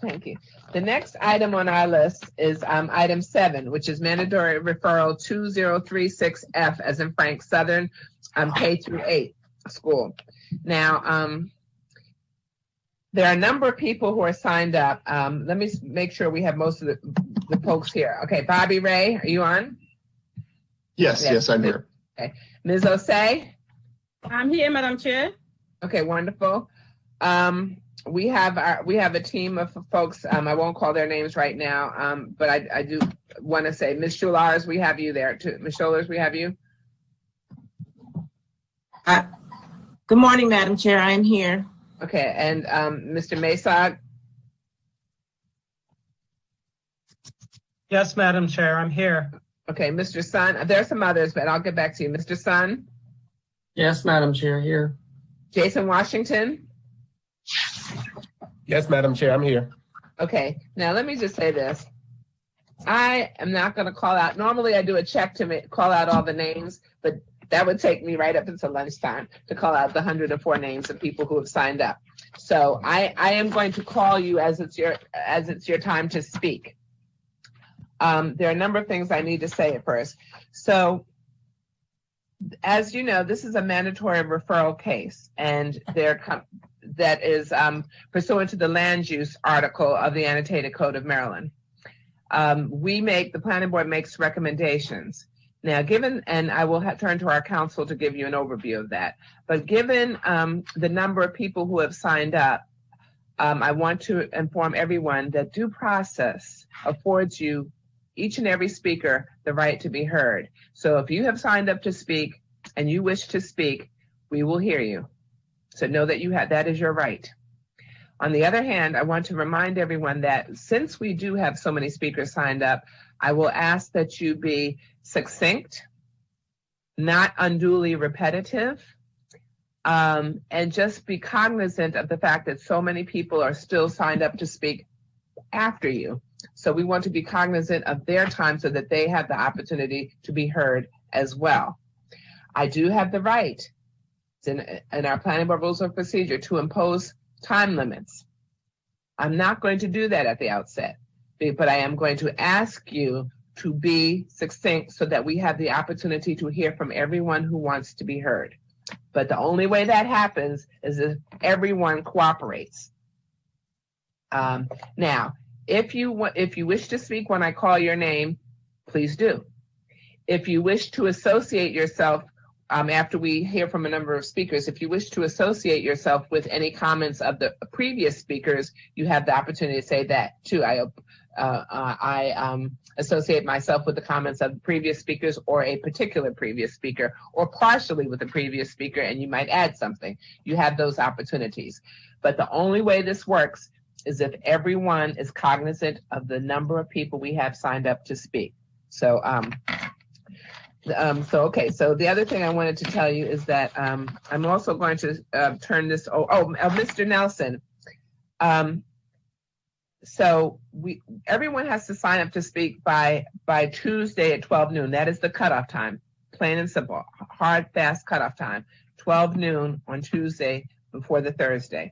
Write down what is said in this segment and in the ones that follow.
Thank you. The next item on our list is item 7, which is mandatory referral 2036F, as in Frank, Southern K through 8 school. Now, there are a number of people who are signed up. Let me make sure we have most of the folks here. Okay, Bobby Ray, are you on? Yes, I'm here. Okay, Ms. Osei? I'm here, Madam Chair. Okay, wonderful. We have a team of folks. I won't call their names right now, but I do want to say, Ms. Schulars, we have you there too. Ms. Schulars, we have you. Good morning, Madam Chair. I am here. Okay, and Mr. Masog? Yes, Madam Chair, I'm here. Okay, Mr. Sun. There are some others, but I'll get back to you. Mr. Sun? Yes, Madam Chair, here. Jason Washington? Yes, Madam Chair, I'm here. Okay, now let me just say this. I am not going to call out. Normally I do a check to call out all the names, but that would take me right up until lunchtime to call out the 104 names of people who have signed up. So I am going to call you as it's your time to speak. There are a number of things I need to say at first. So, as you know, this is a mandatory referral case, and that is pursuant to the land use article of the Annotated Code of Maryland. The planning board makes recommendations. Now, and I will turn to our counsel to give you an overview of that, but given the number of people who have signed up, I want to inform everyone that due process affords you, each and every speaker, the right to be heard. So if you have signed up to speak and you wish to speak, we will hear you. So know that that is your right. On the other hand, I want to remind everyone that since we do have so many speakers signed up, I will ask that you be succinct, not unduly repetitive, and just be cognizant of the fact that so many people are still signed up to speak after you. So we want to be cognizant of their time so that they have the opportunity to be heard as well. I do have the right in our planning board rules of procedure to impose time limits. I'm not going to do that at the outset, but I am going to ask you to be succinct so that we have the opportunity to hear from everyone who wants to be heard. But the only way that happens is if everyone cooperates. Now, if you wish to speak when I call your name, please do. If you wish to associate yourself after we hear from a number of speakers, if you wish to associate yourself with any comments of the previous speakers, you have the opportunity to say that too. I associate myself with the comments of the previous speakers or a particular previous speaker or partially with the previous speaker, and you might add something. You have those opportunities. But the only way this works is if everyone is cognizant of the number of people we have signed up to speak. So, so the other thing I wanted to tell you is that I'm also going to turn this, Mr. Nelson. So everyone has to sign up to speak by Tuesday at 12 noon. That is the cutoff time, plain and simple, hard, fast cutoff time, 12 noon on Tuesday before the Thursday.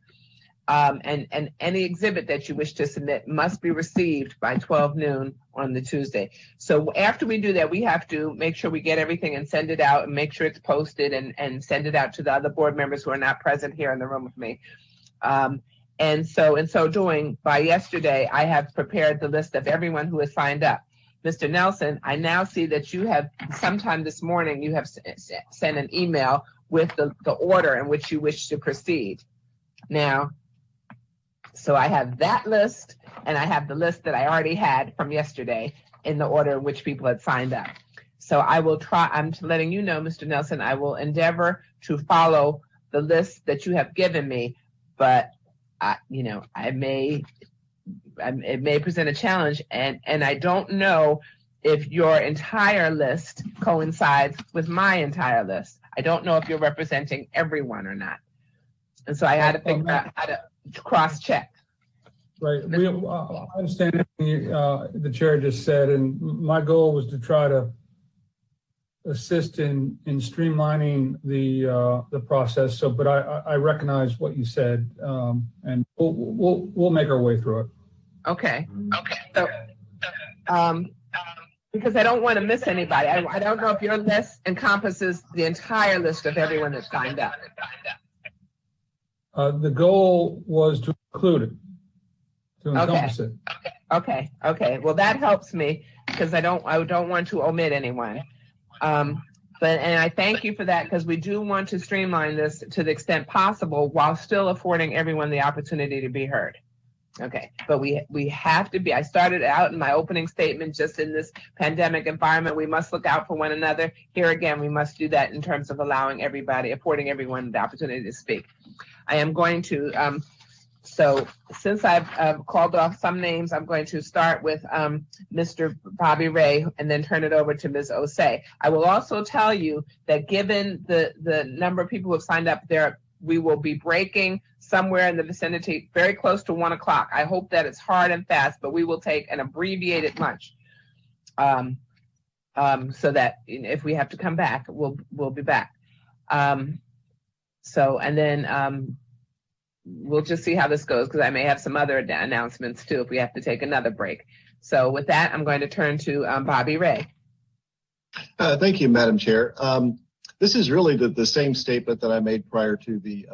And any exhibit that you wish to submit must be received by 12 noon on the Tuesday. So after we do that, we have to make sure we get everything and send it out and make sure it's posted and send it out to the other board members who are not present here in the room with me. And so in so doing, by yesterday, I have prepared the list of everyone who has signed up. Mr. Nelson, I now see that you have, sometime this morning, you have sent an email with the order in which you wish to proceed. Now, so I have that list, and I have the list that I already had from yesterday in the order in which people had signed up. So I will try, I'm letting you know, Mr. Nelson, I will endeavor to follow the list that you have given me, but it may present a challenge, and I don't know if your entire list coincides with my entire list. I don't know if you're representing everyone or not. And so I had to figure out how to cross-check. Right. I understand everything the chair just said, and my goal was to try to assist in streamlining the process. But I recognize what you said, and we'll make our way through it. Okay. So, because I don't want to miss anybody. I don't know if your list encompasses the entire list of everyone that signed up. The goal was to include it, to encompass it. Okay. Well, that helps me because I don't want to omit anyone. And I thank you for that because we do want to streamline this to the extent possible while still affording everyone the opportunity to be heard. Okay, but we have to be, I started out in my opening statement, just in this pandemic environment, we must look out for one another. Here again, we must do that in terms of allowing everybody, affording everyone the opportunity to speak. I am going to, so since I've called off some names, I'm going to start with Mr. Bobby Ray and then turn it over to Ms. Osei. I will also tell you that given the number of people who have signed up there, we will be breaking somewhere in the vicinity, very close to 1 o'clock. I hope that it's hard and fast, but we will take an abbreviated lunch so that if we have to come back, we'll be back. And then we'll just see how this goes because I may have some other announcements too if we have to take another break. So with that, I'm going to turn to Bobby Ray. Thank you, Madam Chair. This is really the same statement that I made prior to the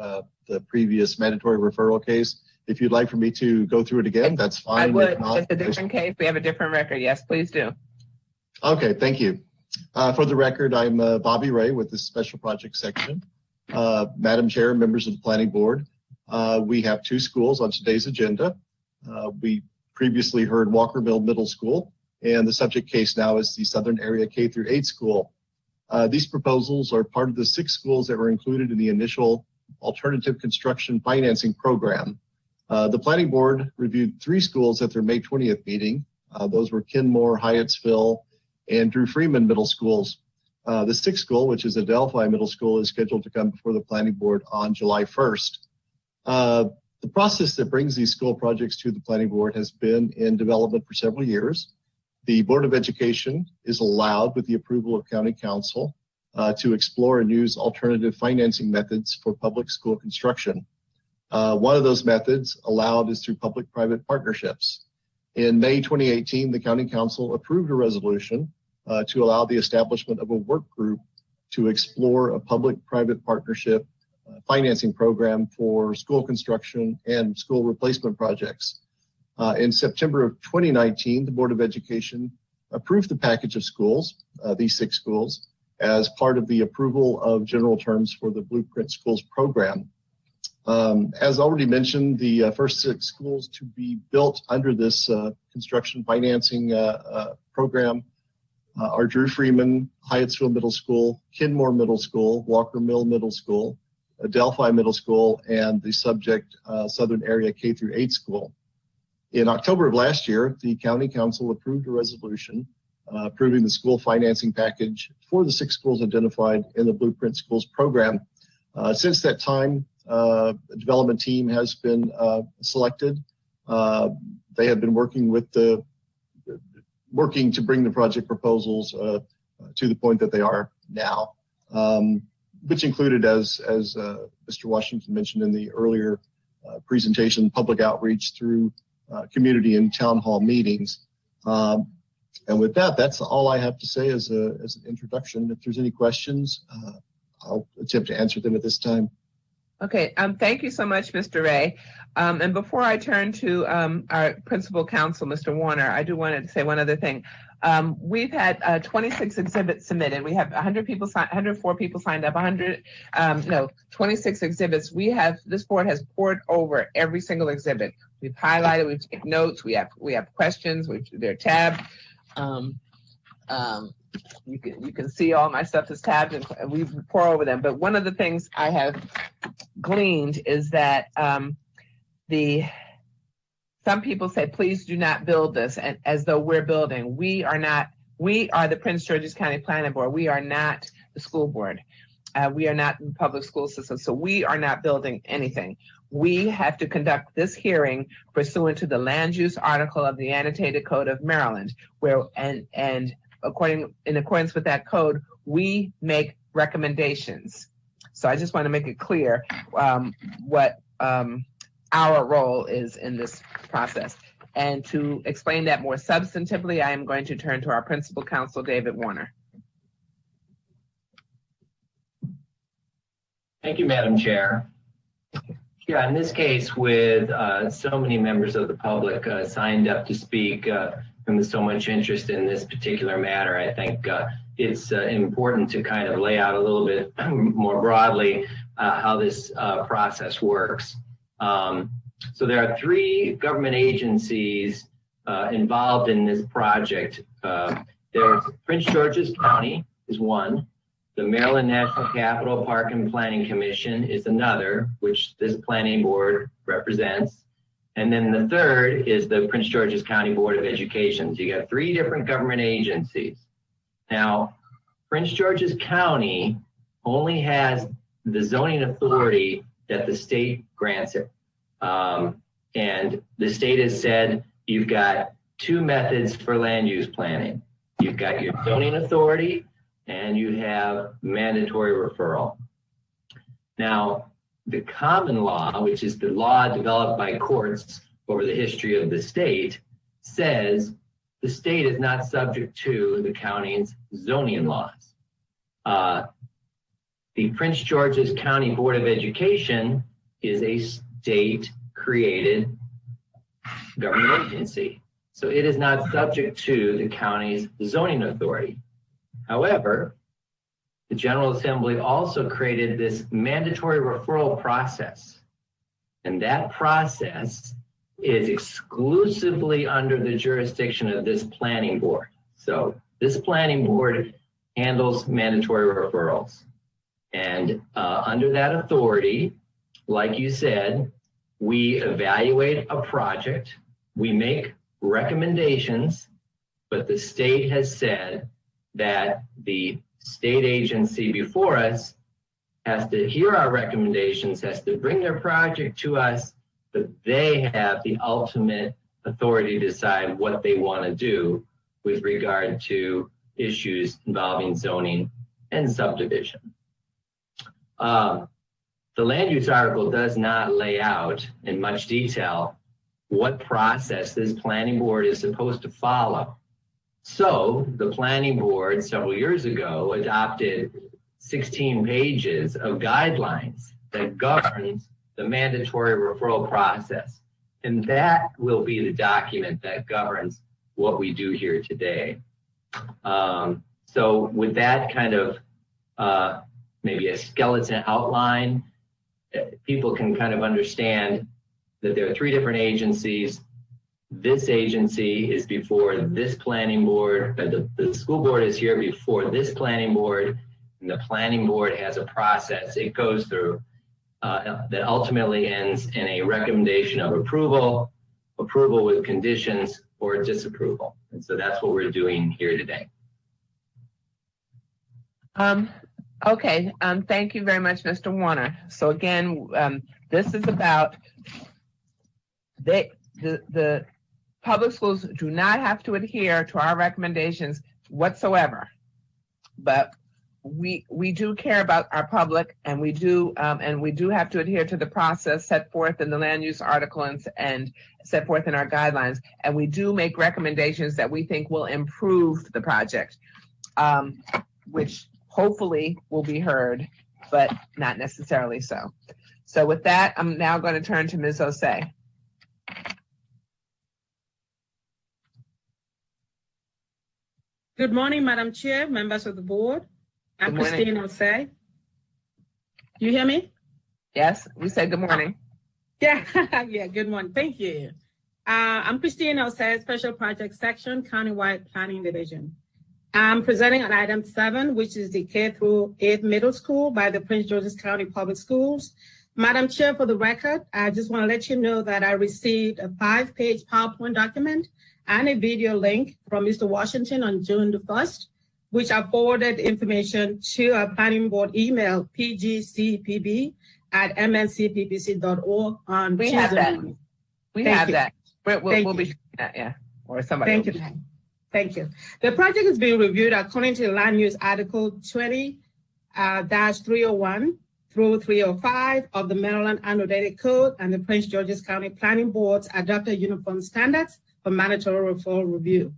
previous mandatory referral case. If you'd like for me to go through it again, that's fine. I would. If not, it's a different case. We have a different record. Yes, please do. Okay, thank you. For the record, I'm Bobby Ray with the Special Projects Section. Madam Chair, members of the Planning Board, we have 2 schools on today's agenda. We previously heard Walker Mill Middle School, and the subject case now is the Southern Area K-8 School. These proposals are part of the 6 schools that were included in the initial alternative construction financing program. The Planning Board reviewed 3 schools at their May 20th meeting. Those were Kenmore, Hyattsville, and Drew Freeman Middle Schools. The 6th school, which is Adelphi Middle School, is scheduled to come before the Planning Board on July 1st. The process that brings these school projects to the Planning Board has been in development for several years. The Board of Education is allowed, with the approval of County Council, to explore and use alternative financing methods for public school construction. One of those methods allowed is through public-private partnerships. In May 2018, the County Council approved a resolution to allow the establishment of a work group to explore a public-private partnership financing program for school construction and school replacement projects. In September of 2019, the Board of Education approved the package of schools, these 6 schools, as part of the approval of general terms for the Blueprint Schools program. As already mentioned, the first 6 schools to be built under this construction financing program are Drew Freeman, Hyattsville Middle School, Kenmore Middle School, Walker Mill Middle School, Adelphi Middle School, and the subject Southern Area K-8 School. In October of last year, the County Council approved a resolution approving the school financing package for the 6 schools identified in the Blueprint Schools program. Since that time, a development team has been selected. They have been working to bring the project proposals to the point that they are now, which included, as Mr. Washington mentioned in the earlier presentation, public outreach through community and town hall meetings. And with that, that's all I have to say as an introduction. If there's any questions, I'll attempt to answer them at this time. Okay, thank you so much, Mr. Ray. And before I turn to our principal counsel, Mr. Warner, I do want to say one other thing. We've had 26 exhibits submitted. We have 104 people signed up, 26 exhibits. This board has poured over every single exhibit. We've highlighted, we've taken notes, we have questions, they're tabbed. You can see all my stuff is tabbed and we pour over them. But one of the things I have gleaned is that some people say, please do not build this, and as though we're building. We are the Prince George's County Planning Board. We are not the school board. We are not the public school system. So we are not building anything. We have to conduct this hearing pursuant to the land use article of the Annotated Code of Maryland, where in accordance with that code, we make recommendations. So I just want to make it clear what our role is in this process. And to explain that more substantively, I am going to turn to our principal counsel, David Warner. Thank you, Madam Chair. Yeah, in this case, with so many members of the public signed up to speak and with so much interest in this particular matter, I think it's important to kind of lay out a little bit more broadly how this process works. So there are 3 government agencies involved in this project. There's Prince George's County is one. The Maryland National Capital Park and Planning Commission is another, which this planning board represents. And then the third is the Prince George's County Board of Education. So you got 3 different government agencies. Now, Prince George's County only has the zoning authority that the state grants it. And the state has said you've got 2 methods for land use planning. You've got your zoning authority and you have mandatory referral. Now, the common law, which is the law developed by courts over the history of the state, says the state is not subject to the county's zoning laws. The Prince George's County Board of Education is a state-created government agency. So it is not subject to the county's zoning authority. However, the General Assembly also created this mandatory referral process. And that process is exclusively under the jurisdiction of this planning board. So this planning board handles mandatory referrals. And under that authority, like you said, we evaluate a project, we make recommendations, but the state has said that the state agency before us has to hear our recommendations, has to bring their project to us, but they have the ultimate authority to decide what they want to do with regard to issues involving zoning and subdivision. The land use article does not lay out in much detail what process this planning board is supposed to follow. So the planning board several years ago adopted 16 pages of guidelines that governs the mandatory referral process. And that will be the document that governs what we do here today. So with that kind of maybe a skeleton outline, people can kind of understand that there are 3 different agencies. This agency is before this planning board, the school board is here before this planning board, and the planning board has a process it goes through that ultimately ends in a recommendation of approval with conditions, or disapproval. And so that's what we're doing here today. Okay, thank you very much, Mr. Warner. So again, this is about the public schools do not have to adhere to our recommendations whatsoever, but we do care about our public, and we do have to adhere to the process set forth in the land use article and set forth in our guidelines, and we do make recommendations that we think will improve the project, which hopefully will be heard, but not necessarily so. So with that, I'm now going to turn to Ms. Osei. Good morning, Madam Chair, members of the board. I'm Good morning. Christine Osei. You hear me? Yes, we said good morning. Yeah, yeah, good morning. Thank you. I'm Christine Osei, Special Projects Section, Countywide Planning Division. I'm presenting on item 7, which is the K through 8 middle school by the Prince George's County Public Schools. Madam Chair, for the record, I just want to let you know that I received a 5-page PowerPoint document and a video link from Mr. Washington on June the 1st, which I forwarded information to our planning board email, pgcpb@mncppc.org on We Tuesday have that. morning. We Thank have you. that. We'll Thank be you. sharing that, yeah, or somebody. Thank will you, be. ma'am. Thank you. The project is being reviewed according to the Land Use Article 20-301 through 305 of the Maryland Annotated Code and the Prince George's County Planning Board's adopted uniform standards for mandatory referral review.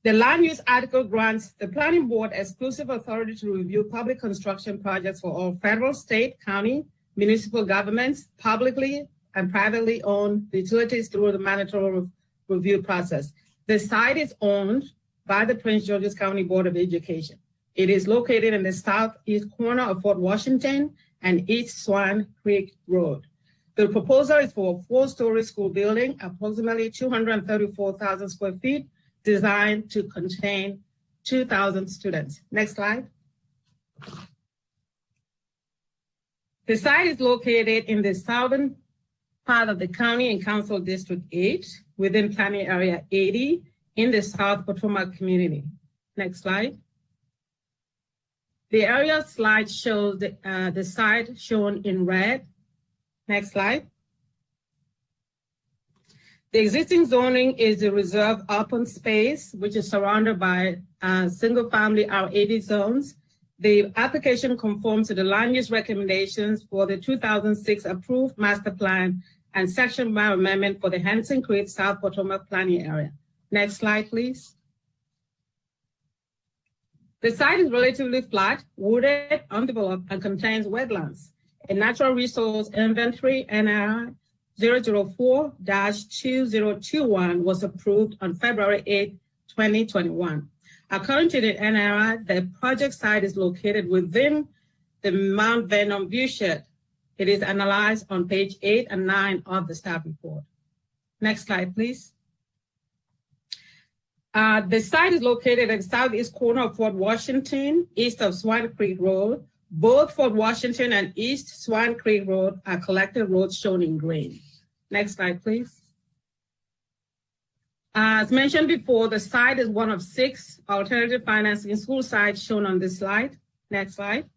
The land use article grants the Planning Board exclusive authority to review public construction projects for all federal, state, county, municipal governments, publicly and privately owned utilities through the mandatory review process. The site is owned by the Prince George's County Board of Education. It is located in the southeast corner of Fort Washington and East Swan Creek Road. The proposal is for a 4-story school building, approximately 234,000 square feet, designed to contain 2,000 students. Next slide. The site is located in the southern part of the county in Council District 8, within Planning Area 80 in the South Potomac community. Next slide. The aerial slide shows the site shown in red. Next slide. The existing zoning is the reserve open space, which is surrounded by single-family R80 zones. The application conforms to the land use recommendations for the 2006 approved master plan and section 1 amendment for the Hanson Creek South Potomac planning area. Next slide, please. The site is relatively flat, wooded, undeveloped, and contains wetlands. A natural resource inventory NR 004-2021 was approved on February 8, 2021. According to the NRI, the project site is located within the Mount Vernon viewshed. It is analyzed on page 8 and 9 of the staff report. Next slide, please. The site is located at the southeast corner of Fort Washington, east of Swan Creek Road. Both Fort Washington and East Swan Creek Road are collected roads shown in green. Next slide, please. As mentioned before, the site is one of 6 alternative financing school sites shown on this slide. Next slide.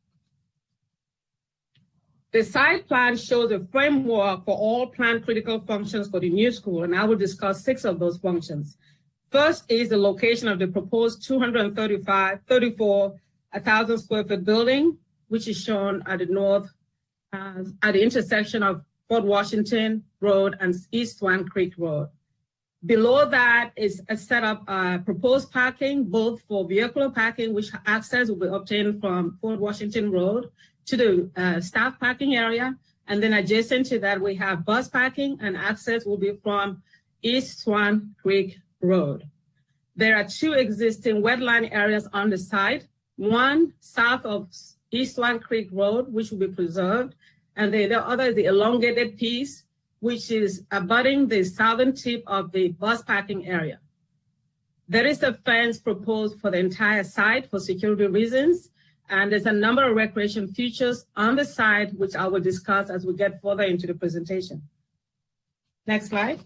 The site plan shows a framework for all planned critical functions for the new school, and I will discuss 6 of those functions. First is the location of the proposed 234,000 square foot building, which is shown at the north, at the intersection of Fort Washington Road and East Swan Creek Road. Below that is a set of proposed parking, both for vehicular parking, which access will be obtained from Fort Washington Road to the staff parking area. And then adjacent to that, we have bus parking, and access will be from East Swan Creek Road. There are 2 existing wetland areas on the site, one south of East Swan Creek Road, which will be preserved, and the other is the elongated piece, which is abutting the southern tip of the bus parking area. There is a fence proposed for the entire site for security reasons, and there's a number of recreation features on the site, which I will discuss as we get further into the presentation. Next slide.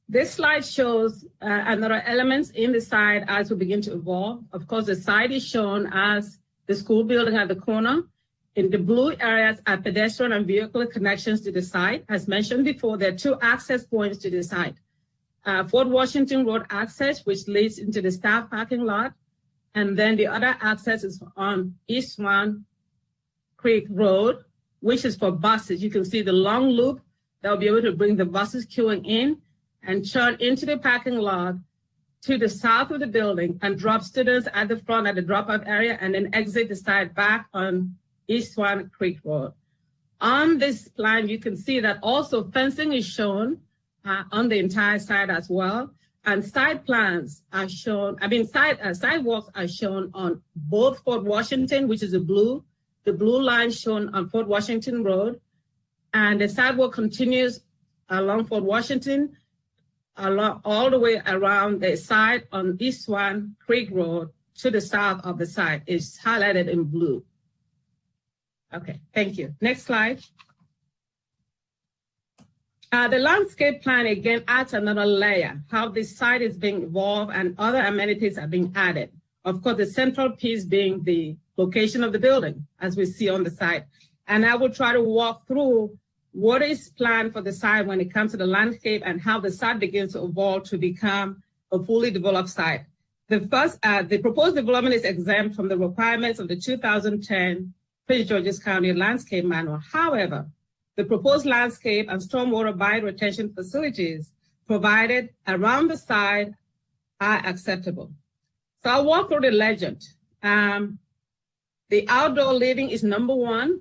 This slide shows another elements in the site as we begin to evolve. Of course, the site is shown as the school building at the corner. In the blue areas are pedestrian and vehicular connections to the site. As mentioned before, there are 2 access points to the site. Fort Washington Road access, which leads into the staff parking lot. And then the other access is on East Swan Creek Road, which is for buses. You can see the long loop that will be able to bring the buses queuing in and turn into the parking lot to the south of the building and drop students at the front at the drop-off area and then exit the site back on East Swan Creek Road. On this plan, you can see that also fencing is shown on the entire site as well. And site plans are shown, sidewalks are shown on both Fort Washington, which is the blue line shown on Fort Washington Road. And the sidewalk continues along Fort Washington, all the way around the site on East Swan Creek Road to the south of the site is highlighted in blue. Okay, thank you. Next slide. The landscape plan again adds another layer, how this site is being evolved and other amenities are being added. Of course, the central piece being the location of the building, as we see on the site. And I will try to walk through what is planned for the site when it comes to the landscape and how the site begins to evolve to become a fully developed site. The proposed development is exempt from the requirements of the 2010 Prince George's County Landscape Manual. However, the proposed landscape and stormwater bioretention facilities provided around the site are acceptable. So I'll walk through the legend. The outdoor living is number 1.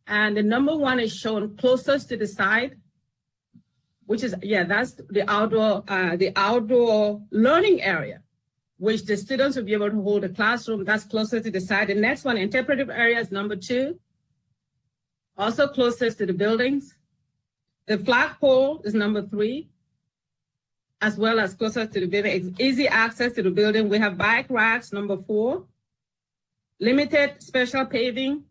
And the number 1 is shown closest to the side, which is, that's the outdoor learning area, which the students will be able to hold a classroom. That's closer to the side. The next one, interpretive area, is number 2, also closest to the buildings. The flagpole is number 3, as well as closer to the building. It's easy access to the building. We have bike racks, number 4, limited special paving,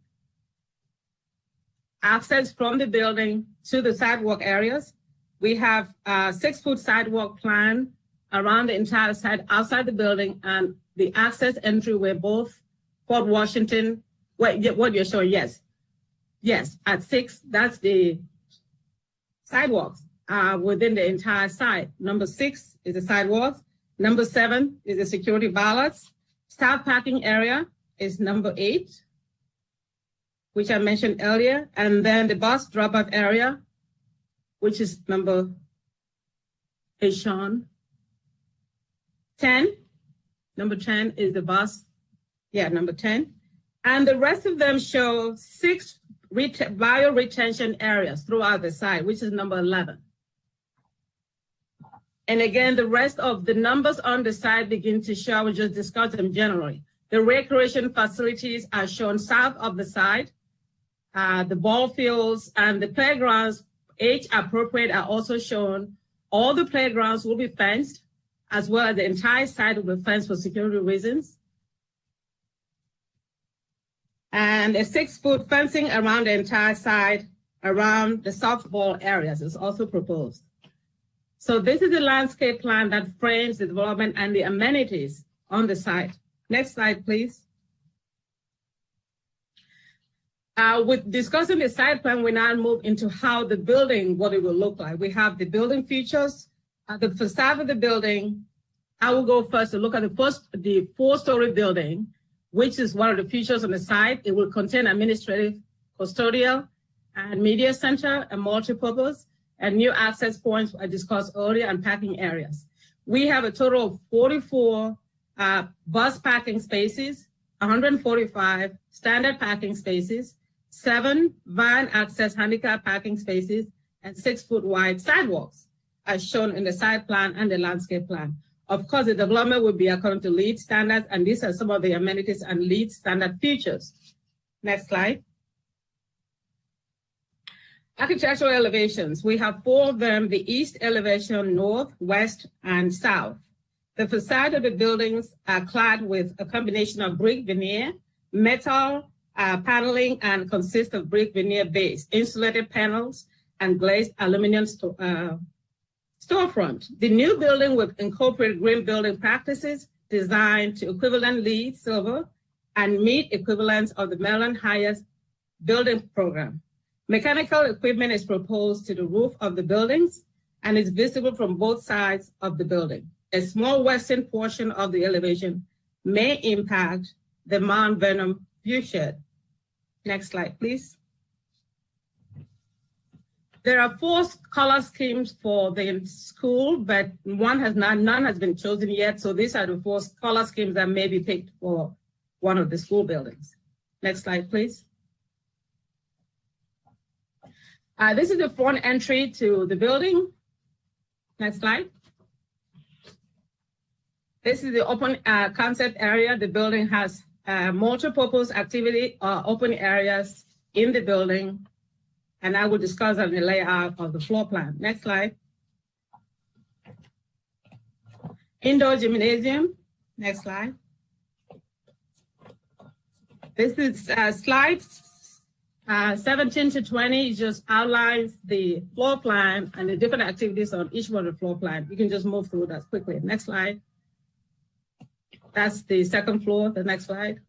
access from the building to the sidewalk areas. We have a 6-foot sidewalk plan around the entire site outside the building, and the access entry where both Fort Washington, what you're showing, yes, at 6, that's the sidewalks within the entire site. Number 6 is the sidewalks. Number 7 is the security ballards. Staff parking area is number 8, which I mentioned earlier. And then the bus drop-off area, which is number 10. Number 10 is the bus. Number 10. And the rest of them show 6 bioretention areas throughout the site, which is number 11. And again, the rest of the numbers on the site begin to show, we just discussed them generally. The recreation facilities are shown south of the site. The ball fields and the playgrounds, age appropriate, are also shown. All the playgrounds will be fenced, as well as the entire site will be fenced for security reasons. And a 6-foot fencing around the entire site, around the softball areas, is also proposed. So this is the landscape plan that frames the development and the amenities on the site. Next slide, please. With discussing the site plan, we now move into how the building, what it will look like. We have the building features, the facade of the building. I will go first to look at the 4-story building, which is one of the features on the site. It will contain administrative, custodial, and media center, and multipurpose, and new access points I discussed earlier, and parking areas. We have a total of 44 bus parking spaces, 145 standard parking spaces, 7 van access handicap parking spaces, and 6-foot wide sidewalks, as shown in the site plan and the landscape plan. Of course, the development will be according to LEED standards, and these are some of the amenities and LEED standard features. Next slide. Architectural elevations. We have 4 of them: the east elevation, north, west, and south. The facade of the buildings are clad with a combination of brick veneer, metal paneling, and consist of brick veneer base, insulated panels, and glazed aluminum storefront. The new building will incorporate green building practices designed to equivalent LEED Silver and meet equivalents of the Maryland Highest Building Program. Mechanical equipment is proposed to the roof of the buildings and is visible from both sides of the building. A small western portion of the elevation may impact the Mount Vernon view shed. Next slide, please. There are 4 color schemes for the school, but none has been chosen yet. So these are the 4 color schemes that may be picked for one of the school buildings. Next slide, please. This is the front entry to the building. Next slide. This is the open concept area. The building has multi-purpose activity open areas in the building, and I will discuss on the layout of the floor plan. Next slide. Indoor gymnasium. Next slide. This is slide 17 to 20. Just outlines the floor plan and the different activities on each one of the floor plan. You can just move through that quickly. Next slide. That's the second floor. The next slide.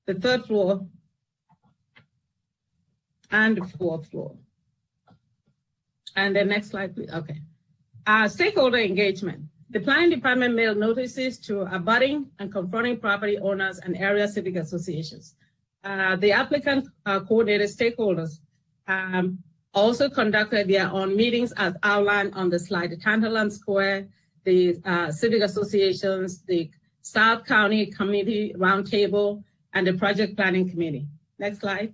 The third floor. And the 4th floor. And the next slide, please. Okay. Stakeholder engagement. The planning department mailed notices to abutting and confronting property owners and area civic associations. The applicant coordinated stakeholders also conducted their own meetings as outlined on the slide. The Tantaland Square, the civic associations, the South County Community Roundtable, and the Project Planning Committee. Next slide.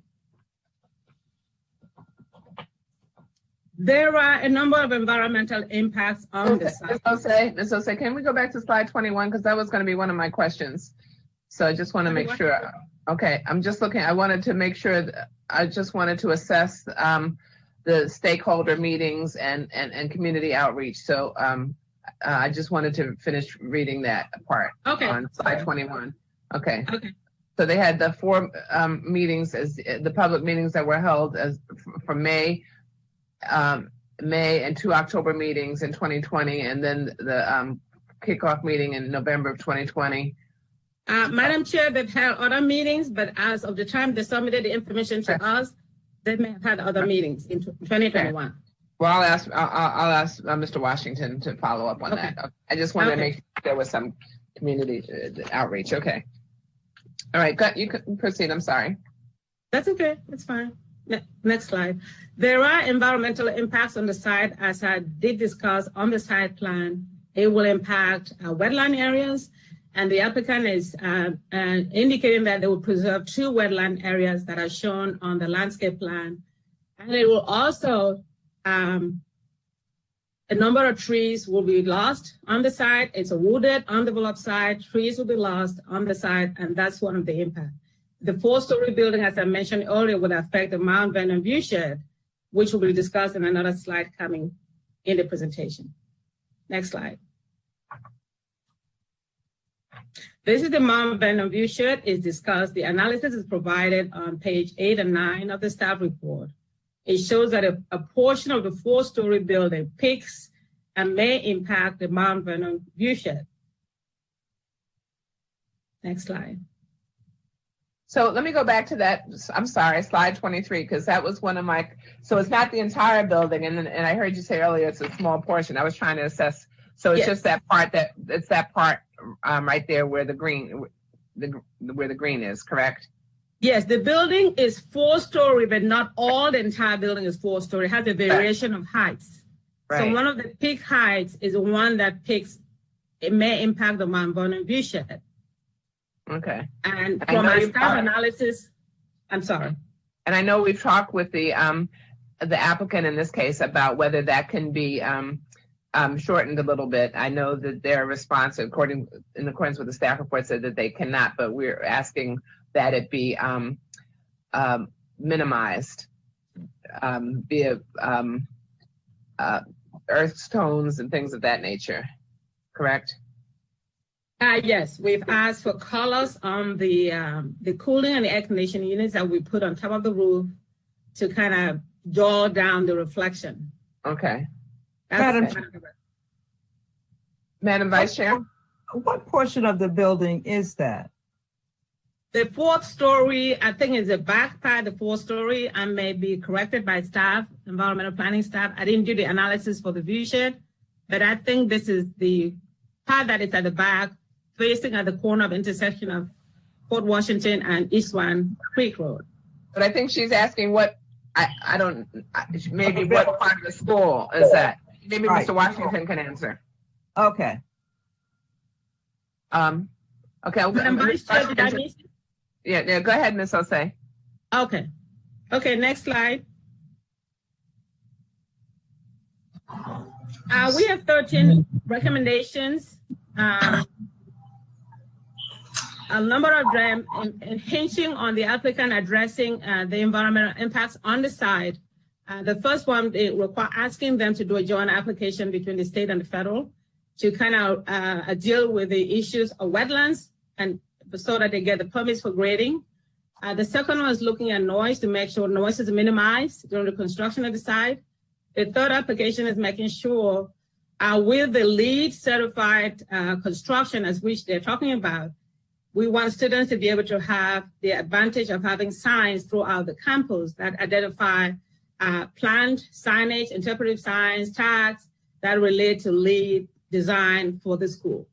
There are a number of environmental impacts on the site. Ms. Osei, can we go back to slide 21? Because that was going to be one of my questions. So I just want to make sure. Okay, I'm just looking. I wanted to make sure. I just wanted to assess the stakeholder meetings and community outreach. So I just wanted to finish reading that part on slide 21. Okay. So they had the 4 meetings, as the public meetings that were held as from May and 2 October meetings in 2020, and then the kickoff meeting in November of 2020. Madam Chair, they've had other meetings, but as of the time they submitted the information to us, they may have had other meetings in 2021. Well, I'll ask Mr. Washington to follow up on that. I just wanted to make sure there was some community outreach. Okay. All right, you can proceed. I'm sorry. That's okay. That's fine. Next slide. There are environmental impacts on the site, as I did discuss on the site plan. It will impact wetland areas, and the applicant is indicating that they will preserve 2 wetland areas that are shown on the landscape plan. And it will also, a number of trees will be lost on the site. It's a wooded, undeveloped site. Trees will be lost on the site, and that's one of the impacts. The 4-story building, as I mentioned earlier, would affect the Mount Vernon view shed, which will be discussed in another slide coming in the presentation. Next slide. This is the Mount Vernon view shed. It's discussed. The analysis is provided on page 8 and 9 of the staff report. It shows that a portion of the 4-story building peaks and may impact the Mount Vernon view shed. Next slide. So let me go back to that. I'm sorry, slide 23, because that was one of my, so it's not the entire building. And I heard you say earlier, it's a small portion. I was trying to assess. So it's just that part right there where the green is, correct? Yes, the building is 4-story, but not all the entire building is 4-story. It has a variation of heights. Right. So one of the peak heights is the one that peaks, it may impact the Mount Vernon view shed. Okay. And from my staff analysis, I'm sorry. And I know we've talked with the applicant in this case about whether that can be shortened a little bit. I know that their response, in accordance with the staff report, said that they cannot, but we're asking that it be minimized via earth stones and things of that nature, correct? Yes, we've asked for colors on the cooling and the air conditioning units that we put on top of the roof to kind of draw down the reflection. Okay. Madam Vice Chair? What portion of the building is that? The 4th story, I think, is the back part, the 4-story. I may be corrected by staff, environmental planning staff. I didn't do the analysis for the view shed, but I think this is the part that is at the back, facing at the corner of intersection of Fort Washington and East Swan Creek Road. But I think she's asking what, maybe what part of the school is that? Maybe right. Mr. Washington can answer. Okay. Okay. Yeah, go ahead, Ms. Osei. Okay, next slide. We have 13 recommendations. A number of them hinging on the applicant addressing the environmental impacts on the site. The first one, they require asking them to do a joint application between the state and the federal to kind of deal with the issues of wetlands and so that they get the permits for grading. The second one is looking at noise to make sure noise is minimized during the construction of the site. The third application is making sure with the LEED certified construction, as which they're talking about, we want students to be able to have the advantage of having signs throughout the campus that identify plant signage, interpretive signs, tags that relate to lead design for the school.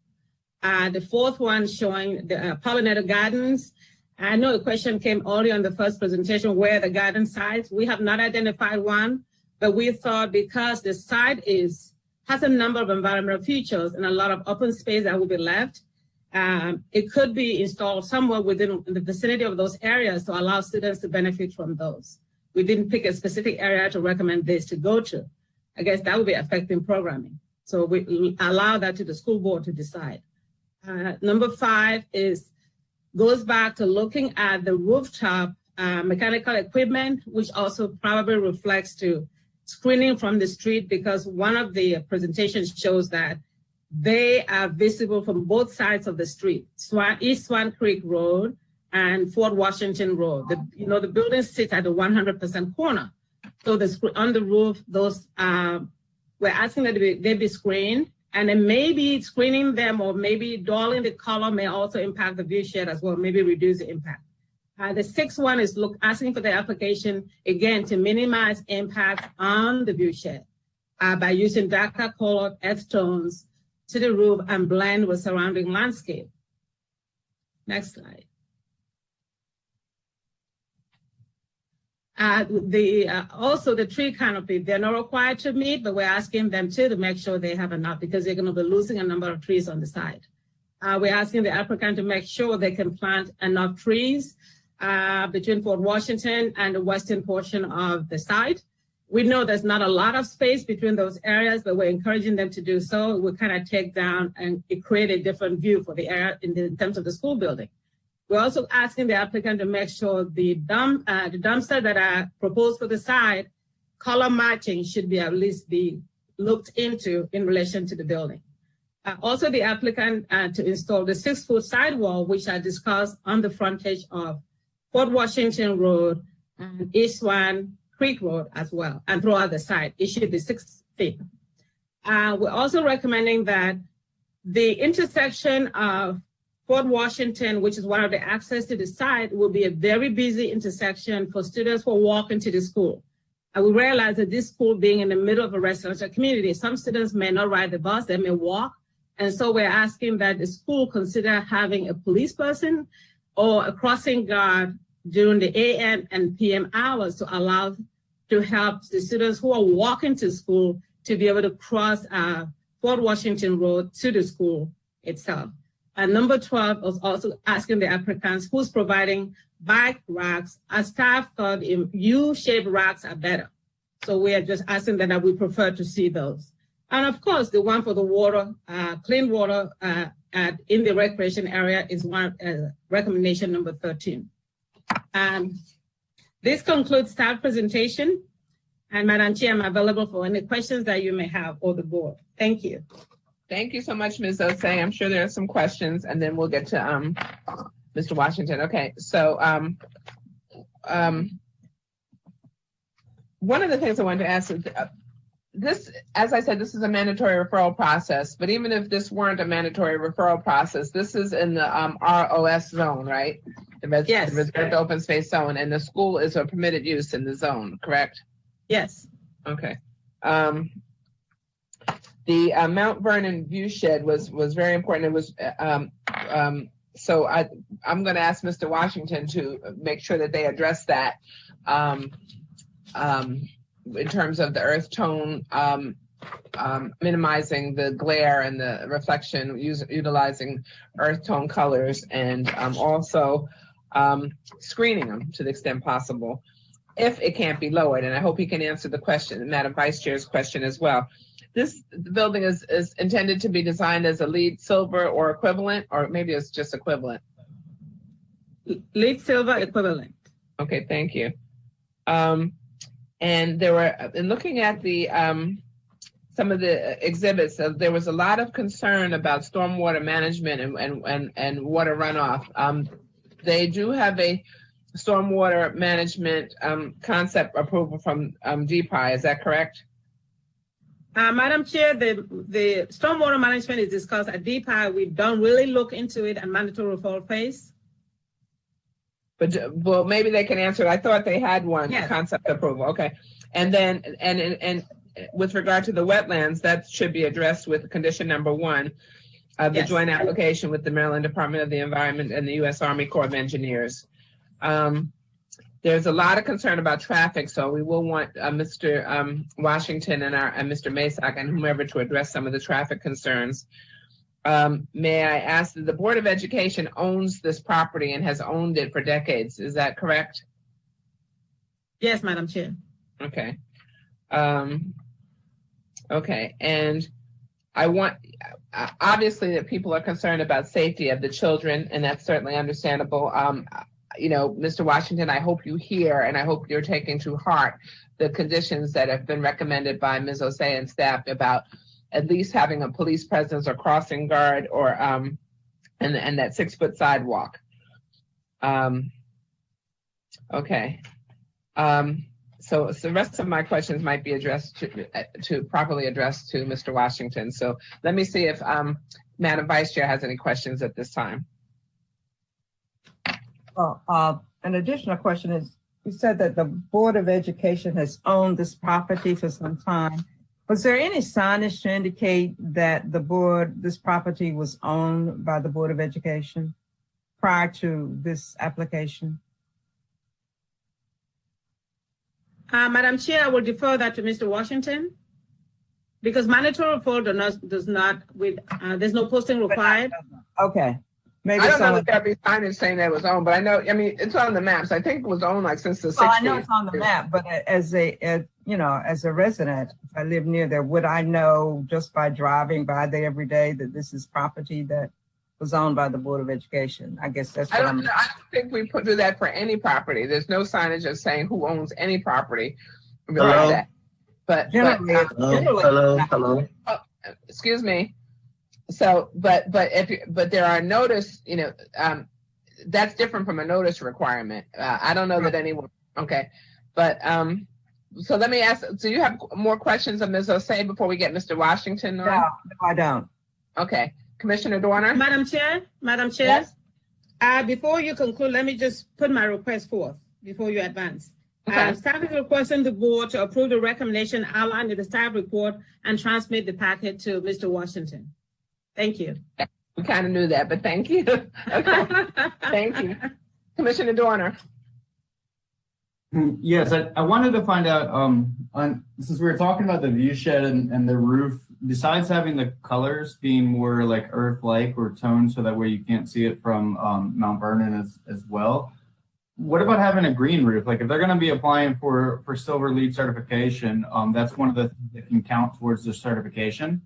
The fourth one showing the pollinator gardens. I know a question came earlier on the first presentation, where the garden sites. We have not identified one, but we thought because the site has a number of environmental features and a lot of open space that will be left, it could be installed somewhere within the vicinity of those areas to allow students to benefit from those. We didn't pick a specific area to recommend this to go to. I guess that would be affecting programming. So we allow that to the school board to decide. Number 5 goes back to looking at the rooftop mechanical equipment, which also probably reflects to screening from the street, because one of the presentations shows that they are visible from both sides of the street, East Swan Creek Road and Fort Washington Road. The building sits at the 100% corner. So on the roof, those we're asking that they be screened, and then maybe screening them or maybe dulling the color may also impact the view shed as well, maybe reduce the impact. The 6th one is asking for the application, again, to minimize impact on the view shed by using darker colored earth tones to the roof and blend with surrounding landscape. Next slide. Also the tree canopy, they're not required to meet, but we're asking them to make sure they have enough, because they're going to be losing a number of trees on the side. We're asking the applicant to make sure they can plant enough trees between Fort Washington and the western portion of the site. We know there's not a lot of space between those areas, but we're encouraging them to do so. We'll kind of take down and create a different view for the area in terms of the school building. We're also asking the applicant to make sure the dumpster that are proposed for the site, color matching should be at least be looked into in relation to the building. Also, the applicant to install the 6-foot sidewall, which I discussed on the frontage of Fort Washington Road and East Swan Creek Road as well, and throughout the site. It should be 6 feet. We're also recommending that the intersection of Fort Washington, which is one of the access to the site, will be a very busy intersection for students who are walking to the school. And we realize that this school being in the middle of a residential community, some students may not ride the bus, they may walk. And so we're asking that the school consider having a police person or a crossing guard during the AM and PM hours to help the students who are walking to school to be able to cross Fort Washington Road to the school itself. And number 12 was also asking the applicants who's providing bike racks. Our staff thought U-shaped racks are better. So we are just asking that we prefer to see those. And of course, the one for the water, clean water in the recreation area is one recommendation number 13. This concludes staff presentation. And Madam Chair, I'm available for any questions that you may have or the board. Thank you. Thank you so much, Ms. Osei. I'm sure there are some questions, and then we'll get to Mr. Washington. Okay, so one of the things I wanted to ask is, this, as I said, this is a mandatory referral process, but even if this weren't a mandatory referral process, this is in the ROS zone, right? Yes. The reserved open space zone, and the school is a permitted use in the zone, correct? Yes. Okay. The Mount Vernon view shed was very important. It was so I'm going to ask Mr. Washington to make sure that they address that in terms of the earth tone, minimizing the glare and the reflection, utilizing earth tone colors, and also screening them to the extent possible, if it can't be lowered. And I hope he can answer the question, Madam Vice Chair's question as well. This building is intended to be designed as a LEED silver or equivalent, or maybe it's just equivalent. LEED silver equivalent. Okay, thank you. And there were, in looking at the some of the exhibits, there was a lot of concern about stormwater management and water runoff. They do have a stormwater management concept approval from DPI, is that correct? Madam Chair, the stormwater management is discussed at DPI. We don't really look into it at mandatory referral phase. But well, maybe they can answer it. I thought they had one. Yes. Concept approval. Okay, and then and with regard to the wetlands, that should be addressed with condition number 1 of the Yes. joint application with the Maryland Department of the Environment and the U.S. Army Corps of Engineers. There's a lot of concern about traffic, so we will want Mr. Washington and Mr. Masak and whomever to address some of the traffic concerns. May I ask that the Board of Education owns this property and has owned it for decades? Is that correct? Yes, Madam Chair. Okay. Okay, and I want, obviously that people are concerned about safety of the children, and that's certainly understandable. You know, Mr. Washington, I hope you hear, and I hope you're taking to heart the conditions that have been recommended by Ms. Osei and staff about at least having a police presence or crossing guard, or and that 6-foot sidewalk. Okay. So the rest of my questions might be addressed to properly addressed to Mr. Washington. So let me see if Madam Vice Chair has any questions at this time. Well, an additional question is, you said that the Board of Education has owned this property for some time. Was there any signage to indicate that this property was owned by the Board of Education prior to this application? Madam Chair, I will defer that to Mr. Washington, because mandatory report does not there's no posting required. Okay. Maybe I don't know someone, that there'd be signage saying that it was owned, but I know, I mean, it's on the maps. I think it was owned like since the 60s. well, I know it's on the map, but as a resident, if I live near there, would I know just by driving by there every day that this is property that was owned by the Board of Education? I guess that's what I don't think we do that for any property. There's no signage of saying who owns any property. Realize that. But Generally, Hello. excuse me. So, but there are notice, that's different from a notice requirement. I don't know that anyone, okay. But, so let me ask, do you have more questions of Ms. Osei before we get Mr. Washington on? No, I don't. Okay. Commissioner Dorner? Madam Chair, Yes? before you conclude, let me just put my request forth before you advance. Okay. Staff is requesting the board to approve the recommendation outlined in the staff report and transmit the packet to Mr. Washington. Thank you. We kind of knew that, but thank you. Okay, thank you. Commissioner Dorner? Yes, I wanted to find out, since we were talking about the view shed and the roof, besides having the colors being more like earth-like or toned so that way you can't see it from Mount Vernon as well, what about having a green roof? Like if they're going to be applying for Silver LEED certification, that's one of the things that can count towards their certification.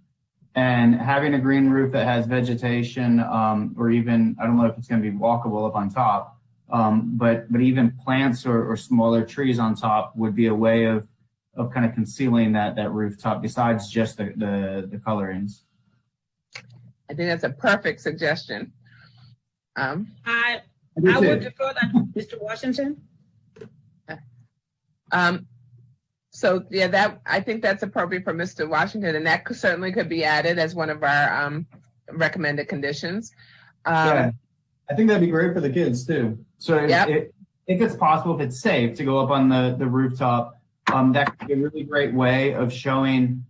And having a green roof that has vegetation, or even, I don't know if it's going to be walkable up on top, but even plants or smaller trees on top would be a way of kind of concealing that rooftop besides just the colorings. I think that's a perfect suggestion. I would defer that to Mr. Washington. So yeah, I think that's appropriate for Mr. Washington, and that certainly could be added as one of our recommended conditions. Yeah, I think that'd be great for the kids too. So Yep. if it's possible, if it's safe to go up on the rooftop, that could be a really great way of showing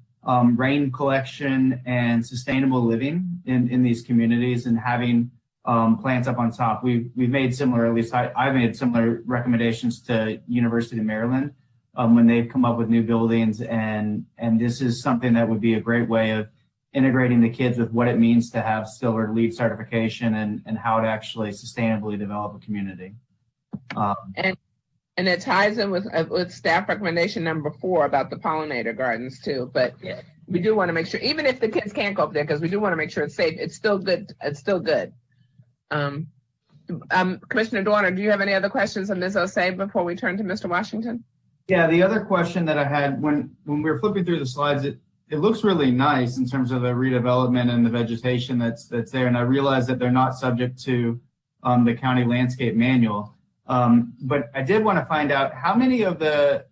rain collection and sustainable living in these communities, and having plants up on top. We've made similar, at least I've made similar recommendations to University of Maryland when they've come up with new buildings, and this is something that would be a great way of integrating the kids with what it means to have Silver LEED certification and how to actually sustainably develop a community. And it ties in with staff recommendation number 4 about the pollinator gardens too. But we do want to make sure, even if the kids can't go up there, because we do want to make sure it's safe, it's still good. It's still good. Commissioner Dorner, do you have any other questions of Ms. Osei before we turn to Mr. Washington? Yeah, the other question that I had when we were flipping through the slides, it looks really nice in terms of the redevelopment and the vegetation that's there. And I realize that they're not subject to the county landscape manual. But I did want to find out how many of the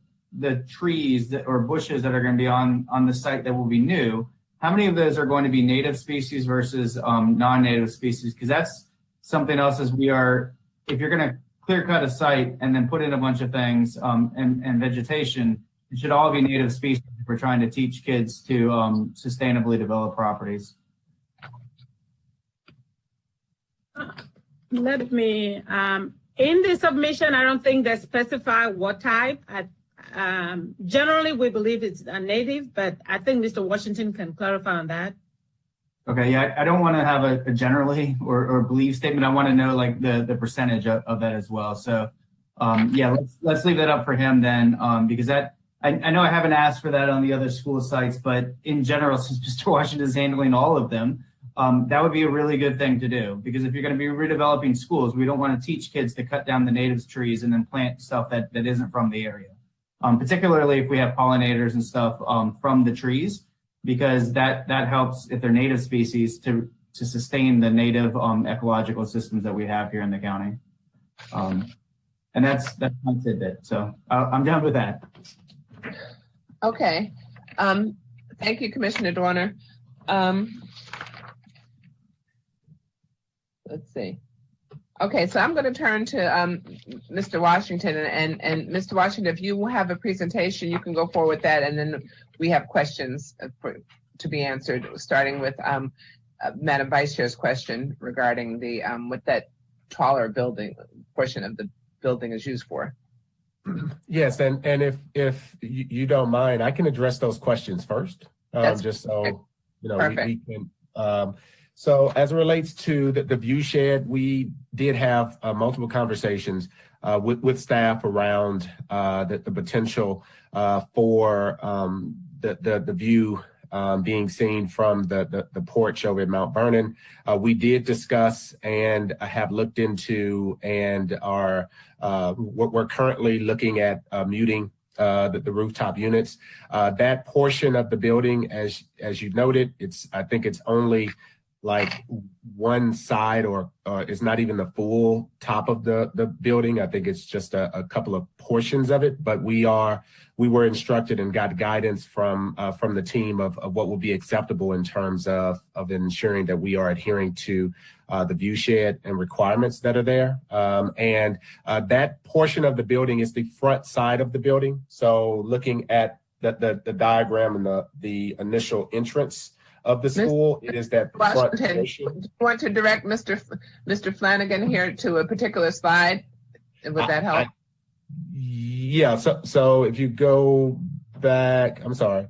trees or bushes that are going to be on the site that will be new, how many of those are going to be native species versus non-native species? Because that's something else if you're going to clear cut a site and then put in a bunch of things and vegetation, It should all be native species if we're trying to teach kids to sustainably develop properties. Let me, in the submission, I don't think they specify what type. Generally, we believe it's a native, but I think Mr. Washington can clarify on that. Okay, yeah, I don't want to have a generally or belief statement. I want to know like the percentage of that as well. So yeah, let's leave that up for him then, because that I know I haven't asked for that on the other school sites, but in general, since Mr. Washington is handling all of them, that would be a really good thing to do, because if you're going to be redeveloping schools, we don't want to teach kids to cut down the native trees and then plant stuff that isn't from the area. Particularly if we have pollinators and stuff from the trees, because that helps if they're native species to sustain the native ecological systems that we have here in the county. And that's my tidbit. So I'm done with that. Okay. Thank you, Commissioner Dorner. Let's see. Okay, so I'm going to turn to Mr. Washington, and Mr. Washington, if you have a presentation, you can go forward with that, and then we have questions to be answered, starting with Madam Vice Chair's question regarding the what that taller building portion of the building is used for. Yes, and if you don't mind, I can address those questions first, just so you know we can. So as it relates to the view shed, we did have multiple conversations with staff around the potential for the view being seen from the porch over at Mount Vernon. We did discuss and have looked into and are we're currently looking at muting the rooftop units. That portion of the building, as you noted, I think it's only like one side or it's not even the full top of the building. I think it's just a couple of portions of it, but we were instructed and got guidance from the team of what will be acceptable in terms of ensuring that we are adhering to the view shed and requirements that are there. And that portion of the building is the front side of the building. So looking at the diagram and the initial entrance of the school, it is that front portion. Do you want to direct Mr. Flanagan here to a particular slide? Would that help? Yeah. So if you go back, I'm sorry.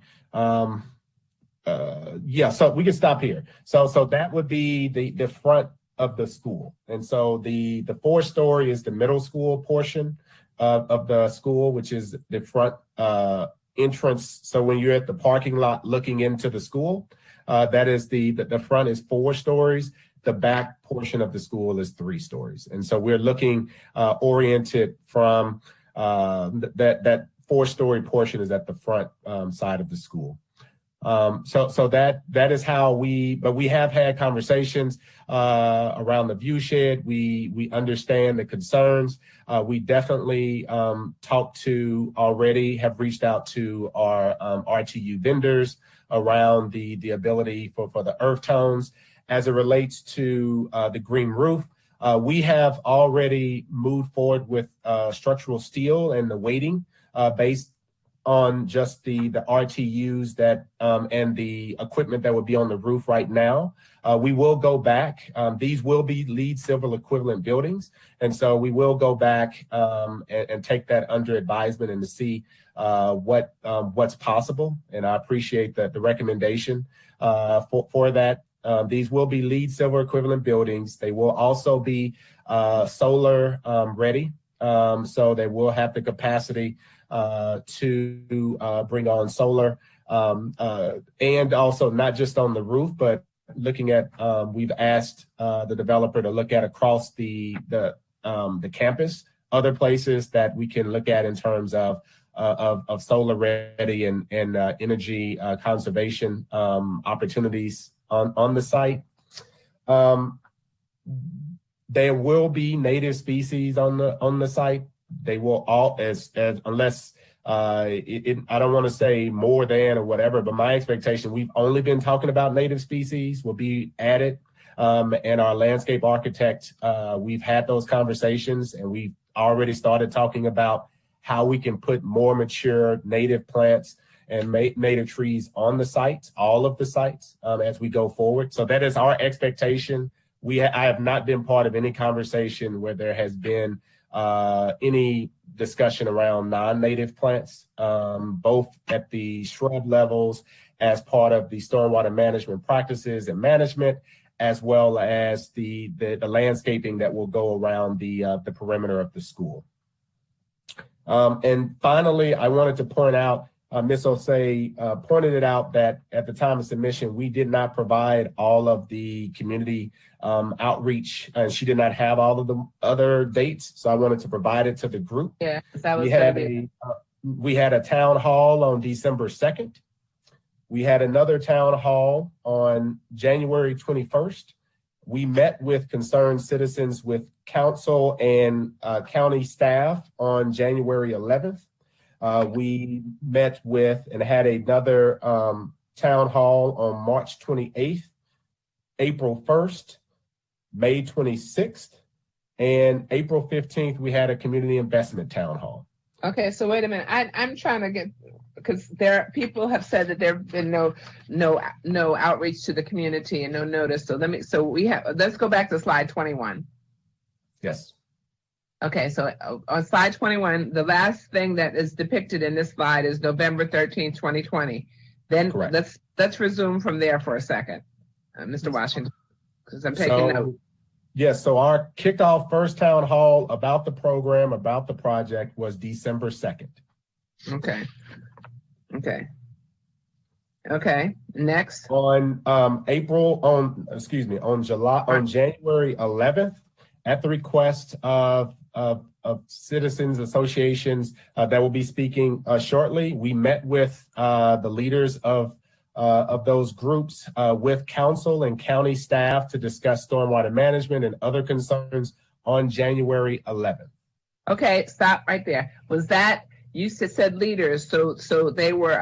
Yeah. So we can stop here. So that would be the front of the school, and so the 4-story is the middle school portion of the school, which is the front entrance. So when you're at the parking lot looking into the school, that is the front is 4 stories. The back portion of the school is 3 stories. And so we're looking oriented from that 4-story portion is at the front side of the school. So that is how but we have had conversations around the view shed. We understand the concerns. We definitely have reached out to our RTU vendors around the ability for the earth tones. As it relates to the green roof, we have already moved forward with structural steel and the weighting based on just the RTUs that and the equipment that would be on the roof right now. We will go back. These will be LEED Silver equivalent buildings. And so we will go back and take that under advisement and to see what's possible. And I appreciate the recommendation for that. These will be LEED Silver equivalent buildings. They will also be solar ready. So they will have the capacity to bring on solar and also not just on the roof, but looking at, we've asked the developer to look at across the campus, other places that we can look at in terms of solar ready and energy conservation opportunities on the site. There will be native species on the site. They will all unless I don't want to say more than or whatever, but my expectation, we've only been talking about native species will be added. And our landscape architect, we've had those conversations and we've already started talking about how we can put more mature native plants and native trees on the sites, all of the sites, as we go forward. So that is our expectation. I have not been part of any conversation where there has been any discussion around non-native plants, both at the shrub levels as part of the stormwater management practices and management, as well as the landscaping that will go around the perimeter of the school. And finally, I wanted to point out, Ms. Osei pointed it out that at the time of submission, we did not provide all of the community outreach, and she did not have all of the other dates. So I wanted to provide it to the group. Yeah, that was we had a town hall on December 2nd. We had another town hall on January 21st. We met with concerned citizens with council and county staff on January 11th. We met with and had another town hall on March 28th, April 1st, May 26th, and April 15th, we had a community investment town hall. Okay, so wait a minute. I'm trying to get, because people have said that there have been no outreach to the community and no notice. So let's go back to slide 21. Yes. Okay, so on slide 21, the last thing that is depicted in this slide is November 13th, 2020. Then correct. let's resume from there for a second, Mr. Washington, because I'm taking notes. Yes, so our kickoff first town hall about the program, about the project was December 2nd. Okay. Next. On January 11th, at the request of citizens associations that will be speaking shortly, we met with the leaders of those groups with council and county staff to discuss stormwater management and other concerns on January 11th. Okay, stop right there. Was that, you said leaders, so they were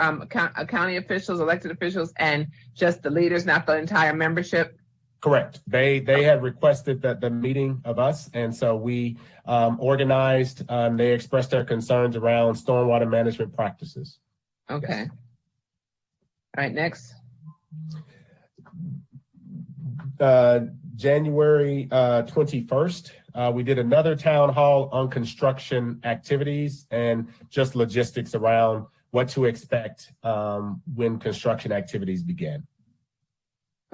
county officials, elected officials, and just the leaders, not the entire membership? Correct. They had requested the meeting of us, and so we organized. They expressed their concerns around stormwater management practices. Okay. Yes. All right, next. January 21st, we did another town hall on construction activities and just logistics around what to expect when construction activities begin.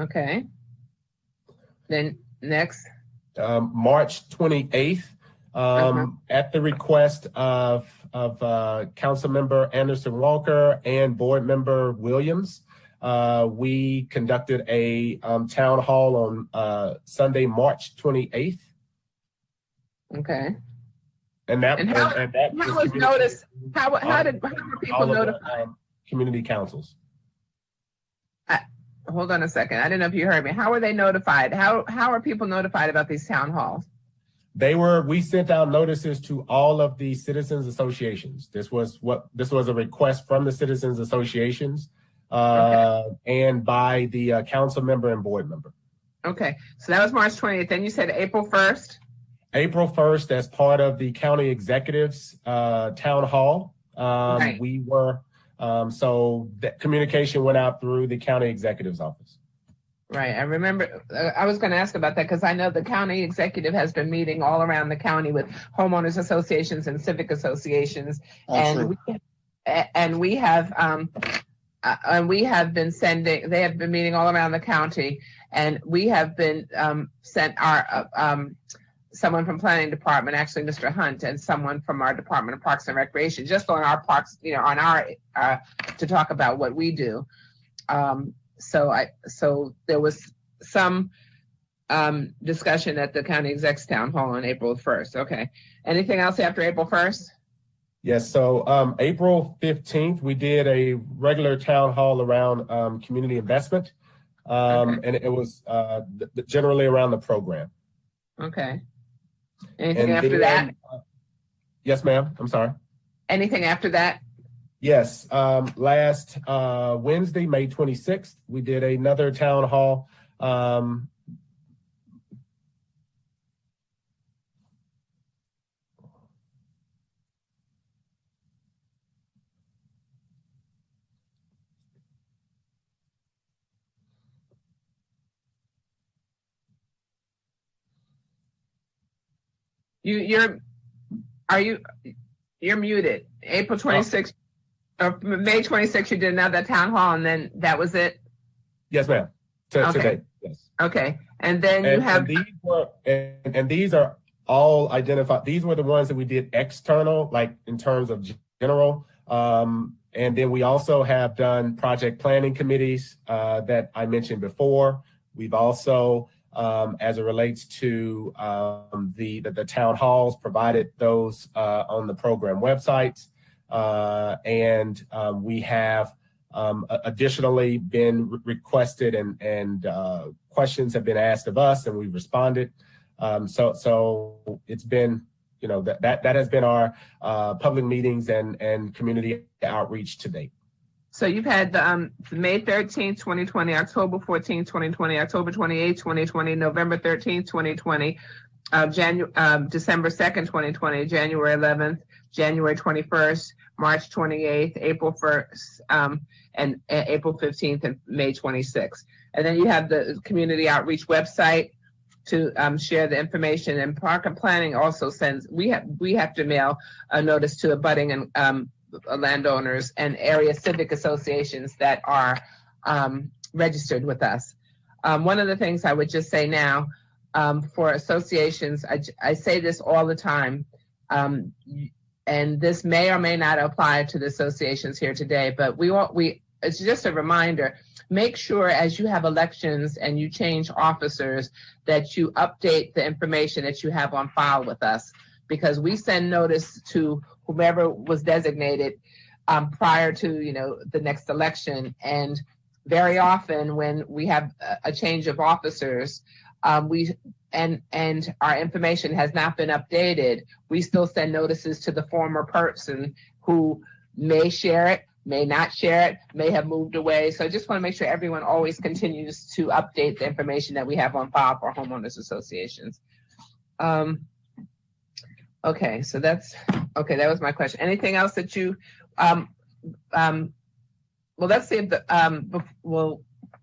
Okay. Then next. March 28th, at the request of Council Member Anderson Walker and Board Member Williams, we conducted a town hall on Sunday, March 28th. Okay. And that was noticed. How were people notified? Community councils. Hold on a second. I didn't know if you heard me. How were they notified? How are people notified about these town halls? We sent out notices to all of the citizens associations. This was a request from the citizens associations and by the council member and board member. Okay. So that was March 20th. Then you said April 1st? April 1st, as part of the county executives town hall. Right. We were, so that communication went out through the county executive's office. Right. I remember, I was going to ask about that because I know the county executive has been meeting all around the county with homeowners associations and civic associations. And we have been sending, they have been meeting all around the county, and we have been sent our, someone from planning department, actually Mr. Hunt, and someone from our Department of Parks and Recreation, just on our parks, on our, to talk about what we do. So there was some discussion at the county exec's town hall on April 1st. Okay. Anything else after April 1st? Yes. So April 15th, we did a regular town hall around community investment. And it was generally around the program. Okay. Anything after that? Yes, ma'am. I'm sorry. Anything after that? Yes. Last Wednesday, May 26th, we did another town hall. You're muted. April 26th, or May 26th, you did another town hall, and then that was it? Yes, ma'am. Okay. Today, yes. Okay, and then you have. And these are all identified. These were the ones that we did external, like in terms of general. And then we also have done project planning committees that I mentioned before. We've also, as it relates to the town halls, provided those on the program websites. And we have additionally been requested and questions have been asked of us and we've responded. So it's been, that has been our public meetings and community outreach to date. So you've had the May 13th, 2020, October 14th, 2020, October 28th, 2020, November 13th, 2020, December 2nd, 2020, January 11th, January 21st, March 28th, April 1st, and April 15th, and May 26th. And then you have the community outreach website to share the information. And Park and Planning also sends, we have to mail a notice to abutting and landowners and area civic associations that are registered with us. One of the things I would just say now, for associations, I say this all the time, and this may or may not apply to the associations here today, but it's just a reminder, make sure as you have elections and you change officers that you update the information that you have on file with us, because we send notice to whomever was designated prior to the next election. And very often when we have a change of officers, and our information has not been updated, we still send notices to the former person who may share it, may not share it, may have moved away. So I just want to make sure everyone always continues to update the information that we have on file for homeowners associations. Okay, so that was my question. Anything else that you, well, let's see if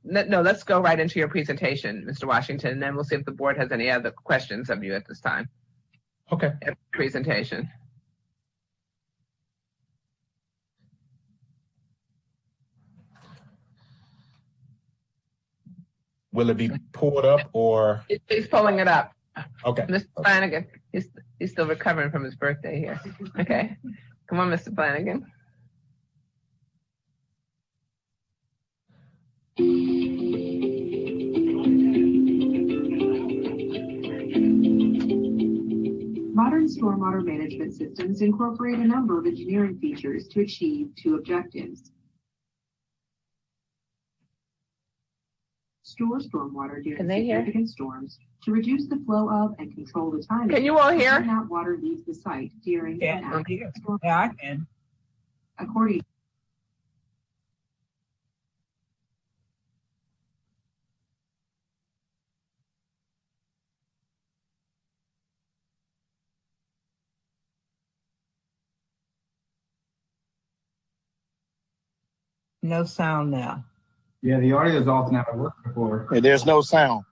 no, let's go right into your presentation, Mr. Washington, and then we'll see if the board has any other questions of you at this time. Okay. Presentation. Will it be pulled up or? He's pulling it up. Okay. Mr. Flanagan, he's still recovering from his birthday here. Okay. Come on, Mr. Flanagan. Modern stormwater management systems incorporate a number of engineering features to achieve two objectives. Store stormwater during significant storms to reduce the flow of and control the time. Can you all hear? That water leaves the site during and after storm. Yeah, I can. According. No sound now. Yeah, the audio is off now. It worked before. Hey, there's no sound.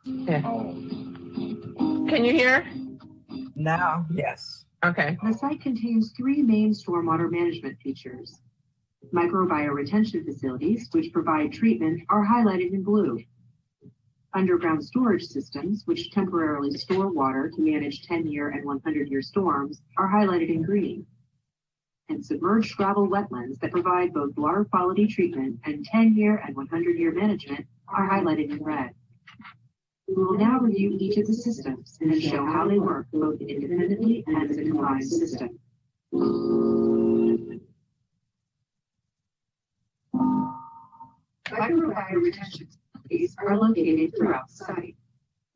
Yeah. Can you hear? Now, yes. Okay. The site contains three main stormwater management features. Microbiome retention facilities, which provide treatment, are highlighted in blue. Underground storage systems, which temporarily store water to manage 10-year and 100-year storms, are highlighted in green. And submerged gravel wetlands that provide both water quality treatment and 10-year and 100-year management are highlighted in red. We will now review each of the systems and show how they work both independently and as a combined system. Microbiome retention facilities are located throughout the site.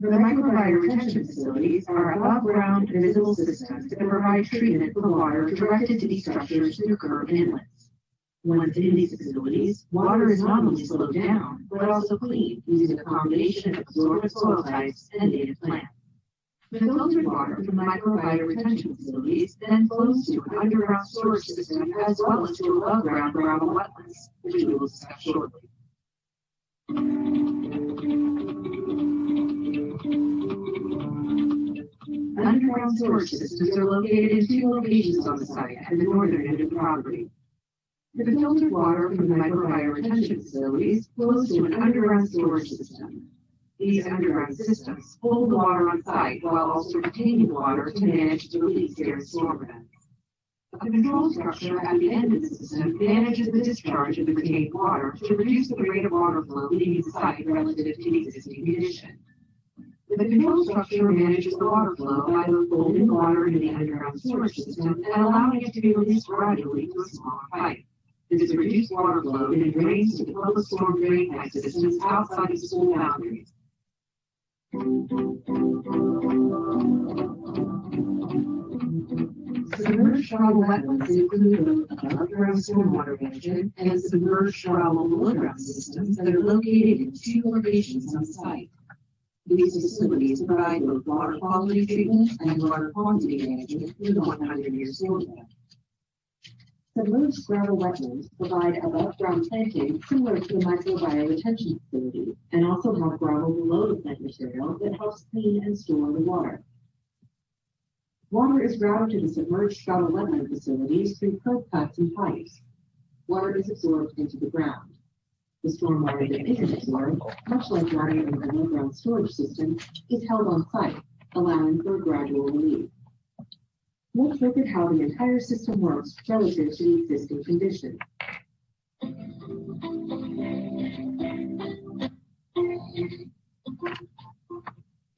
The microbiome retention facilities are above-ground visible systems that provide treatment for water directed to these structures that occur in inlets. Once in these facilities, water is not only slowed down, but also cleaned using a combination of absorbent soil types and native plants. The filtered water from the microbiome retention facilities then flows to an underground storage system as well as to above-ground gravel wetlands, which we will discuss shortly. Underground storage systems are located in 2 locations on the site at the northern end of the property. The filtered water from the microbiome retention facilities flows to an underground storage system. These underground systems hold the water on site while also retaining water to manage the release during storm events. A control structure at the end of the system manages the discharge of the retained water to reduce the rate of water flow leaving the site relative to the existing condition. The control structure manages the water flow by holding water into the underground storage system and allowing it to be released gradually to a smaller pipe. This is reduced water flow and drains to the public storm drain pipe systems outside of school boundaries. Submerged shallow wetlands include above-ground stormwater management and submerged shallow below-ground systems that are located in 2 locations on site. These facilities provide both water quality treatment and water quantity management through the 100-year storm event. Submerged gravel wetlands provide above-ground planting similar to the microbiome retention facility and also have gravel below the plant material that helps clean and store the water. Water is routed to the submerged gravel wetland facilities through curb cuts and pipes. Water is absorbed into the ground. The stormwater that isn't absorbed, much like water in the below-ground storage system, is held on site, allowing for a gradual release. Let's look at how the entire system works relative to the existing condition.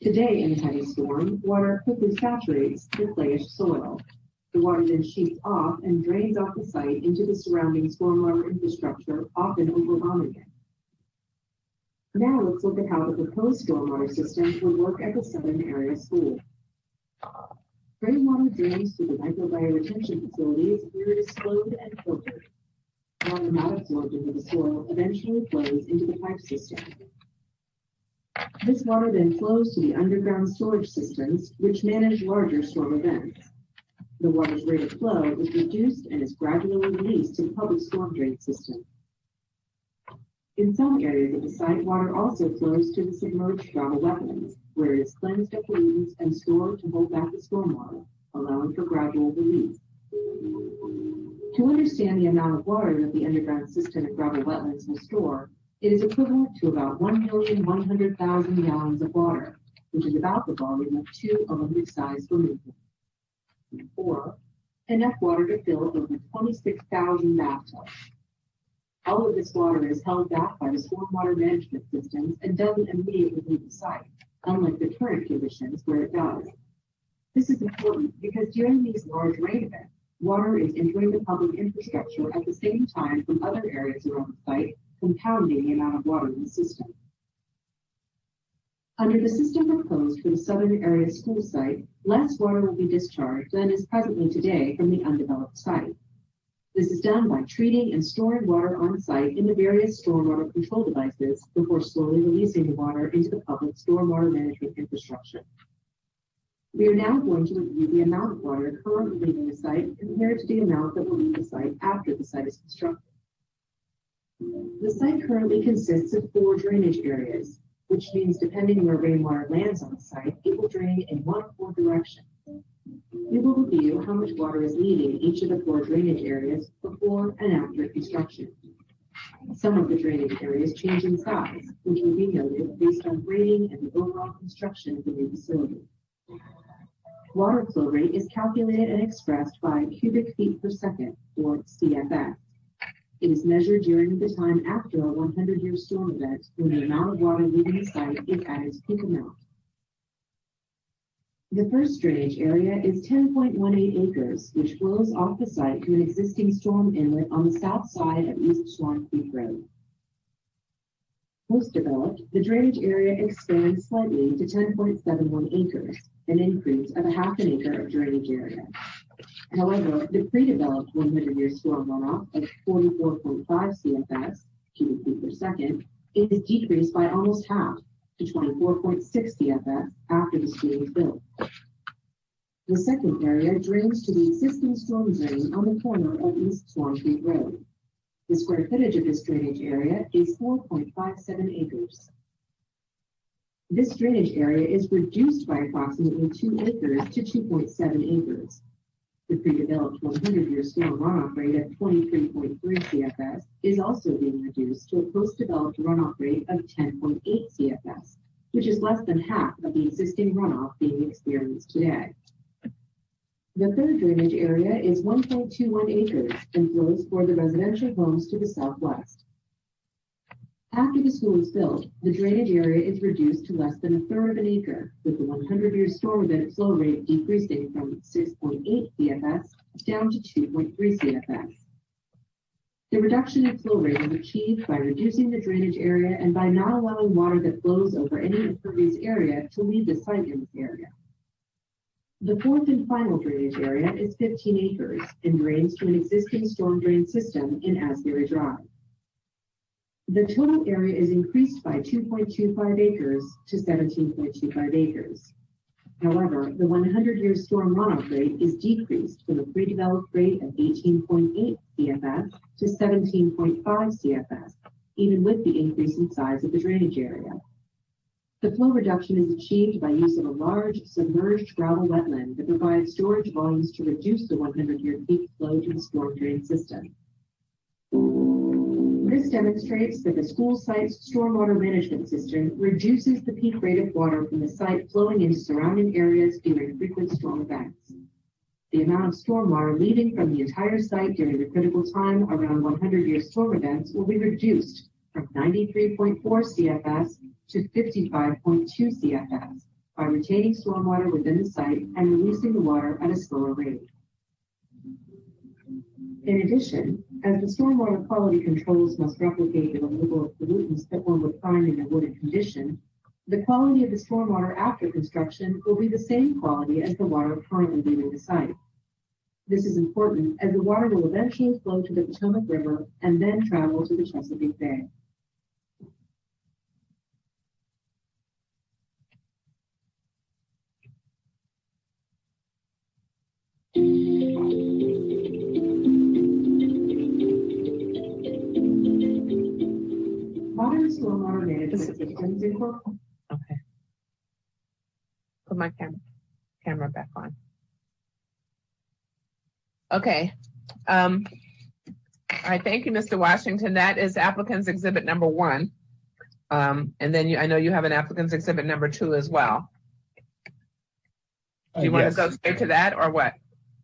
Today, in a heavy storm, water quickly saturates the clayish soil. The water then sheets off and drains off the site into the surrounding stormwater infrastructure, often overwhelming it. Now let's look at how the proposed stormwater system would work at the Southern Area School. Rainwater drains through the microbiome retention facilities where it is slowed and filtered. Water not absorbed into the soil eventually flows into the pipe system. This water then flows to the underground storage systems, which manage larger storm events. The water's rate of flow is reduced and is gradually released to the public storm drain system. In some areas of the site, water also flows to the submerged gravel wetlands, where it is cleansed of pollutants and stored to hold back the stormwater, allowing for gradual release. To understand the amount of water that the underground system and gravel wetlands will store, it is equivalent to about 1,100,000 gallons of water, which is about the volume of 2 Olympic-sized swimming pools, or enough water to fill over 26,000 bathtubs. All of this water is held back by the stormwater management systems and doesn't immediately leave the site, unlike the current conditions where it does. This is important because during these large rain events, water is entering the public infrastructure at the same time from other areas around the site, compounding the amount of water in the system. Under the system proposed for the Southern Area School site, less water will be discharged than is presently today from the undeveloped site. This is done by treating and storing water on site in the various stormwater control devices before slowly releasing the water into the public stormwater management infrastructure. We are now going to review the amount of water currently leaving the site compared to the amount that will leave the site after the site is constructed. The site currently consists of 4 drainage areas, which means depending where rainwater lands on the site, it will drain in one of 4 directions. We will review how much water is leaving each of the 4 drainage areas before and after construction. Some of the drainage areas change in size, which will be noted based on grading and the overall construction of the new facility. Water flow rate is calculated and expressed by cubic feet per second, or CFS. It is measured during the time after a 100-year storm event when the amount of water leaving the site is at its peak amount. The first drainage area is 10.18 acres, which flows off the site to an existing storm inlet on the south side of East Swan Creek Road. Post-developed, the drainage area expands slightly to 10.71 acres, an increase of a ½ an acre of drainage area. However, the pre-developed 100-year storm runoff of 44.5 CFS, cubic feet per second, is decreased by almost half to 24.6 CFS after the school was built. The second area drains to the existing storm drain on the corner of East Swan Creek Road. The square footage of this drainage area is 4.57 acres. This drainage area is reduced by approximately 2 acres to 2.7 acres. The pre-developed 100-year storm runoff rate of 23.3 CFS is also being reduced to a post-developed runoff rate of 10.8 CFS, which is less than half of the existing runoff being experienced today. The third drainage area is 1.21 acres and flows toward the residential homes to the southwest. After the school is built, the drainage area is reduced to less than a third of an acre, with the 100-year storm event flow rate decreasing from 6.8 CFS down to 2.3 CFS. The reduction in flow rate is achieved by reducing the drainage area and by not allowing water that flows over any impervious area to leave the site in this area. The fourth and final drainage area is 15 acres and drains to an existing storm drain system in Asbury Drive. The total area is increased by 2.25 acres to 17.25 acres. However, the 100-year storm runoff rate is decreased from a pre-developed rate of 18.8 CFS to 17.5 CFS, even with the increase in size of the drainage area. The flow reduction is achieved by use of a large submerged gravel wetland that provides storage volumes to reduce the 100-year peak flow to the storm drain system. This demonstrates that the school site's stormwater management system reduces the peak rate of water from the site flowing into surrounding areas during frequent storm events. The amount of stormwater leaving from the entire site during the critical time around 100-year storm events will be reduced from 93.4 CFS to 55.2 CFS by retaining stormwater within the site and releasing the water at a slower rate. In addition, as the stormwater quality controls must replicate the removal of pollutants that one would find in a wooded condition, the quality of the stormwater after construction will be the same quality as the water currently leaving the site. This is important as the water will eventually flow to the Potomac River and then travel to the Chesapeake Bay. Modern stormwater management systems incorporate. Okay. Put my camera back on. Okay. All right. Thank you, Mr. Washington. That is applicant's exhibit number 1. And then I know you have an applicant's exhibit number 2 as well. Do you want to go straight to that or what?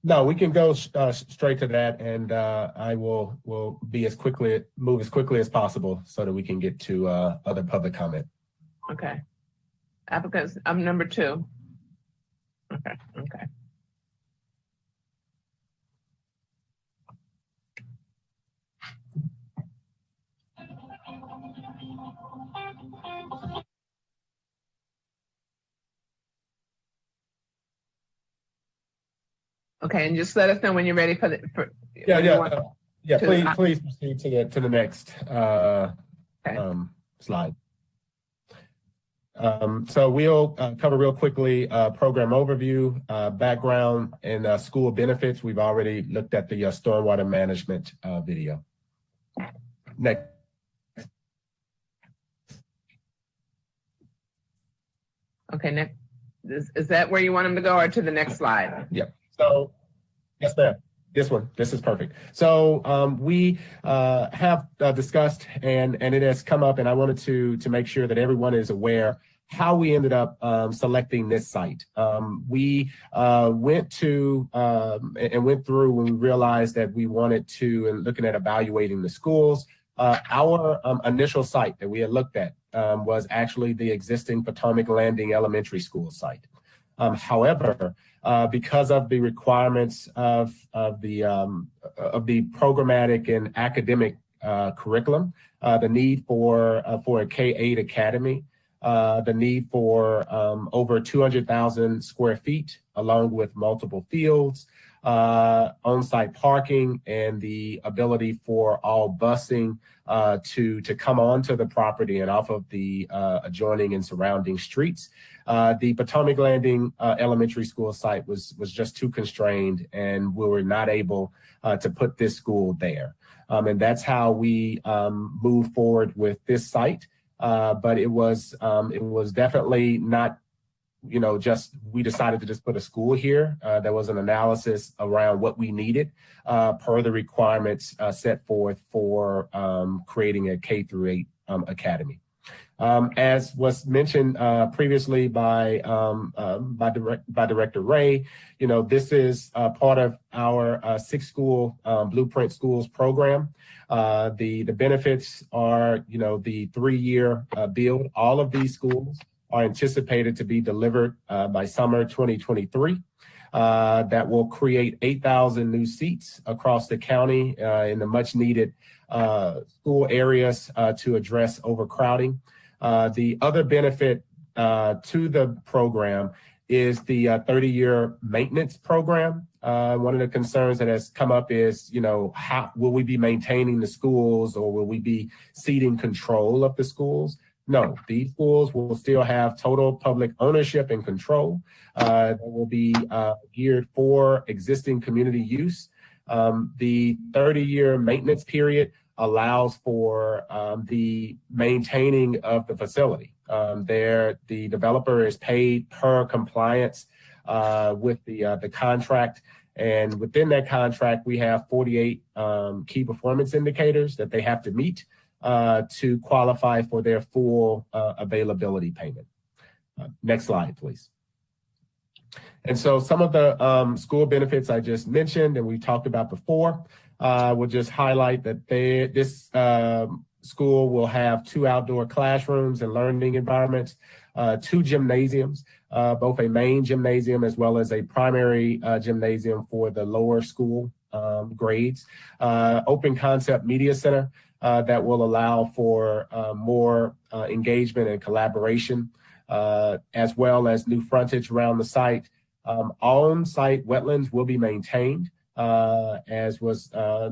No, we can go straight to that, and I will move as quickly as possible so that we can get to other public comment. Okay. Applicants, number 2. Okay. Okay. Okay, and just let us know when you're ready for the. Please proceed to the next slide. So we'll cover real quickly program overview, background, and school benefits. We've already looked at the stormwater management video. Next. Okay, next. Is that where you want them to go, or to the next slide? Yep. So, yes, ma'am. This is perfect. So we have discussed, and it has come up, and I wanted to make sure that everyone is aware how we ended up selecting this site. We went through when we realized that we wanted to, and looking at evaluating the schools, our initial site that we had looked at was actually the existing Potomac Landing Elementary School site. However, because of the requirements of the programmatic and academic curriculum, the need for a K-8 academy, the need for over 200,000 square feet, along with multiple fields, on-site parking, and the ability for all busing to come onto the property and off of the adjoining and surrounding streets. The Potomac Landing Elementary School site was just too constrained, and we were not able to put this school there. And that's how we moved forward with this site. but it was definitely not, just we decided to just put a school here. There was an analysis around what we needed per the requirements set forth for creating a K-8 academy. As was mentioned previously by Director Ray, this is part of our 6-school Blueprint Schools program. The benefits are, the 3-year build. All of these schools are anticipated to be delivered by summer 2023. That will create 8,000 new seats across the county in the much needed school areas to address overcrowding. The other benefit to the program is the 30-year maintenance program. One of the concerns that has come up is, how will we be maintaining the schools, or will we be ceding control of the schools? No, these schools will still have total public ownership and control. They will be geared for existing community use. The 30-year maintenance period allows for the maintaining of the facility. The developer is paid per compliance with the contract. And within that contract, we have 48 key performance indicators that they have to meet to qualify for their full availability payment. Next slide, please. And so some of the school benefits I just mentioned and we talked about before, we'll just highlight that this school will have 2 outdoor classrooms and learning environments, 2 gymnasiums, both a main gymnasium as well as a primary gymnasium for the lower school grades, open concept media center that will allow for more engagement and collaboration, as well as new frontage around the site. On-site wetlands will be maintained, as was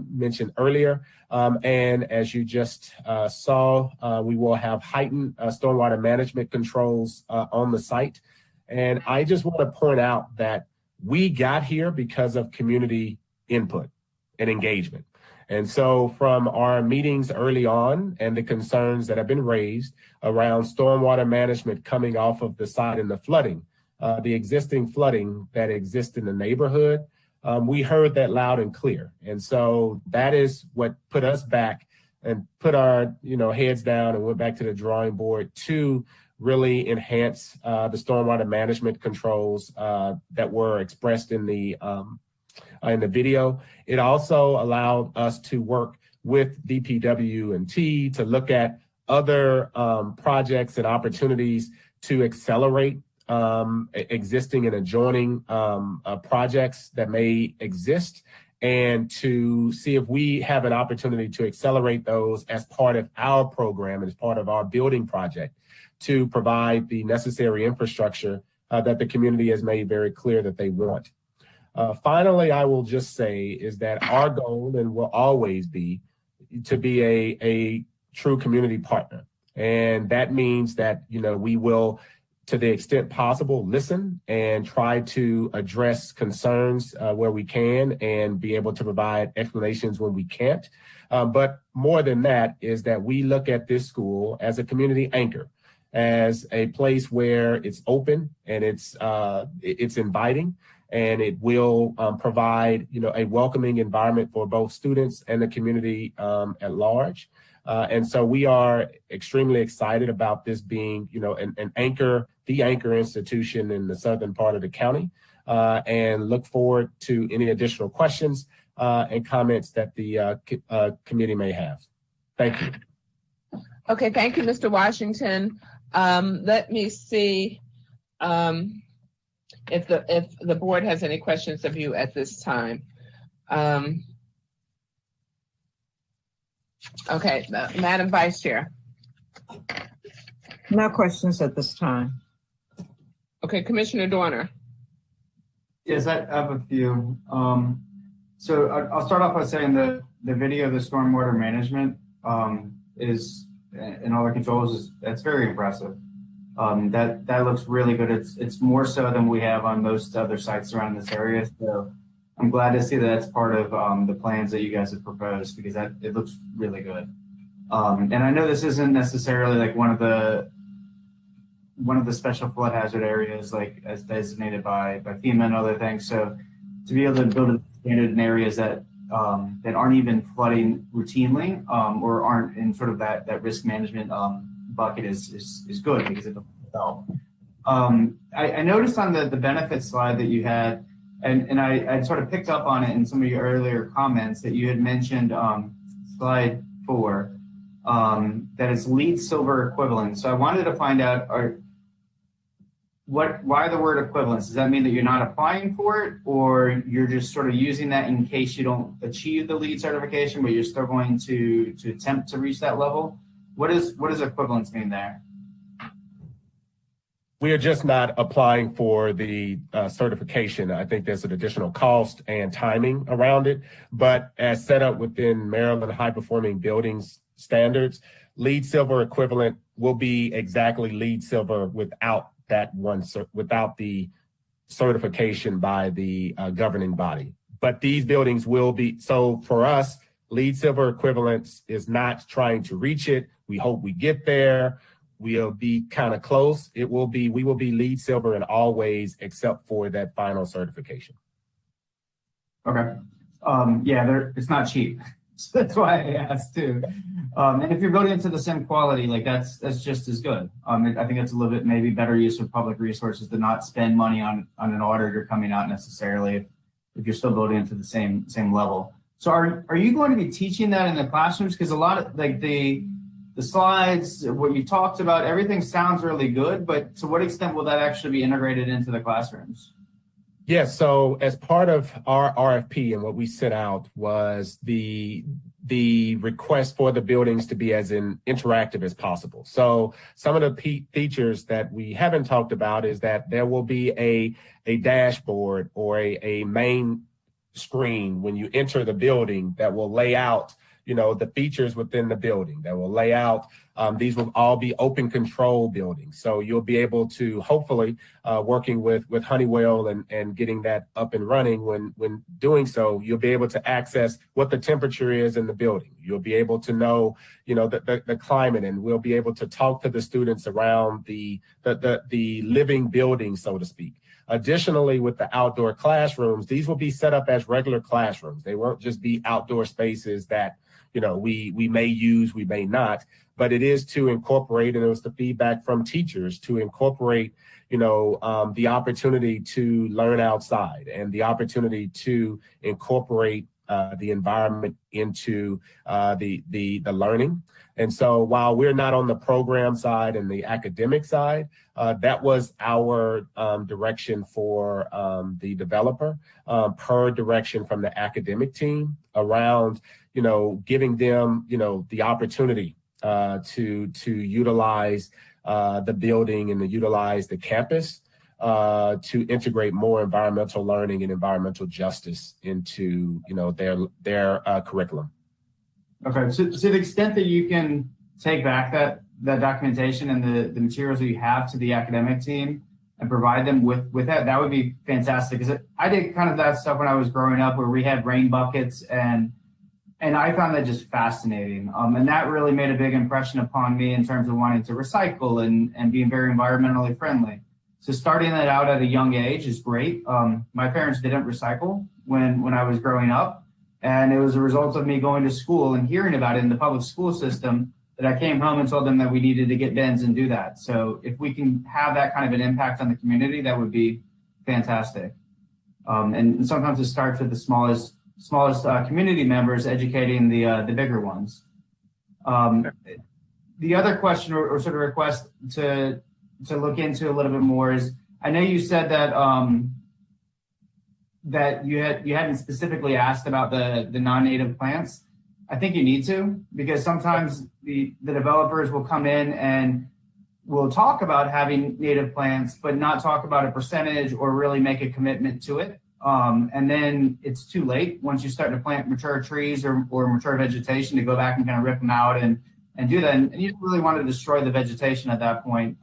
mentioned earlier. And as you just saw, we will have heightened stormwater management controls on the site. And I just want to point out that we got here because of community input and engagement. And so from our meetings early on and the concerns that have been raised around stormwater management coming off of the site and the flooding, the existing flooding that exists in the neighborhood, we heard that loud and clear. And so that is what put us back and put our heads down and went back to the drawing board to really enhance the stormwater management controls that were expressed in the video. It also allowed us to work with DPW&T to look at other projects and opportunities to accelerate existing and adjoining projects that may exist, and to see if we have an opportunity to accelerate those as part of our program and as part of our building project to provide the necessary infrastructure that the community has made very clear that they want. Finally, I will just say is that our goal and will always be to be a true community partner. And that means that, we will, to the extent possible, listen and try to address concerns where we can and be able to provide explanations when we can't. But more than that is that we look at this school as a community anchor, as a place where it's open and it's inviting, and it will provide, a welcoming environment for both students and the community at large. And so we are extremely excited about this being, an anchor, the anchor institution in the southern part of the county, and look forward to any additional questions and comments that the committee may have. Thank you. Okay, thank you, Mr. Washington. Let me see if the board has any questions of you at this time. Okay, Madam Vice Chair. No questions at this time. Okay, Commissioner Dorner. Yes, I have a few. So I'll start off by saying the video of the stormwater management is, and all the controls, that's very impressive. That looks really good. It's more so than we have on most other sites around this area. So I'm glad to see that that's part of the plans that you guys have proposed, because it looks really good. And I know this isn't necessarily like one of the special flood hazard areas, like as designated by FEMA and other things. So to be able to build a standard in areas that aren't even flooding routinely or aren't in sort of that risk management bucket is good because it doesn't help. I noticed on the benefits slide that you had, and I sort of picked up on it in some of your earlier comments that you had mentioned slide 4, that it's LEED Silver equivalent. So I wanted to find out, why the word equivalence? Does that mean that you're not applying for it, or you're just sort of using that in case you don't achieve the LEED certification, but you're still going to attempt to reach that level? What does equivalence mean there? We are just not applying for the certification. I think there's an additional cost and timing around it, but as set up within Maryland High Performing Buildings standards, LEED Silver equivalent will be exactly LEED Silver without without the certification by the governing body. But these buildings will be, so for us, LEED Silver equivalence is not trying to reach it. We hope we get there. We'll be kind of close. We will be LEED Silver in all ways except for that final certification. Okay. Yeah, it's not cheap. So that's why I asked too. And if you're building into the same quality, like that's just as good. I think it's a little bit maybe better use of public resources to not spend money on an auditor coming out necessarily if you're still building into the same level. So are you going to be teaching that in the classrooms? Because a lot of like the slides, what you talked about, everything sounds really good, but to what extent will that actually be integrated into the classrooms? Yes. So as part of our RFP and what we set out was the request for the buildings to be as interactive as possible. So some of the features that we haven't talked about is that there will be a dashboard or a main screen when you enter the building that will lay out the features within the building, that will lay out. These will all be open control buildings. So you'll be able to hopefully working with Honeywell and getting that up and running. When doing so, you'll be able to access what the temperature is in the building. You'll be able to know, the climate, and we'll be able to talk to the students around the living building, so to speak. Additionally, with the outdoor classrooms, these will be set up as regular classrooms. They won't just be outdoor spaces that we may use, we may not, but it is to incorporate, and it was the feedback from teachers to incorporate, the opportunity to learn outside and the opportunity to incorporate the environment into the learning. And so while we're not on the program side and the academic side, that was our direction for the developer, per direction from the academic team around, giving them, the opportunity to utilize the building and to utilize the campus to integrate more environmental learning and environmental justice into, their curriculum. Okay, so to the extent that you can take back that documentation and the materials that you have to the academic team and provide them with that would be fantastic. Because I did kind of that stuff when I was growing up, where we had rain buckets, and I found that just fascinating. And that really made a big impression upon me in terms of wanting to recycle and being very environmentally friendly. So starting that out at a young age is great. My parents didn't recycle when I was growing up. And it was a result of me going to school and hearing about it in the public school system that I came home and told them that we needed to get bins and do that. So if we can have that kind of an impact on the community, that would be fantastic. And sometimes it starts with the smallest community members educating the bigger ones. The other question or sort of request to look into a little bit more is, I know you said that that you hadn't specifically asked about the non-native plants. I think you need to, because sometimes the developers will come in and will talk about having native plants, but not talk about a percentage or really make a commitment to it. And then it's too late once you start to plant mature trees or mature vegetation to go back and kind of rip them out and do that. And you don't really want to destroy the vegetation at that point,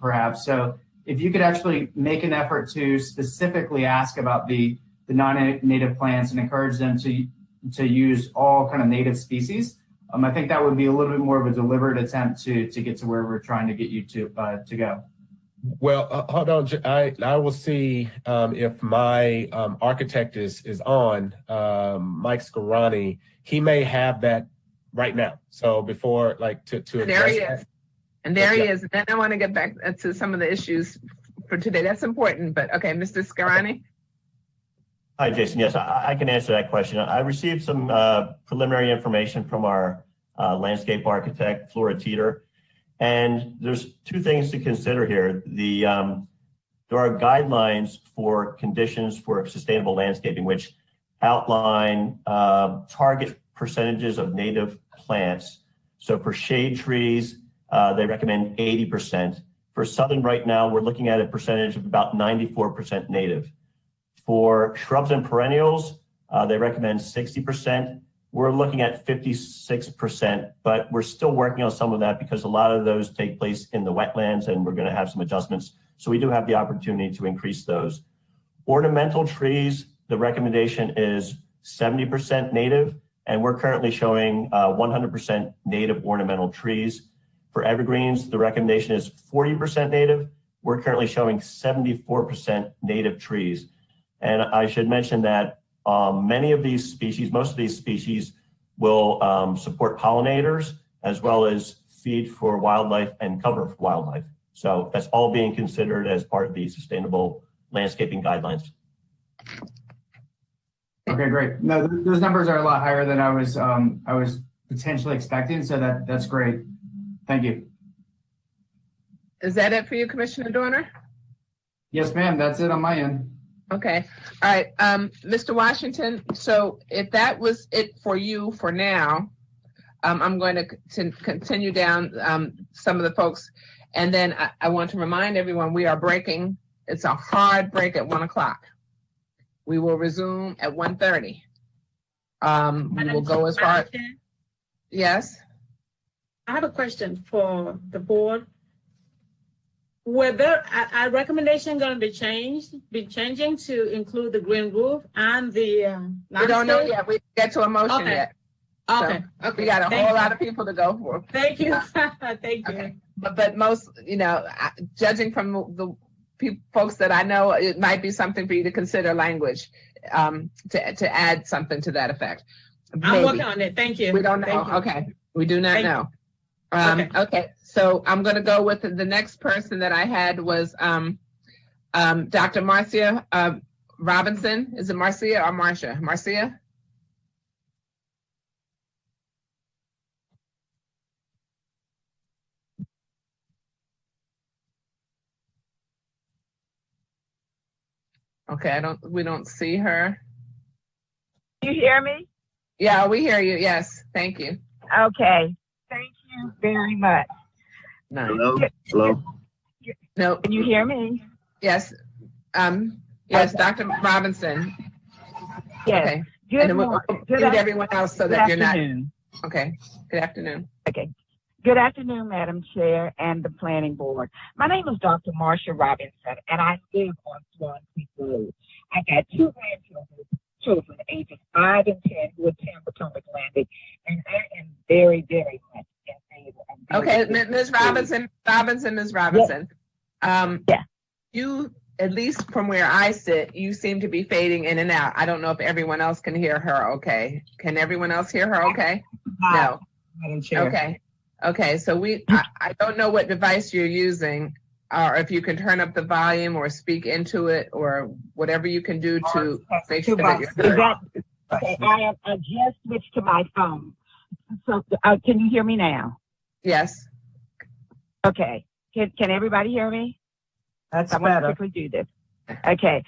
perhaps. So if you could actually make an effort to specifically ask about the non-native plants and encourage them to use all kind of native species, I think that would be a little bit more of a deliberate attempt to get to where we're trying to get you to go. Well, hold on. I will see if my architect is on, Mike Scarani. He may have that right now. So before, like, to There he address is. And there he is. Then I want to get back to some of the issues for today. That's important. But okay, Mr. Scarani. Hi, Jason. Yes, I can answer that question. I received some preliminary information from our landscape architect, Flora Teeter. And there's two things to consider here. There are guidelines for conditions for sustainable landscaping, which outline target percentages of native plants. So for shade trees, they recommend 80%. For southern right now, we're looking at a percentage of about 94% native. For shrubs and perennials, they recommend 60%. We're looking at 56%, but we're still working on some of that because a lot of those take place in the wetlands and we're going to have some adjustments. So we do have the opportunity to increase those. Ornamental trees, the recommendation is 70% native, and we're currently showing 100% native ornamental trees. For evergreens, the recommendation is 40% native. We're currently showing 74% native trees. And I should mention that many of these species, most of these species will support pollinators as well as feed for wildlife and cover for wildlife. So that's all being considered as part of the sustainable landscaping guidelines. Okay, great. No, those numbers are a lot higher than I was potentially expecting. So that's great. Thank you. Is that it for you, Commissioner Dorner? Yes, ma'am. That's it on my end. Okay. All right. Mr. Washington, so if that was it for you for now, I'm going to continue down some of the folks. And then I want to remind everyone we are breaking. It's a hard break at 1 o'clock. We will resume at 1:30. We will go as far. Yes. I have a question for the board. Whether a recommendation going to be changing to include the green roof and the we don't know yet. We didn't get to a motion yet. Okay. So Okay. we got a whole lot of people to go for. Thank you. Thank you. Okay. But most, judging from the folks that I know, it might be something for you to consider language to add something to that effect. I'm working on it. Thank you. We don't know. Okay. We do not know. Okay. So I'm going to go with the next person that I had was Dr. Marcia Robinson. Is it Marcia or Marcia? Marcia? Okay, we don't see her. You hear me? Yeah, we hear you. Yes, thank you. Okay, thank you very much. Nice. Hello? Hello? No. Can you hear me? Yes. Yes, Dr. Robinson. Yes. Okay. Good and then we'll mute everyone else so that you're not. Okay. Good afternoon. Okay. Good afternoon, Madam Chair and the Planning Board. My name is Dr. Marcia Robinson, and I live on Swan Creek Road. I got two grandchildren, ages 5 and 10, who attend Potomac Landing, and I am very, very much in favor of. Okay, Ms. Robinson, Ms. Robinson. Yeah. You, at least from where I sit, you seem to be fading in and out. I don't know if everyone else can hear her okay. Can everyone else hear her okay? No. Madam Chair. Okay. Okay, so I don't know what device you're using, or if you can turn up the volume or speak into it or whatever you can do to make sure that you're heard. I just switched to my phone. So can you hear me now? Yes. Okay. Can everybody hear me? That's I want to better. quickly do this. Okay.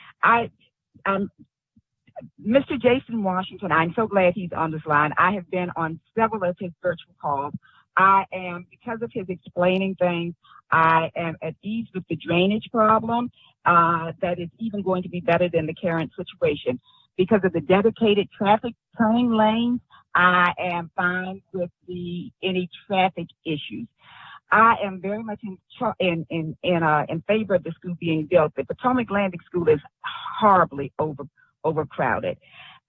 Mr. Jason Washington, I'm so glad he's on this line. I have been on several of his virtual calls. I am, because of his explaining things, I am at ease with the drainage problem. That is even going to be better than the current situation. Because of the dedicated traffic turning lanes, I am fine with any traffic issues. I am very much in favor of the school being built. The Potomac Landing School is horribly overcrowded.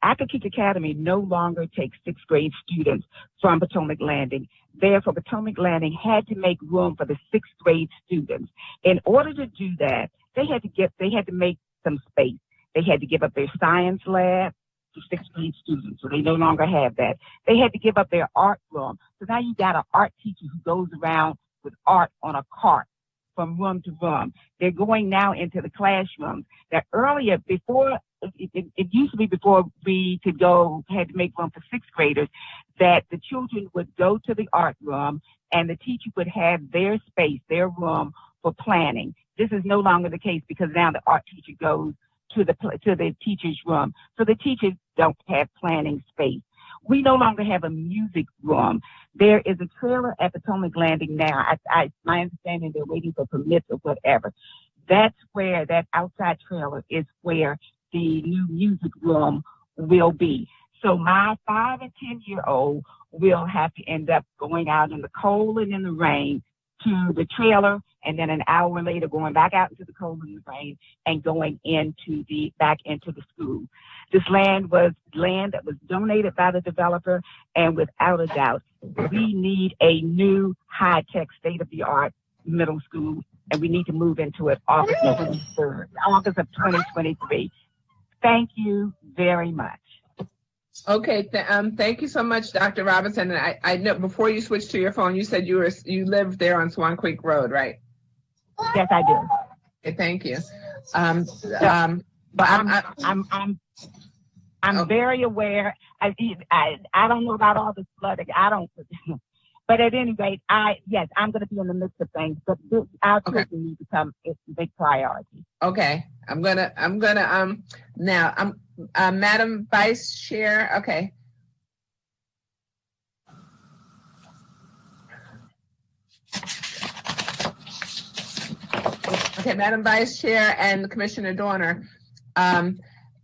Acton Academy no longer takes sixth grade students from Potomac Landing. Therefore, Potomac Landing had to make room for the sixth grade students. In order to do that, they had to make some space. They had to give up their science lab to sixth grade students, so they no longer have that. They had to give up their art room. So now you got an art teacher who goes around with art on a cart from room to room. They're going now into the classrooms. That earlier, before, it used to be before we had to make room for sixth graders, that the children would go to the art room and the teacher would have their space, their room for planning. This is no longer the case because now the art teacher goes to the teacher's room. So the teachers don't have planning space. We no longer have a music room. There is a trailer at Potomac Landing now. My understanding, they're waiting for permits or whatever. That's where that outside trailer is where the new music room will be. So my 5 and 10-year-old will have to end up going out in the cold and in the rain to the trailer, and then an hour later going back out into the cold and the rain and going back into the school. This land was land that was donated by the developer, and without a doubt, we need a new high-tech, state-of-the-art middle school, and we need to move into it August 23rd, August of 2023. Thank you very much. Okay, thank you so much, Dr. Robinson. And I know before you switched to your phone, you said you lived there on Swan Creek Road, right? Yes, I do. Okay, thank you. But I'm very aware. I don't know about all this flooding. But at any rate, I'm going to be in the midst of things. But our children need to become a big priority. Okay, I'm gonna now. Madam Vice Chair. Okay. Okay, Madam Vice Chair and Commissioner Dorner.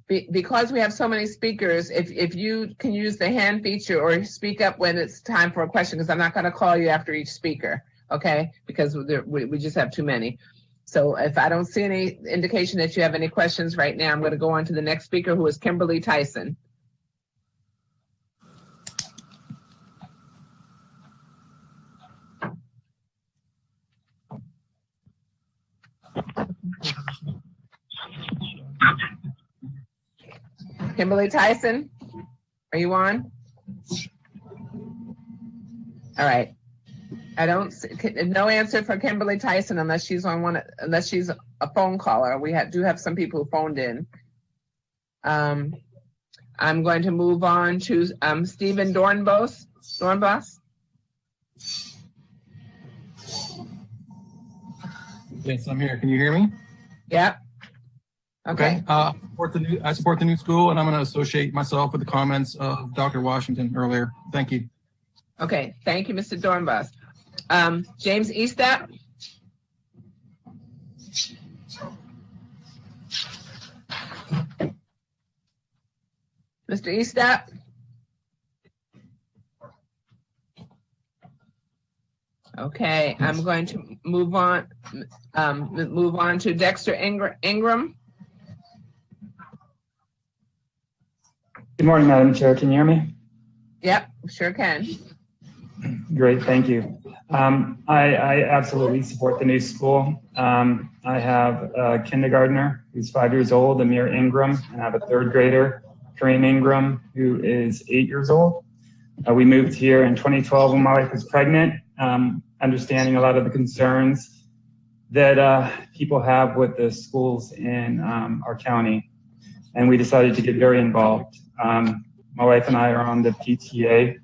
Because we have so many speakers, if you can use the hand feature or speak up when it's time for a question, because I'm not going to call you after each speaker, okay? Because we just have too many. So if I don't see any indication that you have any questions right now, I'm going to go on to the next speaker, who is Kimberly Tyson. Kimberly Tyson, are you on? All right. I don't see, no answer for Kimberly Tyson unless she's on unless she's a phone caller. We do have some people who phoned in. I'm going to move on to Stephen Dornbos. Yes, I'm here. Can you hear me? Yeah. Okay. I support the new school, and I'm going to associate myself with the comments of Dr. Washington earlier. Thank you. Okay. Thank you, Mr. Dornbos. James Eastap. Mr. Eastap. Okay, I'm going to move on to Dexter Ingram. Good morning, Madam Chair. Can you hear me? Yep, sure can. Great, thank you. I absolutely support the new school. I have a kindergartner who's 5 years old, Amir Ingram, and I have a third grader, Kareem Ingram, who is 8 years old. We moved here in 2012 when my wife was pregnant, understanding a lot of the concerns that people have with the schools in our county. And we decided to get very involved. My wife and I are on the PTA.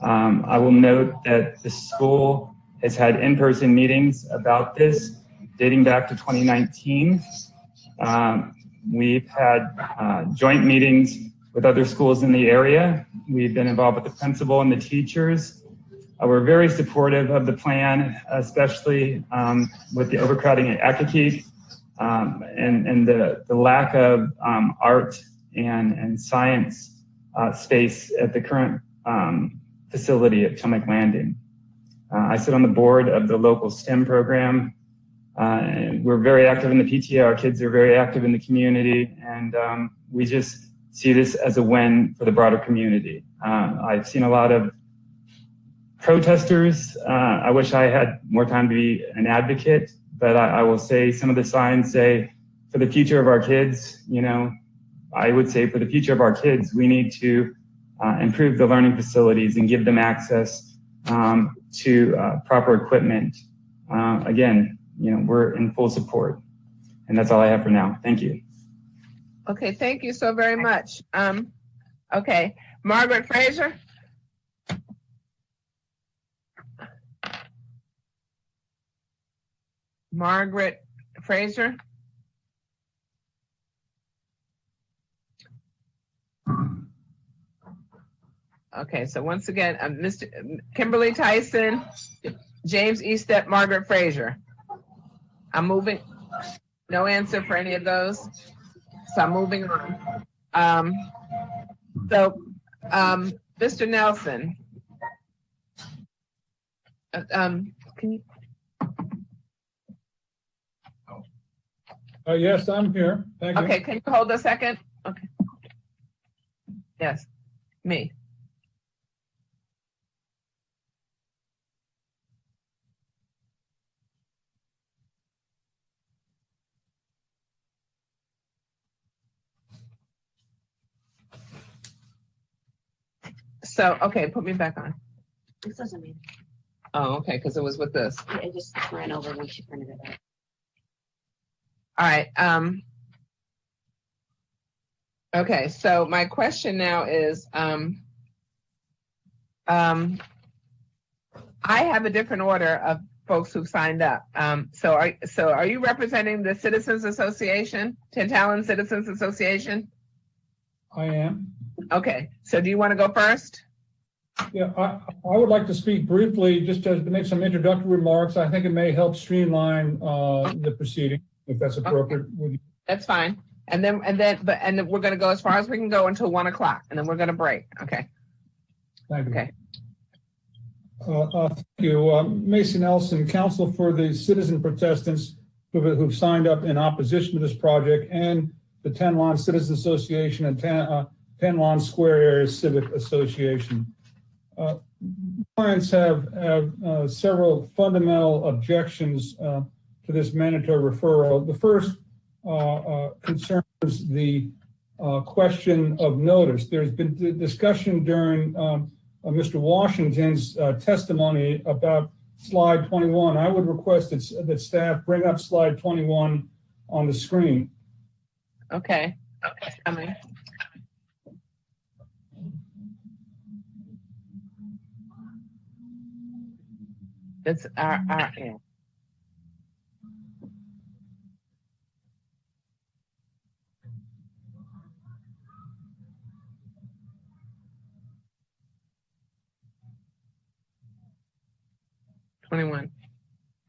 I will note that the school has had in-person meetings about this dating back to 2019. We've had joint meetings with other schools in the area. We've been involved with the principal and the teachers. We're very supportive of the plan, especially with the overcrowding at Acton and the lack of art and science space at the current facility at Potomac Landing. I sit on the board of the local STEM program. And we're very active in the PTA. Our kids are very active in the community, and we just see this as a win for the broader community. I've seen a lot of protesters. I wish I had more time to be an advocate, but I will say some of the signs say, for the future of our kids, I would say for the future of our kids, we need to improve the learning facilities and give them access to proper equipment. Again, we're in full support. And that's all I have for now. Thank you. Okay, thank you so very much. Okay, Margaret Fraser. Margaret Fraser. Okay, so once again, Mr. Kimberly Tyson, James Estep, Margaret Fraser. I'm moving. No answer for any of those. So I'm moving on. Mr. Nelson, can you? Yes, I'm here. Thank you. Okay, can you hold a second? Okay. Yes, me. So, okay, put me back on. This doesn't mean. Oh, okay, because it was with this. It just ran over when she printed it out. All right. Okay, so my question now is, I have a different order of folks who've signed up. So are you representing the Citizens Association, Tantalum Citizens Association? I am. Okay, so do you want to go first? Yeah, I would like to speak briefly, just to make some introductory remarks. I think it may help streamline the proceeding, if that's appropriate with you. That's fine. And then we're going to go as far as we can go until 1 o'clock, and then we're going to break. Okay. Thank you. Okay. Thank you. Mason Nelson, counsel for the citizen protestants who've signed up in opposition to this project, and the Ten Lawn Citizens Association and Ten Lawn Square Area Civic Association. Clients have several fundamental objections to this mandatory referral. The first concerns the question of notice. There's been discussion during Mr. Washington's testimony about slide 21. I would request that staff bring up slide 21 on the screen. Okay. Coming. It's our yeah.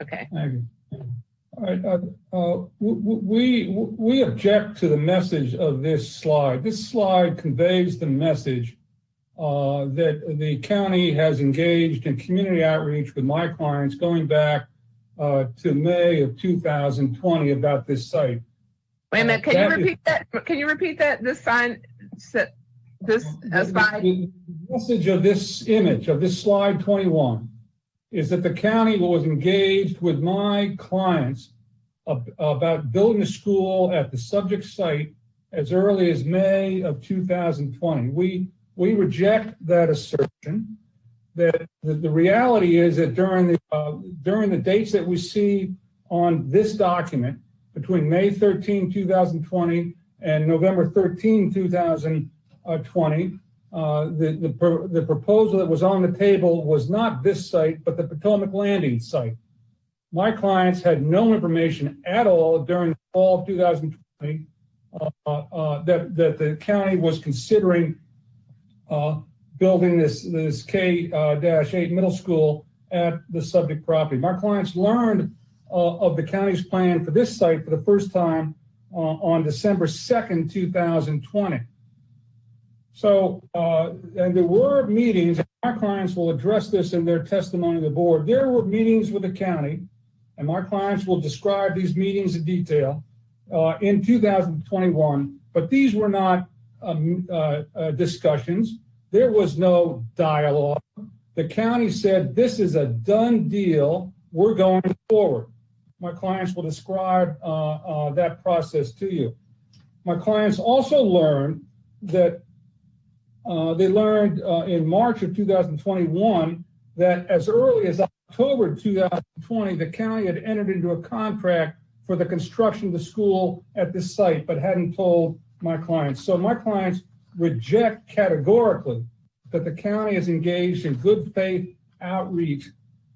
Okay. Thank you. All right. We object to the message of this slide. This slide conveys the message that the county has engaged in community outreach with my clients going back to May of 2020 about this site. Wait a minute. Can you repeat that? Can you repeat that? This sign, this slide. The message of this image of this slide 21 is that the county was engaged with my clients about building a school at the subject site as early as May of 2020. We reject that assertion. That the reality is that during the dates that we see on this document, between May 13, 2020 and November 13, 2020, the proposal that was on the table was not this site, but the Potomac Landing site. My clients had no information at all during the fall of 2020 that the county was considering building this K-8 middle school at the subject property. My clients learned of the county's plan for this site for the first time on December 2nd, 2020. So, and there were meetings, and my clients will address this in their testimony to the board. There were meetings with the county, and my clients will describe these meetings in detail in 2021, but these were not discussions. There was no dialogue. The county said, this is a done deal. We're going forward. My clients will describe that process to you. My clients also learned that in March of 2021 that as early as October 2020, the county had entered into a contract for the construction of the school at this site, but hadn't told my clients. So my clients reject categorically that the county is engaged in good faith outreach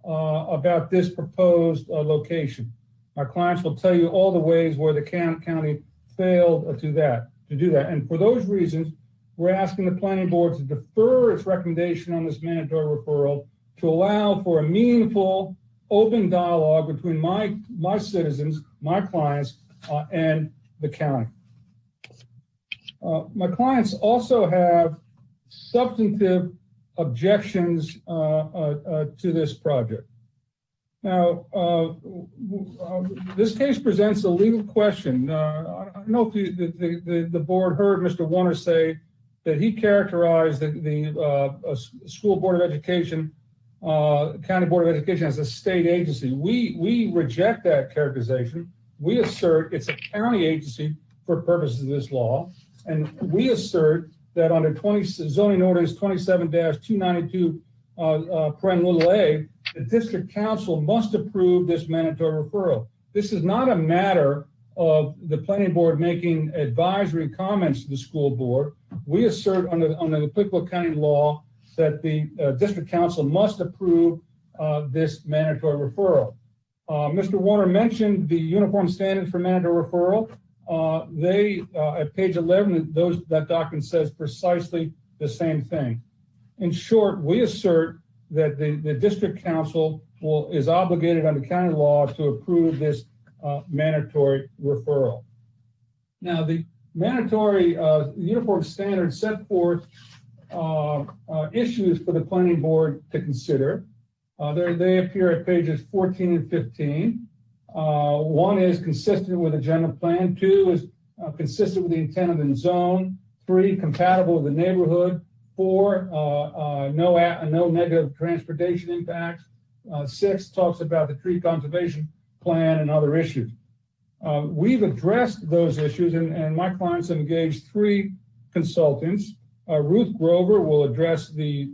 about this proposed location. My clients will tell you all the ways where the county failed to do that. And for those reasons, we're asking the planning board to defer its recommendation on this mandatory referral to allow for a meaningful, open dialogue between my citizens, my clients, and the county. My clients also have substantive objections to this project. Now, this case presents a legal question. I don't know if the board heard Mr. Warner say that he characterized the School Board of Education, County Board of Education as a state agency. We reject that characterization. We assert it's a county agency for purposes of this law. And we assert that under zoning ordinance 27-292, (a), the district council must approve this mandatory referral. This is not a matter of the planning board making advisory comments to the school board. We assert under the applicable county law that the district council must approve this mandatory referral. Mr. Warner mentioned the uniform standards for mandatory referral. At page 11, that document says precisely the same thing. In short, we assert that the district council is obligated under county law to approve this mandatory referral. Now, the mandatory uniform standards set forth issues for the planning board to consider. They appear at pages 14 and 15. One is consistent with the general plan. 2 is consistent with the intent of the zone. 3, compatible with the neighborhood. 4, no negative transportation impacts. 6 talks about the tree conservation plan and other issues. We've addressed those issues, and my clients have engaged 3 consultants. Ruth Grover will address the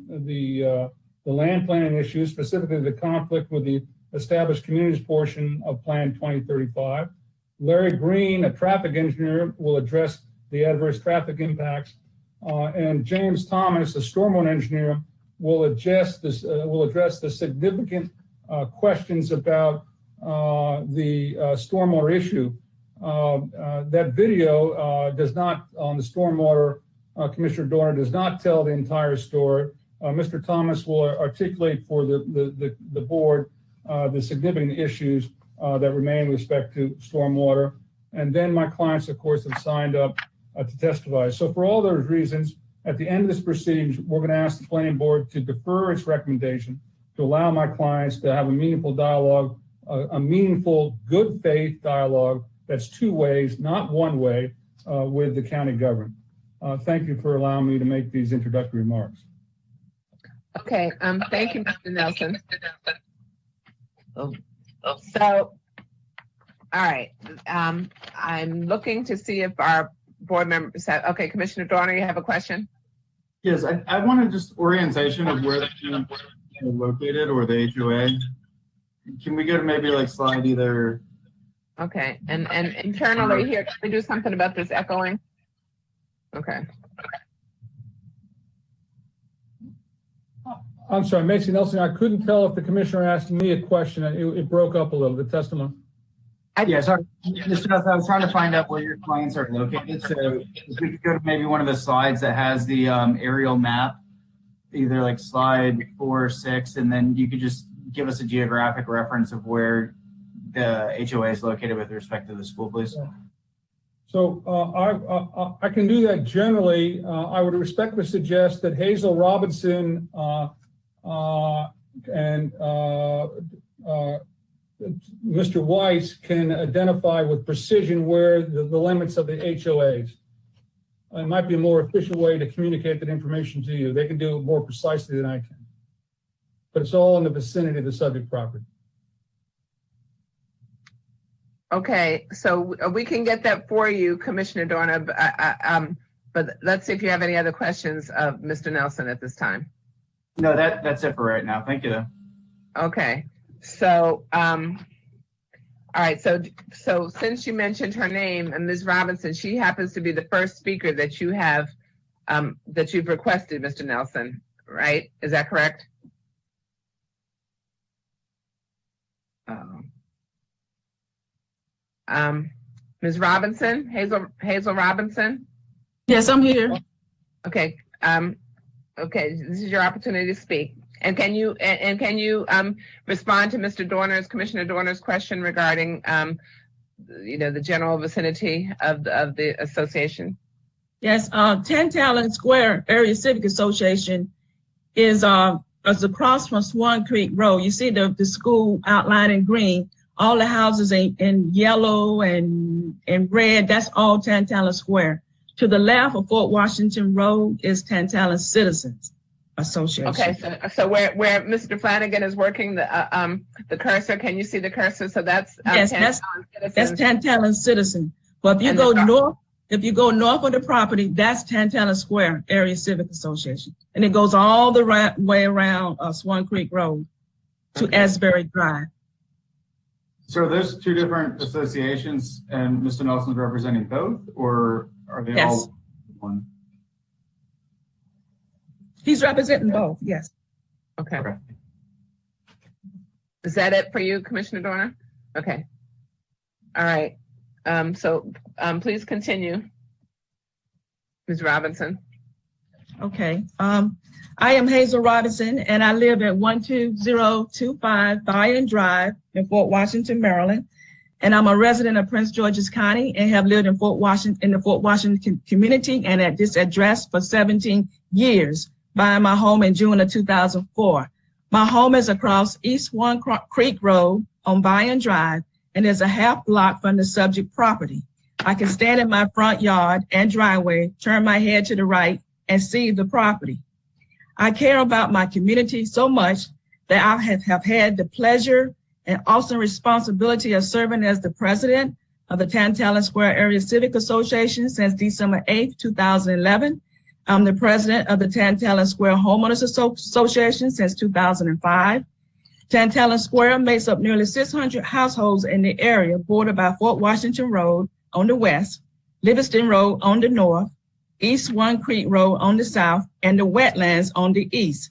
land planning issues, specifically the conflict with the established communities portion of Plan 2035. Larry Green, a traffic engineer, will address the adverse traffic impacts. And James Thomas, a stormwater engineer, will address the significant questions about the stormwater issue. That video does not, on the stormwater, Commissioner Dorner does not tell the entire story. Mr. Thomas will articulate for the board the significant issues that remain with respect to stormwater. And then my clients, of course, have signed up to testify. So for all those reasons, at the end of this proceedings, we're going to ask the planning board to defer its recommendation to allow my clients to have a meaningful dialogue, a meaningful good faith dialogue that's 2 ways, not 1 way, with the county government. Thank you for allowing me to make these introductory remarks. Okay, thank you, Mr. Nelson. So, all right, I'm looking to see if our board members have, okay, Commissioner Dorner, you have a question? Yes, I wanted just orientation of where they're located or the HOA. Can we go to maybe like slide either? Okay, and internally here, can we do something about this echoing? Okay. I'm sorry, Macy Nelson, I couldn't tell if the commissioner asked me a question. It broke up a little, the testimony. Yeah, sorry. Mr. Nelson, I was trying to find out where your clients are located. So if we could go to maybe one of the slides that has the aerial map, either like slide 4 or 6, and then you could just give us a geographic reference of where the HOA is located with respect to the school, please. Yeah. So I can do that generally. I would respectfully suggest that Hazel Robinson and Mr. Weiss can identify with precision where the limits of the HOAs. it might be a more efficient way to communicate that information to you. They can do it more precisely than I can. But it's all in the vicinity of the subject property. Okay, so we can get that for you, Commissioner Dorner. But let's see if you have any other questions of Mr. Nelson at this time. No, that's it for right now. Thank you, though. Okay, so all right. So since you mentioned her name, and Ms. Robinson, she happens to be the first speaker that you have that you've requested, Mr. Nelson. Right? Is that correct? Ms. Robinson, Hazel Robinson. Yes, I'm here. Okay. Okay. This is your opportunity to speak. And can you respond to Mr. Dorner's, Commissioner Dorner's question regarding the general vicinity of the association? Yes, Tantalus Square Area Civic Association is across from Swan Creek Road. You see the school outlined in green. All the houses in yellow and red, that's all Tantalus Square. To the left of Fort Washington Road is Tantalus Citizens Association. Okay, so where Mr. Flanagan is working the cursor, can you see the cursor? So that's yes, that's Tantalus Citizen. But if you go north of the property, that's Tantalus Square Area Civic Association, and it goes all the way around Swan Creek Road to Asbury Drive. So there's two different associations, and Mr. Nelson's representing both, or are they all one? He's representing both, yes. Okay. Is that it for you, Commissioner Dorner? Okay. All right. Please continue, Ms. Robinson. Okay. I am Hazel Robinson, and I live at 12025 Bayou Drive in Fort Washington, Maryland. And I'm a resident of Prince George's County and have lived in the Fort Washington community and at this address for 17 years, buying my home in June of 2004. My home is across East Swan Creek Road on Bayou Drive and is a half block from the subject property. I can stand in my front yard and driveway, turn my head to the right, and see the property. I care about my community so much that I have had the pleasure and awesome responsibility of serving as the president of the Tantalus Square Area Civic Association since December 8th, 2011. I'm the president of the Tantalus Square Homeowners Association since 2005. Tantalus Square makes up nearly 600 households in the area bordered by Fort Washington Road on the west, Livingston Road on the north, East Swan Creek Road on the south, and the wetlands on the east.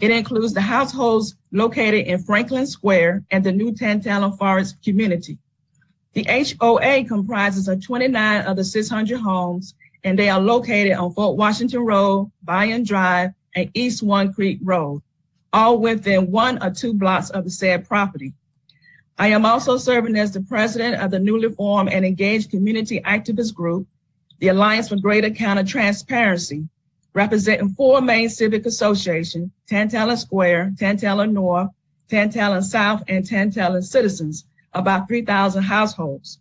It includes the households located in Franklin Square and the new Tantalus Forest community. The HOA comprises of 29 of the 600 homes, and they are located on Fort Washington Road, Bayou Drive, and East Swan Creek Road, all within 1 or 2 blocks of the said property. I am also serving as the president of the newly formed and engaged community activist group, the Alliance for Greater Counter Transparency, representing 4 main civic associations: Tantalus Square, Tantalus North, Tantalus South, and Tantalus Citizens, about 3,000 households.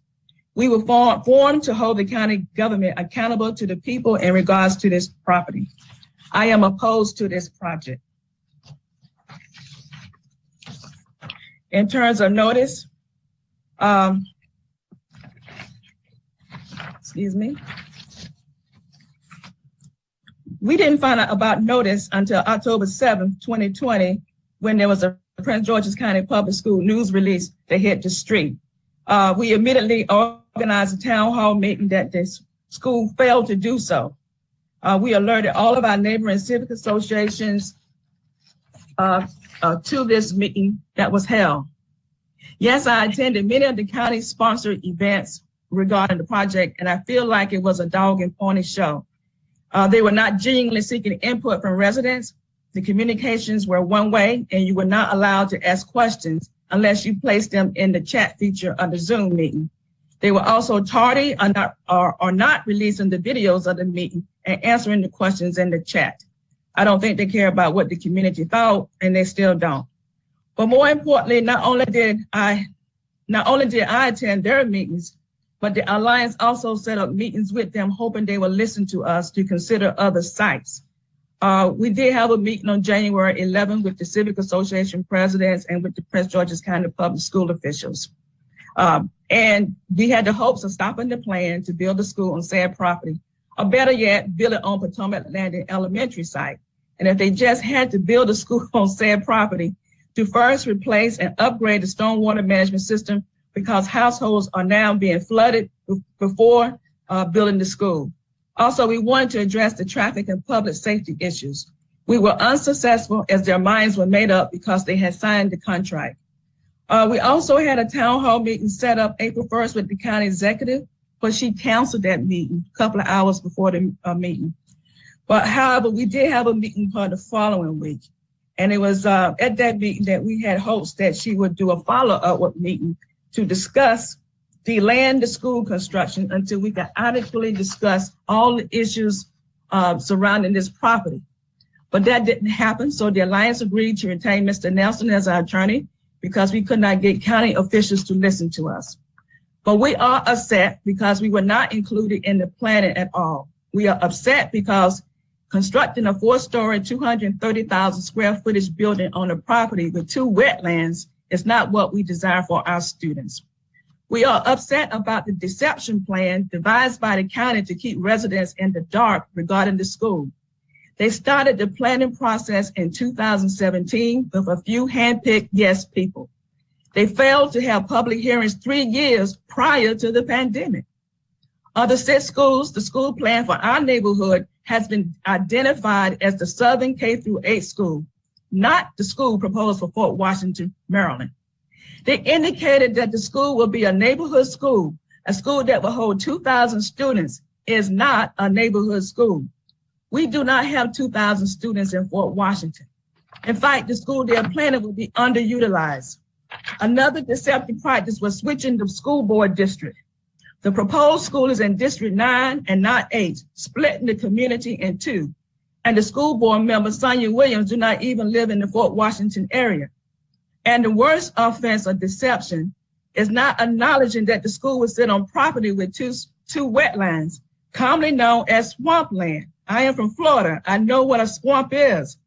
We were formed to hold the county government accountable to the people in regards to this property. I am opposed to this project. In terms of notice, excuse me. We didn't find out about notice until October 7th, 2020, when there was a Prince George's County Public School news release that hit the street. We immediately organized a town hall meeting that this school failed to do so. We alerted all of our neighboring civic associations to this meeting that was held. Yes, I attended many of the county sponsored events regarding the project, and I feel like it was a dog and pony show. They were not genuinely seeking input from residents. The communications were one way, and you were not allowed to ask questions unless you placed them in the chat feature of the Zoom meeting. They were also tardy or not releasing the videos of the meeting and answering the questions in the chat. I don't think they care about what the community thought, and they still don't. But more importantly, not only did I attend their meetings, but the Alliance also set up meetings with them, hoping they will listen to us to consider other sites. We did have a meeting on January 11th with the Civic Association presidents and with the Prince George's County public school officials. And we had the hopes of stopping the plan to build a school on said property, or better yet, build it on Potomac Landing Elementary site. And if they just had to build a school on said property, to first replace and upgrade the stormwater management system because households are now being flooded before building the school. Also, we wanted to address the traffic and public safety issues. We were unsuccessful as their minds were made up because they had signed the contract. We also had a town hall meeting set up April 1st with the county executive, but she canceled that meeting a couple of hours before the meeting. But however, we did have a meeting for the following week. And it was at that meeting that we had hopes that she would do a follow-up meeting to discuss delaying the school construction until we could adequately discuss all the issues surrounding this property. But that didn't happen, so the Alliance agreed to retain Mr. Nelson as our attorney because we could not get county officials to listen to us. But we are upset because we were not included in the planning at all. We are upset because constructing a 4-story, 230,000 square footage building on a property with 2 wetlands is not what we desire for our students. We are upset about the deception plan devised by the county to keep residents in the dark regarding the school. They started the planning process in 2017 with a few handpicked yes people. They failed to have public hearings 3 years prior to the pandemic. Of the 6 schools, the school plan for our neighborhood has been identified as the Southern K-8 school, not the school proposed for Fort Washington, Maryland. They indicated that the school will be a neighborhood school. A school that will hold 2,000 students is not a neighborhood school. We do not have 2,000 students in Fort Washington. In fact, the school they're planning will be underutilized. Another deceptive practice was switching the school board district. The proposed school is in District 9 and not 8, splitting the community in 2. And the school board member, Sonia Williams, do not even live in the Fort Washington area. And the worst offense of deception is not acknowledging that the school will sit on property with two wetlands, commonly known as swampland. I am from Florida. I know what a swamp is.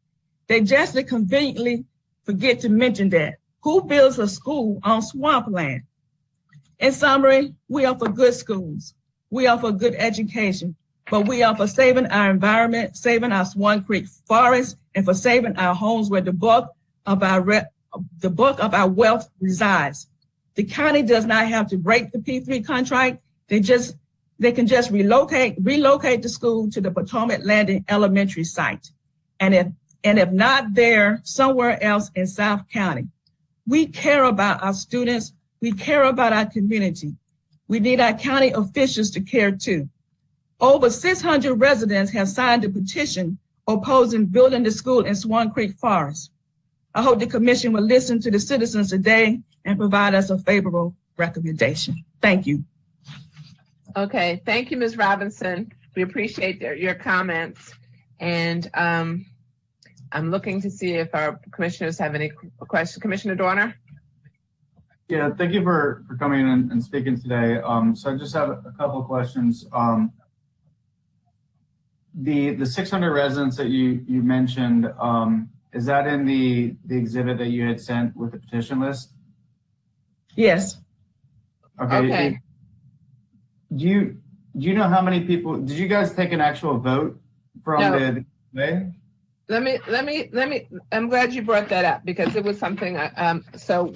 They just conveniently forget to mention that. Who builds a school on swampland? In summary, we are for good schools. We are for good education, but we are for saving our environment, saving our Swan Creek forest, and for saving our homes where the bulk of our wealth resides. The county does not have to break the P3 contract. They can just relocate the school to the Potomac Landing Elementary site. And if not there, somewhere else in South County. We care about our students. We care about our community. We need our county officials to care too. Over 600 residents have signed a petition opposing building the school in Swan Creek Forest. I hope the commission will listen to the citizens today and provide us a favorable recommendation. Thank you. Okay, thank you, Ms. Robinson. We appreciate your comments. And I'm looking to see if our commissioners have any questions. Commissioner Dorner? Yeah, thank you for coming in and speaking today. So I just have a couple of questions. The 600 residents that you mentioned, is that in the exhibit that you had sent with the petition list? Yes. Okay. Do you know how many people, did you guys take an actual vote from the way? Let me, I'm glad you brought that up because it was something, so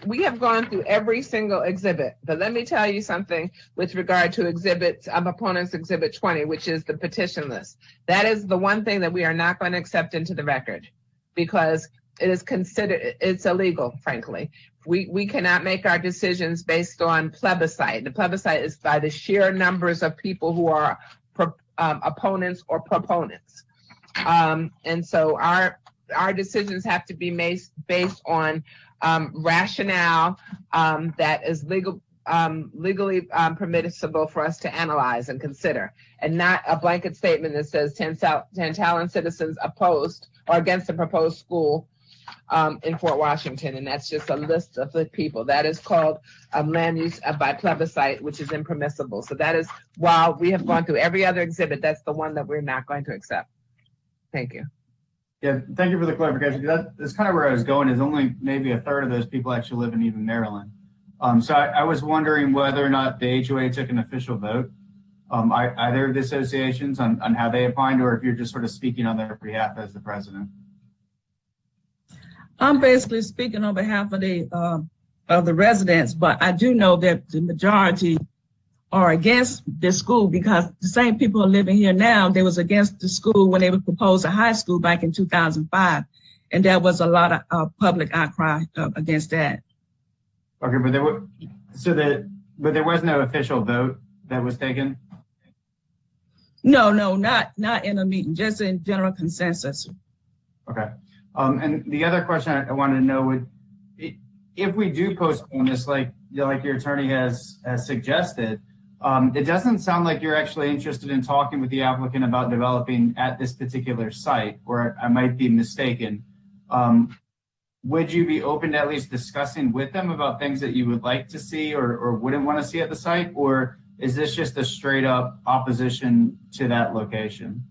we have gone through every single exhibit, but let me tell you something with regard to opponents exhibit 20, which is the petition list. That is the one thing that we are not going to accept into the record because it is considered, it's illegal, frankly. We cannot make our decisions based on plebiscite. The plebiscite is by the sheer numbers of people who are opponents or proponents. And so our decisions have to be made based on rationale that is legally permissible for us to analyze and consider, and not a blanket statement that says Tantallon citizens opposed or against the proposed school in Fort Washington, and that's just a list of the people. That is called land use by plebiscite, which is impermissible. So that is, while we have gone through every other exhibit, that's the one that we're not going to accept. Thank you. Yeah, thank you for the clarification. That's kind of where I was going, is only maybe a third of those people actually live in even Maryland. So I was wondering whether or not the HOA took an official vote, either of the associations on how they opined, or if you're just sort of speaking on their behalf as the president. I'm basically speaking on behalf of the residents, but I do know that the majority are against this school, because the same people are living here now. They was against the school when they would propose a high school back in 2005, and there was a lot of public outcry against that. Okay, but there was no official vote that was taken. No, not in a meeting, just in general consensus. Okay. And the other question I wanted to know would, if we do postpone this, like your attorney has suggested, it doesn't sound like you're actually interested in talking with the applicant about developing at this particular site, or I might be mistaken. Would you be open to at least discussing with them about things that you would like to see or wouldn't want to see at the site? Or is this just a straight up opposition to that location?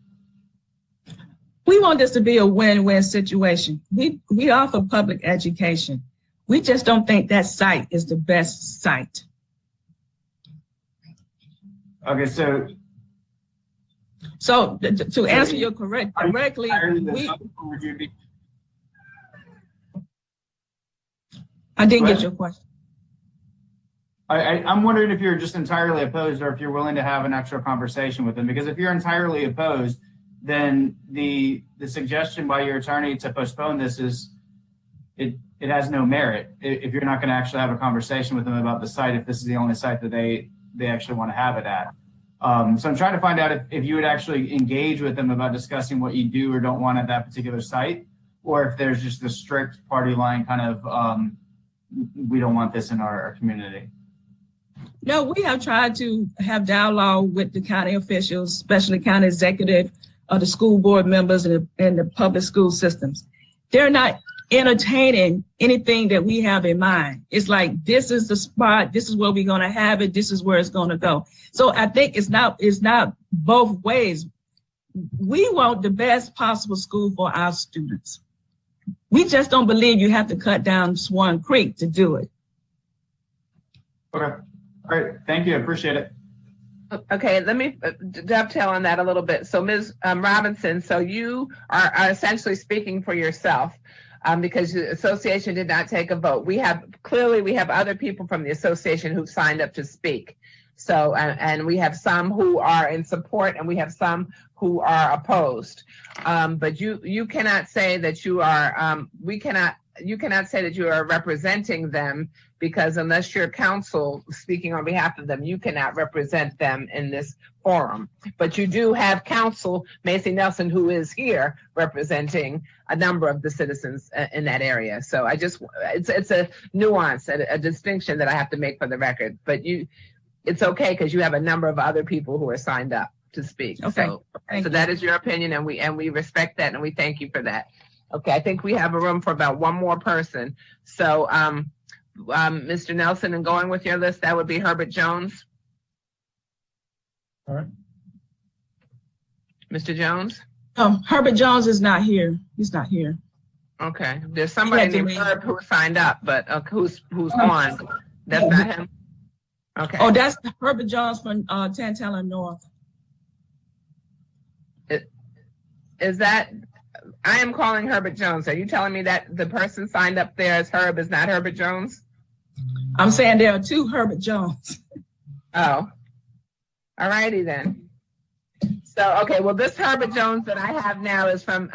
We want this to be a win-win situation. We offer public education. We just don't think that site is the best site. Okay, so to answer you correctly, I didn't get your question. I'm wondering if you're just entirely opposed, or if you're willing to have an actual conversation with them. Because if you're entirely opposed, then the suggestion by your attorney to postpone this it has no merit if you're not going to actually have a conversation with them about the site, if this is the only site that they actually want to have it at. So I'm trying to find out if you would actually engage with them about discussing what you do or don't want at that particular site, or if there's just a strict party line kind of, we don't want this in our community. No, we have tried to have dialogue with the county officials, especially county executive, the school board members, and the public school systems. They're not entertaining anything that we have in mind. It's like, this is the spot, this is where we're going to have it, this is where it's going to go. So I think it's not both ways. We want the best possible school for our students. We just don't believe you have to cut down Swan Creek to do it. Okay, great, thank you, I appreciate it. Okay, let me dovetail on that a little bit. So Ms. Robinson, so you are essentially speaking for yourself. Because the association did not take a vote. We have other people from the association who've signed up to speak. So, and we have some who are in support, and we have some who are opposed. But you cannot say that you are, you cannot say that you are representing them, because unless you're counsel speaking on behalf of them, you cannot represent them in this forum. But you do have counsel, Macy Nelson, who is here representing a number of the citizens in that area. So it's a nuance, a distinction that I have to make for the record. But it's okay, because you have a number of other people who are signed up to speak. Okay. So that is your opinion, and we respect that, and we thank you for that. Okay, I think we have a room for about one more person. So Mr. Nelson, and going with your list, that would be Herbert Jones. All right. Mr. Jones? Herbert Jones is not here. He's not here. Okay. There's somebody named Herb who signed up, but who's on. That's not him? Okay. Oh, that's Herbert Jones from Tantallon North. Is that, I am calling Herbert Jones. Are you telling me that the person signed up there as Herb is not Herbert Jones? I'm saying there are two Herbert Jones. Oh, all righty then. So, okay, well, this Herbert Jones that I have now is from,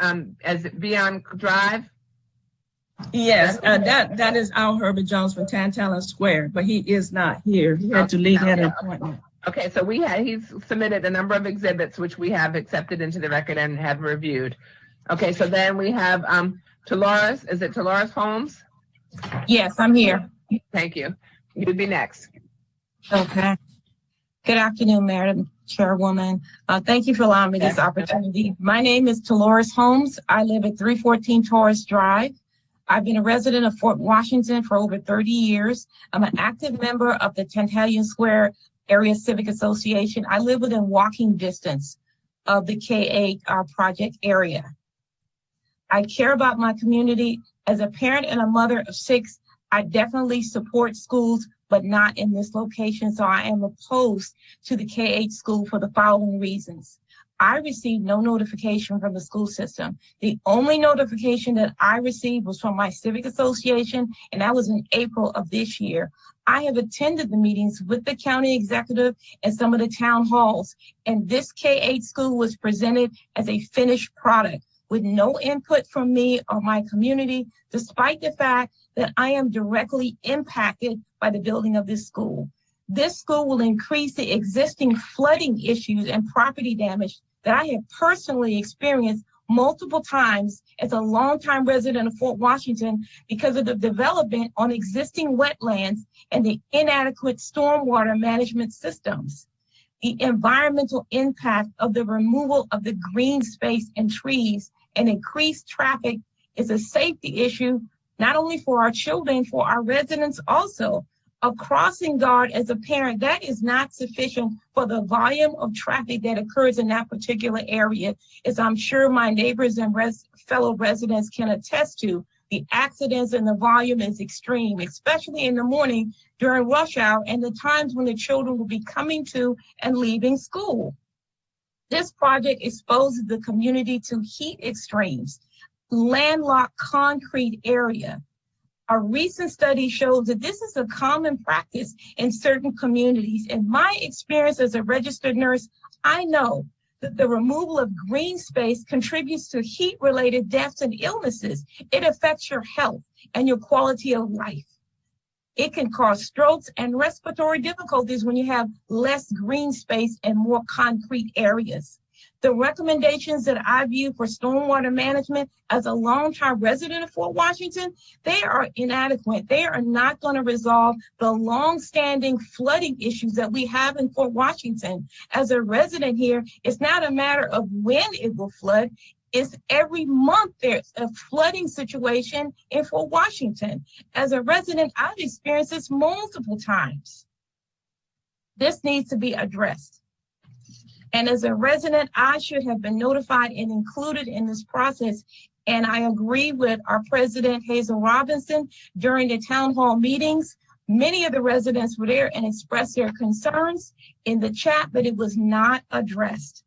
is it Beyond Drive? Yes, that is our Herbert Jones from Tantallon Square, but he is not here. He had to leave at an appointment. Okay, so he's submitted a number of exhibits, which we have accepted into the record and have reviewed. Okay, so then we have Dolores, is it Dolores Holmes? Yes, I'm here. Thank you. You'd be next. Okay. Good afternoon, Madam Chairwoman. Thank you for allowing me this opportunity. My name is Dolores Holmes. I live at 314 Taurus Drive. I've been a resident of Fort Washington for over 30 years. I'm an active member of the Tantallion Square Area Civic Association. I live within walking distance of the K8 project area. I care about my community. As a parent and a mother of 6, I definitely support schools, but not in this location. So I am opposed to the K8 school for the following reasons. I received no notification from the school system. The only notification that I received was from my civic association, and that was in April of this year. I have attended the meetings with the county executive and some of the town halls, and this K8 school was presented as a finished product with no input from me or my community, despite the fact that I am directly impacted by the building of this school. This school will increase the existing flooding issues and property damage that I have personally experienced multiple times as a longtime resident of Fort Washington because of the development on existing wetlands and the inadequate stormwater management systems. The environmental impact of the removal of the green space and trees and increased traffic is a safety issue, not only for our children, for our residents also. A crossing guard as a parent, that is not sufficient for the volume of traffic that occurs in that particular area. As I'm sure my neighbors and fellow residents can attest to, the accidents and the volume is extreme, especially in the morning during rush hour and the times when the children will be coming to and leaving school. This project exposes the community to heat extremes, landlocked concrete area. A recent study shows that this is a common practice in certain communities. In my experience as a registered nurse, I know that the removal of green space contributes to heat-related deaths and illnesses. It affects your health and your quality of life. It can cause strokes and respiratory difficulties when you have less green space and more concrete areas. The recommendations that I view for stormwater management as a longtime resident of Fort Washington, they are inadequate. They are not going to resolve the long-standing flooding issues that we have in Fort Washington. As a resident here, it's not a matter of when it will flood. It's every month there's a flooding situation in Fort Washington. As a resident, I've experienced this multiple times. This needs to be addressed. And as a resident, I should have been notified and included in this process. And I agree with our president, Hazel Robinson, during the town hall meetings. Many of the residents were there and expressed their concerns in the chat, but it was not addressed.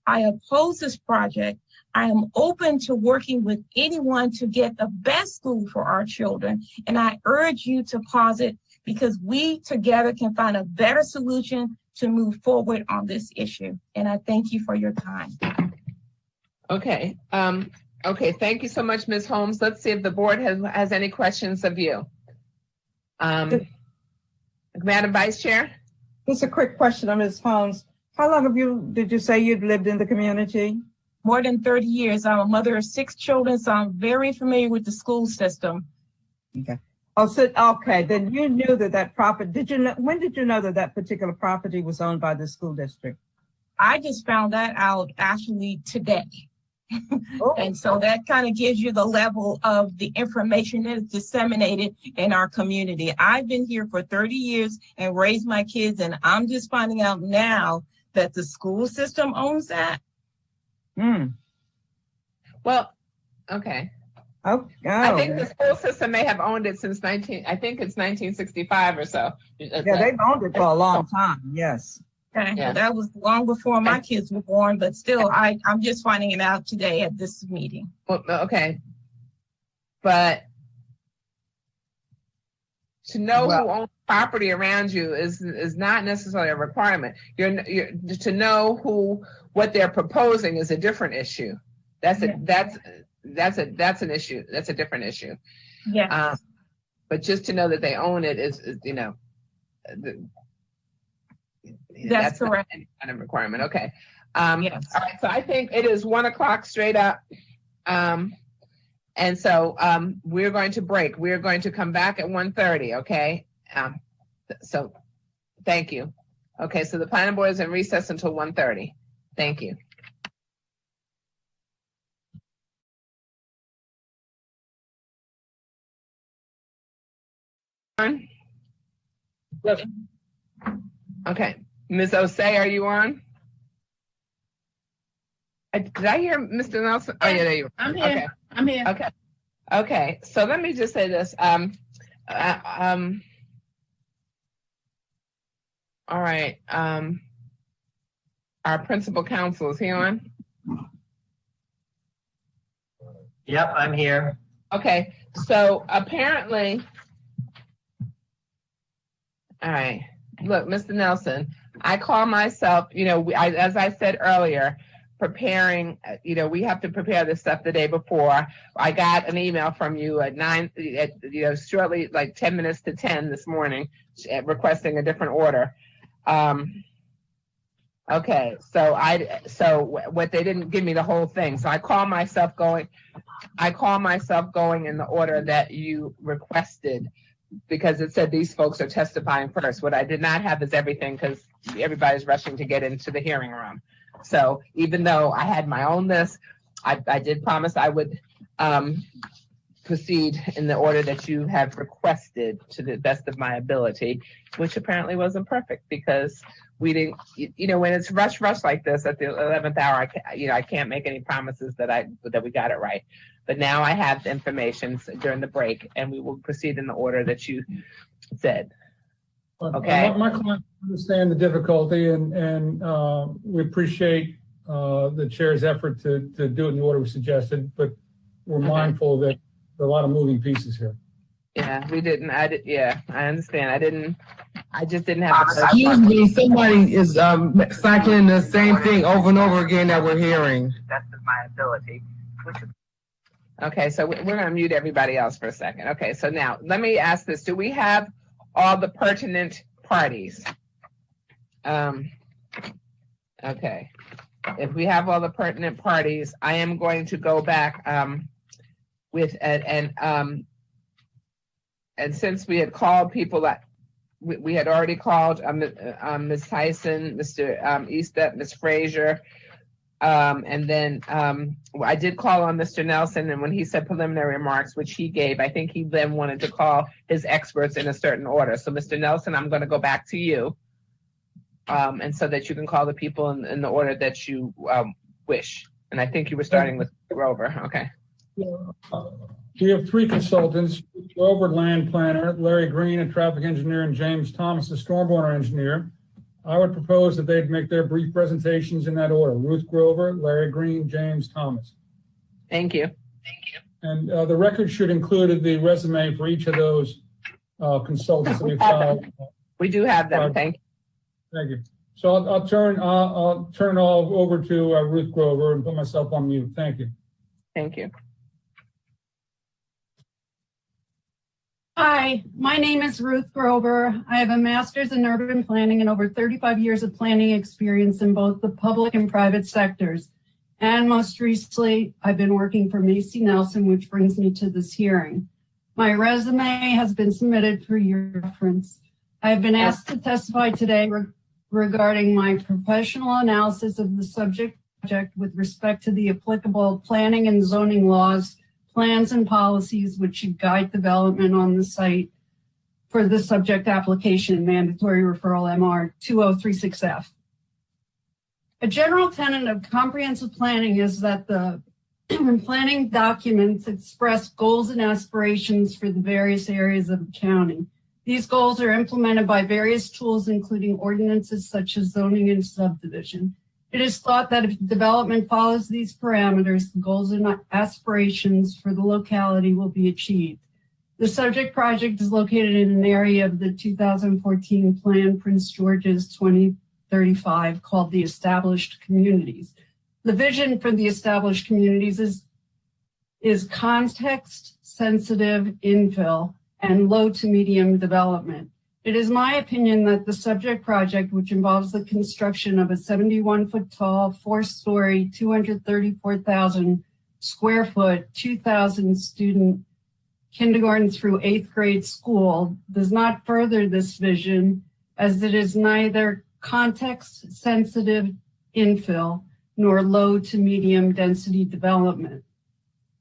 I oppose this project. I am open to working with anyone to get the best school for our children. And I urge you to pause it because we together can find a better solution to move forward on this issue. And I thank you for your time. Okay. Okay. Thank you so much, Ms. Holmes. Let's see if the board has any questions of you. Madam Vice Chair? Just a quick question on Ms. Holmes. How long did you say you'd lived in the community? More than 30 years. I'm a mother of 6 children, so I'm very familiar with the school system. Okay. Oh, so, okay, then you knew that property, when did you know that particular property was owned by the school district? I just found that out actually today. Oh. And so that kind of gives you the level of the information that is disseminated in our community. I've been here for 30 years and raised my kids, and I'm just finding out now that the school system owns that. Well, okay. Oh, I think the school system may have owned it since 1965 or so. Yeah, they've owned it for a long time. Yes. Okay. Yeah. That was long before my kids were born, but still, I'm just finding it out today at this meeting. Well, okay. But to know who owns property around you is not necessarily a requirement. You're to know what they're proposing is a different issue. That's an issue. That's a different issue. Yeah. But just to know that they own it is that's correct. Any kind of requirement. Okay. Yes. All right. So I think it is 1 o'clock straight up. And so we're going to break. We're going to come back at 1:30. Okay. So thank you. Okay. So the planning board is in recess until 1:30. Thank you. on? Yes. Okay. Ms. Osei, are you on? Did I hear Mr. Nelson? Oh, yeah, there you are. I'm here. Okay. I'm here. Okay. Okay. So let me just say this. All right. Our principal counsel, is he on? Yep, I'm here. Okay. So apparently, all right. Look, Mr. Nelson, I call myself, as I said earlier, preparing, we have to prepare this stuff the day before. I got an email from you at shortly, like 10 minutes to 10 this morning, requesting a different order. Okay, so what they didn't give me the whole thing. So I call myself going in the order that you requested, because it said these folks are testifying first. What I did not have is everything, because everybody's rushing to get into the hearing room. So even though I had my own list, I did promise I would proceed in the order that you have requested to the best of my ability, which apparently wasn't perfect, because we didn't, when it's rush like this at the 11th hour, I can't make any promises that we got it right. But now I have the information during the break, and we will proceed in the order that you said. Okay. My clients understand the difficulty, and we appreciate the chair's effort to do it in the order we suggested, but we're mindful that there are a lot of moving pieces here. Yeah, we didn't. Yeah, I understand. I just didn't have. Excuse me, somebody is cycling the same thing over and over again that we're hearing. That's my ability. Okay, so we're going to mute everybody else for a second. Okay, so now let me ask this. Do we have all the pertinent parties? Okay. If we have all the pertinent parties, I am going to go back and since we had called people that we had already called Ms. Tyson, Mr. Eastep, Ms. Frazier, and then I did call on Mr. Nelson, and when he said preliminary remarks, which he gave, I think he then wanted to call his experts in a certain order. So Mr. Nelson, I'm going to go back to you, and so that you can call the people in the order that you wish. And I think you were starting with Grover. Okay. We have three consultants: Grover, land planner; Larry Green, a traffic engineer; and James Thomas, a stormwater engineer. I would propose that they'd make their brief presentations in that order: Ruth Grover, Larry Green, James Thomas. Thank you. And the record should include the resume for each of those consultants that we filed. We do have them. Thank you. Thank you. So I'll turn it all over to Ruth Grover and put myself on mute. Thank you. Thank you. Hi, my name is Ruth Grover. I have a master's in urban planning and over 35 years of planning experience in both the public and private sectors. And most recently, I've been working for Macy Nelson, which brings me to this hearing. My resume has been submitted for your reference. I have been asked to testify today regarding my professional analysis of the subject project with respect to the applicable planning and zoning laws, plans and policies which should guide development on the site for the subject application, mandatory referral MR 2036F. A general tenet of comprehensive planning is that the planning documents express goals and aspirations for the various areas of the county. These goals are implemented by various tools, including ordinances such as zoning and subdivision. It is thought that if development follows these parameters, the goals and aspirations for the locality will be achieved. The subject project is located in an area of the 2014 Plan Prince George's 2035 called the Established Communities. The vision for the established communities is context-sensitive infill and low to medium development. It is my opinion that the subject project, which involves the construction of a 71-foot tall, 4-story, 234,000 square foot, 2,000 student kindergarten through 8th grade school, does not further this vision, as it is neither context-sensitive infill nor low to medium density development.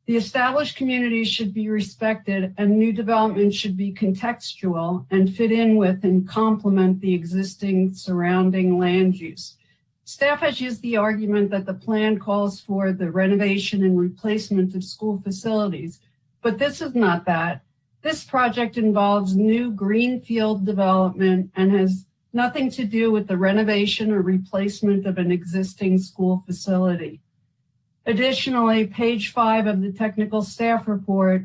The established communities should be respected and new development should be contextual and fit in with and complement the existing surrounding land use. Staff has used the argument that the plan calls for the renovation and replacement of school facilities, but this is not that. This project involves new greenfield development and has nothing to do with the renovation or replacement of an existing school facility. Additionally, page 5 of the technical staff report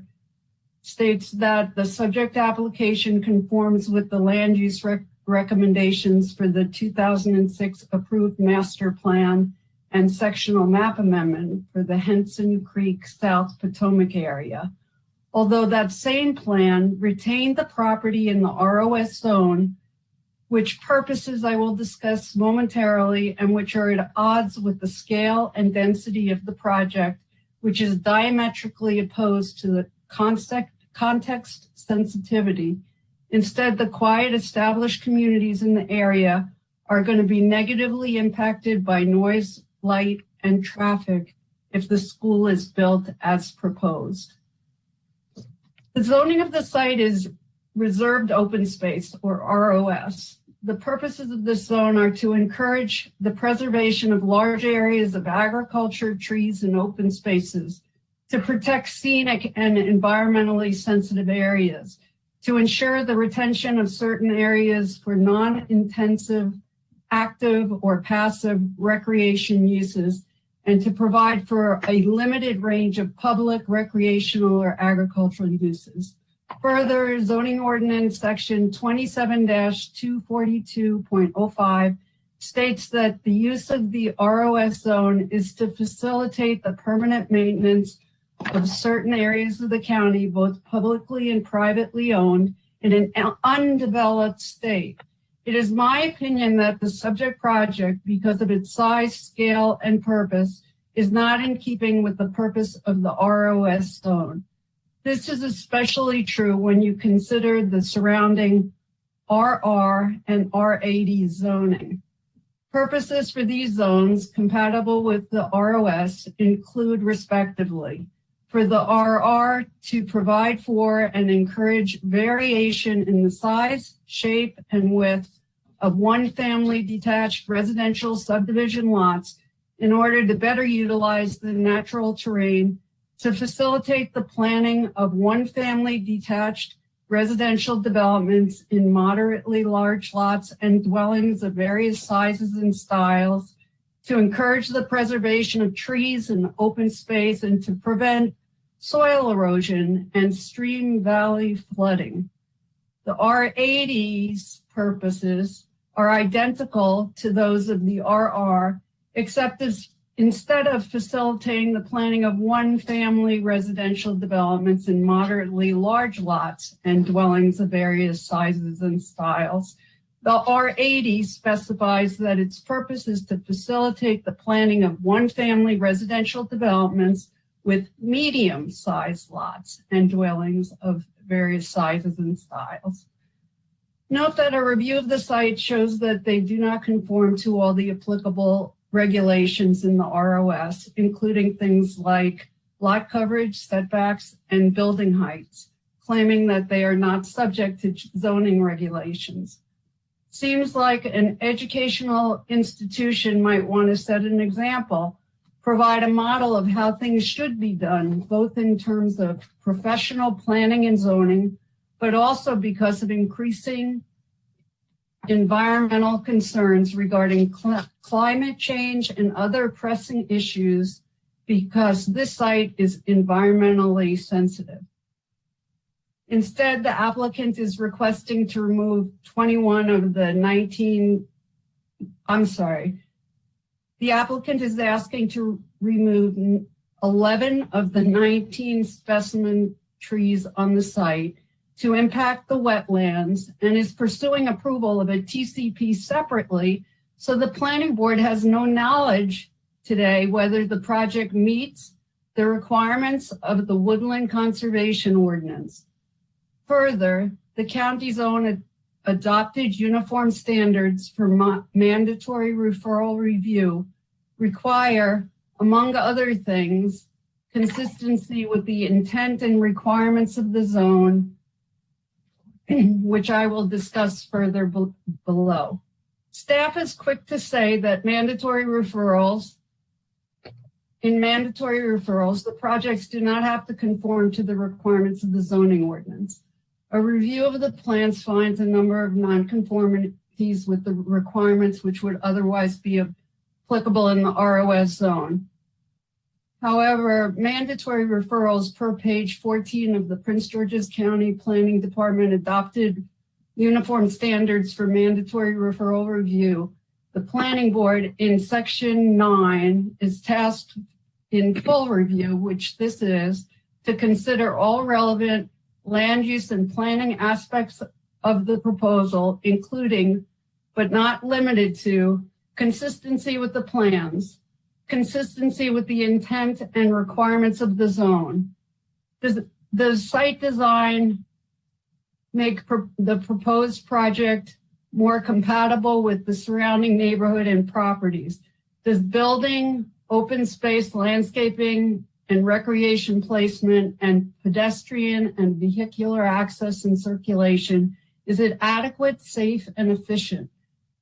states that the subject application conforms with the land use recommendations for the 2006 approved master plan and sectional map amendment for the Henson Creek South Potomac area. Although that same plan retained the property in the ROS zone, which purposes I will discuss momentarily and which are at odds with the scale and density of the project, which is diametrically opposed to the context sensitivity. Instead, the quiet established communities in the area are going to be negatively impacted by noise, light, and traffic if the school is built as proposed. The zoning of the site is reserved open space, or ROS. The purposes of this zone are to encourage the preservation of large areas of agriculture, trees, and open spaces, to protect scenic and environmentally sensitive areas, to ensure the retention of certain areas for non-intensive, active, or passive recreation uses, and to provide for a limited range of public, recreational, or agricultural uses. Further, zoning ordinance section 27-242.05 states that the use of the ROS zone is to facilitate the permanent maintenance of certain areas of the county, both publicly and privately owned, in an undeveloped state. It is my opinion that the subject project, because of its size, scale, and purpose, is not in keeping with the purpose of the ROS zone. This is especially true when you consider the surrounding RR and R80 zoning. Purposes for these zones compatible with the ROS include, respectively, for the RR to provide for and encourage variation in the size, shape, and width of one-family detached residential subdivision lots in order to better utilize the natural terrain, to facilitate the planning of one-family detached residential developments in moderately large lots and dwellings of various sizes and styles, to encourage the preservation of trees and open space, and to prevent soil erosion and stream valley flooding. The R80's purposes are identical to those of the RR, except as instead of facilitating the planning of one-family residential developments in moderately large lots and dwellings of various sizes and styles, the R80 specifies that its purpose is to facilitate the planning of one-family residential developments with medium-sized lots and dwellings of various sizes and styles. Note that a review of the site shows that they do not conform to all the applicable regulations in the ROS, including things like lot coverage, setbacks, and building heights, claiming that they are not subject to zoning regulations. Seems like an educational institution might want to set an example, provide a model of how things should be done, both in terms of professional planning and zoning, but also because of increasing environmental concerns regarding climate change and other pressing issues, because this site is environmentally sensitive. Instead, the applicant is requesting to remove 21 of the 19, the applicant is asking to remove 11 of the 19 specimen trees on the site to impact the wetlands, and is pursuing approval of a TCP separately, so the planning board has no knowledge today whether the project meets the requirements of the Woodland Conservation Ordinance. Further, the county's own adopted uniform standards for mandatory referral review require, among other things, consistency with the intent and requirements of the zone, which I will discuss further below. Staff is quick to say that in mandatory referrals, the projects do not have to conform to the requirements of the zoning ordinance. A review of the plans finds a number of nonconformities with the requirements which would otherwise be applicable in the ROS zone. However, mandatory referrals per page 14 of the Prince George's County Planning Department adopted uniform standards for mandatory referral review. The planning board in section 9 is tasked in full review, which this is, to consider all relevant land use and planning aspects of the proposal, including, but not limited to, consistency with the plans, consistency with the intent and requirements of the zone. Does the site design make the proposed project more compatible with the surrounding neighborhood and properties? Does building, open space, landscaping, and recreation placement and pedestrian and vehicular access and circulation, is it adequate, safe, and efficient?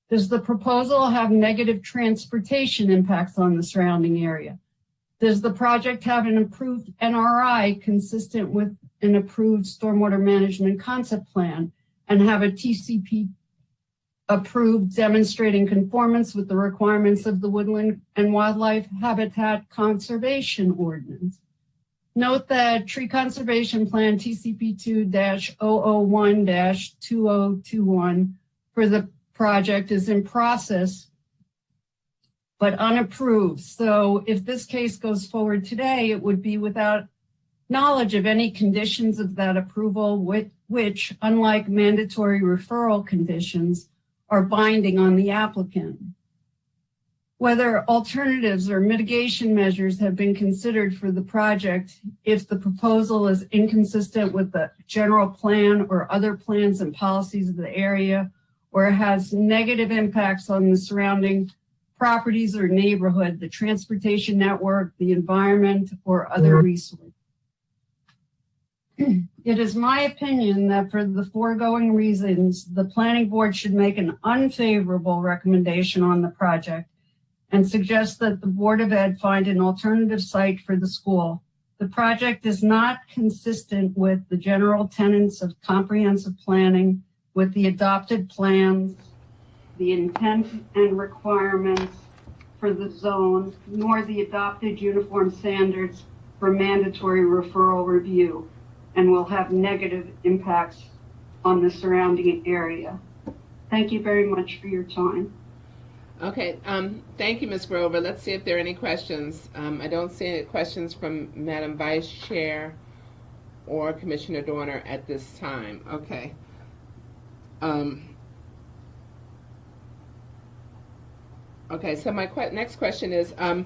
Does the proposal have negative transportation impacts on the surrounding area? Does the project have an approved NRI consistent with an approved stormwater management concept plan and have a TCP approved demonstrating conformance with the requirements of the Woodland and Wildlife Habitat Conservation Ordinance? Note that Tree Conservation Plan TCP 2-001-2021 for the project is in process but unapproved. So if this case goes forward today, it would be without knowledge of any conditions of that approval, which, unlike mandatory referral conditions, are binding on the applicant. Whether alternatives or mitigation measures have been considered for the project if the proposal is inconsistent with the general plan or other plans and policies of the area, or has negative impacts on the surrounding properties or neighborhood, the transportation network, the environment, or other resources. It is my opinion that for the foregoing reasons, the planning board should make an unfavorable recommendation on the project and suggest that the Board of Ed find an alternative site for the school. The project is not consistent with the general tenets of comprehensive planning, with the adopted plans, the intent and requirements for the zone, nor the adopted uniform standards for mandatory referral review, and will have negative impacts on the surrounding area. Thank you very much for your time. Okay, thank you, Ms. Grover. Let's see if there are any questions. I don't see any questions from Madam Vice Chair or Commissioner Dorner at this time. Okay. Okay, so my next question is, I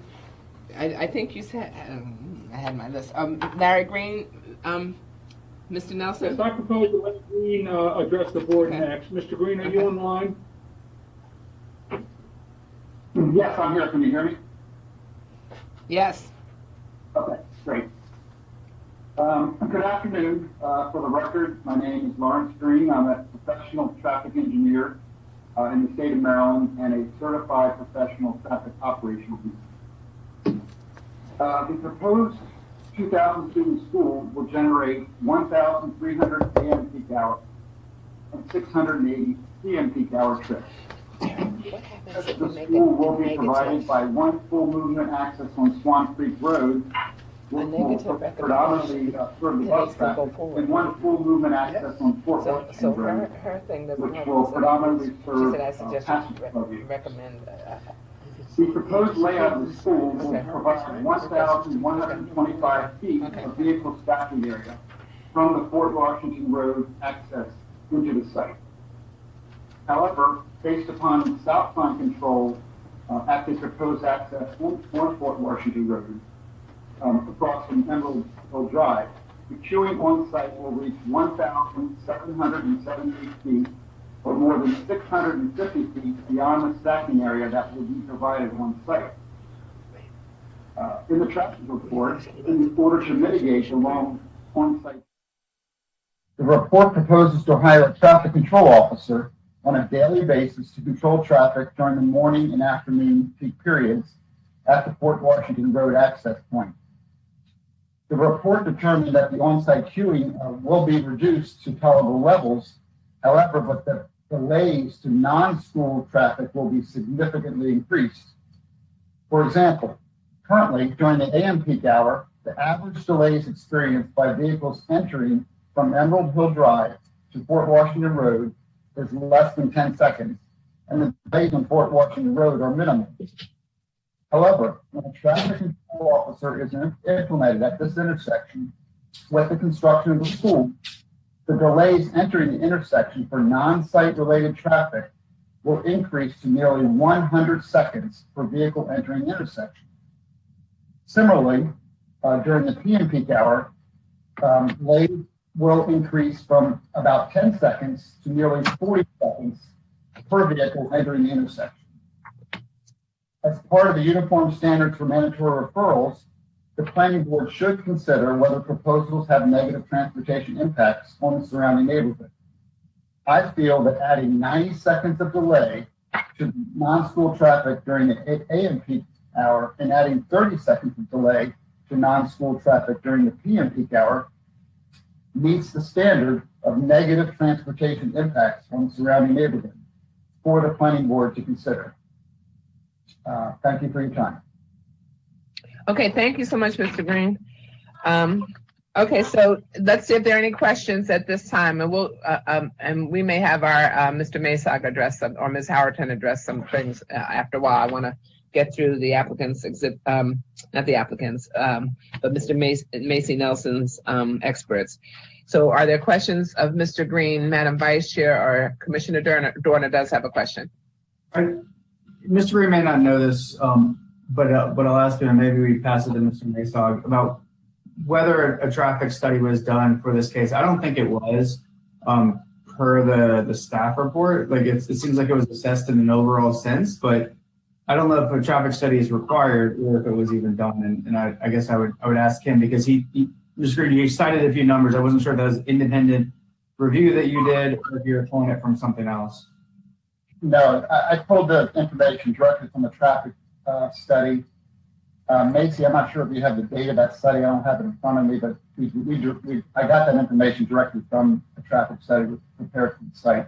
think you said, I had my list. Larry Green, Mr. Nelson? Yes, I propose to let Green address the board next. Mr. Green, are you online? Yes, I'm here. Can you hear me? Yes. Okay, great. Good afternoon. For the record, my name is Lawrence Green. I'm a professional traffic engineer in the state of Maryland and a certified professional traffic operational engineer. The proposed 2,000 student school will generate 1,300 AM peak hours and 680 PM peak hour trips. The school will be provided by one full movement access on Swan Creek Road, which will predominantly serve the bus traffic, and one full movement access on Fort Washington Road, which will predominantly serve passenger vehicles. The proposed layout of the school will provide 1,125 feet of vehicle stacking area from the Fort Washington Road access into the site. However, based upon Southline control at the proposed access on Fort Washington Road across from Emerald Hill Drive, the queuing on site will reach 1,778 feet, or more than 650 feet beyond the stacking area that will be provided on site. In the traffic report, in order to mitigate the long on-site. The report proposes to hire a traffic control officer on a daily basis to control traffic during the morning and afternoon peak periods at the Fort Washington Road access point. The report determined that the on-site queuing will be reduced to tolerable levels. However, but the delays to non-school traffic will be significantly increased. For example, currently during the AM peak hour, the average delays experienced by vehicles entering from Emerald Hill Drive to Fort Washington Road is less than 10 seconds, and the delays on Fort Washington Road are minimal. However, when a traffic control officer is implemented at this intersection with the construction of the school, the delays entering the intersection for non-site related traffic will increase to nearly 100 seconds per vehicle entering the intersection. Similarly, during the PM peak hour, delays will increase from about 10 seconds to nearly 40 seconds per vehicle entering the intersection. As part of the uniform standards for mandatory referrals, the planning board should consider whether proposals have negative transportation impacts on the surrounding neighborhood. I feel that adding 90 seconds of delay to non-school traffic during the AM peak hour and adding 30 seconds of delay to non-school traffic during the PM peak hour meets the standard of negative transportation impacts on the surrounding neighborhood for the planning board to consider. Thank you for your time. Okay, thank you so much, Mr. Green. Okay, so let's see if there are any questions at this time, and we'll and we may have our Mr. Masog address some, or Ms. Howerton address some things after a while. I want to get through the applicants, not the applicants, but Mr. Macy Nelson's experts. So are there questions of Mr. Green? Madam Vice Chair or Commissioner Dorner does have a question. Mr. Green may not know this, but I'll ask him, and maybe we pass it to Mr. Masog, about whether a traffic study was done for this case. I don't think it was, per the staff report. Like it seems like it was assessed in an overall sense, but I don't know if a traffic study is required or if it was even done. And I guess I would ask him, because he Mr. Green, you cited a few numbers. I wasn't sure if that was independent review that you did or if you're pulling it from something else. No, I pulled the information directly from the traffic study. Macy, I'm not sure if you have the date of that study. I don't have it in front of me, but I got that information directly from the traffic study prepared from the site.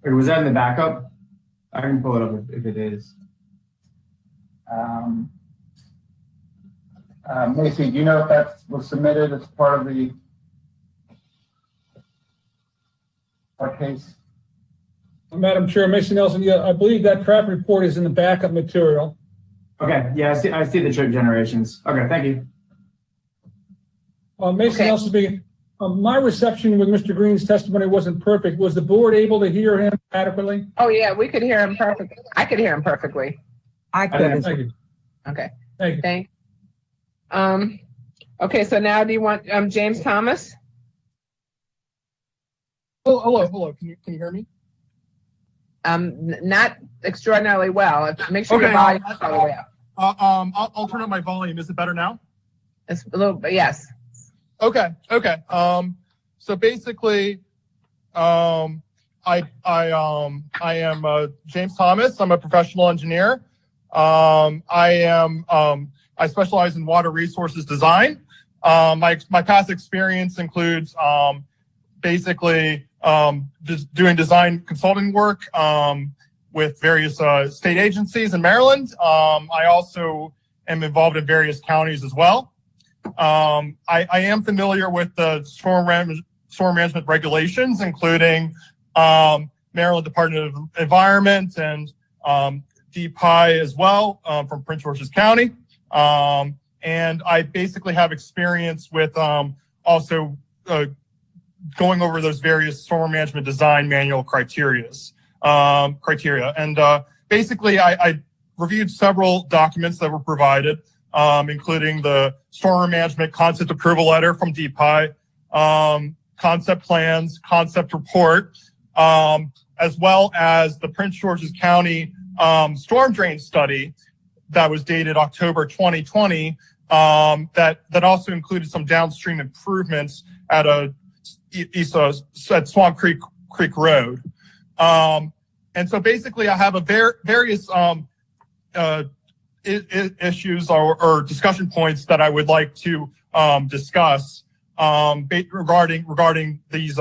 Wait, was that in the backup? I can pull it up if it is. Macy, do you know if that was submitted as part of our case? Madam Chair, Macy Nelson, yeah, I believe that traffic report is in the backup material. Okay, yeah, I see the trip generations. Okay, thank you. Macy Nelson speaking. My reception with Mr. Green's testimony wasn't perfect. Was the board able to hear him adequately? Oh yeah, we could hear him perfectly. I could hear him perfectly. I could. Thank you. Okay. Thank you. Thank. Okay, so now do you want James Thomas? Oh, hello. Can you hear me? Not extraordinarily well. Make sure Okay, your volume is all the way up. I'll turn up my volume. Is it better now? It's a little bit, yes. Okay. So basically, I am James Thomas. I'm a professional engineer. I specialize in water resources design. My past experience includes basically just doing design consulting work with various state agencies in Maryland. I also am involved in various counties as well. I am familiar with the storm management regulations, including Maryland Department of Environment and DPI as well, from Prince George's County. And I basically have experience with also going over those various storm management design manual criteria. And basically, I reviewed several documents that were provided, including the storm management concept approval letter from DPI, concept plans, concept report, as well as the Prince George's County storm drain study, that was dated October 2020 that also included some downstream improvements at at Swamp Creek Road. And so basically I have various issues or discussion points that I would like to discuss regarding these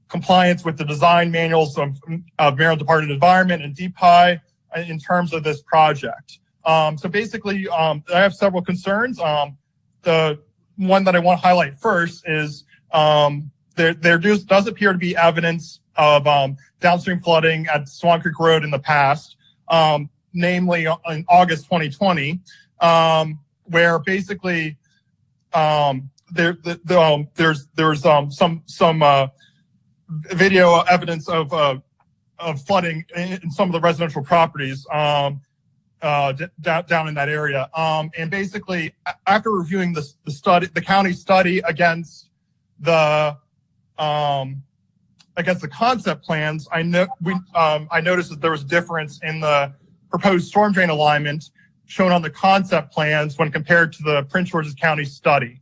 compliance with the design manuals of Maryland Department of Environment and DPI in terms of this project. So basically, I have several concerns. The one that I want to highlight first is there does appear to be evidence of downstream flooding at Swan Creek Road in the past, namely in August 2020, where basically there's some video evidence of flooding in some of the residential properties down in that area. And basically, after reviewing the county study against the concept plans, I noticed that there was a difference in the proposed storm drain alignment shown on the concept plans when compared to the Prince George's County study.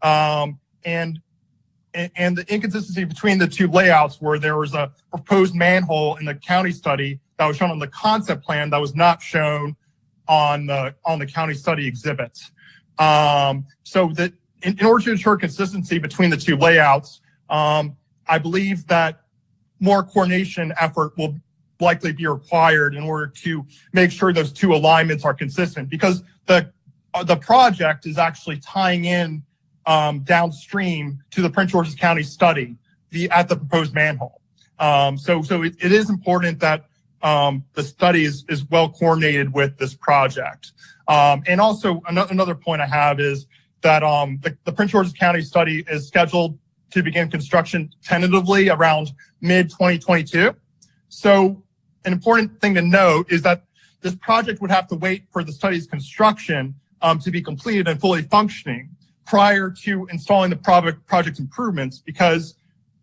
And the inconsistency between the two layouts, where there was a proposed manhole in the county study that was shown on the concept plan that was not shown on the county study exhibit. So that in order to ensure consistency between the two layouts, I believe that more coordination effort will likely be required in order to make sure those two alignments are consistent, because the project is actually tying in downstream to the Prince George's County study at the proposed manhole. So it is important that the study is well coordinated with this project. And also another point I have is that the Prince George's County study is scheduled to begin construction tentatively around mid-2022. So an important thing to note is that this project would have to wait for the study's construction to be completed and fully functioning prior to installing the project's improvements, because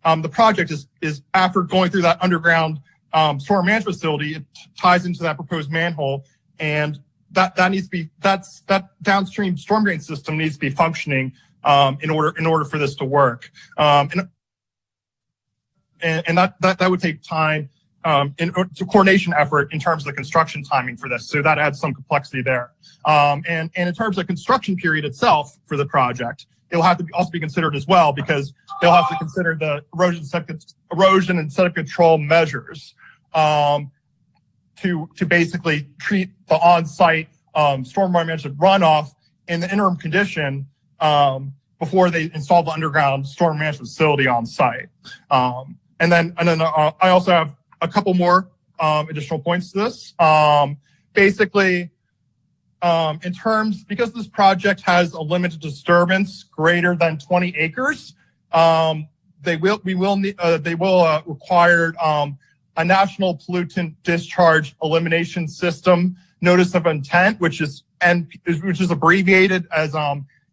the project is after going through that underground storm management facility, it ties into that proposed manhole, and that downstream storm drain system needs to be functioning in order for this to work. And that would take time to coordination effort in terms of the construction timing for this. So that adds some complexity there. And in terms of construction period itself for the project, it'll have to also be considered as well, because they'll have to consider the erosion and sediment control measures to basically treat the on-site stormwater management runoff in the interim condition before they install the underground storm management facility on site. And then I also have a couple more additional points to this. Basically, because this project has a limited disturbance greater than 20 acres, they will require a national pollutant discharge elimination system notice of intent, which is abbreviated as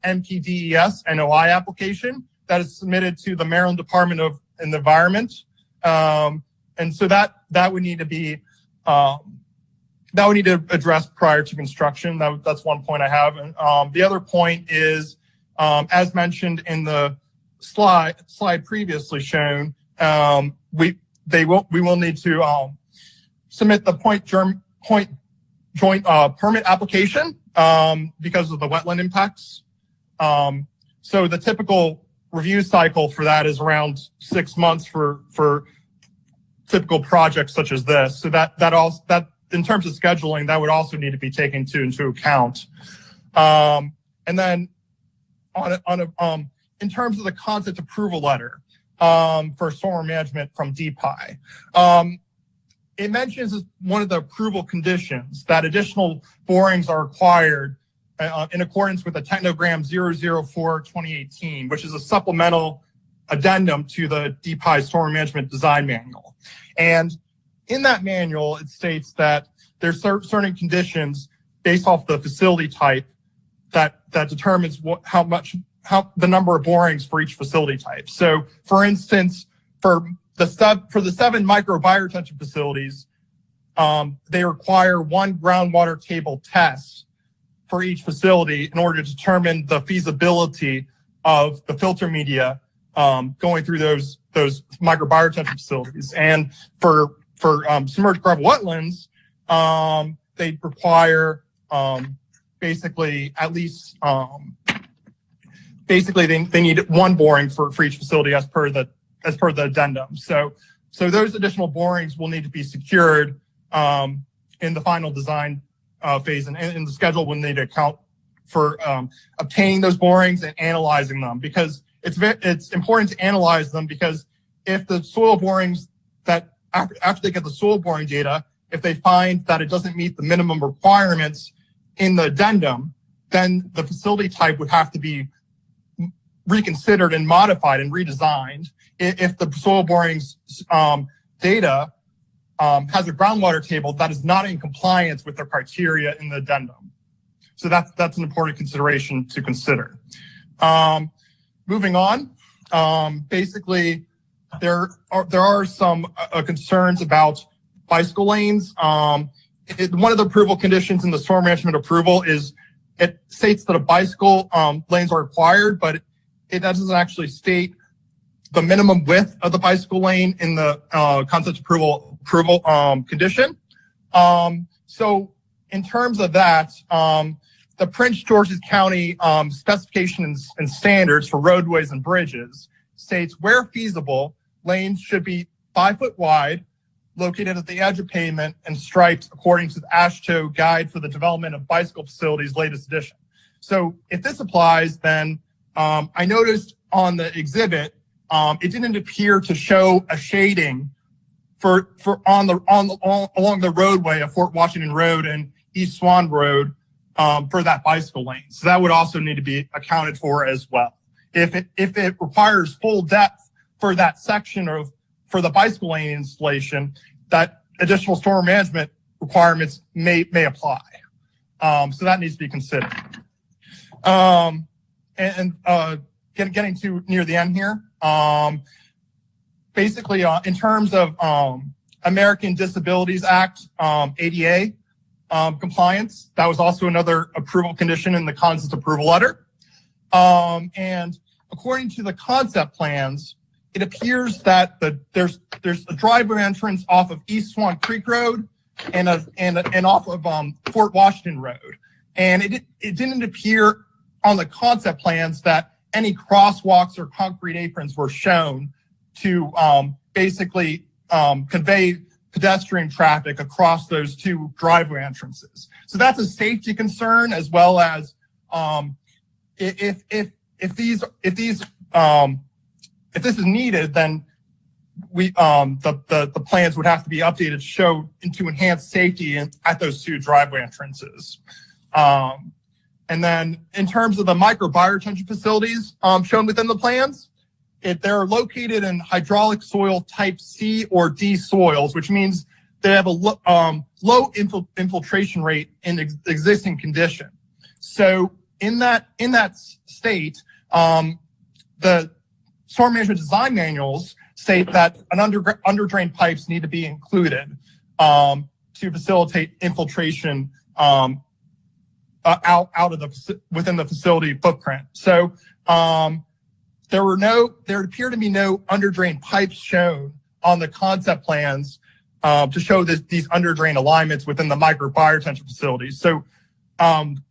NPDES NOI application that is submitted to the Maryland Department of Environment. And so that would need to be addressed prior to construction. That's one point I have. And the other point is, as mentioned in the slide previously shown, we will need to submit the point joint permit application because of the wetland impacts. So the typical review cycle for that is around 6 months for typical projects such as this. So that in terms of scheduling, that would also need to be taken into account. And then in terms of the concept approval letter for stormwater management from DPI, it mentions as one of the approval conditions that additional borings are required in accordance with the Technogram 004-2018, which is a supplemental addendum to the DPI Storm Management Design Manual. And in that manual, it states that there's certain conditions based off the facility type that determines how the number of borings for each facility type. So, for instance, for the 7 micro bioretention facilities, they require one groundwater table test for each facility in order to determine the feasibility of the filter media going through those microbiota facilities. And for submerged gravel wetlands, they require basically at least they need one boring for each facility as per the addendum. So those additional borings will need to be secured in the final design phase, and the schedule will need to account for obtaining those borings and analyzing them, because it's important to analyze them, because if the soil borings that after they get the soil boring data, if they find that it doesn't meet the minimum requirements in the addendum, then the facility type would have to be reconsidered and modified and redesigned. If the soil borings data has a groundwater table that is not in compliance with the criteria in the addendum. So that's an important consideration to consider. Moving on, basically there are some concerns about bicycle lanes. One of the approval conditions in the storm management approval is it states that a bicycle lanes are required, but it doesn't actually state the minimum width of the bicycle lane in the concept approval condition. So in terms of that, the Prince George's County specifications and standards for roadways and bridges states where feasible, lanes should be 5 foot wide, located at the edge of pavement, and striped according to the AASHTO Guide for the Development of Bicycle Facilities latest edition. So if this applies, then I noticed on the exhibit, it didn't appear to show a shading along the roadway of Fort Washington Road and East Swan Road for that bicycle lane. So that would also need to be accounted for as well. If it requires full depth for that section for the bicycle lane installation, that additional storm management requirements may apply. So that needs to be considered. Getting to near the end here, basically in terms of American Disabilities Act, ADA compliance, that was also another approval condition in the concept approval letter. And according to the concept plans, it appears that there's a driveway entrance off of East Swan Creek Road and off of Fort Washington Road. And it didn't appear on the concept plans that any crosswalks or concrete aprons were shown to basically convey pedestrian traffic across those two driveway entrances. So that's a safety concern, as well as if this is needed, then the plans would have to be updated to show to enhance safety at those two driveway entrances. And then in terms of the microbiota facilities shown within the plans, they're located in hydraulic soil type C or D soils, which means they have a low infiltration rate in existing condition. So in that state, the storm management design manuals state that an under-drain pipes need to be included to facilitate infiltration out of within the facility footprint. So there appear to be no under-drain pipes shown on the concept plans to show these under-drain alignments within the microbiota facilities. So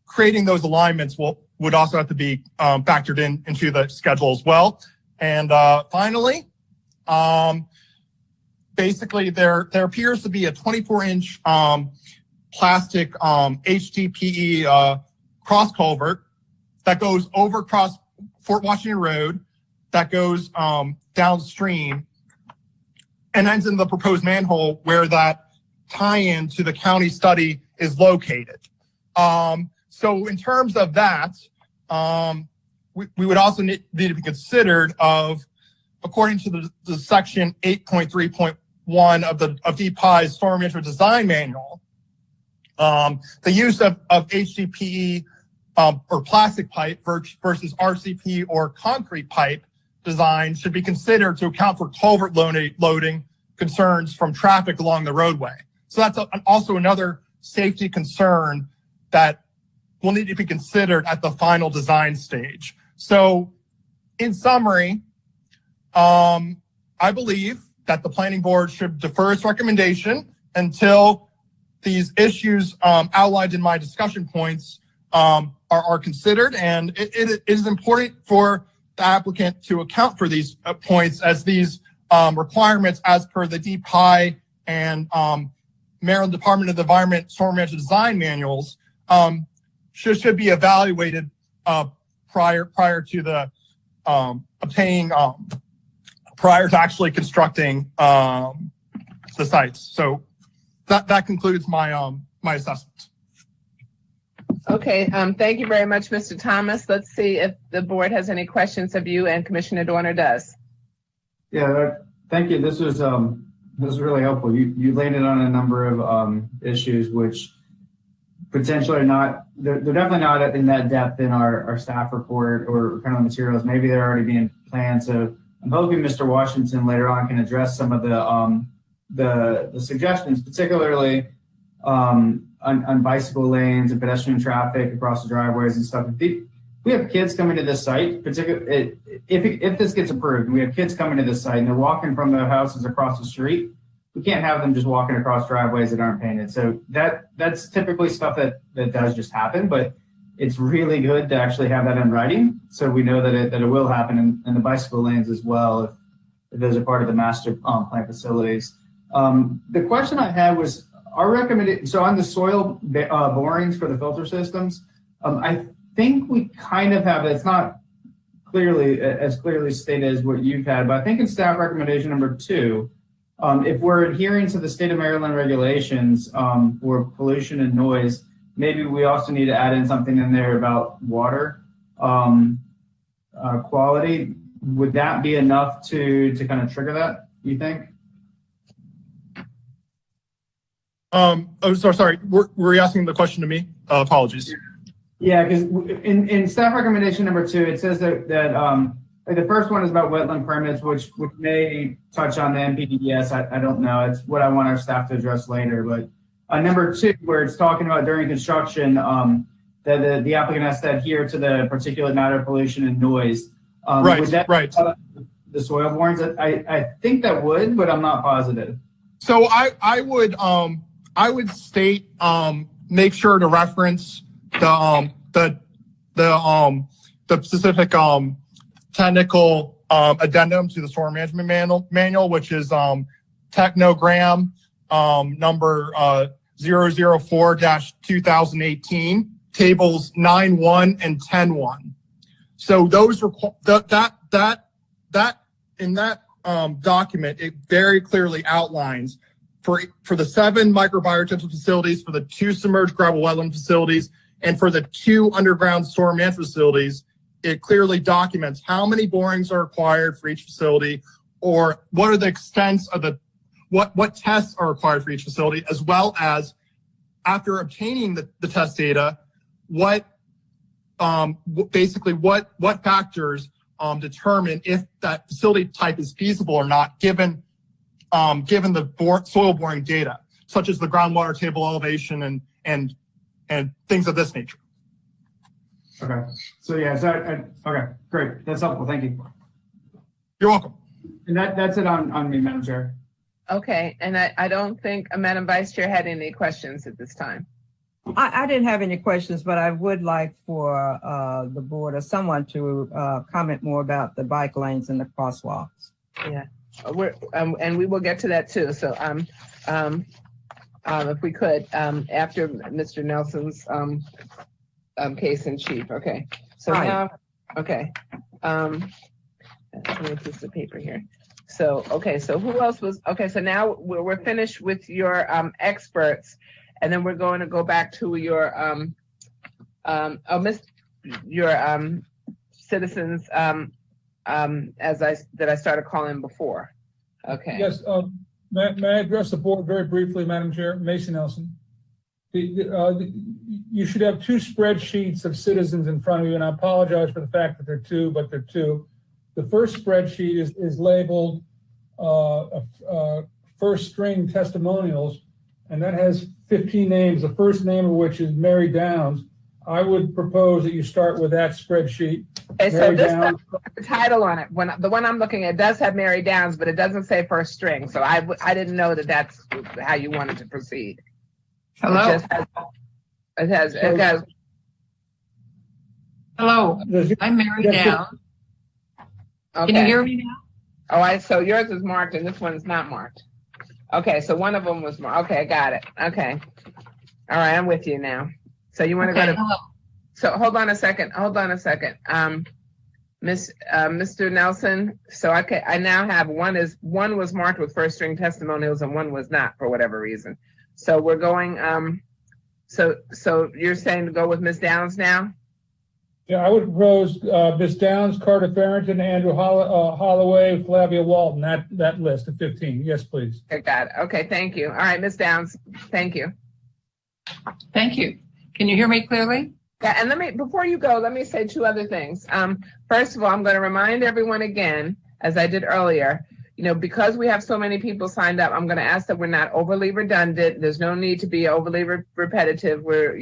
creating those alignments would also have to be factored into the schedule as well. And finally, basically there appears to be a 24-inch plastic HDPE cross culvert that goes over across Fort Washington Road, that goes downstream and ends in the proposed manhole where that tie-in to the county study is located. So in terms of that, we would also need to be considered of, according to the section 8.3.1 of DPI's Storm Management Design Manual, the use of HDPE or plastic pipe versus RCP or concrete pipe design should be considered to account for culvert loading concerns from traffic along the roadway. So that's also another safety concern that will need to be considered at the final design stage. So in summary, I believe that the planning board should defer its recommendation until these issues outlined in my discussion points are considered. And it is important for the applicant to account for these points, as these requirements as per the DPI and Maryland Department of the Environment Storm Management Design manuals should be evaluated prior to the obtaining prior to actually constructing the sites. So that concludes my my assessment. Okay, thank you very much, Mr. Thomas. Let's see if the board has any questions of you, and Commissioner Dorner does. Yeah, thank you. This was really helpful. You landed on a number of issues which potentially are not, they're definitely not in that depth in our staff report or kind of materials. Maybe they're already being planned. So I'm hoping Mr. Washington later on can address some of the suggestions, particularly on bicycle lanes and pedestrian traffic across the driveways and stuff. If we have kids coming to this site, particularly if this gets approved, we have kids coming to this site and they're walking from their houses across the street, we can't have them just walking across driveways that aren't painted. So that's typically stuff that does just happen, but it's really good to actually have that in writing, so we know that it will happen in the bicycle lanes as well if those are part of the master plan facilities. The question I had was, our recommendation, so on the soil borings for the filter systems, I think we kind of have, it's not as clearly stated as what you've had, but I think in staff recommendation number 2, if we're adhering to the state of Maryland regulations for pollution and noise, maybe we also need to add in something in there about water quality. Would that be enough to kind of trigger that, you think? Oh, sorry. Were you asking the question to me? Apologies. Yeah, because in staff recommendation number 2, it says that the first one is about wetland permits, which may touch on the NPDES. I don't know. It's what I want our staff to address later. But number 2, where it's talking about during construction, that the applicant has to adhere to the particulate matter pollution and noise. Right. The soil borings. I think that would, but I'm not positive. So I would state make sure to reference the specific technical addendum to the storm management manual, which is technogram number 004-2018, tables 9.1 and 10.1. So those that in that document, it very clearly outlines for the 7 microbioretention facilities, for the 2 submerged gravel wetland facilities, and for the 2 underground storm management facilities, it clearly documents how many borings are required for each facility, or what are the extents of what tests are required for each facility, as well as after obtaining the test data, what factors determine if that facility type is feasible or not, given the soil boring data, such as the groundwater table elevation and things of this nature. Okay. So yeah, okay, great. That's helpful. Thank you. You're welcome. And that's it on me, Madam Chair. Okay, and I don't think Madam Vice Chair had any questions at this time. I didn't have any questions, but I would like for the board or someone to comment more about the bike lanes and the crosswalks. Yeah, and we will get to that too. So if we could, after Mr. Nelson's case in chief. Okay. So now, okay. Let me piece of paper here. So, okay. So who else was, okay. So now we're finished with your experts, and then we're going to go back to your, citizens, as I started calling before. Okay. Yes. May I address the board very briefly, Madam Chair? Mason Nelson. You should have 2 spreadsheets of citizens in front of you, and I apologize for the fact that they're 2, but they're 2. The first spreadsheet is labeled first string testimonials, and that has 15 names, the first name of which is Mary Downs. I would propose that you start with that spreadsheet. Okay, so Mary this Downs. the title on it, the one I'm looking at does have Mary Downs, but it doesn't say first string. So I didn't know that that's how you wanted to proceed. Hello. It has. Hello. I'm Mary Downs. Okay. Can you hear me now? Oh, so yours is marked and this one's not marked. Okay, so one of them was marked. Okay, got it. Okay. All right, I'm with you now. So you want to go to, so hold on a second. Mr. Nelson, so I now have one was marked with first string testimonials and one was not for whatever reason. So we're going, so you're saying to go with Ms. Downs now? Yeah, I would propose Ms. Downs, Carter Farrington, Andrew Holloway, Flavia Walton, that list of 15. Yes, please. Okay, got it. Okay, thank you. All right, Ms. Downs, thank you. Thank you. Can you hear me clearly? Yeah, and before you go, let me say two other things. First of all, I'm going to remind everyone again, as I did earlier, because we have so many people signed up, I'm going to ask that we're not overly redundant. There's no need to be overly repetitive. We're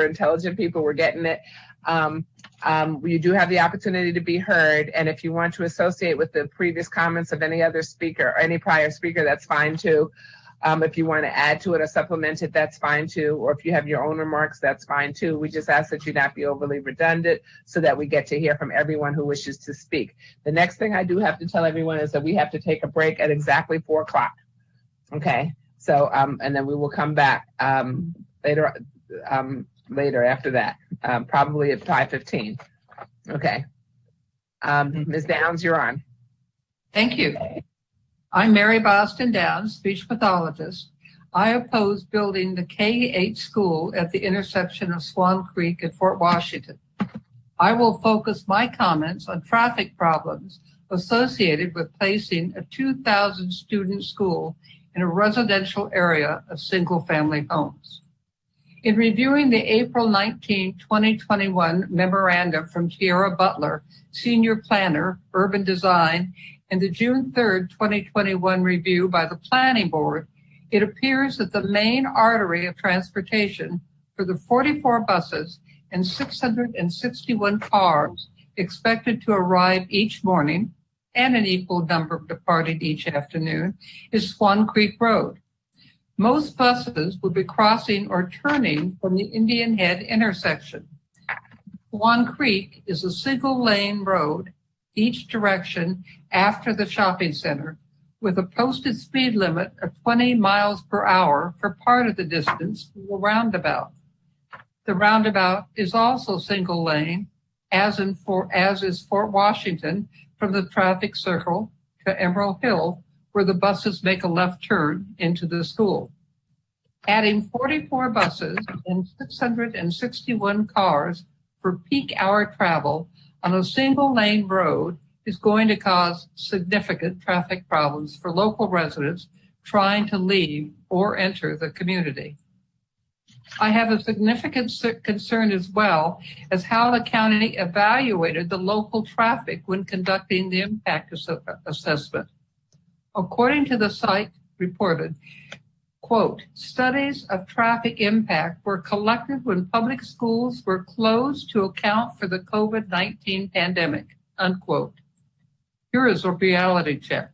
intelligent people. We're getting it. You do have the opportunity to be heard, and if you want to associate with the previous comments of any other speaker or any prior speaker, that's fine too. If you want to add to it or supplement it, that's fine too. Or if you have your own remarks, that's fine too. We just ask that you not be overly redundant so that we get to hear from everyone who wishes to speak. The next thing I do have to tell everyone is that we have to take a break at exactly 4 o'clock. Okay, so and then we will come back later after that, probably at 5:15. Okay. Ms. Downs, you're on. Thank you. I'm Mary Boston Downs, speech pathologist. I oppose building the K-8 school at the intersection of Swan Creek and Fort Washington. I will focus my comments on traffic problems associated with placing a 2,000 student school in a residential area of single-family homes. In reviewing the April 19, 2021 memorandum from Tierra Butler, Senior Planner, Urban Design, and the June 3, 2021 review by the Planning Board, it appears that the main artery of transportation for the 44 buses and 661 cars expected to arrive each morning and an equal number departing each afternoon is Swan Creek Road. Most buses would be crossing or turning from the Indian Head intersection. Swan Creek is a single-lane road, each direction after the shopping center, with a posted speed limit of 20 miles per hour for part of the distance to the roundabout. The roundabout is also single-lane, as is Fort Washington, from the traffic circle to Emerald Hill, where the buses make a left turn into the school. Adding 44 buses and 661 cars for peak hour travel on a single lane road is going to cause significant traffic problems for local residents trying to leave or enter the community. I have a significant concern as well as how the county evaluated the local traffic when conducting the impact assessment. According to the site reported, quote, studies of traffic impact were collected when public schools were closed to account for the COVID-19 pandemic, unquote. Here is a reality check.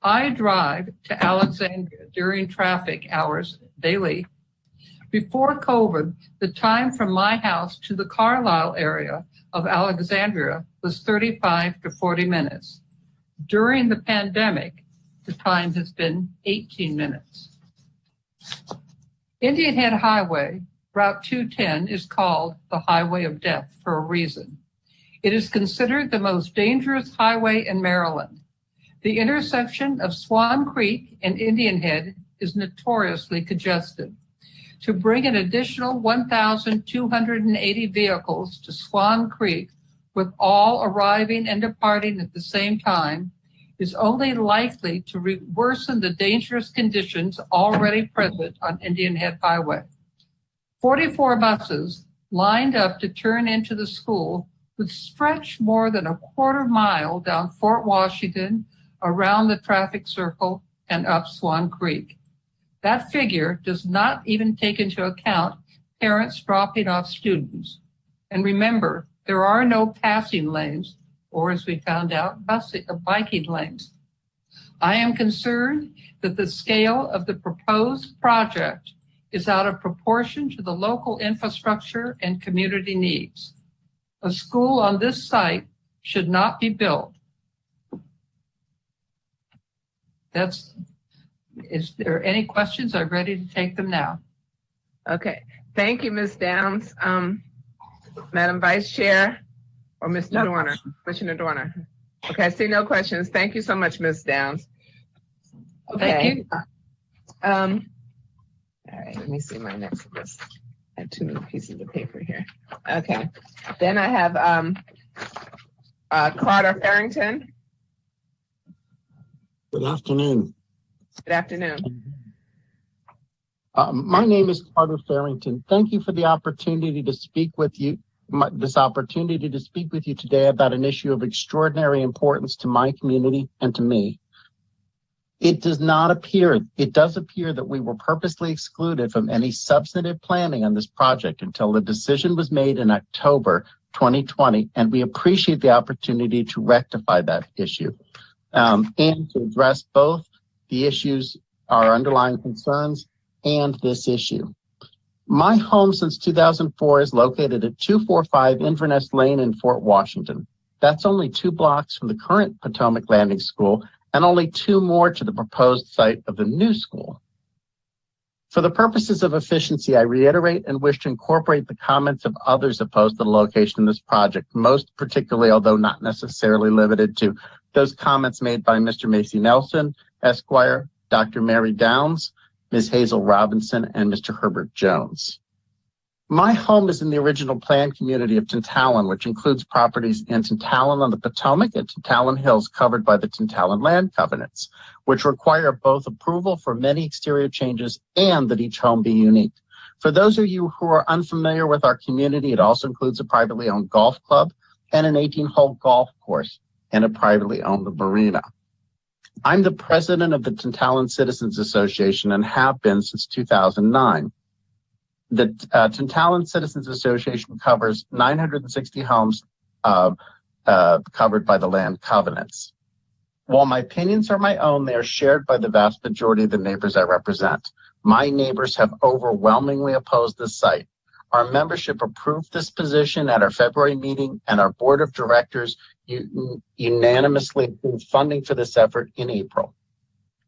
I drive to Alexandria during traffic hours daily. Before COVID, the time from my house to the Carlisle area of Alexandria was 35 to 40 minutes. During the pandemic, the time has been 18 minutes. Indian Head Highway, Route 210, is called the Highway of Death for a reason. It is considered the most dangerous highway in Maryland. The intersection of Swan Creek and Indian Head is notoriously congested. To bring an additional 1,280 vehicles to Swan Creek, with all arriving and departing at the same time, is only likely to worsen the dangerous conditions already present on Indian Head Highway. 44 buses lined up to turn into the school would stretch more than a quarter mile down Fort Washington, around the traffic circle, and up Swan Creek. That figure does not even take into account parents dropping off students. And remember, there are no passing lanes, or as we found out, biking lanes. I am concerned that the scale of the proposed project is out of proportion to the local infrastructure and community needs. A school on this site should not be built. Is there any questions? I'm ready to take them now. Okay, thank you, Ms. Downs. Madam Vice Chair or Mr. Dorner? Commissioner Dorner. Okay, I see no questions. Thank you so much, Ms. Downs. Okay. Thank you. All right, let me see my next list. I have too many pieces of paper here. Okay, then I have Carter Farrington. Good afternoon. Good afternoon. My name is Carter Farrington. Thank you for the opportunity to speak with you. Today about an issue of extraordinary importance to my community and to me. It does appear that we were purposely excluded from any substantive planning on this project until the decision was made in October 2020, and we appreciate the opportunity to rectify that issue and to address both the issues, our underlying concerns, and this issue. My home since 2004 is located at 245 Inverness Lane in Fort Washington. That's only 2 blocks from the current Potomac Landing School and only 2 more to the proposed site of the new school. For the purposes of efficiency, I reiterate and wish to incorporate the comments of others opposed to the location of this project, most particularly, although not necessarily limited to, those comments made by Mr. Macy Nelson, Esquire, Dr. Mary Downs, Ms. Hazel Robinson, and Mr. Herbert Jones. My home is in the original planned community of Tantalon, which includes properties in Tantalon on the Potomac and Tantalon Hills covered by the Tantalon Land Covenants, which require both approval for many exterior changes and that each home be unique. For those of you who are unfamiliar with our community, it also includes a privately owned golf club and an 18-hole golf course and a privately owned marina. I'm the president of the Tantalon Citizens Association and have been since 2009. The Tantalon Citizens Association covers 960 homes covered by the land covenants. While my opinions are my own, they are shared by the vast majority of the neighbors I represent. My neighbors have overwhelmingly opposed this site. Our membership approved this position at our February meeting, and our board of directors unanimously approved funding for this effort in April.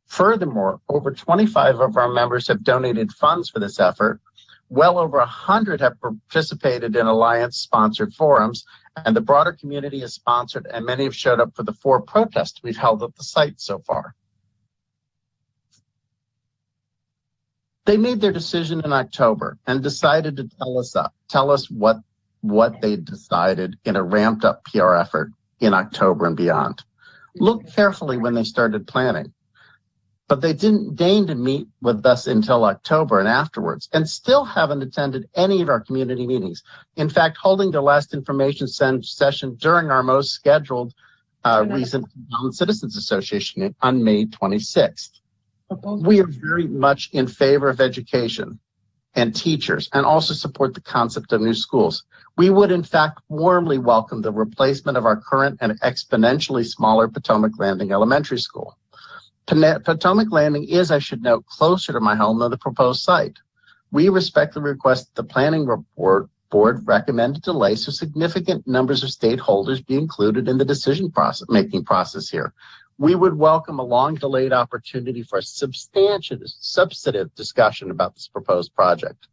Furthermore, over 25 of our members have donated funds for this effort. Well over 100 have participated in Alliance-sponsored forums, and the broader community has sponsored, and many have showed up for the 4 protests we've held at the site so far. They made their decision in October and decided to tell us what they decided in a ramped-up PR effort in October and beyond. Look carefully when they started planning. But they didn't deign to meet with us until October and afterwards, and still haven't attended any of our community meetings. In fact, holding their last information session during our most scheduled recent Citizens Association on May 26th. We are very much in favor of education and teachers, and also support the concept of new schools. We would, in fact, warmly welcome the replacement of our current and exponentially smaller Potomac Landing Elementary School. Potomac Landing is, I should note, closer to my home than the proposed site. We respectfully request that the planning board recommend a delay so significant numbers of stakeholders be included in the decision-making process here. We would welcome a long-delayed opportunity for a substantive discussion about this proposed project.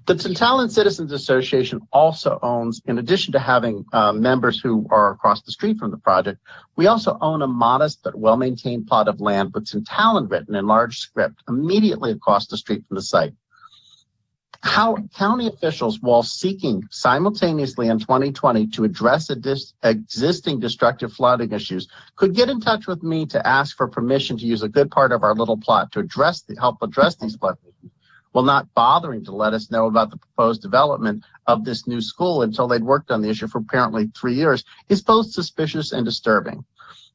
The Tantalon Citizens Association also owns, in addition to having members who are across the street from the project, we also own a modest but well-maintained plot of land with Tantalon written in large script immediately across the street from the site. How county officials, while seeking simultaneously in 2020 to address existing destructive flooding issues, could get in touch with me to ask for permission to use a good part of our little plot to help address these flooding issues, while not bothering to let us know about the proposed development of this new school until they'd worked on the issue for apparently 3 years, is both suspicious and disturbing.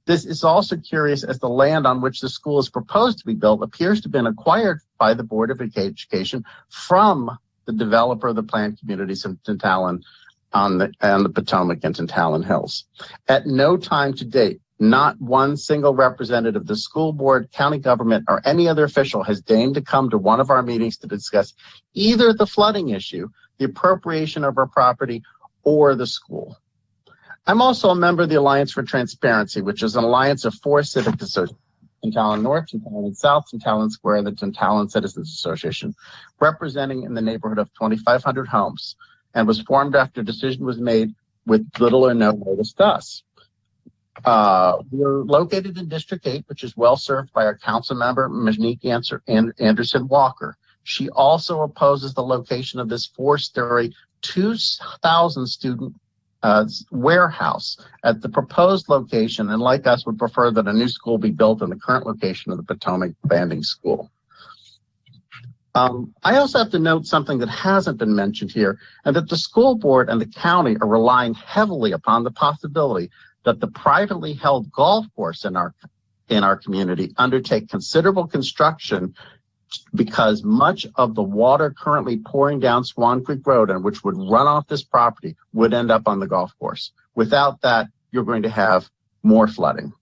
This is also curious as the land on which the school is proposed to be built appears to have been acquired by the Board of Education from the developer of the planned communities of Tantalon on the Potomac and Tantalon Hills. At no time to date, not one single representative of the school board, county government, or any other official has deigned to come to one of our meetings to discuss either the flooding issue, the appropriation of our property, or the school. I'm also a member of the Alliance for Transparency, which is an alliance of 4 civic associations, Tantalon North, Tantalon South, Tantalon Square, and the Tantalon Citizens Association, representing in the neighborhood of 2,500 homes, and was formed after a decision was made with little or no notice to us. We're located in District 8, which is well served by our council member, Monique Anderson Walker. She also opposes the location of this 4-story, 2,000 student warehouse at the proposed location, and like us would prefer that a new school be built in the current location of the Potomac Landing School. I also have to note something that hasn't been mentioned here, and that the school board and the county are relying heavily upon the possibility that the privately held golf course in our community undertake considerable construction, because much of the water currently pouring down Swan Creek Road and which would run off this property would end up on the golf course. Without that, you're going to have more flooding.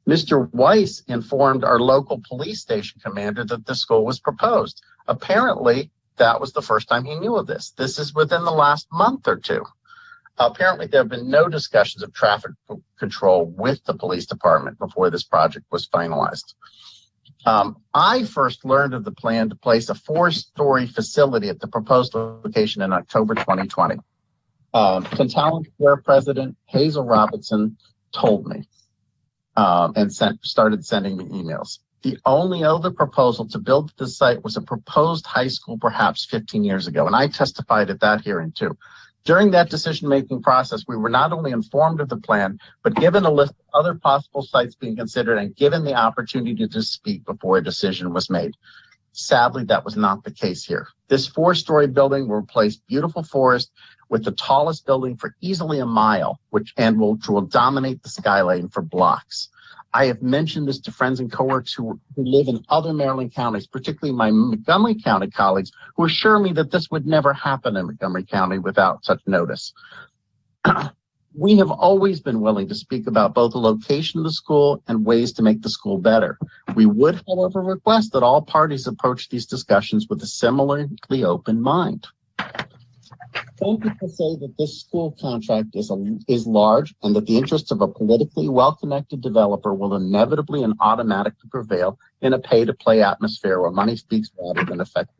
Mr. Weiss informed our local police station commander that the school was proposed. Apparently, that was the first time he knew of this. This is within the last month or two. Apparently, there have been no discussions of traffic control with the police department before this project was finalized. I first learned of the plan to place a 4-story facility at the proposed location in October 2020. Tantalon Square President Hazel Robinson told me and started sending me emails. The only other proposal to build the site was a proposed high school perhaps 15 years ago, and I testified at that hearing too. During that decision-making process, we were not only informed of the plan, but given a list of other possible sites being considered and given the opportunity to speak before a decision was made. Sadly, that was not the case here. This 4-story building will replace beautiful forest with the tallest building for easily a mile, which will dominate the skyline for blocks. I have mentioned this to friends and coworkers who live in other Maryland counties, particularly my Montgomery County colleagues, who assure me that this would never happen in Montgomery County without such notice. We have always been willing to speak about both the location of the school and ways to make the school better. We would, however, request that all parties approach these discussions with a similarly open mind. Some people say that this school contract is large and that the interests of a politically well-connected developer will inevitably and automatically prevail in a pay-to-play atmosphere where money speaks rather than effective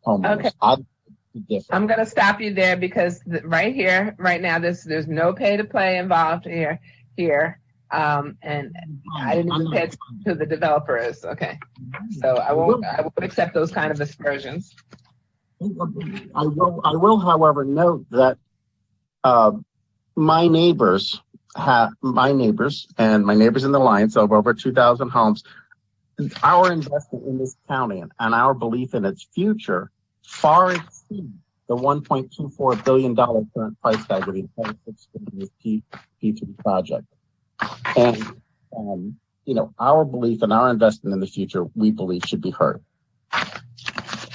homeowners. Okay. I'm going to stop you there because right here, right now, there's no pay-to-play involved here. And I didn't even pay attention to who the developer is. Okay. So I won't accept those kind of aspersions. I will, however, note that my neighbors and my neighbors in the Alliance of over 2,000 homes, our investment in this county and our belief in its future far exceeds the $1.24 billion current price tag of the entire P3 project. And, our belief and our investment in the future, we believe, should be heard.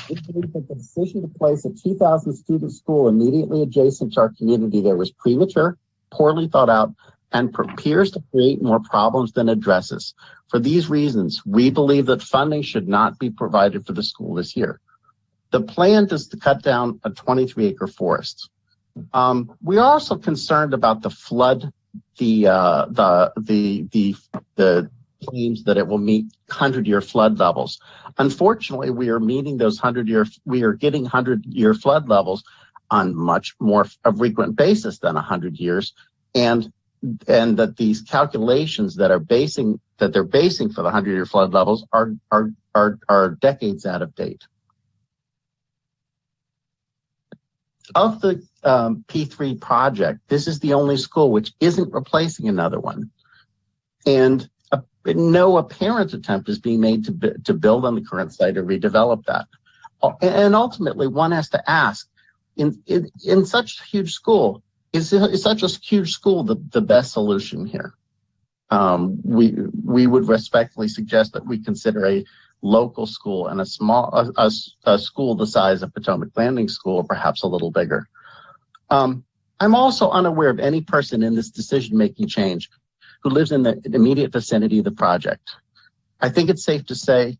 We believe that the decision to place a 2,000 student school immediately adjacent to our community there was premature, poorly thought out, and appears to create more problems than addresses. For these reasons, we believe that funding should not be provided for the school this year. The plan is to cut down a 23-acre forest. We are also concerned about the flood, the claims that it will meet 100-year flood levels. Unfortunately, we are meeting those we are getting 100-year flood levels on much more frequent basis than 100 years, and that these calculations that they're basing for the 100-year flood levels are decades out of date. Of the P3 project, this is the only school which isn't replacing another one, and no apparent attempt is being made to build on the current site or redevelop that. And ultimately, one has to ask, in such a huge school, is such a huge school the best solution here? We would respectfully suggest that we consider a local school and a school the size of Potomac Landing School, or perhaps a little bigger. I'm also unaware of any person in this decision-making change who lives in the immediate vicinity of the project. I think it's safe to say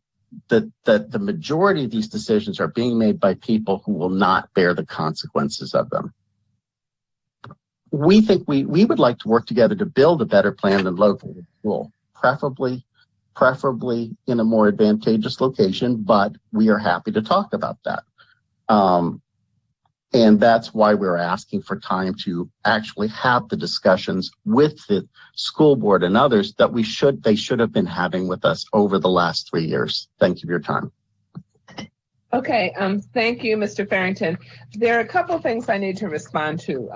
that the majority of these decisions are being made by people who will not bear the consequences of them. We think we would like to work together to build a better planned and local school, preferably in a more advantageous location, but we are happy to talk about that. And that's why we're asking for time to actually have the discussions with the school board and others that they should have been having with us over the last 3 years. Thank you for your time. Okay, thank you, Mr. Farrington. There are a couple of things I need to respond to.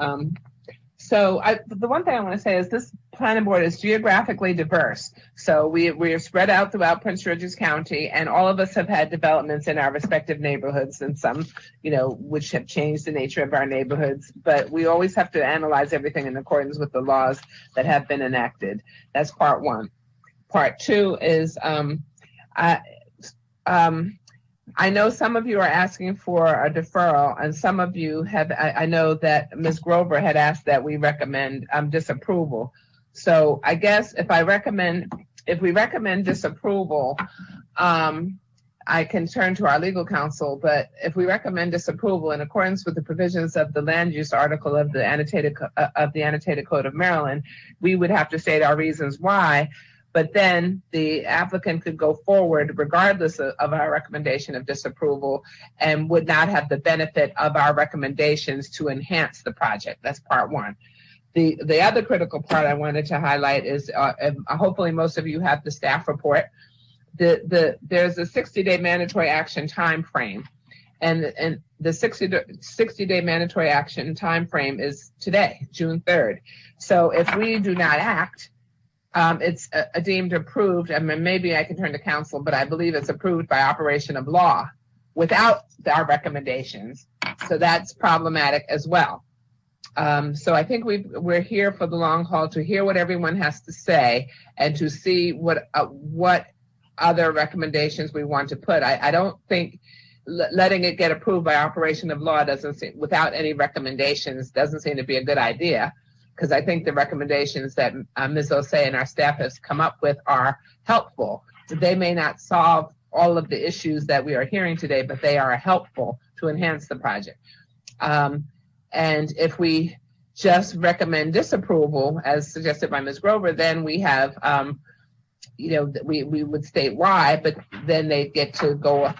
The one thing I want to say is this planning board is geographically diverse. So we are spread out throughout Prince George's County, and all of us have had developments in our respective neighborhoods, and some, which have changed the nature of our neighborhoods. But we always have to analyze everything in accordance with the laws that have been enacted. That's part one. Part two is I know some of you are asking for a deferral, and some of you have, I know that Ms. Grover had asked that we recommend disapproval. So I guess if we recommend disapproval, I can turn to our legal counsel, but if we recommend disapproval in accordance with the provisions of the land use article of the annotated Code of Maryland, we would have to state our reasons why. But then the applicant could go forward regardless of our recommendation of disapproval and would not have the benefit of our recommendations to enhance the project. That's part one. The other critical part I wanted to highlight is, hopefully most of you have the staff report. There's a 60-day mandatory action time frame. And the 60-day mandatory action time frame is today, June 3rd. So if we do not act, it's deemed approved. I mean, maybe I can turn to council, but I believe it's approved by operation of law without our recommendations. So that's problematic as well. So I think we're here for the long haul to hear what everyone has to say and to see what other recommendations we want to put. I don't think letting it get approved by operation of law without any recommendations doesn't seem to be a good idea. Because I think the recommendations that Ms. Osei and our staff has come up with are helpful. They may not solve all of the issues that we are hearing today, but they are helpful to enhance the project. And if we just recommend disapproval, as suggested by Ms. Grover, then we have, we would state why, but then they get to go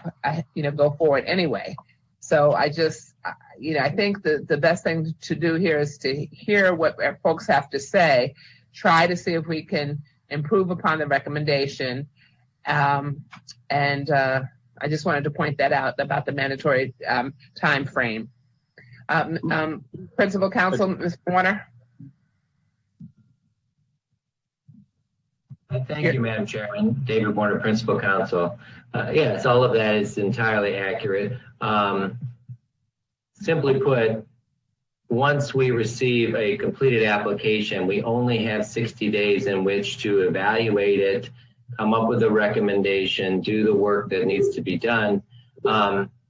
forward anyway. So I think the best thing to do here is to hear what our folks have to say, try to see if we can improve upon the recommendation. I just wanted to point that out about the mandatory time frame. Principal Counsel, Mr. Warner. Thank you, Madam Chairman. David Warner, Principal Counsel. Yes, all of that is entirely accurate. Simply put, once we receive a completed application, we only have 60 days in which to evaluate it, come up with a recommendation, do the work that needs to be done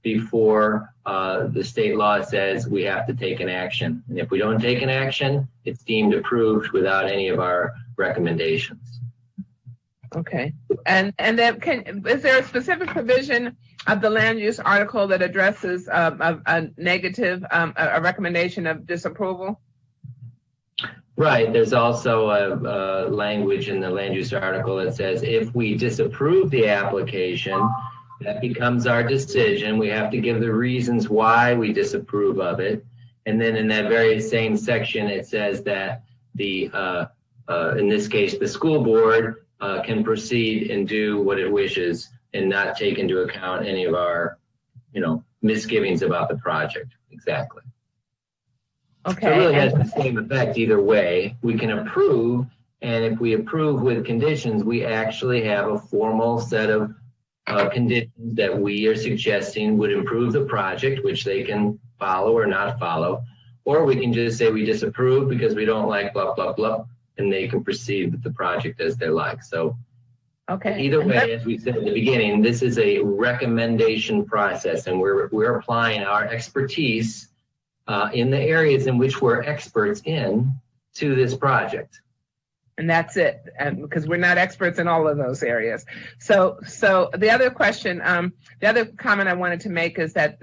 before the state law says we have to take an action. And if we don't take an action, it's deemed approved without any of our recommendations. Okay. And then is there a specific provision of the land use article that addresses a negative, a recommendation of disapproval? Right. There's also a language in the land use article that says if we disapprove the application, that becomes our decision. We have to give the reasons why we disapprove of it. And then in that very same section, it says that in this case, the school board can proceed and do what it wishes and not take into account any of our, misgivings about the project. Exactly. Okay. So it really has the same effect either way. We can approve, and if we approve with conditions, we actually have a formal set of conditions that we are suggesting would improve the project, which they can follow or not follow. Or we can just say we disapprove because we don't like blah, blah, blah, and they can proceed with the project as they like. So Okay. either way, as we said at the beginning, this is a recommendation process, and we're applying our expertise in the areas in which we're experts in to this project. And that's it, and because we're not experts in all of those areas. So the other question, the other comment I wanted to make is that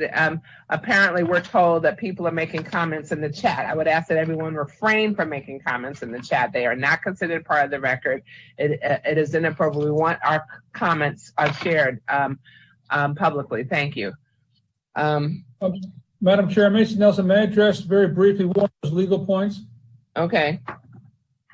apparently we're told that people are making comments in the chat. I would ask that everyone refrain from making comments in the chat. They are not considered part of the record. It is inappropriate. We want our comments shared publicly. Thank you. Madam Chair, Mason Nelson, may I address very briefly one of those legal points? Okay.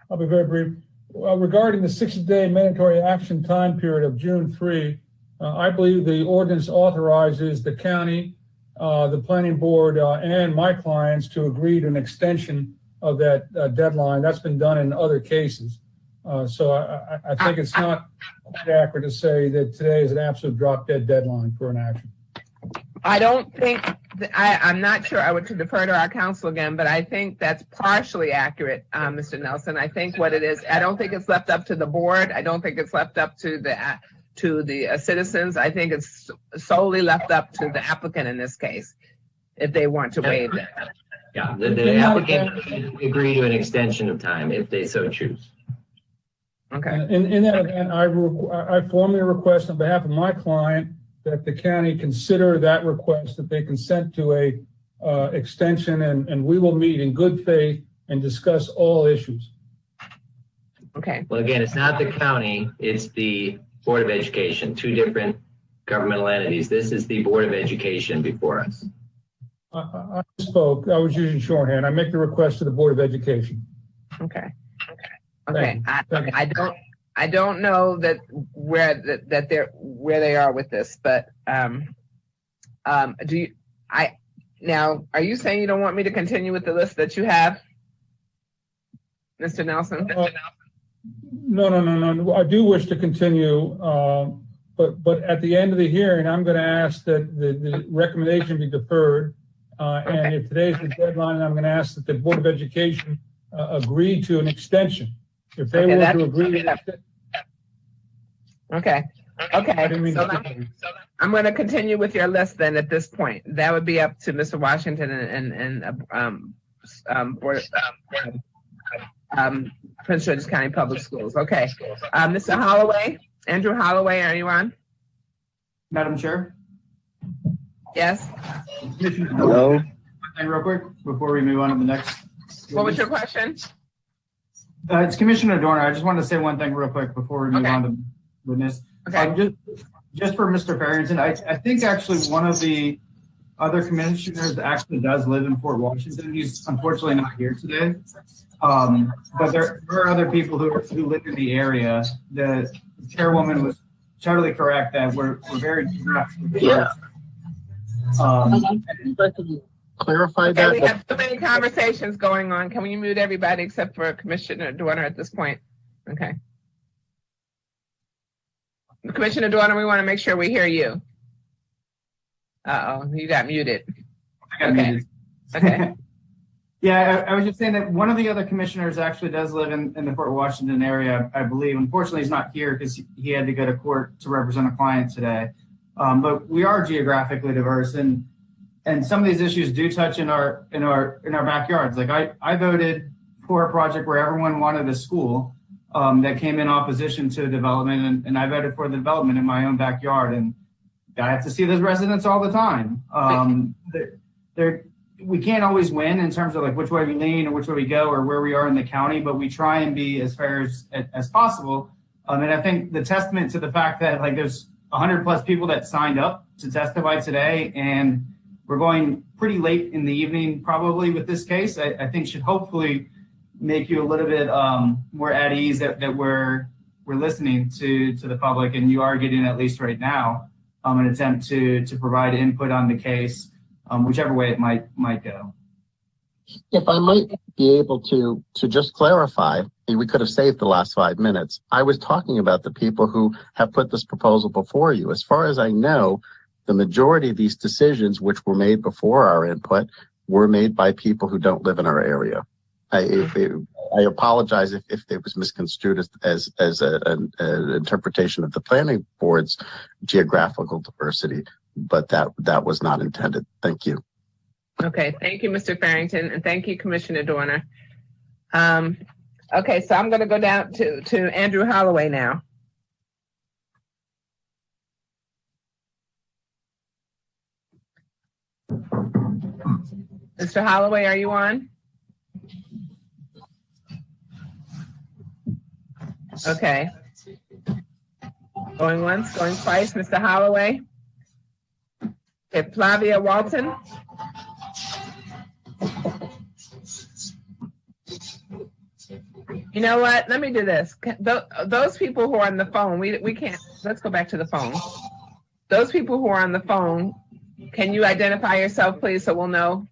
I'll be very brief. Regarding the 60-day mandatory action time period of June 3, I believe the ordinance authorizes the county, the planning board, and my clients to agree to an extension of that deadline. That's been done in other cases. So I think it's not quite accurate to say that today is an absolute drop-dead deadline for an action. I don't think, I'm not sure, I would defer to our counsel again, but I think that's partially accurate, Mr. Nelson. I think what it is, I don't think it's left up to the board. I don't think it's left up to the citizens. I think it's solely left up to the applicant in this case, if they want to waive that. Yeah, the applicant can agree to an extension of time if they so choose. Okay. In that event, I formally request on behalf of my client that the county consider that request, that they consent to a extension, and we will meet in good faith and discuss all issues. Okay. Well, again, it's not the county, it's the Board of Education, two different governmental entities. This is the Board of Education before us. I spoke, I was using shorthand. I make the request to the Board of Education. Okay. Okay. I don't know that where they are with this, but now are you saying you don't want me to continue with the list that you have, Mr. Nelson? No. I do wish to continue, but at the end of the hearing, I'm going to ask that the recommendation be deferred. And if today's the deadline, I'm going to ask that the Board of Education agree to an extension. If they were to agree to Okay. So I'm going to continue with your list then at this point. That would be up to Mr. Washington and Prince George's County Public Schools. Okay. Mr. Holloway, Andrew Holloway, are you on? Madam Chair? Yes. Hello. Real quick before we move on to the next. What was your question? It's Commissioner Dorner. I just want to say one thing real quick before we move on to witness. Okay. Just for Mr. Farrington, I think actually one of the other commissioners actually does live in Fort Washington. He's unfortunately not here today. But there are other people who live in the area. The chairwoman was totally correct that we're very yeah. Clarify that. We have so many conversations going on. Can we mute everybody except for Commissioner Dorner at this point? Okay. Commissioner Dorner, we want to make sure we hear you. Uh-oh, you got muted. I got muted. Okay. Yeah, I was just saying that one of the other commissioners actually does live in the Fort Washington area, I believe. Unfortunately, he's not here because he had to go to court to represent a client today. But we are geographically diverse, and some of these issues do touch in our backyards. Like I voted for a project where everyone wanted a school that came in opposition to development, and I voted for the development in my own backyard. And I have to see those residents all the time. We can't always win in terms of like which way we lean or which way we go or where we are in the county, but we try and be as fair as possible. And I think the testament to the fact that like there's 100+ people that signed up to testify today, and we're going pretty late in the evening probably with this case, I think should hopefully make you a little bit more at ease that we're listening to the public, and you are getting, at least right now, an attempt to provide input on the case, whichever way it might go. If I might be able to just clarify, we could have saved the last 5 minutes. I was talking about the people who have put this proposal before you. As far as I know, the majority of these decisions, which were made before our input, were made by people who don't live in our area. I apologize if it was misconstrued as an interpretation of the planning board's geographical diversity, but that was not intended. Thank you. Okay, thank you, Mr. Farrington, and thank you, Commissioner Dorner. Okay, so I'm going to go down to Andrew Holloway now. Mr. Holloway, are you on? Okay. Going once, going twice, Mr. Holloway. Okay, Flavia Walton. You know what? Let me do this. Those people who are on the phone, we can't. Let's go back to the phone. Those people who are on the phone, can you identify yourself, please, so we'll know?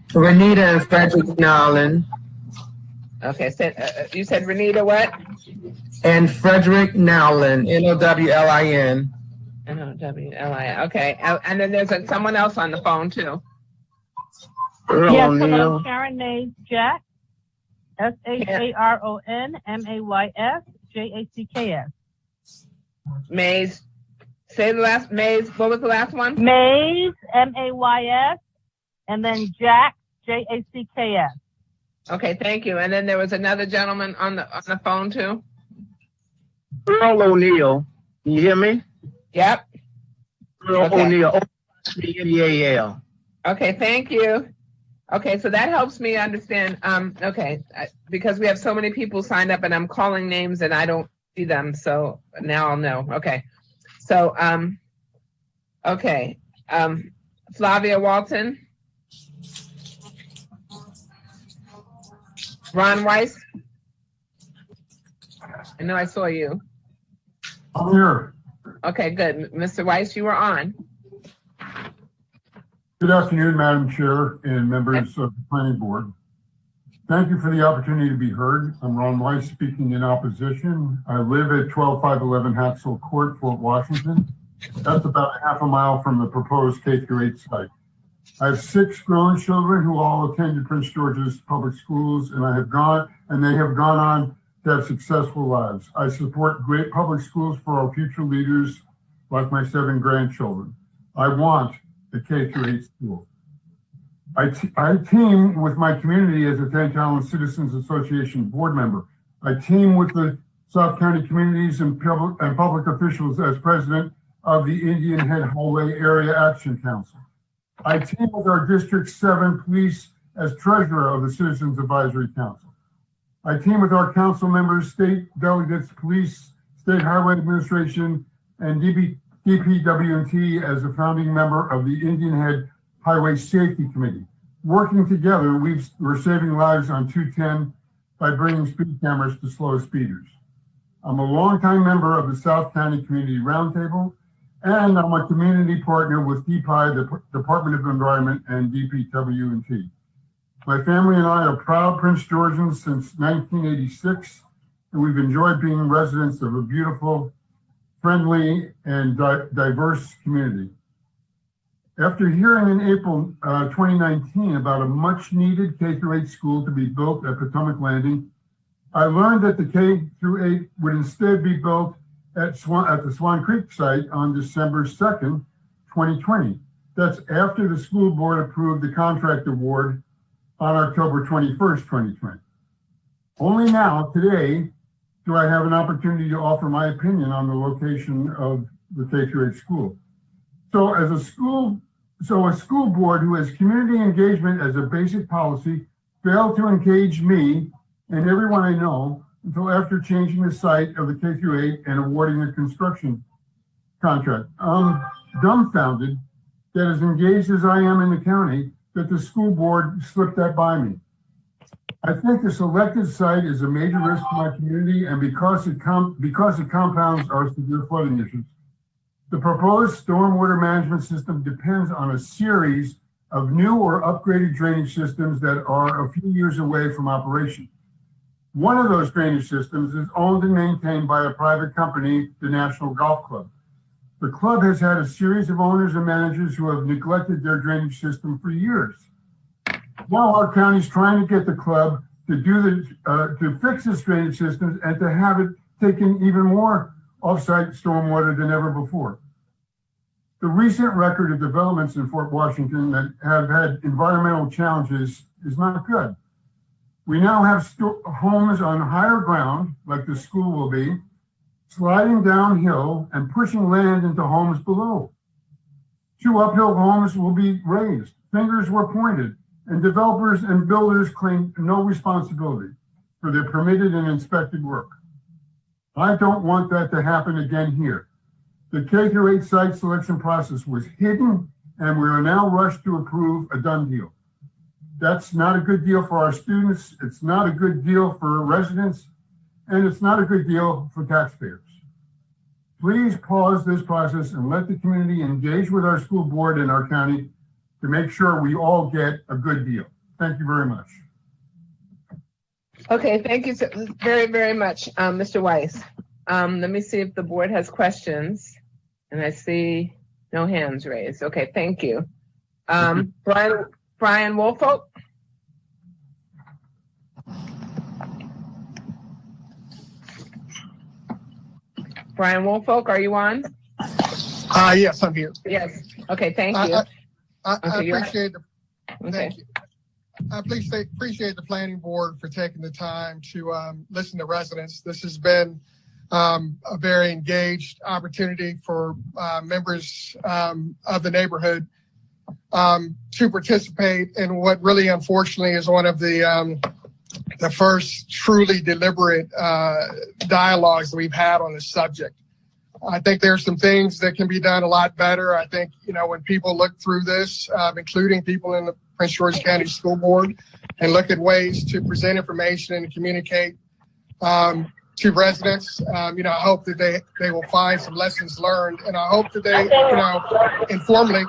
Renita and Frederick Nowlin. Okay, you said Renita what? And Frederick Nowlin, Nowlin. Nowlin, okay. And then there's someone else on the phone too. Yes, hello, Sharon Mays Jack, SHARONMAYS Mays. Say the last, Mays, what was the last one? Mays, MAYS, and then Jack, JACKS. Okay, thank you. And then there was another gentleman on the phone too. Earl O'Neill. Can you hear me? Yep. Earl O'Neill. O-N-E-A-L. Okay, thank you. Okay, so that helps me understand. Because we have so many people signed up and I'm calling names and I don't see them. So now I'll know. Okay. So, Flavia Walton. Ron Weiss. I know I saw you. I'm here. Okay, good. Mr. Weiss, you were on. Good afternoon, Madam Chair and members of the Planning Board. Thank you for the opportunity to be heard. I'm Ron Weiss speaking in opposition. I live at 12511 Haxel Court, Fort Washington. That's about a half a mile from the proposed K-8 site. I have 6 grown children who all attended Prince George's Public Schools, and they have gone on to have successful lives. I support great public schools for our future leaders, like my 7 grandchildren. I want a K-8 school. I team with my community as a Tantalum Citizens Association board member. I team with the South County communities and public officials as president of the Indian Head Highway Area Action Council. I team with our District 7 police as treasurer of the Citizens Advisory Council. I team with our council members, state delegates, police, state highway administration, and DPW&T as a founding member of the Indian Head Highway Safety Committee. Working together, we're saving lives on 210 by bringing speed cameras to slow speeders. I'm a longtime member of the South County Community Roundtable, and I'm a community partner with DPI, the Department of Environment, and DPW&T. My family and I are proud Prince Georgians since 1986, and we've enjoyed being residents of a beautiful, friendly, and diverse community. After hearing in April 2019 about a much-needed K-8 school to be built at Potomac Landing, I learned that the K-8 would instead be built at the Swan Creek site on December 2nd, 2020. That's after the school board approved the contract award on October 21st, 2020. Only now, today, do I have an opportunity to offer my opinion on the location of the K-8 school. So a school board who has community engagement as a basic policy failed to engage me and everyone I know until after changing the site of the K-8 and awarding a construction contract. I'm dumbfounded that as engaged as I am in the county, that the school board slipped that by me. I think the selected site is a major risk to my community, and because it compounds our severe flooding issues. The proposed stormwater management system depends on a series of new or upgraded drainage systems that are a few years away from operation. One of those drainage systems is owned and maintained by a private company, the National Golf Club. The club has had a series of owners and managers who have neglected their drainage system for years. Now our county's trying to get the club to do to fix the drainage systems and to have it taking even more off-site stormwater than ever before. The recent record of developments in Fort Washington that have had environmental challenges is not good. We now have homes on higher ground, like the school will be, sliding downhill and pushing land into homes below. 2 uphill homes will be raised, fingers were pointed, and developers and builders claim no responsibility for their permitted and inspected work. I don't want that to happen again here. The K-8 site selection process was hidden, and we are now rushed to approve a done deal. That's not a good deal for our students, it's not a good deal for residents, and it's not a good deal for taxpayers. Please pause this process and let the community engage with our school board and our county to make sure we all get a good deal. Thank you very much. Okay, thank you so very, very much, Mr. Weiss. Let me see if the board has questions. And I see no hands raised. Okay, thank you. Brian Woolfolk? Brian Woolfolk, are you on? Yes, I'm here. Yes. Okay, thank you. I appreciate the okay. Thank you. I appreciate the planning board for taking the time to listen to residents. This has been a very engaged opportunity for members of the neighborhood to participate in what really, unfortunately, is one of the first truly deliberate dialogues that we've had on this subject. I think there's some things that can be done a lot better. I think, when people look through this, including people in the Prince George's County School Board, and look at ways to present information and communicate to residents, I hope that they will find some lessons learned. And I hope that they, informally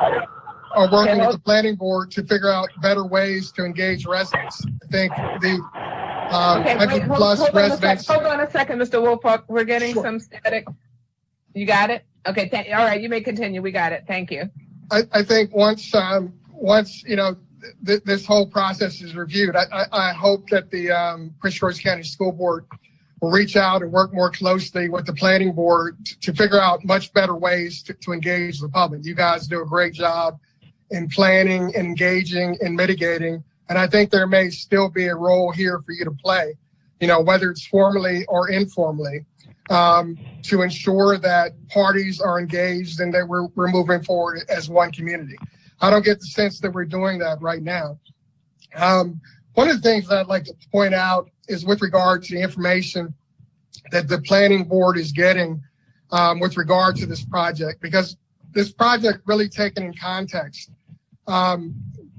are working with the planning board to figure out better ways to engage residents. I think the 100+ residents. Hold on a second, Mr. Woolfolk. We're getting some static. You got it? Okay. All right. You may continue. We got it. Thank you. I think once this whole process is reviewed, I hope that the Prince George's County School Board will reach out and work more closely with the planning board to figure out much better ways to engage the public. You guys do a great job in planning, engaging, and mitigating. And I think there may still be a role here for you to play, whether it's formally or informally, to ensure that parties are engaged and that we're moving forward as one community. I don't get the sense that we're doing that right now. One of the things that I'd like to point out is with regard to the information that the planning board is getting with regard to this project, because this project, really taken in context,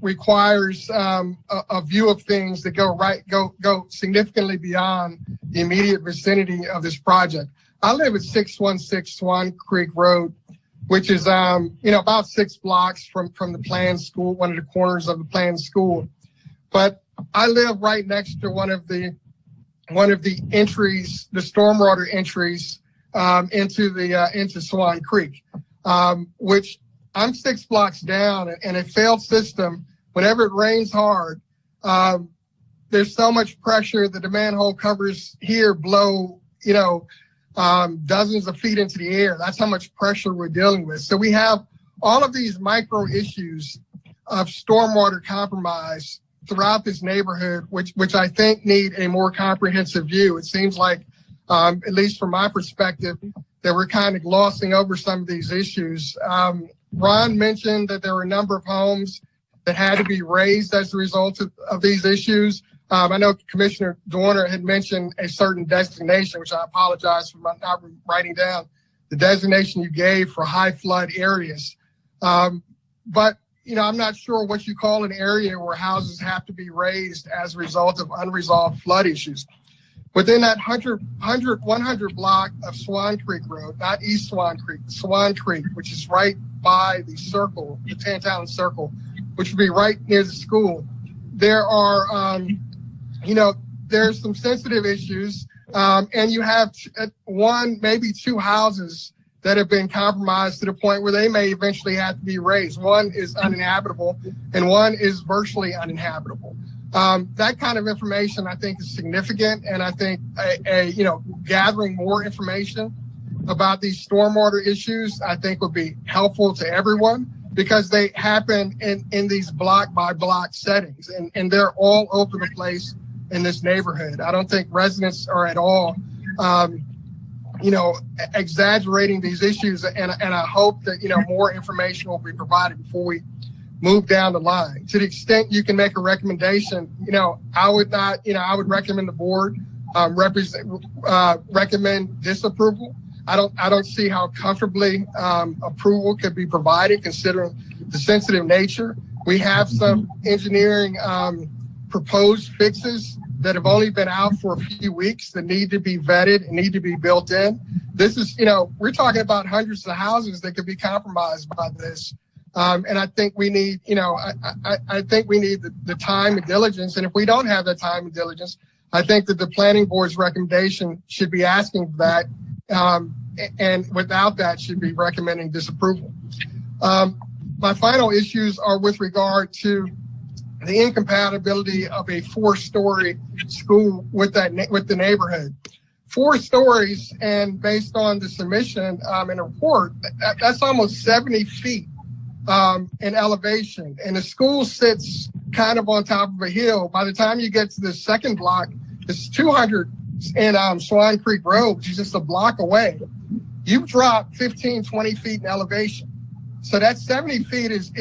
requires a view of things that go significantly beyond the immediate vicinity of this project. I live at 616 Swan Creek Road, which is about 6 blocks from the planned school, one of the corners of the planned school. But I live right next to one of the entries, the stormwater entries into Swan Creek, which I'm 6 blocks down, and a failed system. Whenever it rains hard, there's so much pressure that the manhole covers here blow, dozens of feet into the air. That's how much pressure we're dealing with. So we have all of these micro issues of stormwater compromise throughout this neighborhood, which I think need a more comprehensive view. It seems like, at least from my perspective, that we're kind of glossing over some of these issues. Ron mentioned that there were a number of homes that had to be raised as a result of these issues. I know Commissioner Dorner had mentioned a certain designation, which I apologize for not writing down, the designation you gave for high flood areas. But, I'm not sure what you call an area where houses have to be raised as a result of unresolved flood issues. Within that 100 block of Swan Creek Road, not East Swan Creek, Swan Creek, which is right by the circle, the Tantalum Circle, which would be right near the school, there are, there's some sensitive issues, and you have one, maybe 2 houses that have been compromised to the point where they may eventually have to be raised. One is uninhabitable and one is virtually uninhabitable. That kind of information I think is significant, and I think gathering more information about these stormwater issues I think would be helpful to everyone, because they happen in these block by block settings, and they're all over the place in this neighborhood. I don't think residents are at all exaggerating these issues, and I hope that more information will be provided before we move down the line. To the extent you can make a recommendation, I would recommend the board recommend disapproval. I don't see how comfortably approval could be provided considering the sensitive nature. We have some engineering proposed fixes that have only been out for a few weeks that need to be vetted and need to be built in. This is, we're talking about hundreds of houses that could be compromised by this. And I think we need, I think we need the time and diligence. And if we don't have that time and diligence, I think that the planning board's recommendation should be asking for that. And without that, should be recommending disapproval. My final issues are with regard to the incompatibility of a 4-story school with the neighborhood. 4 stories, and based on the submission and report, that's almost 70 feet in elevation. And the school sits kind of on top of a hill. By the time you get to the second block, it's 200 in Swan Creek Road, which is just a block away. You've dropped 15, 20 feet in elevation. So that 70 feet is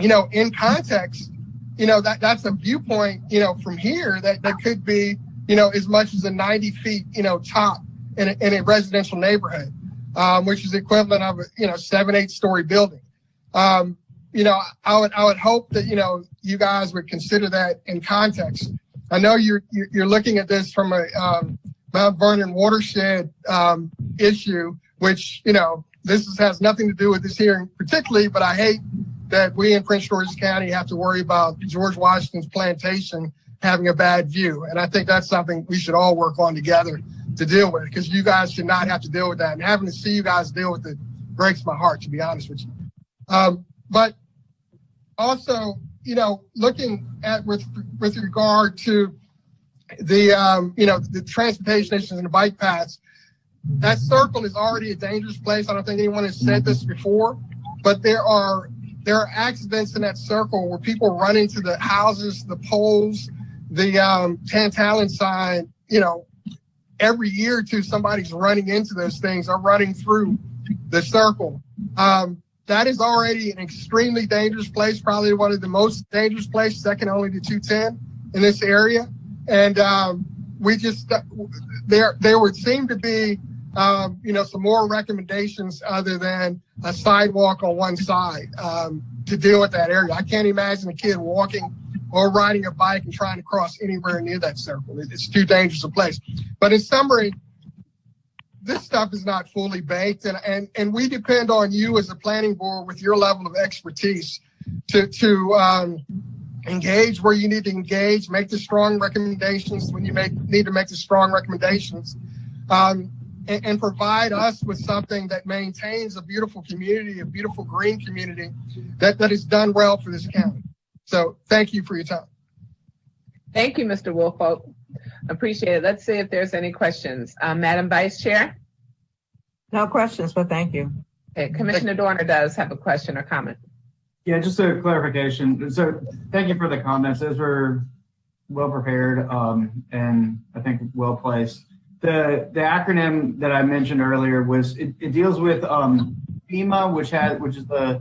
in context, that's a viewpoint, from here that could be, as much as a 90 feet, top in a residential neighborhood, which is the equivalent of a, 7-8 story building. I would hope that, you guys would consider that in context. I know you're looking at this from a Mount Vernon watershed issue, which, this has nothing to do with this hearing particularly, but I hate that we in Prince George's County have to worry about George Washington's plantation having a bad view. And I think that's something we should all work on together to deal with, because you guys should not have to deal with that. And having to see you guys deal with it breaks my heart, to be honest with you. But also, looking at with regard to the, the transportation issues and the bike paths, that circle is already a dangerous place. I don't think anyone has said this before, but there are accidents in that circle where people run into the houses, the poles, the Tantalin sign, every year or two, somebody's running into those things or running through the circle. That is already an extremely dangerous place, probably one of the most dangerous places, second only to 210 in this area. And we just, there would seem to be, some more recommendations other than a sidewalk on one side to deal with that area. I can't imagine a kid walking or riding a bike and trying to cross anywhere near that circle. It's too dangerous a place. But in summary, this stuff is not fully baked, and we depend on you as a planning board with your level of expertise to engage where you need to engage, make the strong recommendations when you need to make the strong recommendations, and provide us with something that maintains a beautiful community, a beautiful green community that is done well for this county. So thank you for your time. Thank you, Mr. Woolfolk. Appreciate it. Let's see if there's any questions. Madam Vice Chair? No questions, but thank you. Okay, Commissioner Dorner does have a question or comment. Yeah, just a clarification. So thank you for the comments. Those were well prepared and I think well placed. The acronym that I mentioned earlier was it deals with FEMA, which is the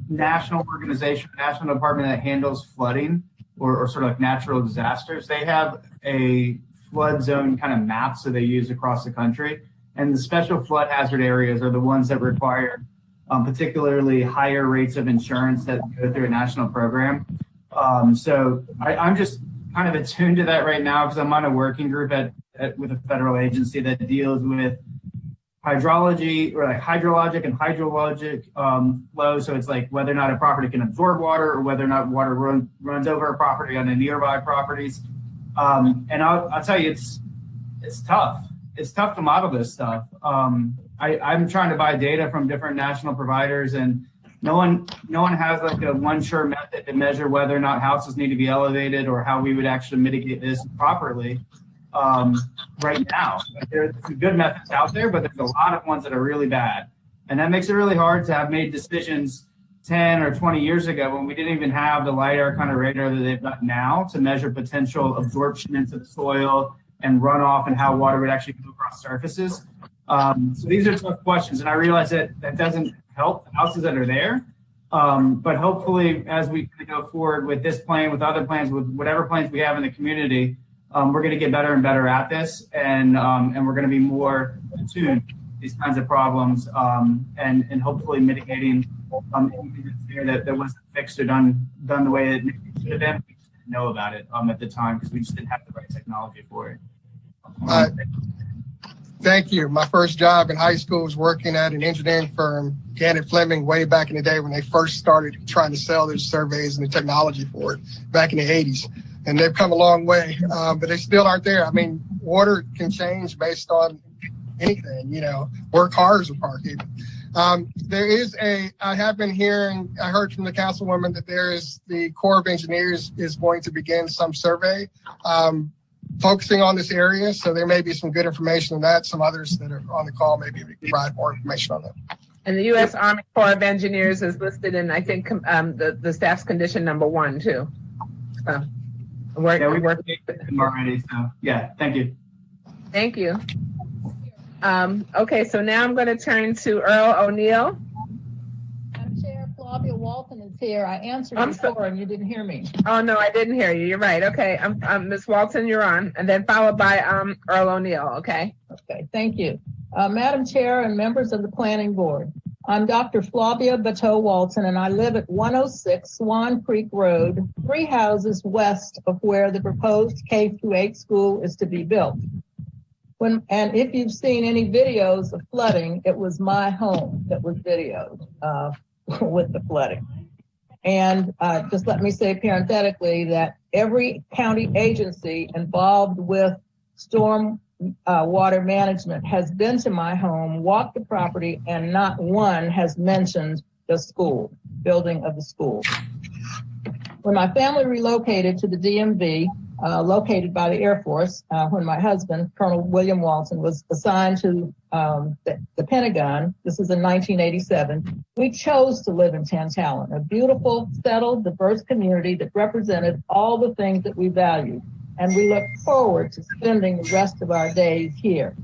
national organization, national department that handles flooding or sort of like natural disasters. They have a flood zone kind of map that they use across the country, and the special flood hazard areas are the ones that require particularly higher rates of insurance that go through a national program. So I'm just kind of attuned to that right now because I'm on a working group with a federal agency that deals with hydrology or like hydrologic and hydrologic flow. So it's like whether or not a property can absorb water or whether or not water runs over a property on the nearby properties. And I'll tell you, it's tough. it's tough to model this stuff. I'm trying to buy data from different national providers, and no one has like a one sure method to measure whether or not houses need to be elevated or how we would actually mitigate this properly right now. There's some good methods out there, but there's a lot of ones that are really bad. And that makes it really hard to have made decisions 10 or 20 years ago when we didn't even have the LiDAR kind of radar that they've got now to measure potential absorption into the soil and runoff and how water would actually move across surfaces. So these are tough questions, and I realize that that doesn't help the houses that are there. But hopefully, as we go forward with this plan, with other plans, with whatever plans we have in the community, we're going to get better and better at this, and we're going to be more attuned to these kinds of problems, and hopefully mitigating anything that's there that wasn't fixed or done the way it should have been. We just didn't know about it at the time because we just didn't have the right technology for it. Thank you. My first job in high school was working at an engineering firm, Gannett Fleming, way back in the day when they first started trying to sell their surveys and the technology for it back in the 80s. And they've come a long way, but they still aren't there. I mean, water can change based on anything, where cars are parked even. I have been hearing, I heard from the councilwoman that the Corps of Engineers is going to begin some survey focusing on this area. So there may be some good information on that. Some others that are on the call, maybe we can provide more information on that. And the U.S. Army Corps of Engineers is listed in, I think, the staff's condition number 1 too. We've worked with them already. So yeah, thank you. Thank you. Okay, so now I'm going to turn to Earl O'Neill. Madam Chair, Flavia Walton is here. I answered before and you didn't hear me. Oh, no, I didn't hear you. You're right. Okay, Ms. Walton, you're on. And then followed by Earl O'Neill, okay? Okay, thank you. Madam Chair and members of the Planning Board, I'm Dr. Flavia Bateau Walton, and I live at 106 Swan Creek Road, 3 houses west of where the proposed K-8 school is to be built. And if you've seen any videos of flooding, it was my home that was videoed with the flooding. And just let me say parenthetically that every county agency involved with storm water management has been to my home, walked the property, and not one has mentioned the school, building of the school. When my family relocated to the DMV, located by the Air Force, when my husband, Colonel William Walton, was assigned to the Pentagon, this is in 1987, we chose to live in Tantalum, a beautiful, settled, diverse community that represented all the things that we valued. And we look forward to spending the rest of our days here.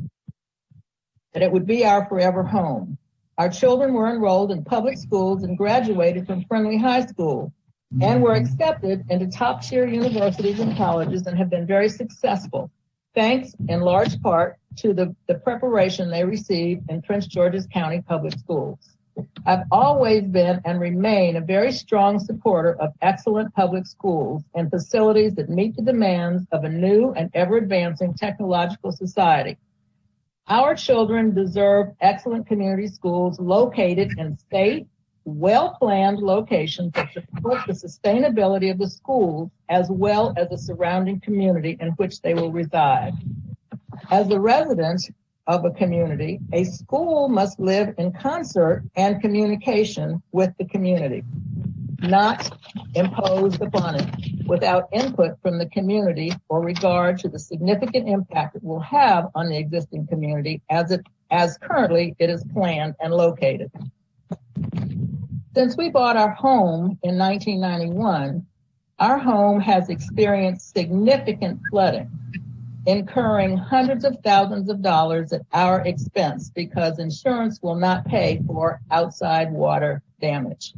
That it would be our forever home. Our children were enrolled in public schools and graduated from Friendly High School, and were accepted into top-tier universities and colleges and have been very successful, thanks in large part to the preparation they received in Prince George's County Public Schools. I've always been and remain a very strong supporter of excellent public schools and facilities that meet the demands of a new and ever-advancing technological society. Our children deserve excellent community schools located in safe, well-planned locations that support the sustainability of the schools as well as the surrounding community in which they will reside. As a resident of a community, a school must live in concert and communication with the community, not imposed upon it without input from the community or regard to the significant impact it will have on the existing community as currently it is planned and located. Since we bought our home in 1991, our home has experienced significant flooding, incurring hundreds of thousands of dollars at our expense because insurance will not pay for outside water damage.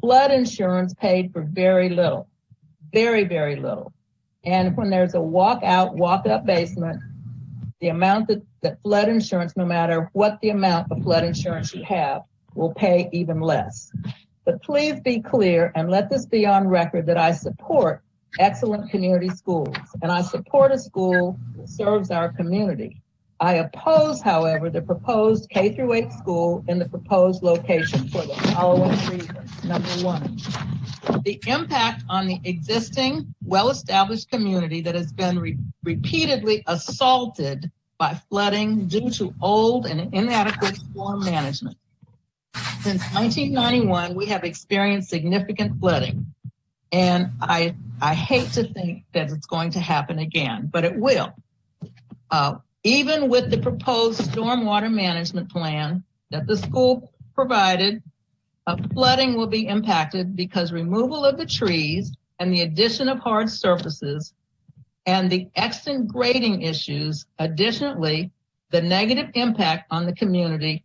Flood insurance paid for very little, very, very little. And when there's a walk up basement, the amount that flood insurance, no matter what the amount of flood insurance you have, will pay even less. But please be clear and let this be on record that I support excellent community schools, and I support a school that serves our community. I oppose, however, the proposed K-8 school in the proposed location for the following reasons. Number 1, the impact on the existing, well-established community that has been repeatedly assaulted by flooding due to old and inadequate storm management. Since 1991, we have experienced significant flooding, and I hate to think that it's going to happen again, but it will. Even with the proposed stormwater management plan that the school provided, flooding will be impacted because removal of the trees and the addition of hard surfaces and the extant grading issues. Additionally, the negative impact on the community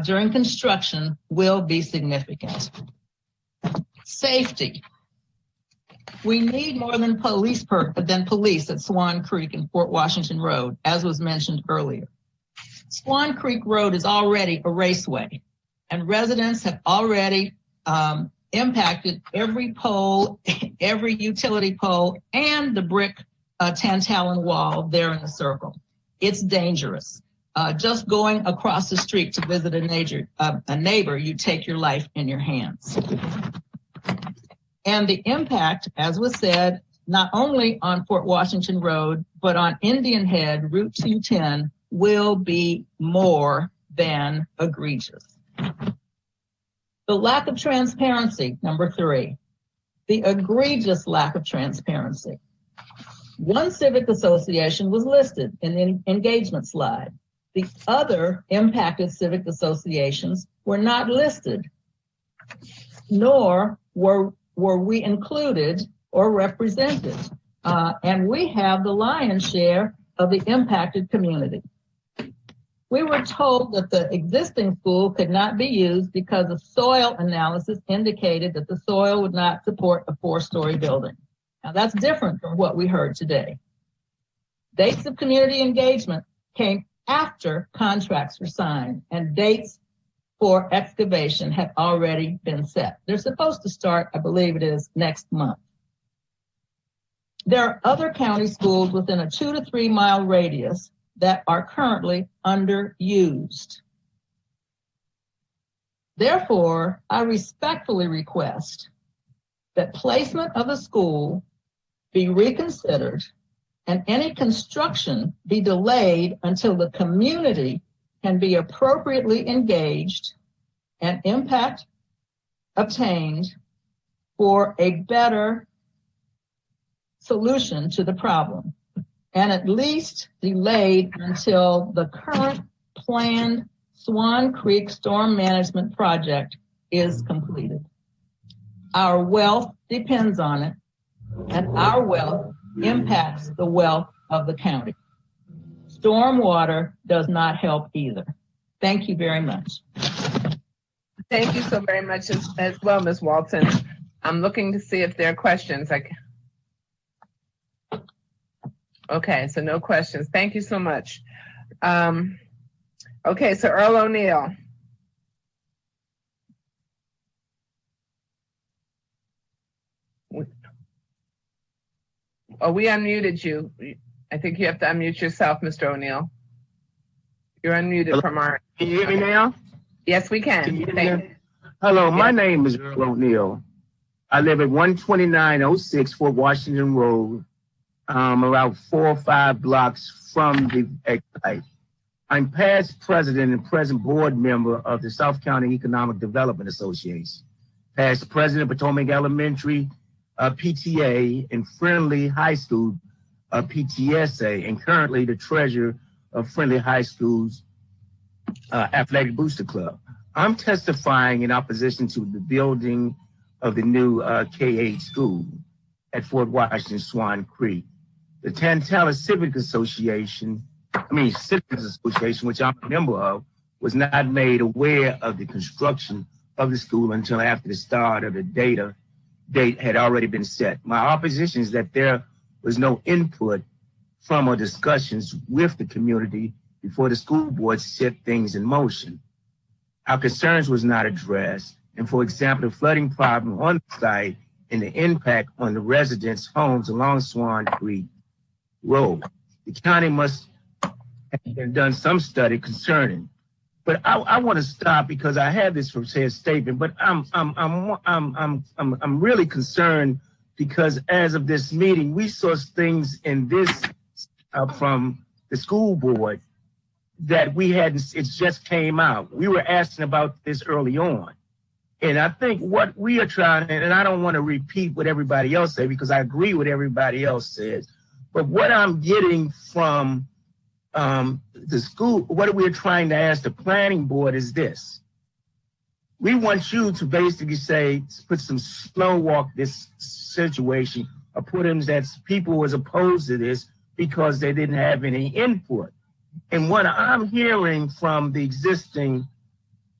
during construction will be significant. Safety. We need more than police at Swan Creek and Fort Washington Road, as was mentioned earlier. Swan Creek Road is already a raceway, and residents have already impacted every pole, every utility pole, and the brick tantalum wall there in the circle. It's dangerous. Just going across the street to visit a neighbor, you take your life in your hands. And the impact, as was said, not only on Fort Washington Road, but on Indian Head, Route 210, will be more than egregious. The lack of transparency, number 3, the egregious lack of transparency. One civic association was listed in the engagement slide. The other impacted civic associations were not listed, nor were we included or represented. And we have the lion's share of the impacted community. We were told that the existing school could not be used because the soil analysis indicated that the soil would not support a 4-story building. Now that's different from what we heard today. Dates of community engagement came after contracts were signed, and dates for excavation have already been set. They're supposed to start, I believe it is, next month. There are other county schools within a 2 to 3 mile radius that are currently underused. Therefore, I respectfully request that placement of the school be reconsidered and any construction be delayed until the community can be appropriately engaged and impact obtained for a better solution to the problem, and at least delayed until the current planned Swan Creek Storm Management Project is completed. Our wealth depends on it, and our wealth impacts the wealth of the county. Stormwater does not help either. Thank you very much. Thank you so very much as well, Ms. Walton. I'm looking to see if there are questions. Okay, so no questions. Thank you so much. Okay, so Earl O'Neill. Oh, we unmuted you. I think you have to unmute yourself, Mr. O'Neill. You're unmuted from our... Can you hear me now? Yes, we can. Thank you. Hello, my name is Earl O'Neill. I live at 12906 Fort Washington Road, around 4 or 5 blocks from the site. I'm past president and present board member of the South County Economic Development Association, past president of Potomac Elementary PTA and Friendly High School PTSA, and currently the treasurer of Friendly High School's Athletic Booster Club. I'm testifying in opposition to the building of the new K-8 school at Fort Washington Swan Creek. The Tantalus Civic Association, which I'm a member of, was not made aware of the construction of the school until after the start of the date had already been set. My opposition is that there was no input from or discussions with the community before the school board set things in motion. Our concerns was not addressed, and for example, the flooding problem on the site and the impact on the residents' homes along Swan Creek Road. The county must have done some study concerning. But I want to stop because I have this from said statement. But I'm really concerned because as of this meeting, we saw things in this from the school board that we hadn't, it just came out. We were asking about this early on. And I think what we are trying, and I don't want to repeat what everybody else said because I agree with everybody else says, but what I'm getting from the school, what we're trying to ask the planning board is this. We want you to basically say, put some slow walk this situation, or put them that people was opposed to this because they didn't have any input. And what I'm hearing from the existing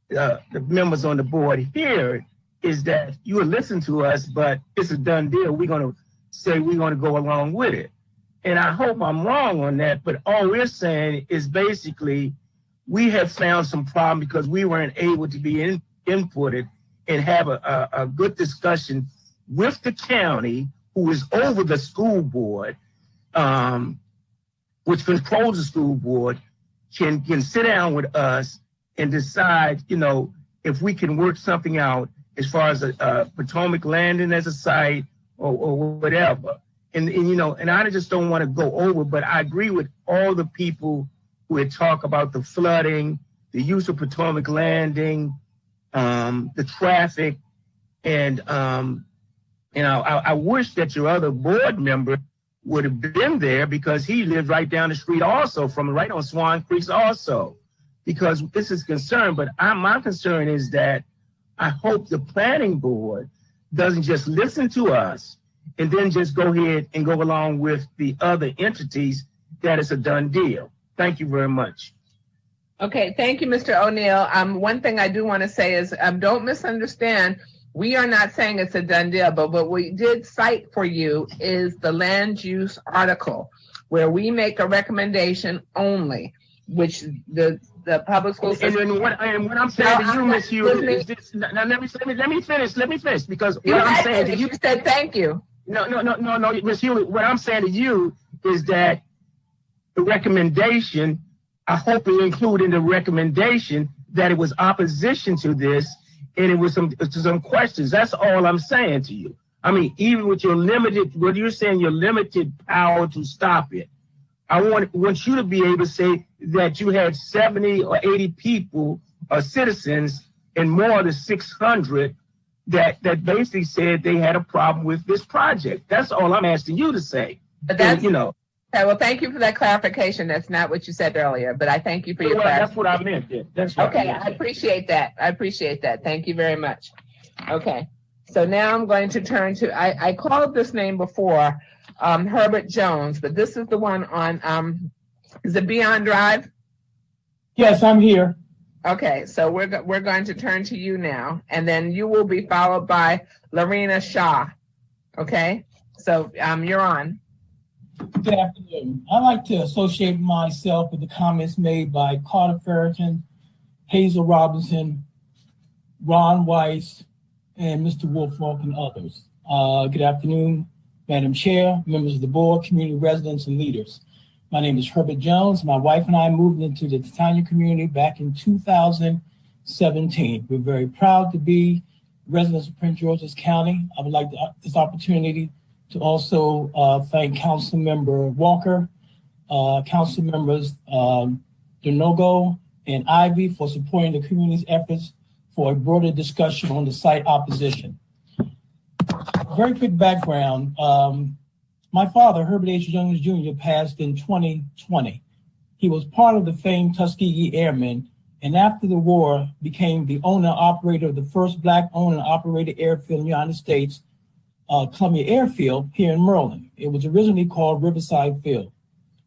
the members on the board here is that you will listen to us, but it's a done deal. We're going to say we're going to go along with it. And I hope I'm wrong on that, but all we're saying is basically we have found some problem because we weren't able to be inputted and have a good discussion with the county, who is over the school board, which controls the school board, can sit down with us and decide, you know, if we can work something out as far as Potomac Landing as a site or whatever. And you know, and I just don't want to go over, but I agree with all the people who had talked about the flooding, the use of Potomac Landing, the traffic, and you know, I wish that your other board member would have been there because he lived right down the street also from right on Swan Creek also, because this is concerned. But my concern is that I hope the planning board doesn't just listen to us and then just go ahead and go along with the other entities that it's a done deal. Thank you very much. Okay, thank you, Mr. O'Neill. One thing I do want to say is don't misunderstand. We are not saying it's a done deal, but what we did cite for you is the land use article where we make a recommendation only, which the public school system. And what I'm saying to you, Ms. Hughes, is this. Now let me finish, because what I'm saying to you. You said thank you. No, Ms. Hughes, what I'm saying to you is that the recommendation, I hope it included in the recommendation that it was opposition to this, and it was some questions. That's all I'm saying to you. I mean, even with your limited, what you're saying, your limited power to stop it, I want you to be able to say that you had 70 or 80 people or citizens and more than 600 that basically said they had a problem with this project. That's all I'm asking you to say. But that's, you know. Okay, well, thank you for that clarification. That's not what you said earlier, but I thank you for your clarification. That's what I meant. Yeah. That's what okay, I appreciate that. I appreciate that. Thank you very much. Okay, so now I'm going to turn to, I called this name before, Herbert Jones, but this is the one on, is it Beyond Drive? Yes, I'm here. Okay, so we're going to turn to you now, and then you will be followed by Lorena Shaw. Okay, so you're on. Good afternoon. I like to associate myself with the comments made by Carter Ferriton, Hazel Robinson, Ron Weiss, and Mr. Woolfolk and others. Good afternoon, Madam Chair, members of the board, community residents, and leaders. My name is Herbert Jones. My wife and I moved into the Titania community back in 2017. We're very proud to be residents of Prince George's County. I would like this opportunity to also thank Council Member Walker, Council Members Donogo and Ivy for supporting the community's efforts for a broader discussion on the site opposition. Very quick background. My father, Herbert H. Jones Jr., passed in 2020. He was part of the famed Tuskegee Airmen, and after the war became the owner-operator of the first Black owner-operated airfield in the United States, Columbia Airfield here in Maryland. It was originally called Riverside Field.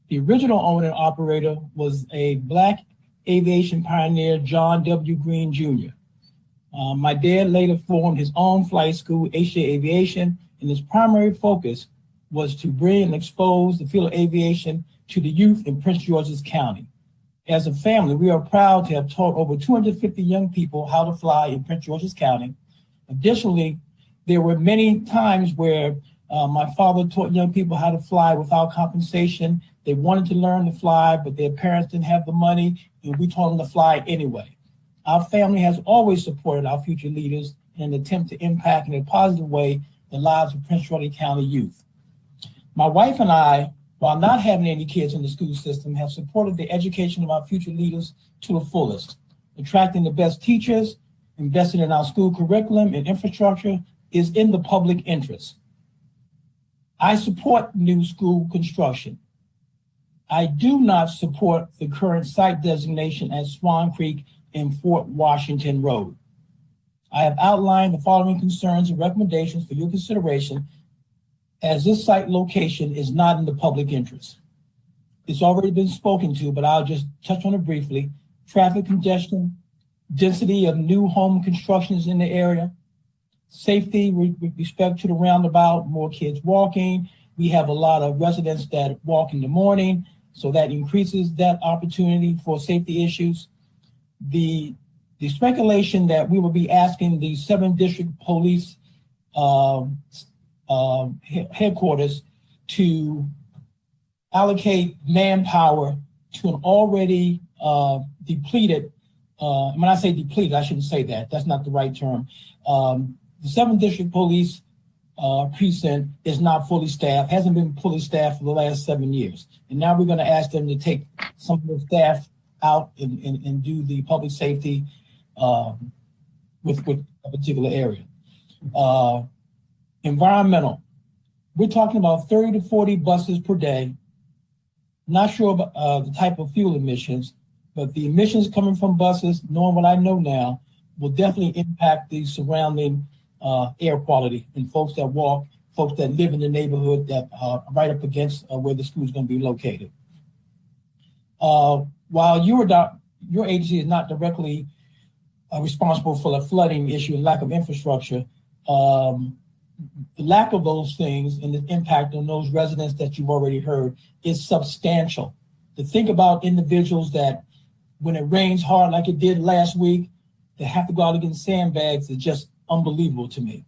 The original owner and operator was a Black aviation pioneer, John W. Green Jr. My dad later formed his own flight school, HJ Aviation, and his primary focus was to bring and expose the field of aviation to the youth in Prince George's County. As a family, we are proud to have taught over 250 young people how to fly in Prince George's County. Additionally, there were many times where my father taught young people how to fly without compensation. They wanted to learn to fly, but their parents didn't have the money, and we taught them to fly anyway. Our family has always supported our future leaders in an attempt to impact in a positive way the lives of Prince George's County youth. My wife and I while not having any kids in the school system, have supported the education of our future leaders to the fullest. Attracting the best teachers, investing in our school curriculum and infrastructure is in the public interest. I support new school construction. I do not support the current site designation at Swan Creek and Fort Washington Road. I have outlined the following concerns and recommendations for your consideration, as this site location is not in the public interest. It's already been spoken to, but I'll just touch on it briefly. Traffic congestion, density of new home constructions in the area, safety with respect to the roundabout, more kids walking. We have a lot of residents that walk in the morning, so that increases that opportunity for safety issues. The speculation that we will be asking the 7th District Police headquarters to allocate manpower to an already depleted, when I say depleted, I shouldn't say that. That's not the right term. The 7th District Police precinct is not fully staffed, hasn't been fully staffed for the last 7 years. And now we're going to ask them to take some of the staff out and do the public safety with a particular area. Environmental. We're talking about 30 to 40 buses per day. Not sure about the type of fuel emissions, but the emissions coming from buses, knowing what I know now, will definitely impact the surrounding air quality and folks that walk, folks that live in the neighborhood that are right up against where the school is going to be located. While your agency is not directly responsible for the flooding issue and lack of infrastructure, the lack of those things and the impact on those residents that you've already heard is substantial. To think about individuals that when it rains hard like it did last week, they have to go out against sandbags is just unbelievable to me.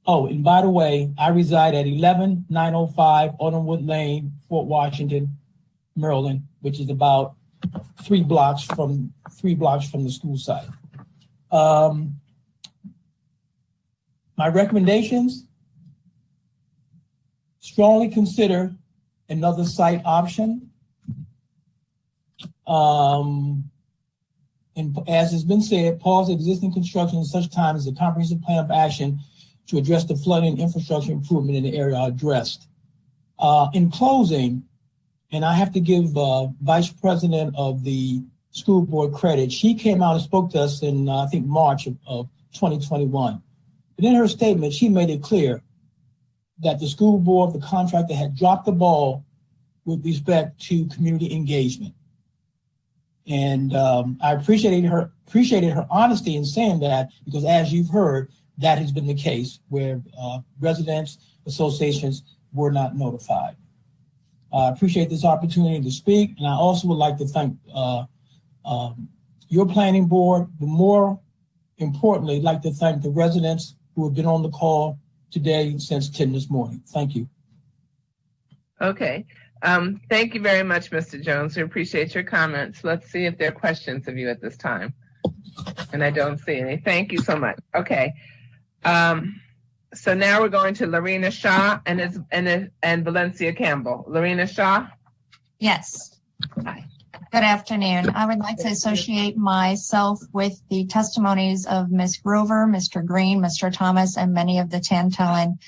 Oh, and by the way, I reside at 11905 Autumnwood Lane, Fort Washington, Maryland, which is about 3 blocks from the school site. My recommendations: strongly consider another site option. And as has been said, pause existing construction at such time as the comprehensive plan of action to address the flooding and infrastructure improvement in the area are addressed. In closing, and I have to give Vice President of the school board credit. She came out and spoke to us in, I think, March of 2021. But in her statement, she made it clear that the school board, the contractor, had dropped the ball with respect to community engagement. And I appreciated her honesty in saying that, because as you've heard, that has been the case where residents, associations were not notified. I appreciate this opportunity to speak, and I also would like to thank your planning board, but more importantly, I'd like to thank the residents who have been on the call today since 10 this morning. Thank you. Okay. Thank you very much, Mr. Jones. We appreciate your comments. Let's see if there are questions of you at this time. And I don't see any. Thank you so much. Okay. So now we're going to Lorena Shaw and Valencia Campbell. Lorena Shaw? Yes. Hi. Good afternoon. I would like to associate myself with the testimonies of Ms. Grover, Mr. Green, Mr. Thomas, and many of the Tantallon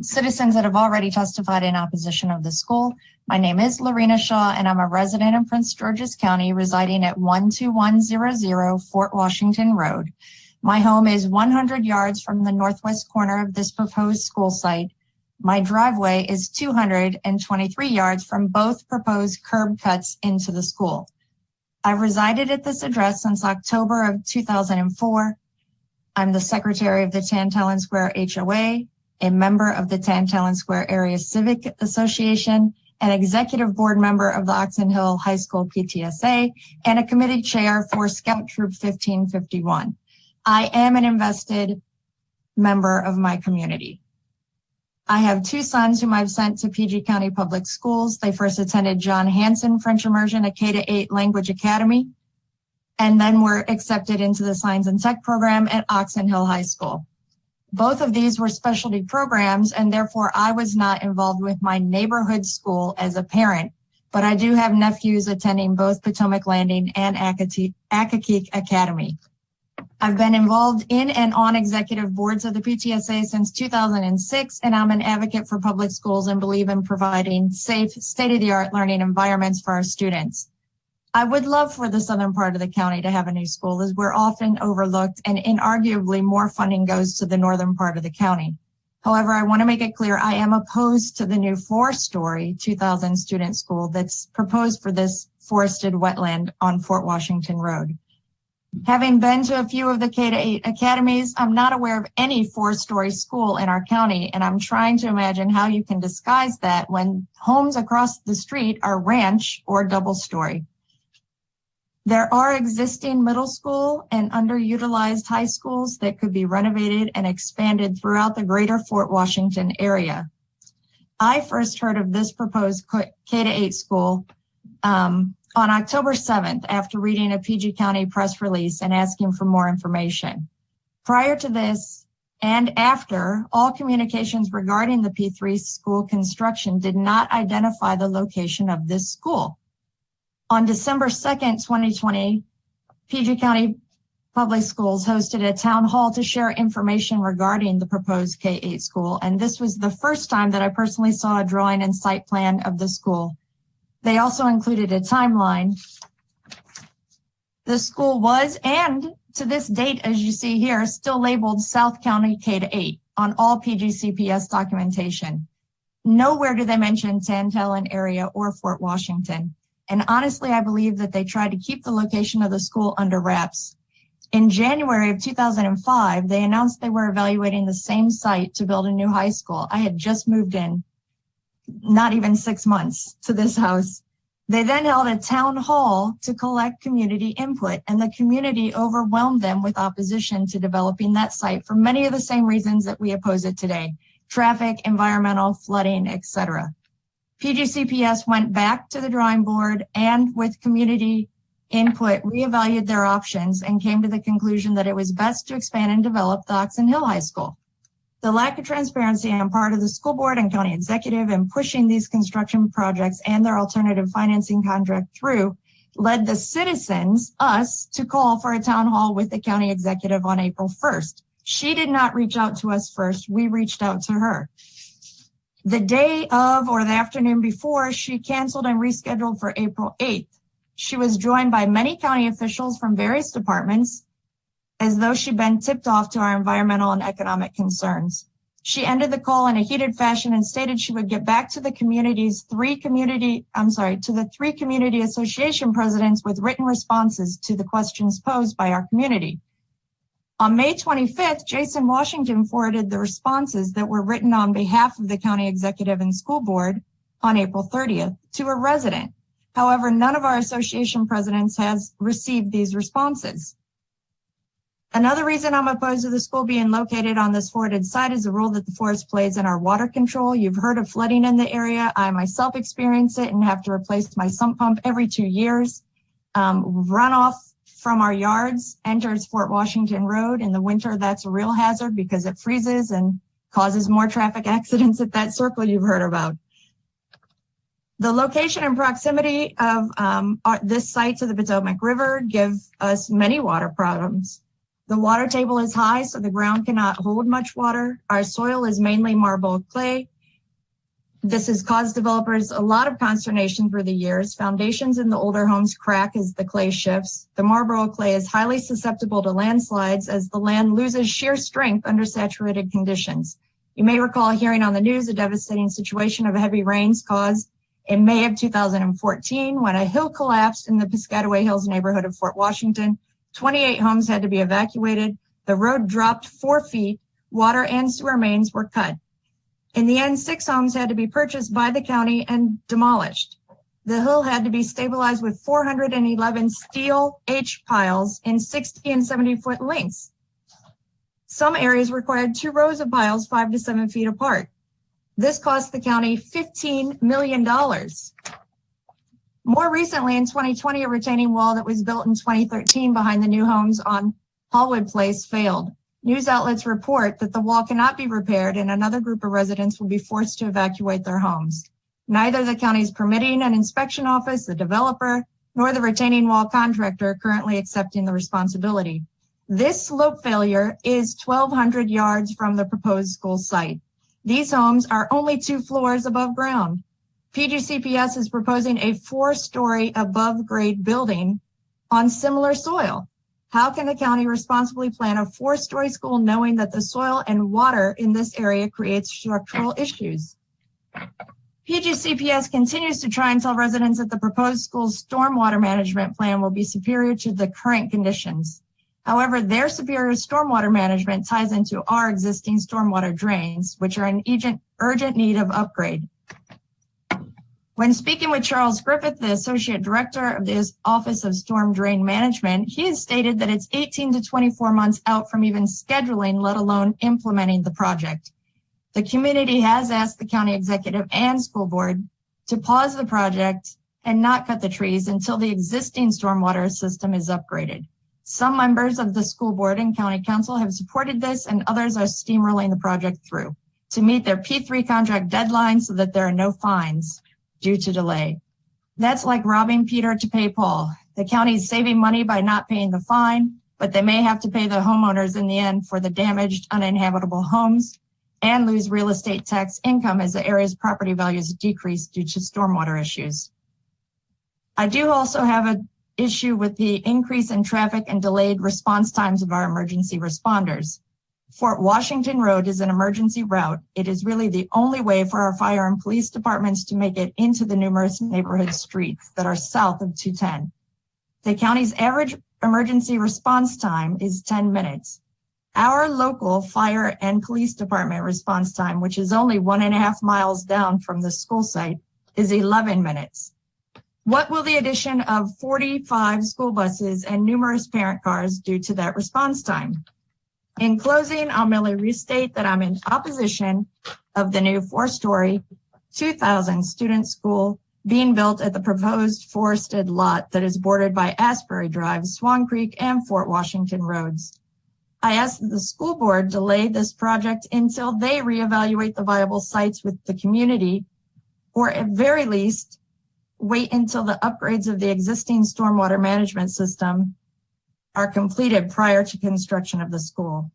citizens that have already testified in opposition of the school. My name is Lorena Shaw, and I'm a resident in Prince George's County, residing at 12100 Fort Washington Road. My home is 100 yards from the northwest corner of this proposed school site. My driveway is 223 yards from both proposed curb cuts into the school. I've resided at this address since October of 2004. I'm the secretary of the Tantallon Square HOA, a member of the Tantallon Square Area Civic Association, an executive board member of the Oxon Hill High School PTSA, and a committee chair for Scout Troop 1551. I am an invested member of my community. I have 2 sons whom I've sent to PG County Public Schools. They first attended John Hanson French Immersion, a K-8 language academy, and then were accepted into the Science and Tech program at Oxon Hill High School. Both of these were specialty programs, and therefore I was not involved with my neighborhood school as a parent, but I do have nephews attending both Potomac Landing and Accokeek Academy. I've been involved in and on executive boards of the PTSA since 2006, and I'm an advocate for public schools and believe in providing safe, state-of-the-art learning environments for our students. I would love for the southern part of the county to have a new school, as we're often overlooked, and inarguably more funding goes to the northern part of the county. However, I want to make it clear I am opposed to the new 4-story 2,000 student school that's proposed for this forested wetland on Fort Washington Road. Having been to a few of the K-8 academies, I'm not aware of any 4-story school in our county, and I'm trying to imagine how you can disguise that when homes across the street are ranch or double-story. There are existing middle school and underutilized high schools that could be renovated and expanded throughout the greater Fort Washington area. I first heard of this proposed K-8 school on October 7th after reading a PG County press release and asking for more information. Prior to this and after, all communications regarding the P3 school construction did not identify the location of this school. On December 2nd, 2020, PG County Public Schools hosted a town hall to share information regarding the proposed K-8 school, and this was the first time that I personally saw a drawing and site plan of the school. They also included a timeline. The school was, and to this date, as you see here, still labeled South County K-8 on all PGCPS documentation. Nowhere do they mention Tantallon area or Fort Washington. And honestly, I believe that they tried to keep the location of the school under wraps. In January of 2005, they announced they were evaluating the same site to build a new high school. I had just moved in, not even 6 months, to this house. They then held a town hall to collect community input, and the community overwhelmed them with opposition to developing that site for many of the same reasons that we oppose it today: traffic, environmental, flooding, etc. PGCPS went back to the drawing board and, with community input, reevaluated their options and came to the conclusion that it was best to expand and develop the Oxon Hill High School. The lack of transparency on part of the school board and county executive in pushing these construction projects and their alternative financing contract through led the citizens, us, to call for a town hall with the county executive on April 1st. She did not reach out to us first. We reached out to her. The day of or the afternoon before, she canceled and rescheduled for April 8th. She was joined by many county officials from various departments, as though she'd been tipped off to our environmental and economic concerns. She ended the call in a heated fashion and stated she would get back to the three community association presidents with written responses to the questions posed by our community. On May 25th, Jason Washington forwarded the responses that were written on behalf of the county executive and school board on April 30th to a resident. However, none of our association presidents has received these responses. Another reason I'm opposed to the school being located on this forwarded site is the role that the forest plays in our water control. You've heard of flooding in the area. I myself experience it and have to replace my sump pump every 2 years. Runoff from our yards enters Fort Washington Road. In the winter, that's a real hazard because it freezes and causes more traffic accidents at that circle you've heard about. The location and proximity of this site to the Potomac River give us many water problems. The water table is high, so the ground cannot hold much water. Our soil is mainly marble clay. This has caused developers a lot of consternation through the years. Foundations in the older homes crack as the clay shifts. The Marlboro clay is highly susceptible to landslides as the land loses shear strength under saturated conditions. You may recall hearing on the news a devastating situation of heavy rains caused in May of 2014 when a hill collapsed in the Piscataway Hills neighborhood of Fort Washington. 28 homes had to be evacuated. The road dropped 4 feet. Water and sewer mains were cut. In the end, 6 homes had to be purchased by the county and demolished. The hill had to be stabilized with 411 steel H piles in 60 and 70-foot lengths. Some areas required 2 rows of piles 5 to 7 feet apart. This cost the county $15 million. More recently, in 2020, a retaining wall that was built in 2013 behind the new homes on Hallwood Place failed. News outlets report that the wall cannot be repaired and another group of residents will be forced to evacuate their homes. Neither the county's permitting and inspection office, the developer, nor the retaining wall contractor are currently accepting the responsibility. This slope failure is 1,200 yards from the proposed school site. These homes are only 2 floors above ground. PGCPS is proposing a 4-story above grade building on similar soil. How can the county responsibly plan a 4-story school knowing that the soil and water in this area creates structural issues? PGCPS continues to try and tell residents that the proposed school's stormwater management plan will be superior to the current conditions. However, their superior stormwater management ties into our existing stormwater drains, which are in urgent need of upgrade. When speaking with Charles Griffith, the Associate Director of the Office of Storm Drain Management, he has stated that it's 18 to 24 months out from even scheduling, let alone implementing the project. The community has asked the county executive and school board to pause the project and not cut the trees until the existing stormwater system is upgraded. Some members of the school board and county council have supported this, and others are steamrolling the project through to meet their P3 contract deadline so that there are no fines due to delay. That's like robbing Peter to pay Paul. The county is saving money by not paying the fine, but they may have to pay the homeowners in the end for the damaged, uninhabitable homes and lose real estate tax income as the area's property values decrease due to stormwater issues. I do also have an issue with the increase in traffic and delayed response times of our emergency responders. Fort Washington Road is an emergency route. It is really the only way for our fire and police departments to make it into the numerous neighborhood streets that are south of 210. The county's average emergency response time is 10 minutes. Our local fire and police department response time, which is only 1.5 miles down from the school site, is 11 minutes. What will the addition of 45 school buses and numerous parent cars do to that response time? In closing, I'll merely restate that I'm in opposition of the new 4-story, 2,000 student school being built at the proposed forested lot that is bordered by Asbury Drive, Swan Creek, and Fort Washington roads. I ask that the school board delay this project until they reevaluate the viable sites with the community, or at very least, wait until the upgrades of the existing stormwater management system are completed prior to construction of the school.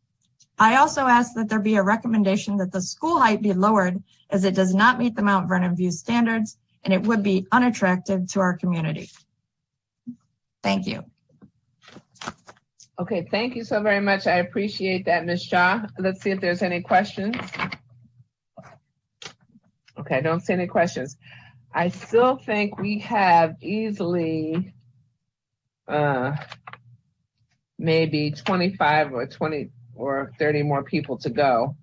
I also ask that there be a recommendation that the school height be lowered, as it does not meet the Mount Vernon View standards and it would be unattractive to our community. Thank you. Okay, thank you so very much. I appreciate that, Ms. Shaw. Let's see if there's any questions. Okay, I don't see any questions. I still think we have easily maybe 25 or 20 or 30 more people to go.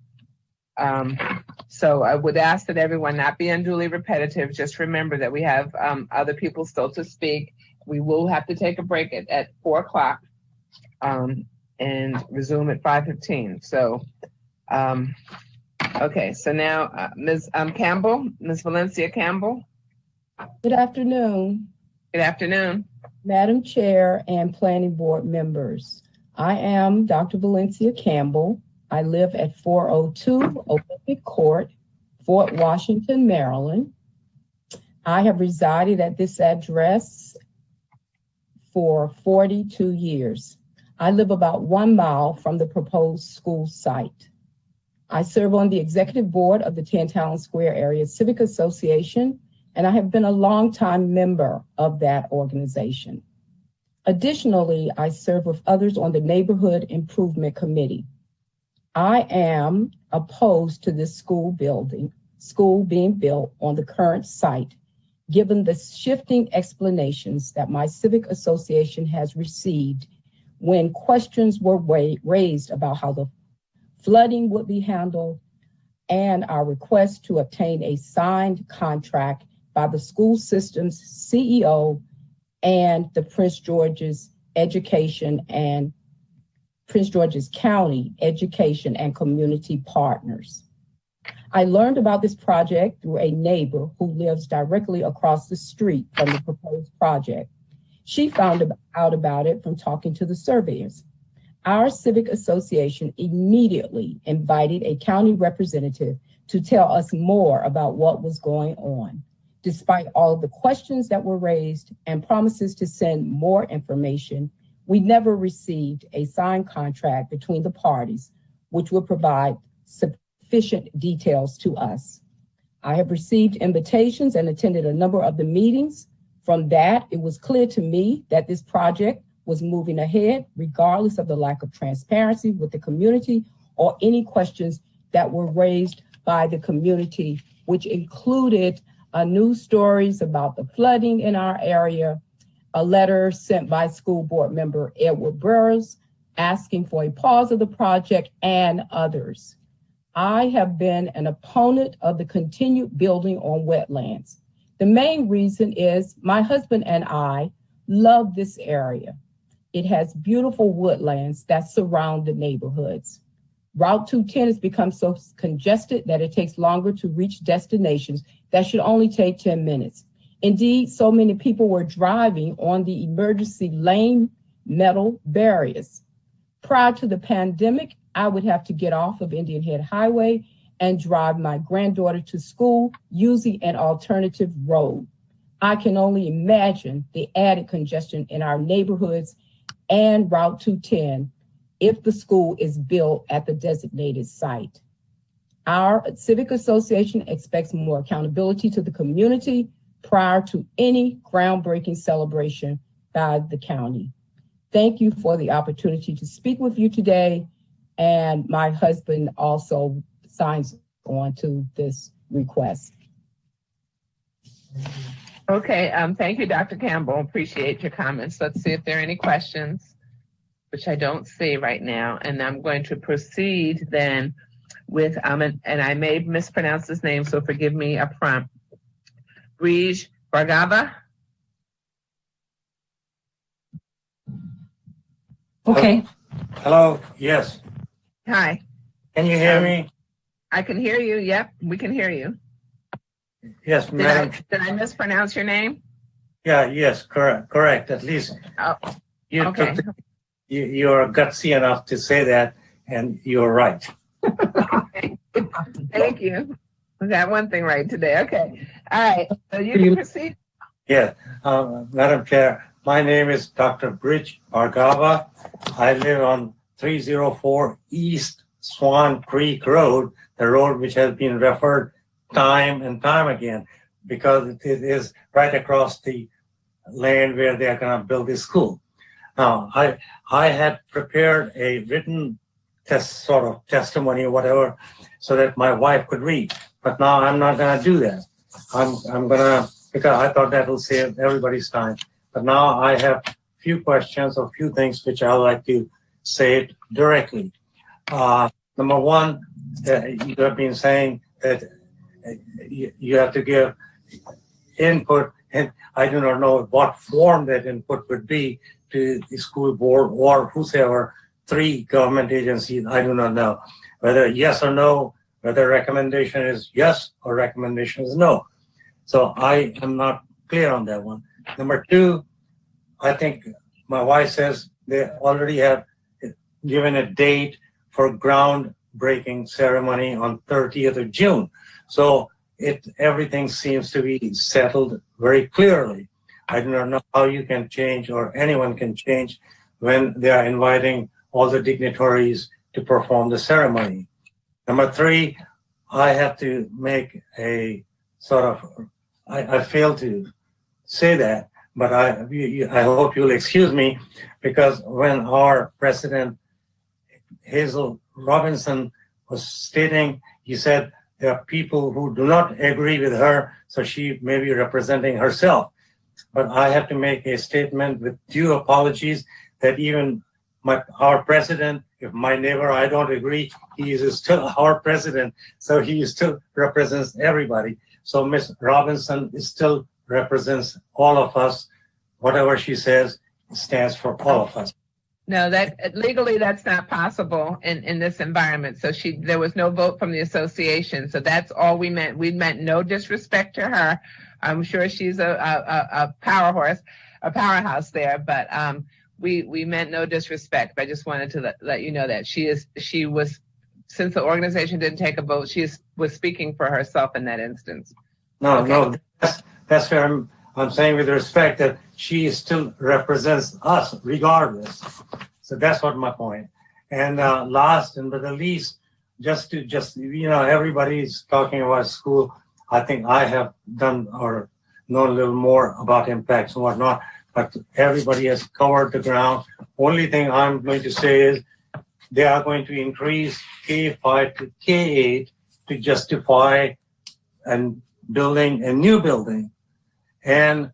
So I would ask that everyone not be unduly repetitive. Just remember that we have other people still to speak. We will have to take a break at 4 o'clock and resume at 5:15. So, okay, so now Ms. Campbell, Ms. Valencia Campbell. Good afternoon. Good afternoon. Madam Chair and Planning Board members. I am Dr. Valencia Campbell. I live at 402 Olympic Court, Fort Washington, Maryland. I have resided at this address for 42 years. I live about 1 mile from the proposed school site. I serve on the executive board of the Tantalum Square Area Civic Association, and I have been a longtime member of that organization. Additionally, I serve with others on the Neighborhood Improvement Committee. I am opposed to this school being built on the current site, given the shifting explanations that my civic association has received when questions were raised about how the flooding would be handled and our request to obtain a signed contract by the school system's CEO and the Prince George's County Education and Community Partners. I learned about this project through a neighbor who lives directly across the street from the proposed project. She found out about it from talking to the surveyors. Our civic association immediately invited a county representative to tell us more about what was going on. Despite all of the questions that were raised and promises to send more information, we never received a signed contract between the parties, which would provide sufficient details to us. I have received invitations and attended a number of the meetings. From that, it was clear to me that this project was moving ahead, regardless of the lack of transparency with the community or any questions that were raised by the community, which included news stories about the flooding in our area, a letter sent by school board member Edward Burroughs asking for a pause of the project, and others. I have been an opponent of the continued building on wetlands. The main reason is my husband and I love this area. It has beautiful woodlands that surround the neighborhoods. Route 210 has become so congested that it takes longer to reach destinations that should only take 10 minutes. Indeed, so many people were driving on the emergency lane metal barriers. Prior to the pandemic, I would have to get off of Indian Head Highway and drive my granddaughter to school using an alternative road. I can only imagine the added congestion in our neighborhoods and Route 210 if the school is built at the designated site. Our civic association expects more accountability to the community prior to any groundbreaking celebration by the county. Thank you for the opportunity to speak with you today. And my husband also signs on to this request. Okay, thank you, Dr. Campbell. Appreciate your comments. Let's see if there are any questions, which I don't see right now. And I'm going to proceed then with, and I may mispronounce his name, so forgive me up front. Brij Bhargava. Okay. Hello. Yes. Hi. Can you hear me? I can hear you. Yep, we can hear you. Yes, madam. Did I mispronounce your name? Yeah. Yes. Correct. At least you okay. You're gutsy enough to say that, and you're right. Okay. Thank you. We got one thing right today. Okay. All right. So you can proceed. Yeah. Madam Chair, my name is Dr. Brij Bhargava. I live on 304 East Swan Creek Road, the road which has been referred time and time again, because it is right across the land where they are going to build the school. Now, I had prepared a written sort of testimony or whatever, so that my wife could read. But now I'm not going to do that. I'm going to, because I thought that will save everybody's time. But now I have a few questions or few things which I would like to say it directly. Number one, you have been saying that you have to give input, and I do not know what form that input would be to the school board or whosoever, 3 government agencies. I do not know whether yes or no, whether recommendation is yes or recommendation is no. So I am not clear on that one. Number 2, I think my wife says they already have given a date for groundbreaking ceremony on 30th of June. So everything seems to be settled very clearly. I do not know how you can change or anyone can change when they are inviting all the dignitaries to perform the ceremony. Number 3, I have to make a sort of, I failed to say that, but I hope you'll excuse me, because when our president, Hazel Robinson, was stating, he said there are people who do not agree with her, so she may be representing herself. But I have to make a statement with due apologies that even our president, if my neighbor, I don't agree, he is still our president, so he still represents everybody. So Ms. Robinson still represents all of us. Whatever she says stands for all of us. No, that legally that's not possible in this environment. So there was no vote from the association. So that's all we meant. We meant no disrespect to her. I'm sure she's a power horse, a powerhouse there, but we meant no disrespect, but I just wanted to let you know that she was, since the organization didn't take a vote, was speaking for herself in that instance. No, Okay. no, that's where I'm saying with respect that she still represents us regardless. So that's what my point. And last and but the least, just everybody's talking about school. I think I have done or known a little more about impacts and whatnot, but everybody has covered the ground. Only thing I'm going to say is they are going to increase K5 to K8 to justify and building a new building and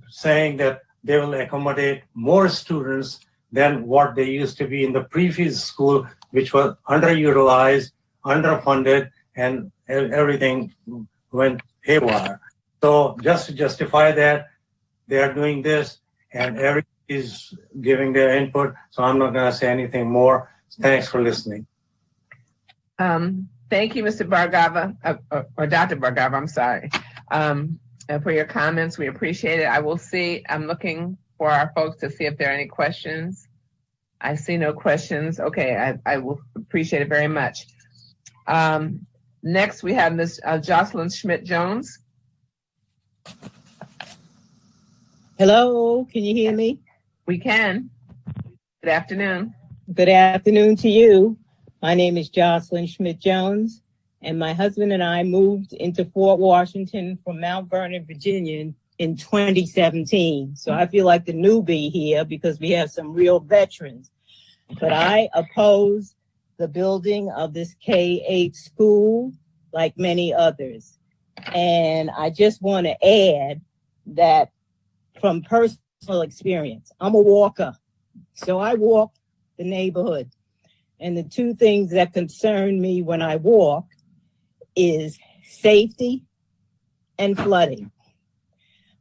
saying that they will accommodate more students than what they used to be in the previous school, which was underutilized, underfunded, and everything went haywire. So just to justify that, they are doing this and everybody is giving their input. So I'm not going to say anything more. Thanks for listening. Thank you, Mr. Bhargava, or Dr. Bhargava, I'm sorry, for your comments. We appreciate it. I'm looking for our folks to see if there are any questions. I see no questions. Okay, I will appreciate it very much. Next, we have Ms. Jocelyn Schmidt-Jones. Hello, can you hear me? We can. Good afternoon. Good afternoon to you. My name is Jocelyn Schmidt-Jones, and my husband and I moved into Fort Washington from Mount Vernon, Virginia in 2017. So I feel like the newbie here because we have some real veterans. But I oppose the building of this K-8 school like many others. And I just want to add that from personal experience, I'm a walker. So I walk the neighborhood. And the two things that concern me when I walk is safety and flooding.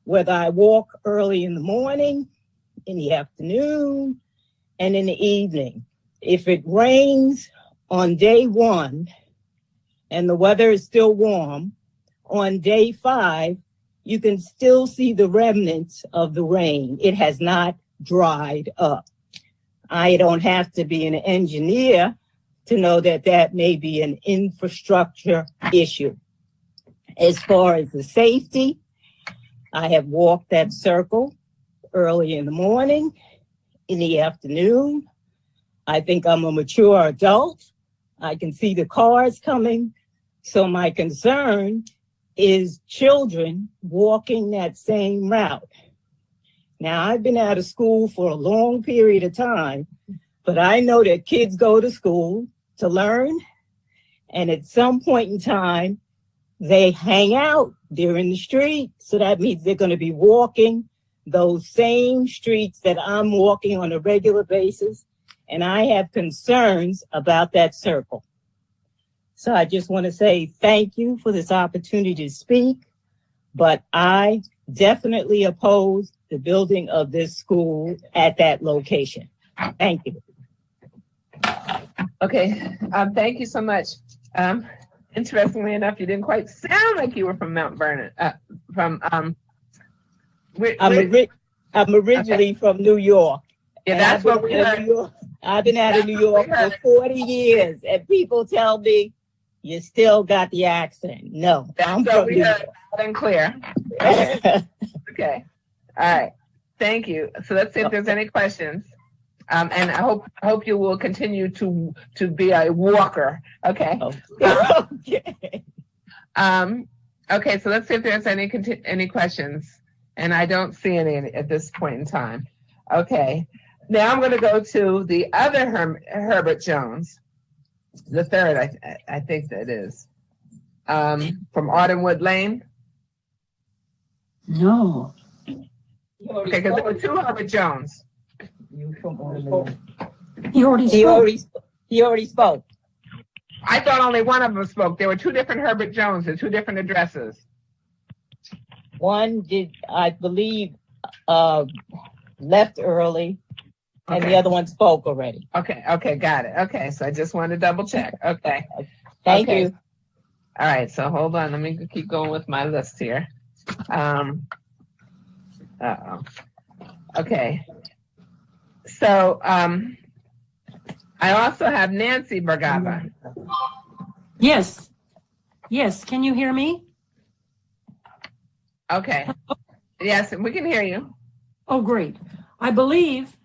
Whether I walk early in the morning, in the afternoon, and in the evening. If it rains on day 1 and the weather is still warm, on day 5, you can still see the remnants of the rain. It has not dried up. I don't have to be an engineer to know that that may be an infrastructure issue. As far as the safety, I have walked that circle early in the morning, in the afternoon. I think I'm a mature adult. I can see the cars coming. So my concern is children walking that same route. Now, I've been out of school for a long period of time, but I know that kids go to school to learn, and at some point in time, they hang out. They're in the street, so that means they're going to be walking those same streets that I'm walking on a regular basis, and I have concerns about that circle. So I just want to say thank you for this opportunity to speak, but I definitely oppose the building of this school at that location. Thank you. Okay, thank you so much. Interestingly enough, you didn't quite sound like you were from Mount Vernon. I'm originally from New York. Yeah, that's what we heard. I've been out of New York for 40 years, and people tell me, you still got the accent. No, I'm from New York. Loud and clear. Okay. Okay. All right. Thank you. So let's see if there's any questions. And I hope you will continue to be a walker. Okay. Okay. Okay. So let's see if there's any questions. And I don't see any at this point in time. Okay. Now I'm going to go to the other Herbert Jones, the third, I think that is, from Ardenwood Lane. No. Okay, because there were 2 Herbert Jones. He already spoke. I thought only one of them spoke. There were 2 different Herbert Jones and 2 different addresses. One did, I believe, left early, and the other one spoke already. Okay, got it. Okay, so I just wanted to double check. Okay. Thank you. All right, so hold on. Let me keep going with my list here. Okay. So I also have Nancy Bargava. Yes. Yes. Can you hear me? Okay. Yes, we can hear you. Oh, great. I believe,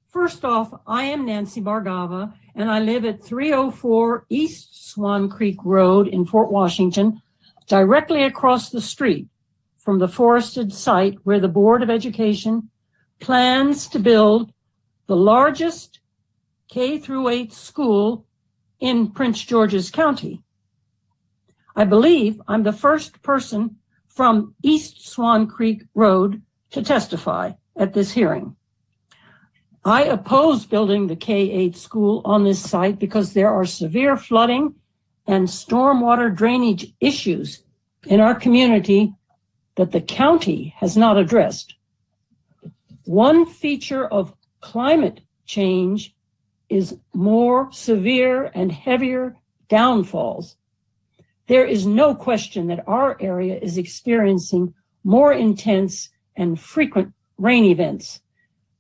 first off, I am Nancy Bargava, and I live at 304 East Swan Creek Road in Fort Washington, directly across the street from the forested site where the Board of Education plans to build the largest K-8 school in Prince George's County. I believe I'm the first person from East Swan Creek Road to testify at this hearing. I oppose building the K-8 school on this site because there are severe flooding and stormwater drainage issues in our community that the county has not addressed. One feature of climate change is more severe and heavier downfalls. There is no question that our area is experiencing more intense and frequent rain events.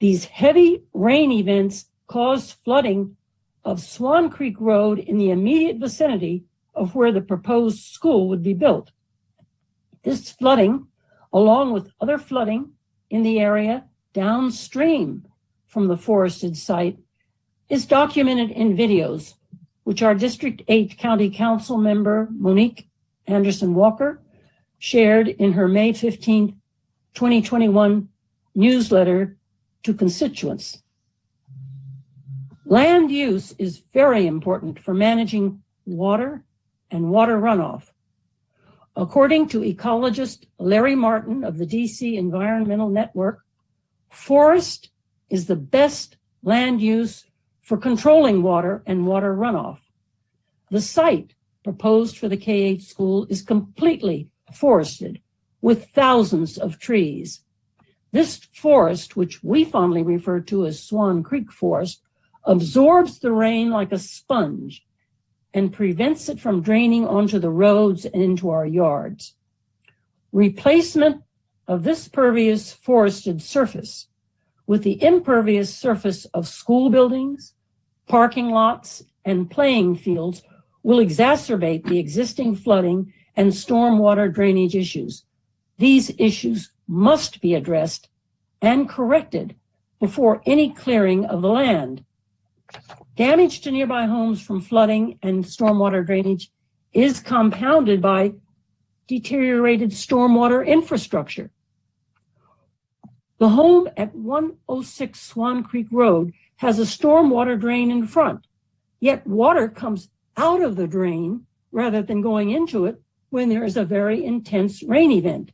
These heavy rain events cause flooding of Swan Creek Road in the immediate vicinity of where the proposed school would be built. This flooding, along with other flooding in the area downstream from the forested site, is documented in videos, which our District 8 County Council member, Monique Anderson Walker, shared in her May 15, 2021 newsletter to constituents. Land use is very important for managing water and water runoff. According to ecologist Larry Martin of the DC Environmental Network, forest is the best land use for controlling water and water runoff. The site proposed for the K-8 school is completely forested with thousands of trees. This forest, which we fondly refer to as Swan Creek Forest, absorbs the rain like a sponge and prevents it from draining onto the roads and into our yards. Replacement of this pervious forested surface with the impervious surface of school buildings, parking lots, and playing fields will exacerbate the existing flooding and stormwater drainage issues. These issues must be addressed and corrected before any clearing of the land. Damage to nearby homes from flooding and stormwater drainage is compounded by deteriorated stormwater infrastructure. The home at 106 Swan Creek Road has a stormwater drain in front, yet water comes out of the drain rather than going into it when there is a very intense rain event.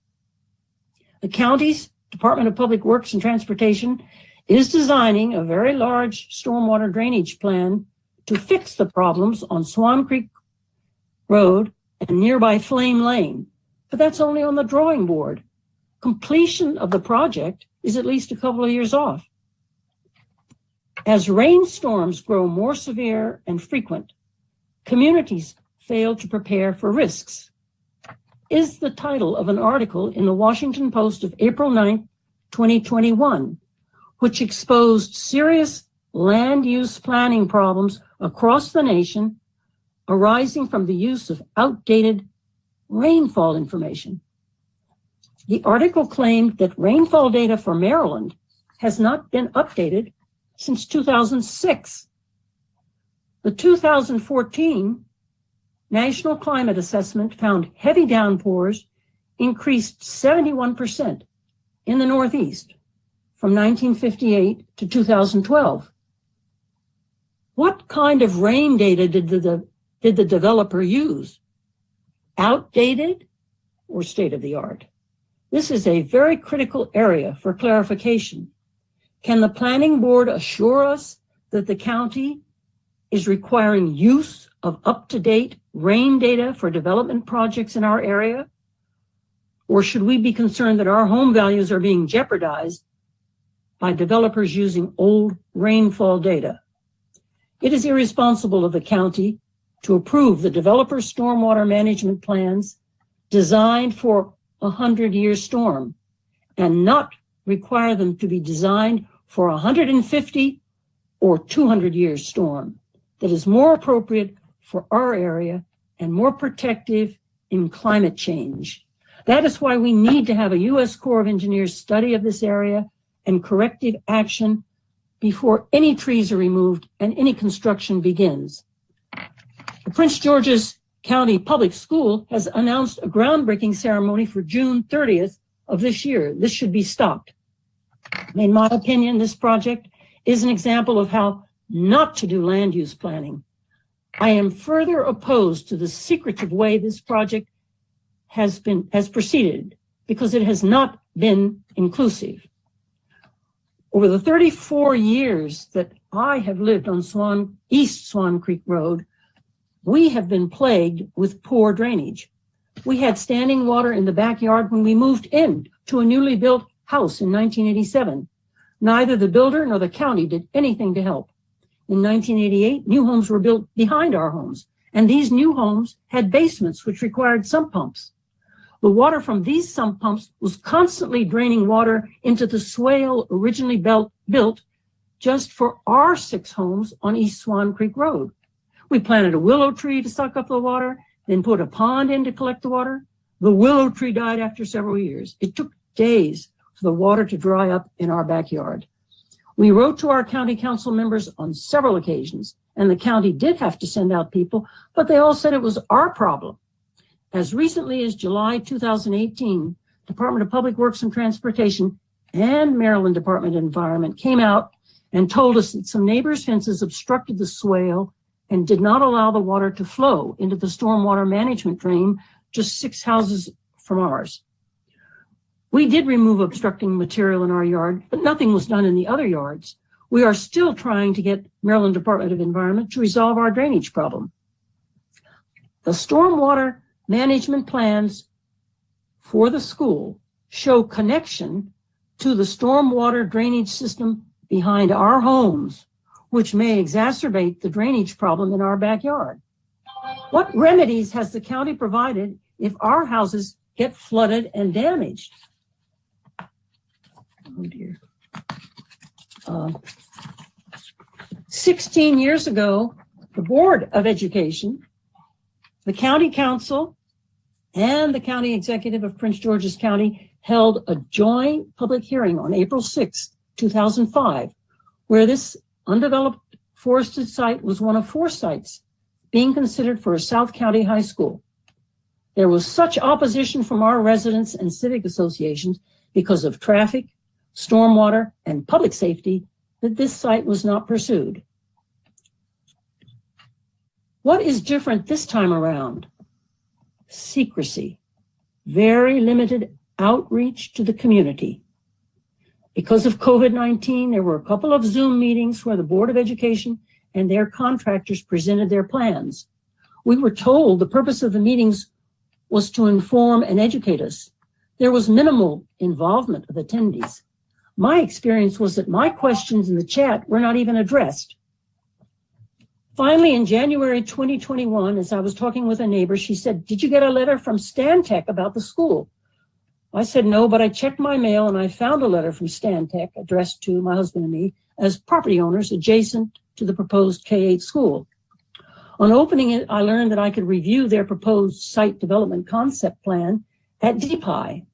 The county's Department of Public Works and Transportation is designing a very large stormwater drainage plan to fix the problems on Swan Creek Road and nearby Flame Lane, but that's only on the drawing board. Completion of the project is at least a couple of years off. As rainstorms grow more severe and frequent, communities fail to prepare for risks, is the title of an article in the Washington Post of April 9, 2021, which exposed serious land use planning problems across the nation arising from the use of outdated rainfall information. The article claimed that rainfall data for Maryland has not been updated since 2006. The 2014 National Climate Assessment found heavy downpours increased 71% in the Northeast from 1958 to 2012. What kind of rain data did the developer use? Outdated or state-of-the-art? This is a very critical area for clarification. Can the planning board assure us that the county is requiring use of up-to-date rain data for development projects in our area? Or should we be concerned that our home values are being jeopardized by developers using old rainfall data? It is irresponsible of the county to approve the developer's stormwater management plans designed for a 100-year storm and not require them to be designed for a 150 or 200 year storm that is more appropriate for our area and more protective in climate change. That is why we need to have a U.S. Corps of Engineers study of this area and corrective action before any trees are removed and any construction begins. The Prince George's County Public School has announced a groundbreaking ceremony for June 30th of this year. This should be stopped. In my opinion, this project is an example of how not to do land use planning. I am further opposed to the secretive way this project has proceeded because it has not been inclusive. Over the 34 years that I have lived on East Swan Creek Road, we have been plagued with poor drainage. We had standing water in the backyard when we moved in to a newly built house in 1987. Neither the builder nor the county did anything to help. In 1988, new homes were built behind our homes, and these new homes had basements which required sump pumps. The water from these sump pumps was constantly draining water into the swale originally built just for our 6 homes on East Swan Creek Road. We planted a willow tree to suck up the water, then put a pond in to collect the water. The willow tree died after several years. It took days for the water to dry up in our backyard. We wrote to our county council members on several occasions, and the county did have to send out people, but they all said it was our problem. As recently as July 2018, Department of Public Works and Transportation and Maryland Department of Environment came out and told us that some neighbors' fences obstructed the swale and did not allow the water to flow into the stormwater management drain just 6 houses from ours. We did remove obstructing material in our yard, but nothing was done in the other yards. We are still trying to get Maryland Department of Environment to resolve our drainage problem. The stormwater management plans for the school show connection to the stormwater drainage system behind our homes, which may exacerbate the drainage problem in our backyard. What remedies has the county provided if our houses get flooded and damaged? Oh dear. 16 years ago, the Board of Education, the County Council, and the County Executive of Prince George's County held a joint public hearing on April 6, 2005, where this undeveloped forested site was one of 4 sites being considered for a South County high school. There was such opposition from our residents and civic associations because of traffic, stormwater, and public safety that this site was not pursued. What is different this time around? Secrecy, very limited outreach to the community. Because of COVID-19, there were a couple of Zoom meetings where the Board of Education and their contractors presented their plans. We were told the purpose of the meetings was to inform and educate us. There was minimal involvement of attendees. My experience was that my questions in the chat were not even addressed. Finally, in January 2021, as I was talking with a neighbor, she said, "Did you get a letter from Stantec about the school?" I said, "No, but I checked my mail and I found a letter from Stantec addressed to my husband and me as property owners adjacent to the proposed K-8 school. On opening it, I learned that I could review their proposed site development concept plan at DPI.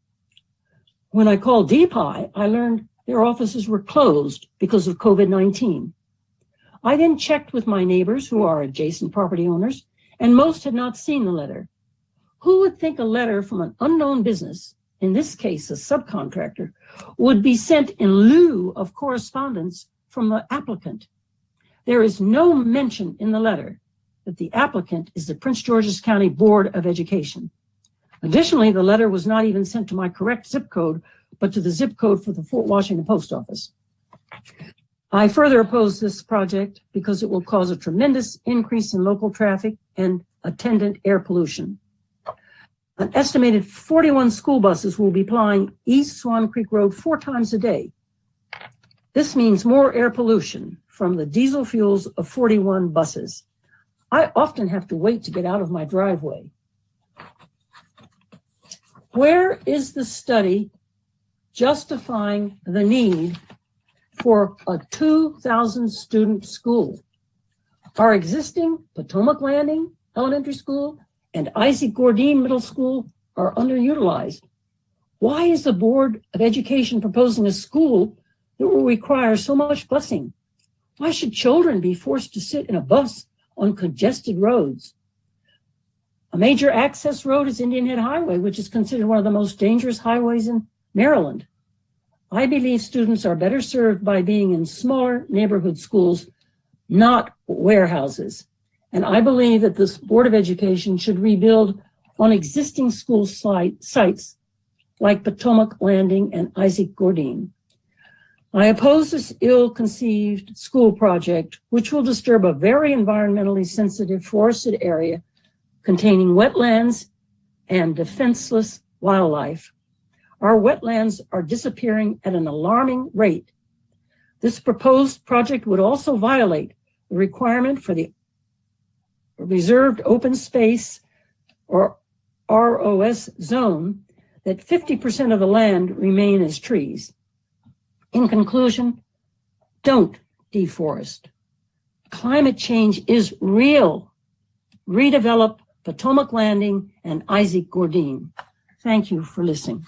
When I called DPI, I learned their offices were closed because of COVID-19. I then checked with my neighbors who are adjacent property owners, and most had not seen the letter. Who would think a letter from an unknown business, in this case a subcontractor, would be sent in lieu of correspondence from the applicant? There is no mention in the letter that the applicant is the Prince George's County Board of Education. Additionally, the letter was not even sent to my correct zip code, but to the zip code for the Fort Washington Post Office. I further oppose this project because it will cause a tremendous increase in local traffic and attendant air pollution. An estimated 41 school buses will be plying East Swan Creek Road 4 times a day. This means more air pollution from the diesel fuels of 41 buses. I often have to wait to get out of my driveway. Where is the study justifying the need for a 2,000 student school. Our existing Potomac Landing Elementary School and Isaac Gordine Middle School are underutilized. Why is the Board of Education proposing a school that will require so much busing? Why should children be forced to sit in a bus on congested roads? A major access road is Indian Head Highway, which is considered one of the most dangerous highways in Maryland. I believe students are better served by being in smaller neighborhood schools, not warehouses. And I believe that this Board of Education should rebuild on existing school sites like Potomac Landing and Isaac Gordine. I oppose this ill-conceived school project, which will disturb a very environmentally sensitive forested area containing wetlands and defenseless wildlife. Our wetlands are disappearing at an alarming rate. This proposed project would also violate the requirement for the reserved open space or ROS zone that 50% of the land remain as trees. In conclusion, don't deforest. Climate change is real. Redevelop Potomac Landing and Isaac Gordine. Thank you for listening.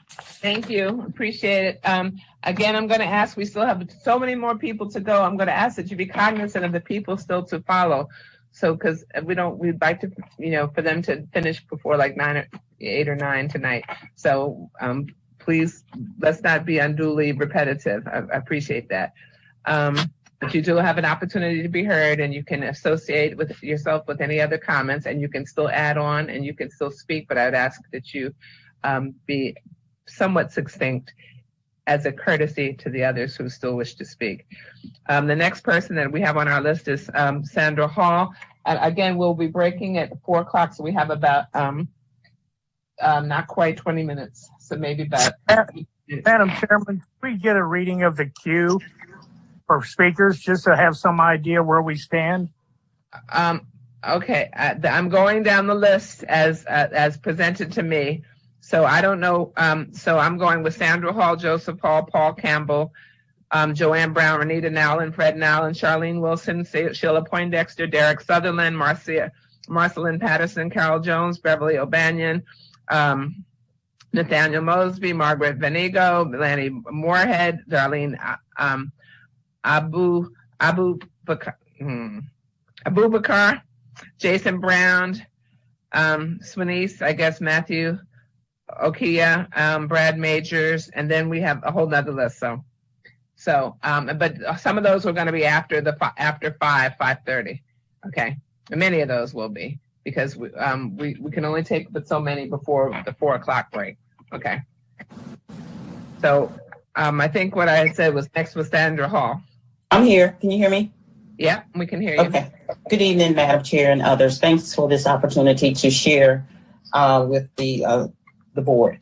Thank you. Appreciate it. Again, I'm going to ask, we still have so many more people to go. I'm going to ask that you be cognizant of the people still to follow. So, because we'd like to, for them to finish before like 8 or 9 tonight. So, please, let's not be unduly repetitive. I appreciate that. But you do have an opportunity to be heard, and you can associate with yourself with any other comments, and you can still add on and you can still speak, but I would ask that you be somewhat succinct as a courtesy to the others who still wish to speak. The next person that we have on our list is Sandra Hall. Again, we'll be breaking at 4 o'clock, so we have about not quite 20 minutes, so maybe about. Madam Chairman, can we get a reading of the queue for speakers just to have some idea where we stand? Okay, I'm going down the list as presented to me. So I don't know. So I'm going with Sandra Hall, Joseph Hall, Paul Campbell, Joanne Brown, Renita Nowlin, Fred Nowlin, Charlene Wilson, Sheila Poindexter, Derek Sutherland, Marcelyn Patterson, Carol Jones, Beverly O'Banion, Nathaniel Mosby, Margaret Venigo, Melanie Moorhead, Darlene Abu Bakar, Jason Brown, Swanice, I guess Matthew Okia, Brad Majors, and then we have a whole nother list. So, but some of those are going to be after 5:30. Okay, and many of those will be because we can only take but so many before the 4 o'clock break. Okay. So, I think what I said was next was Sandra Hall. I'm here. Can you hear me? Yeah, we can hear you. Okay. Good evening, Madam Chair and others. Thanks for this opportunity to share with the board.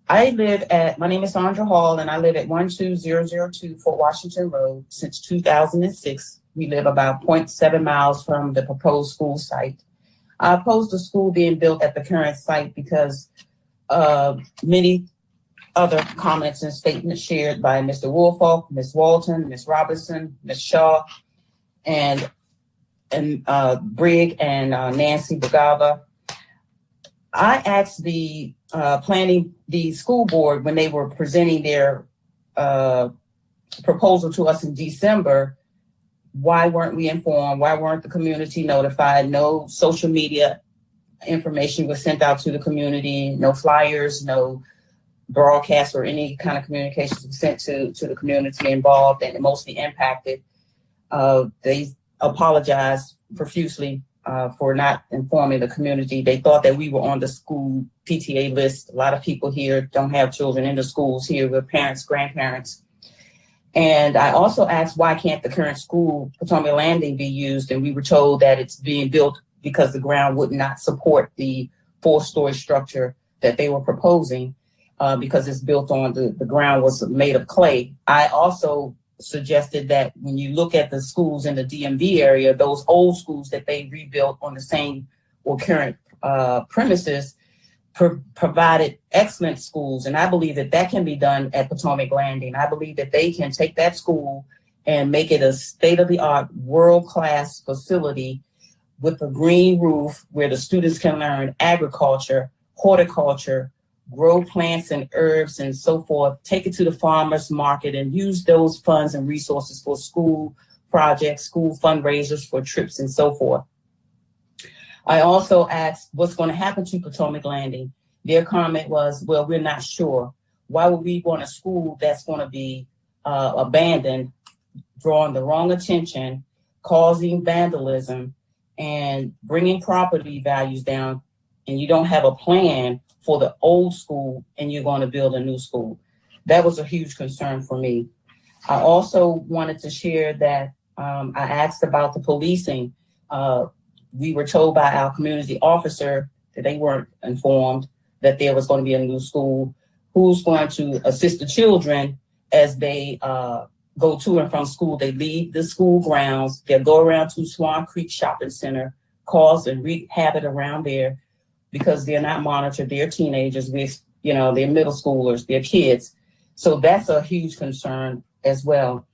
My name is Sandra Hall, and I live at 12002 Fort Washington Road. Since 2006, we live about 0.7 miles from the proposed school site. I oppose the school being built at the current site because many other comments and statements shared by Mr. Woolfolk, Ms. Walton, Ms. Robinson, Ms. Shaw, and Brigg and Nancy Bagava. I asked the school board when they were presenting their proposal to us in December, why weren't we informed? Why weren't the community notified? No social media information was sent out to the community, no flyers, no broadcasts or any kind of communications was sent to the community involved and mostly impacted. They apologized profusely for not informing the community. They thought that we were on the school PTA list. A lot of people here don't have children in the schools here with parents, grandparents. And I also asked, why can't the current school, Potomac Landing, be used? And we were told that it's being built because the ground would not support the 4-story structure that they were proposing because it's built on the ground was made of clay. I also suggested that when you look at the schools in the DMV area, those old schools that they rebuilt on the same or current premises, provided excellent schools. And I believe that that can be done at Potomac Landing. I believe that they can take that school and make it a state-of-the-art, world-class facility with a green roof where the students can learn agriculture, horticulture, grow plants and herbs and so forth, take it to the farmer's market and use those funds and resources for school projects, school fundraisers for trips and so forth. I also asked what's going to happen to Potomac Landing. Their comment was, well, we're not sure. Why would we want a school that's going to be abandoned, drawing the wrong attention, causing vandalism, and bringing property values down, and you don't have a plan for the old school and you're going to build a new school? That was a huge concern for me. I also wanted to share that I asked about the policing. We were told by our community officer that they weren't informed that there was going to be a new school. Who's going to assist the children as they go to and from school? They leave the school grounds, they'll go around to Swan Creek Shopping Center, cause and wreak havoc around there because they're not monitored. They're teenagers, they're middle schoolers, they're kids. So that's a huge concern as well.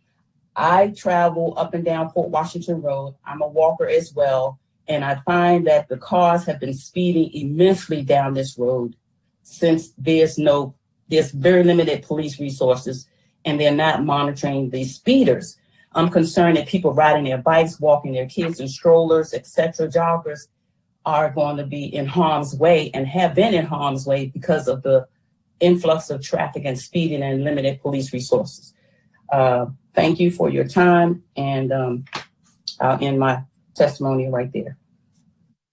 I travel up and down Fort Washington Road. I'm a walker as well. And I find that the cars have been speeding immensely down this road since there's very limited police resources and they're not monitoring the speeders. I'm concerned that people riding their bikes, walking their kids in strollers, etc., joggers, are going to be in harm's way and have been in harm's way because of the influx of traffic and speeding and limited police resources. Thank you for your time, and I'll end my testimony right there.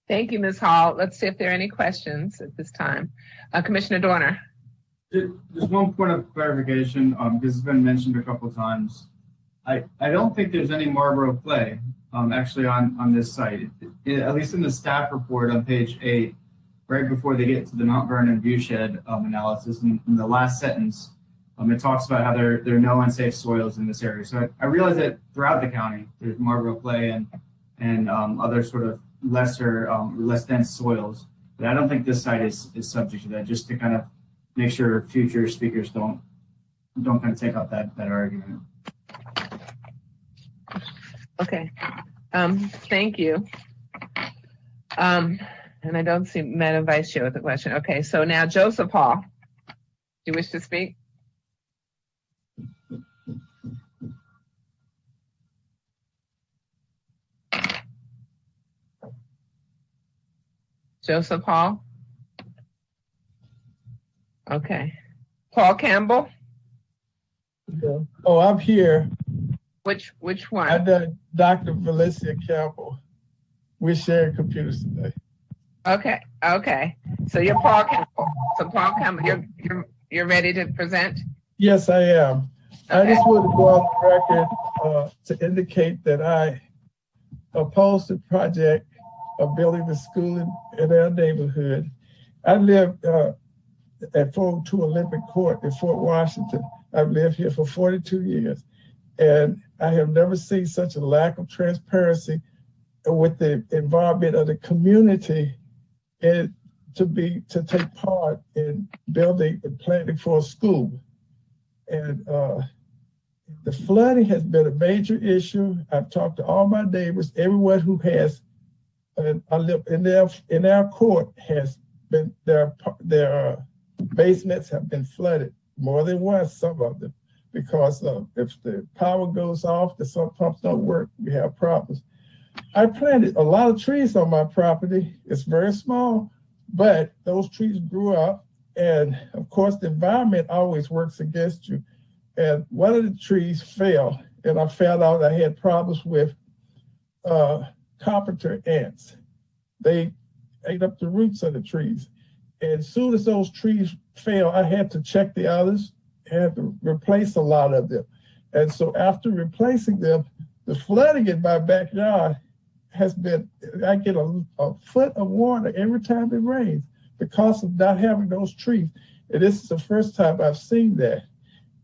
Thank you, Ms. Hall. Let's see if there are any questions at this time. Commissioner Dorner. Just one point of clarification, because it's been mentioned a couple of times. I don't think there's any Marlboro clay actually on this site. At least in the staff report on page 8, right before they get to the Mount Vernon viewshed analysis, in the last sentence, it talks about how there are no unsafe soils in this area. So I realize that throughout the county, there's Marlboro clay and other sort of less dense soils, but I don't think this site is subject to that. Just to kind of make sure future speakers don't kind of take up that argument. Okay, thank you. And I don't see Madam Vice Chair with a question. Okay, so now Joseph Hall, do you wish to speak? Joseph Hall? Okay. Paul Campbell? Oh, I'm here. Which one? I'm Dr. Valencia Campbell. We're sharing computers today. Okay. So you're Paul Campbell. So Paul Campbell, you're ready to present? Yes, I am. Okay. I just want to go on the record to indicate that I oppose the project of building the school in our neighborhood. I live at 402 Olympic Court in Fort Washington. I've lived here for 42 years, and I have never seen such a lack of transparency with the involvement of the community and to take part in building and planning for a school. And the flooding has been a major issue. I've talked to all my neighbors, everyone who has, I live in our court has been, their basements have been flooded more than once, some of them, because if the power goes off, the sump pumps don't work, we have problems. I planted a lot of trees on my property. It's very small, but those trees grew up, and of course the environment always works against you. And one of the trees fell, and I found out I had problems with carpenter ants. They ate up the roots of the trees. And as soon as those trees fell, I had to check the others, had to replace a lot of them. And so after replacing them, the flooding in my backyard has been, I get a foot of water every time it rains because of not having those trees. And this is the first time I've seen that.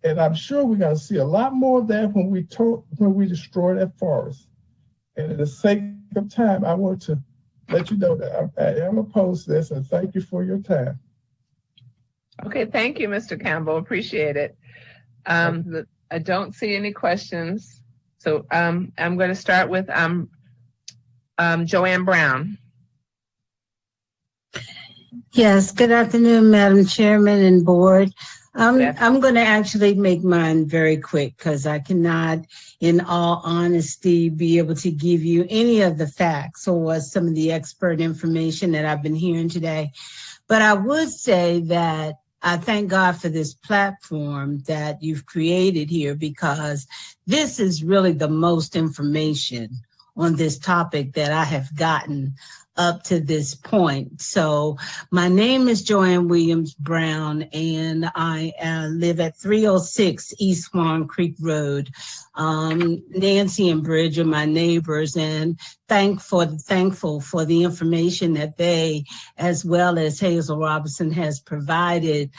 And I'm sure we're going to see a lot more of that when we destroy that forest. And in the sake of time, I want to let you know that I am opposed to this, and thank you for your time. Okay, thank you, Mr. Campbell. Appreciate it. I don't see any questions. So I'm going to start with Joanne Brown. Yes, good afternoon, Madam Chairman and Board. I'm going to actually make mine very quick because I cannot, in all honesty, be able to give you any of the facts or some of the expert information that I've been hearing today. But I would say that I thank God for this platform that you've created here, because this is really the most information on this topic that I have gotten up to this point. So my name is Joanne Williams Brown, and I live at 306 East Swan Creek Road. Nancy and Bridge are my neighbors, and thankful for the information that they, as well as Hazel Robinson, has provided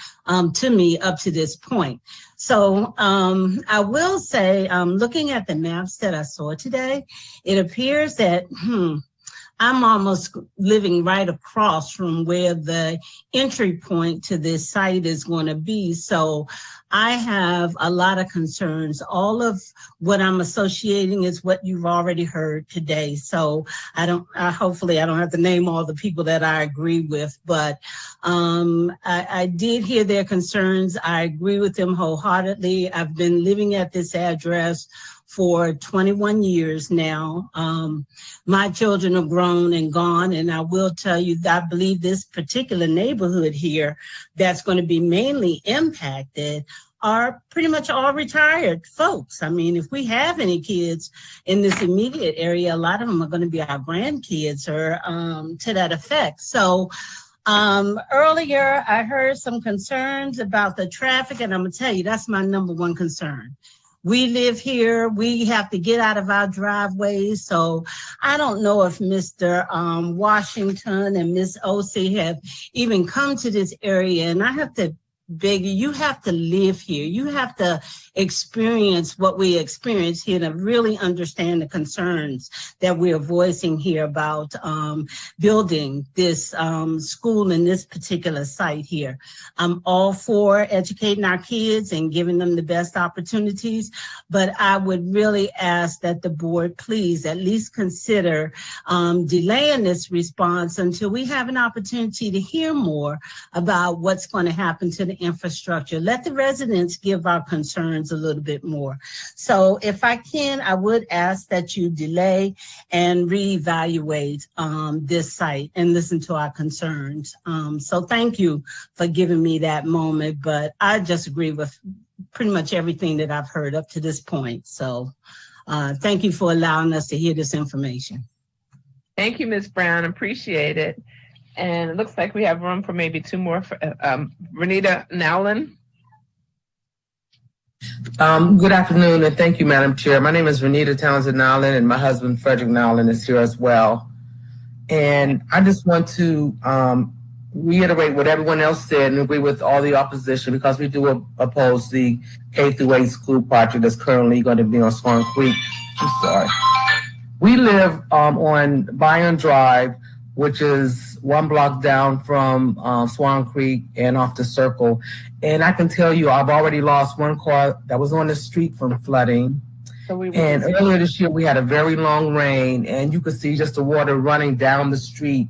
to me up to this point. So I will say, looking at the maps that I saw today, it appears that I'm almost living right across from where the entry point to this site is going to be. So I have a lot of concerns. All of what I'm associating is what you've already heard today. So hopefully I don't have to name all the people that I agree with, but I did hear their concerns. I agree with them wholeheartedly. I've been living at this address for 21 years now. My children are grown and gone, and I will tell you that I believe this particular neighborhood here that's going to be mainly impacted are pretty much all retired folks. I mean, if we have any kids in this immediate area, a lot of them are going to be our grandkids or to that effect. So earlier I heard some concerns about the traffic, and I'm going to tell you, that's my number one concern. We live here. We have to get out of our driveways. So I don't know if Mr. Washington and Miss O.C. have even come to this area. And I have to beg you, you have to live here. You have to experience what we experience here to really understand the concerns that we're voicing here about building this school in this particular site here. I'm all for educating our kids and giving them the best opportunities, but I would really ask that the board please at least consider delaying this response until we have an opportunity to hear more about what's going to happen to the infrastructure. Let the residents give our concerns a little bit more. So if I can, I would ask that you delay and reevaluate this site and listen to our concerns. So thank you for giving me that moment, but I just agree with pretty much everything that I've heard up to this point. So thank you for allowing us to hear this information. Thank you, Ms. Brown. Appreciate it. And it looks like we have room for maybe two more. Renita Nowlin. Good afternoon, and thank you, Madam Chair. My name is Renita Townsend Nowlin, and my husband, Frederick Nowlin, is here as well. And I just want to reiterate what everyone else said and agree with all the opposition, because we do oppose the K-8 school project that's currently going to be on Swan Creek. I'm sorry. We live on Bayonne Drive, which is one block down from Swan Creek and off the Circle. And I can tell you, I've already lost one car that was on the street from flooding. And earlier this year, we had a very long rain, and you could see just the water running down the street.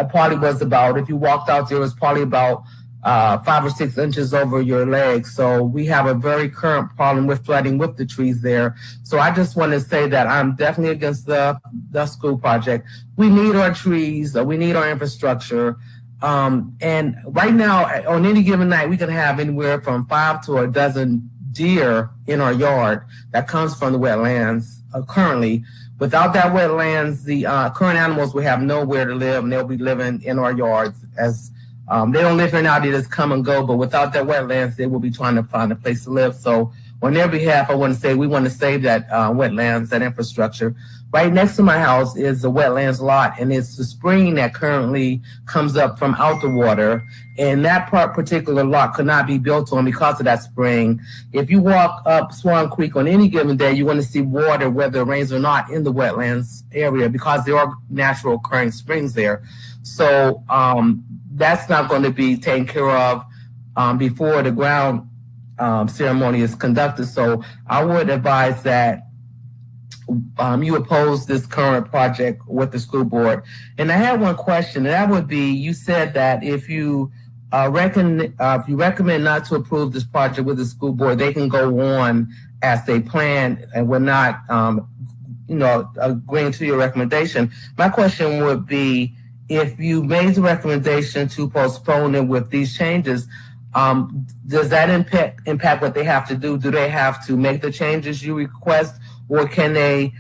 Probably was about, if you walked out there, it was probably about 5 or 6 inches over your legs. So we have a very current problem with flooding with the trees there. So I just want to say that I'm definitely against the school project. We need our trees, we need our infrastructure. And right now, on any given night, we can have anywhere from 5 to a dozen deer in our yard that comes from the wetlands currently. Without that wetlands, the current animals will have nowhere to live, and they'll be living in our yards as they don't live here now, they just come and go, but without that wetlands, they will be trying to find a place to live. So on their behalf, I want to say we want to save that wetlands, that infrastructure. Right next to my house is the wetlands lot, and it's the spring that currently comes up from out the water, and that particular lot could not be built on because of that spring. If you walk up Swan Creek on any given day, you're going to see water, whether it rains or not, in the wetlands area because there are natural occurring springs there. So that's not going to be taken care of before the ground ceremony is conducted. So I would advise that you oppose this current project with the school board. And I have one question, and that would be, you said that if you recommend not to approve this project with the school board, they can go on as they plan and we're not, agreeing to your recommendation. My question would be, if you made the recommendation to postpone it with these changes, does that impact what they have to do? Do they have to make the changes you request, or can they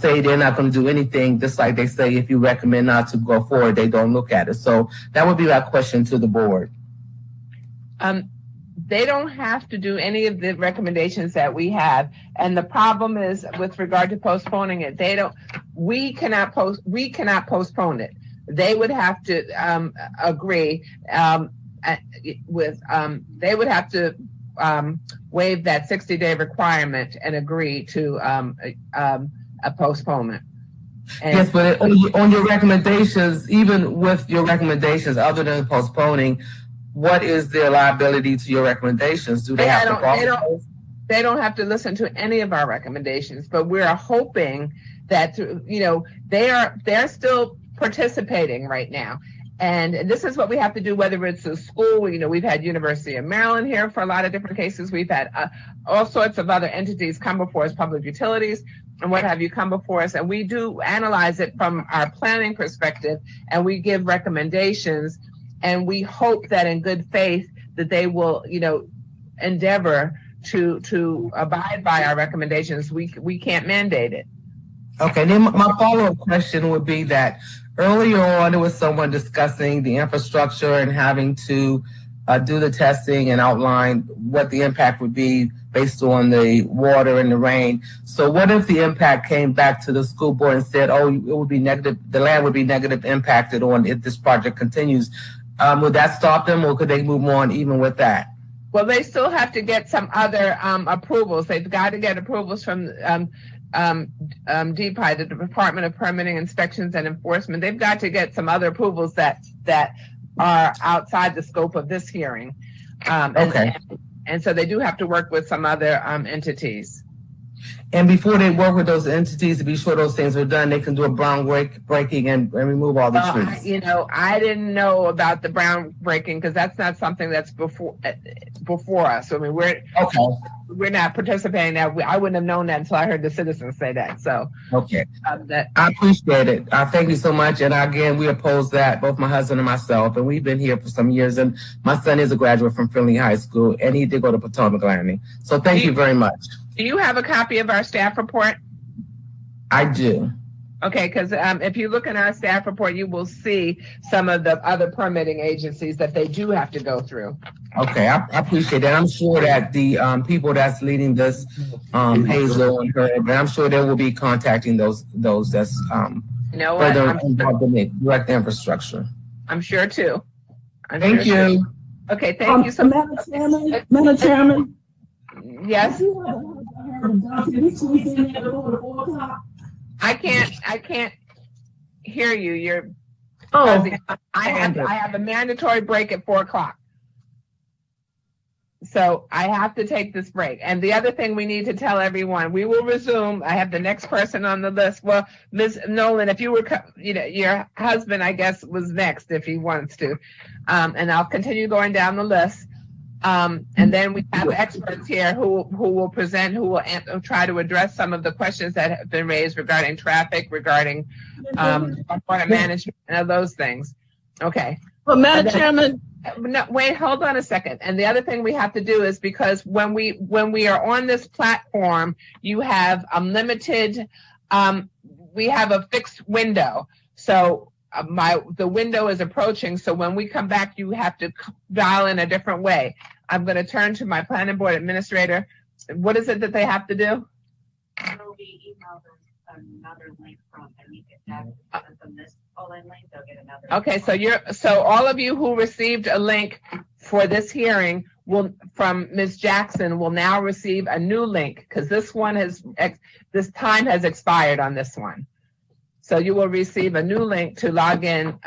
say they're not going to do anything, just like they say if you recommend not to go forward, they don't look at it? So that would be my question to the board. They don't have to do any of the recommendations that we have. And the problem is, with regard to postponing it, we cannot postpone it. They would have to agree they would have to waive that 60-day requirement and agree to a postponement. And yes, but on your recommendations, even with your recommendations, other than postponing, what is their liability to your recommendations? Do they have to follow? They don't have to listen to any of our recommendations, but we're hoping that they're still participating right now. And this is what we have to do, whether it's a school. We've had University of Maryland here for a lot of different cases. We've had all sorts of other entities come before us, public utilities and what have you, come before us. And we do analyze it from our planning perspective, and we give recommendations. And we hope that in good faith that they will, endeavor to abide by our recommendations. We can't mandate it. Okay, then my follow-up question would be that earlier on, there was someone discussing the infrastructure and having to do the testing and outline what the impact would be based on the water and the rain. So what if the impact came back to the school board and said, oh, it would be negative, the land would be negative impacted on if this project continues? Would that stop them, or could they move on even with that? Well, they still have to get some other approvals. They've got to get approvals from DPI, the Department of Permitting, Inspections, and Enforcement. They've got to get some other approvals that are outside the scope of this hearing. Okay. And so they do have to work with some other entities. And before they work with those entities to be sure those things are done, they can do a breaking and remove all the trees. I didn't know about the breaking because that's not something that's before us. I mean, we're not participating in that. I wouldn't have known that until I heard the citizens say that. So okay, I appreciate it. Thank you so much. And again, we oppose that, both my husband and myself. And we've been here for some years. And my son is a graduate from Findlay High School, and he did go to Potomac Landing. So thank you very much. Do you have a copy of our staff report? I do. Okay, because if you look in our staff report, you will see some of the other permitting agencies that they do have to go through. Okay, I appreciate that. I'm sure that the people that's leading this, Hazel and her, but I'm sure they will be contacting those that's further involved in the direct infrastructure. I'm sure too. Thank you. Okay, thank you so much. Madam Chairman. Yes. I can't hear you. You're I have a mandatory break at 4:00. So I have to take this break. And the other thing we need to tell everyone, we will resume. I have the next person on the list. Well, Ms. Nolan, if you were, your husband, I guess, was next if he wants to. And I'll continue going down the list. And then we have experts here who will present, who will try to address some of the questions that have been raised regarding traffic, regarding water management, and those things. Okay. Well, Madam Chairman. No, wait, hold on a second. And the other thing we have to do is, because when we are on this platform, you have limited, we have a fixed window. So the window is approaching. So when we come back, you have to dial in a different way. I'm going to turn to my planning board administrator. What is it that they have to do? Will be emailed another link from this phone link. They'll get another. Okay, so all of you who received a link for this hearing from Ms. Jackson will now receive a new link, because this time has expired on this one. So you will receive a new link to log in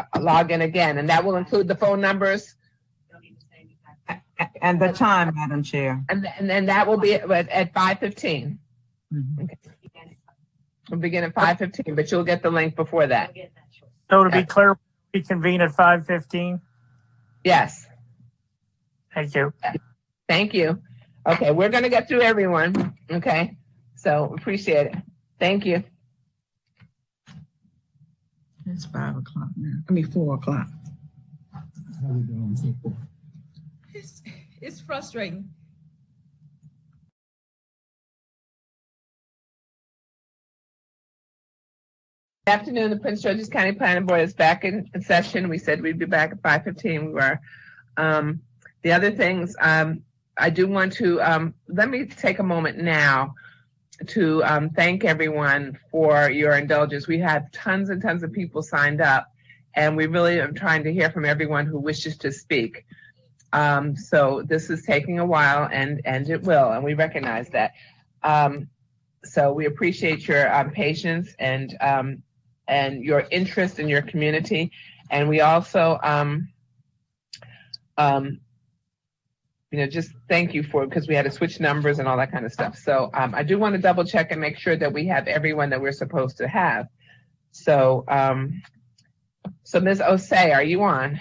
again, and that will include the phone numbers. And the time, Madam Chair. And then that will be at 5:15. Okay. We'll begin at 5:15, but you'll get the link before that. So to be clear, we convene at 5:15? Yes. Thank you. Thank you. Okay, we're going to get through everyone. Okay, so appreciate it. Thank you. It's 5 o'clock now. I mean, 4 o'clock. It's frustrating. Good afternoon. The Prince George's County Planning Board is back in session. We said we'd be back at 5:15. We were. The other things, I do want to, let me take a moment now to thank everyone for your indulgence. We have tons and tons of people signed up, and we really are trying to hear from everyone who wishes to speak. So this is taking a while, and it will, and we recognize that. So we appreciate your patience and your interest in your community. And we also, just thank you because we had to switch numbers and all that kind of stuff. So I do want to double check and make sure that we have everyone that we're supposed to have. So, so Ms. Osei, are you on?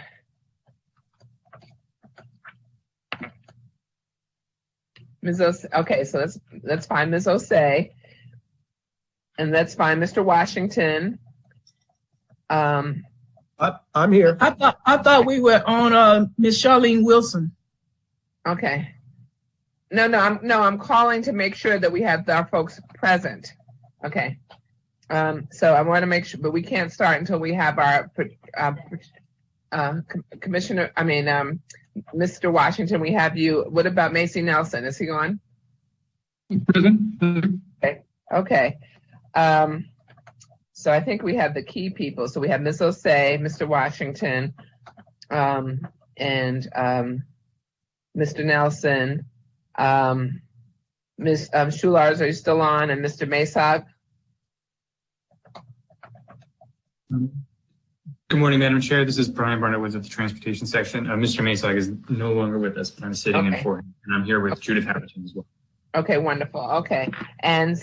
Ms. Osei, okay, so that's fine, Ms. Osei. And that's fine, Mr. Washington. I'm here. I thought we were on Miss Charlene Wilson. Okay. No, I'm calling to make sure that we have our folks present. Okay. So I want to make sure, but we can't start until we have our Commissioner, Mr. Washington, we have you. What about Macy Nelson? Is he on? Present. Okay. So I think we have the key people. So we have Ms. Osei, Mr. Washington, and Mr. Nelson, Ms. Schulars, are you still on? And Mr. Masog? Good morning, Madam Chair. This is Brian Barnett with the Transportation Section. Mr. Masog is no longer with us, but I'm sitting in for him, and I'm here with Judith Hamilton as well. Okay, wonderful. Okay, and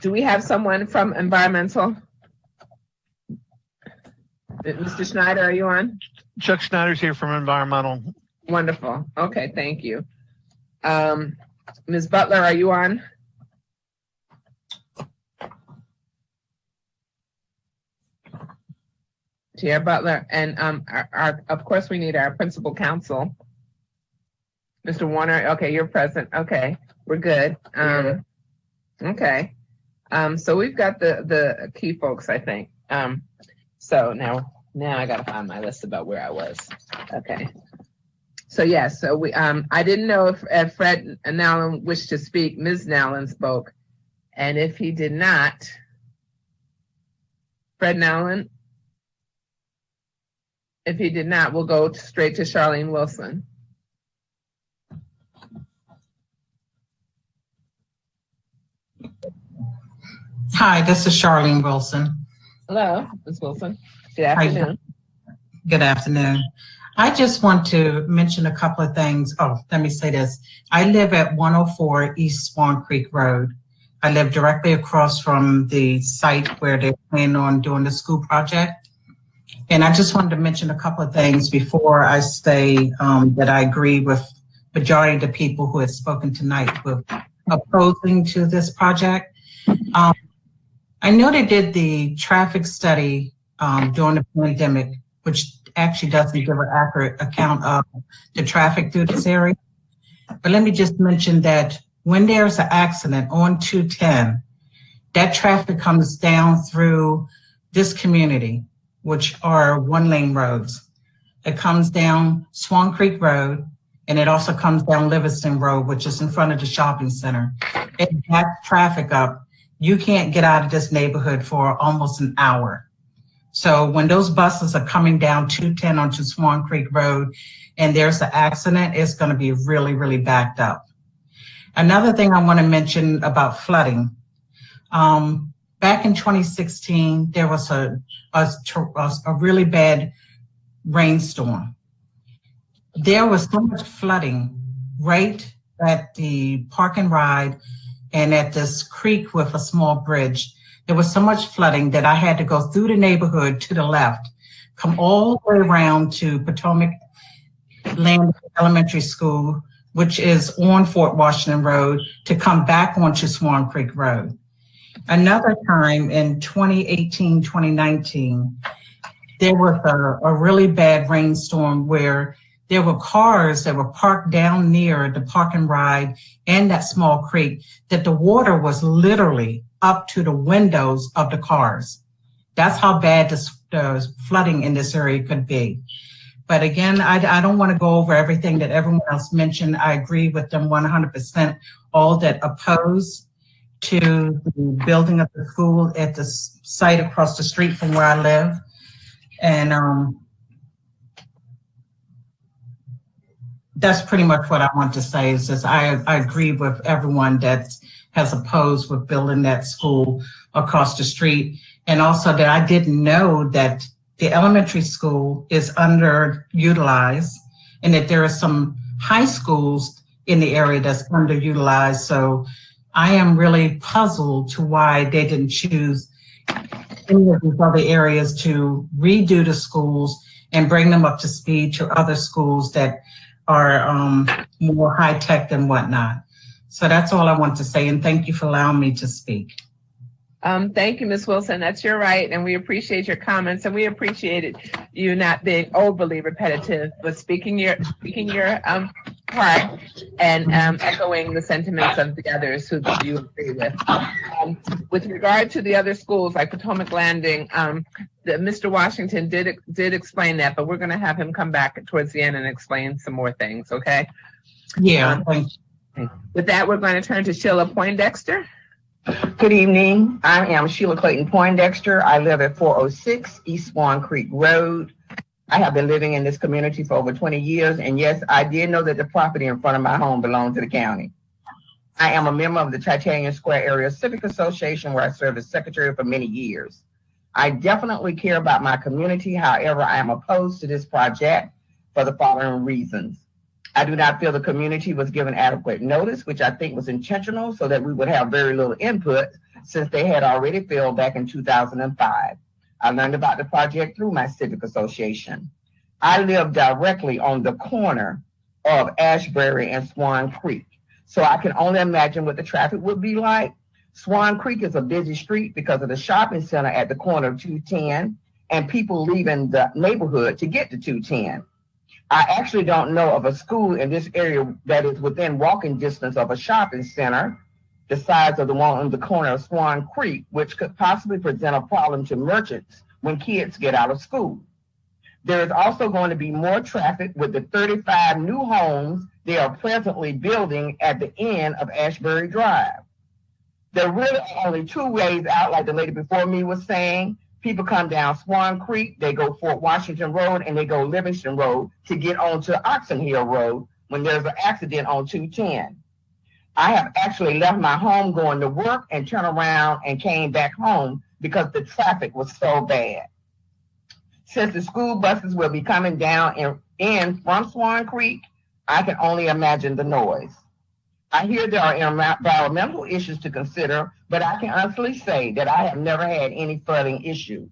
do we have someone from environmental? Mr. Schneider, are you on? Chuck Schneider's here from environmental. Wonderful. Okay, thank you. Ms. Butler, are you on? Chair Butler, and of course we need our principal counsel. Mr. Warner, okay, you're present. Okay, we're good. Okay. So we've got the key folks, I think. So now I gotta find my list about where I was. Okay. So yes, so we I didn't know if Fred Nowlin wished to speak. Ms. Nowlin spoke, and if he did not, Fred Nowlin. If he did not, we'll go straight to Charlene Wilson. Hi, this is Charlene Wilson. Hello, Ms. Wilson. Good afternoon. Good afternoon. I just want to mention a couple of things. Oh, let me say this. I live at 104 East Swan Creek Road. I live directly across from the site where they plan on doing the school project. And I just wanted to mention a couple of things before I say that I agree with majority of the people who have spoken tonight with opposing to this project. I know they did the traffic study during the pandemic, which actually doesn't give an accurate account of the traffic through this area. But let me just mention that when there's an accident on 210, that traffic comes down through this community, which are one-lane roads. It comes down Swan Creek Road, and it also comes down Livingston Road, which is in front of the shopping center. It backs traffic up. You can't get out of this neighborhood for almost an hour. So when those buses are coming down 210 onto Swan Creek Road and there's an accident, it's gonna be really, really backed up. Another thing I wanna mention about flooding. Back in 2016, there was a really bad rainstorm. there was so much flooding right at the park and ride and at this creek with a small bridge. There was so much flooding that I had to go through the neighborhood to the left, come all the way around to Potomac Land Elementary School, which is on Fort Washington Road, to come back onto Swan Creek Road. Another time in 2018, 2019, there was a really bad rainstorm where there were cars that were parked down near the park and ride and that small creek, that the water was literally up to the windows of the cars. That's how bad the flooding in this area could be. But again, I don't want to go over everything that everyone else mentioned. I agree with them 100%, all that oppose to the building of the school at the site across the street from where I live. And that's pretty much what I want to say, is just I agree with everyone that has opposed with building that school across the street. And also that I didn't know that the elementary school is underutilized and that there are some high schools in the area that's underutilized. So I am really puzzled to why they didn't choose any of these other areas to redo the schools and bring them up to speed to other schools that are more high tech and whatnot. So that's all I want to say, and thank you for allowing me to speak. Thank you, Ms. Wilson. That's your right, and we appreciate your comments, and we appreciated you not being overly repetitive, but speaking your part and echoing the sentiments of the others who you agree with. With regard to the other schools like Potomac Landing, Mr. Washington did explain that, but we're going to have him come back towards the end and explain some more things. Okay? Yeah. With that, we're going to turn to Sheila Poindexter. Good evening. I am Sheila Clayton Poindexter. I live at 406 East Swan Creek Road. I have been living in this community for over 20 years, and yes, I did know that the property in front of my home belonged to the county. I am a member of the Titanium Square Area Civic Association, where I served as secretary for many years. I definitely care about my community. However, I am opposed to this project for the following reasons. I do not feel the community was given adequate notice, which I think was intentional so that we would have very little input, since they had already failed back in 2005. I learned about the project through my civic association. I live directly on the corner of Ashbury and Swan Creek, so I can only imagine what the traffic would be like. Swan Creek is a busy street because of the shopping center at the corner of 210 and people leaving the neighborhood to get to 210. I actually don't know of a school in this area that is within walking distance of a shopping center the size of the one on the corner of Swan Creek, which could possibly present a problem to merchants when kids get out of school. There is also going to be more traffic with the 35 new homes they are presently building at the end of Ashbury Drive. There really are only two ways out, like the lady before me was saying. People come down Swan Creek, they go Fort Washington Road, and they go Livingston Road to get onto Oxon Hill Road when there's an accident on 210. I have actually left my home going to work and turned around and came back home because the traffic was so bad. Since the school buses will be coming down in from Swan Creek, I can only imagine the noise. I hear there are environmental issues to consider, but I can honestly say that I have never had any flooding issues.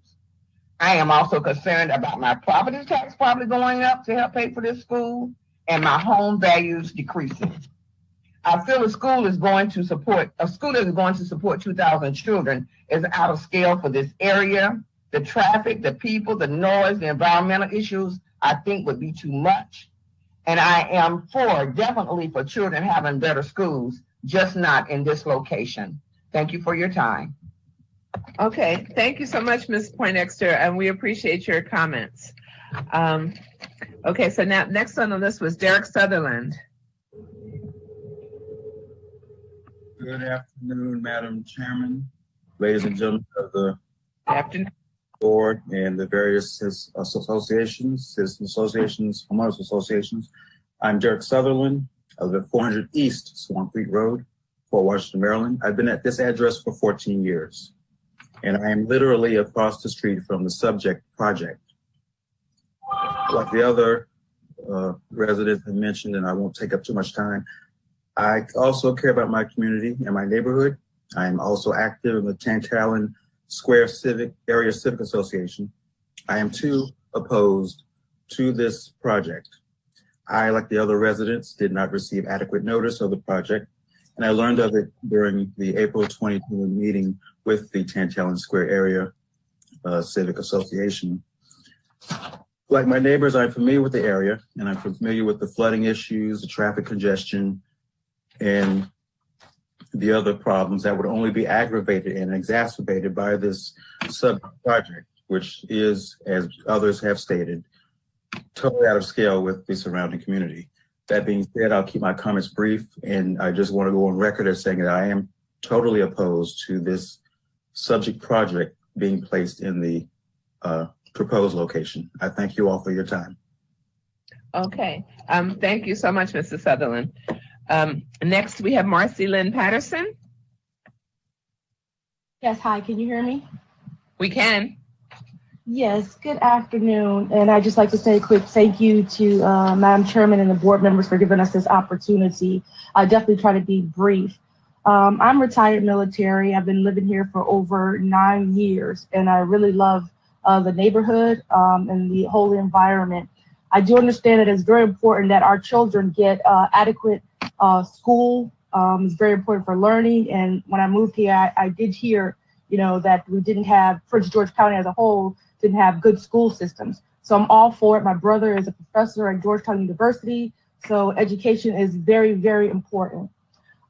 I am also concerned about my property tax probably going up to help pay for this school and my home values decreasing. I feel a school that is going to support 2,000 children is out of scale for this area. The traffic, the people, the noise, the environmental issues, I think would be too much. And I am definitely for children having better schools, just not in this location. Thank you for your time. Okay, thank you so much, Ms. Poindexter, and we appreciate your comments. Okay, so now next on the list was Derek Sutherland. Good afternoon, Madam Chairman, ladies and gentlemen of the board and the various associations, citizen associations, homeowners associations. I'm Derek Sutherland. I live at 400 East Swan Creek Road, Fort Washington, Maryland. I've been at this address for 14 years, and I am literally across the street from the subject project. Like the other residents have mentioned, and I won't take up too much time. I also care about my community and my neighborhood. I am also active in the Tantalon Square Area Civic Association. I am too opposed to this project. I, like the other residents, did not receive adequate notice of the project, and I learned of it during the April 2020 meeting with the Tantalon Square Area Civic Association. Like my neighbors, I'm familiar with the area, and I'm familiar with the flooding issues, the traffic congestion, and the other problems that would only be aggravated and exacerbated by this sub-project, which is, as others have stated, totally out of scale with the surrounding community. That being said, I'll keep my comments brief, and I just want to go on record as saying that I am totally opposed to this subject project being placed in the proposed location. I thank you all for your time. Okay. Thank you so much, Mr. Sutherland. Next, we have Marcy Lynn Patterson. Yes, hi, can you hear me? We can. Yes, good afternoon. And I'd just like to say a quick thank you to Madam Chairman and the board members for giving us this opportunity. I definitely try to be brief. I'm retired military. I've been living here for over 9 years, and I really love the neighborhood and the whole environment. I do understand that it's very important that our children get adequate school. It's very important for learning. And when I moved here, I did hear, that we didn't have, Prince George County as a whole, didn't have good school systems. So I'm all for it. My brother is a professor at Georgetown University. So education is very, very important.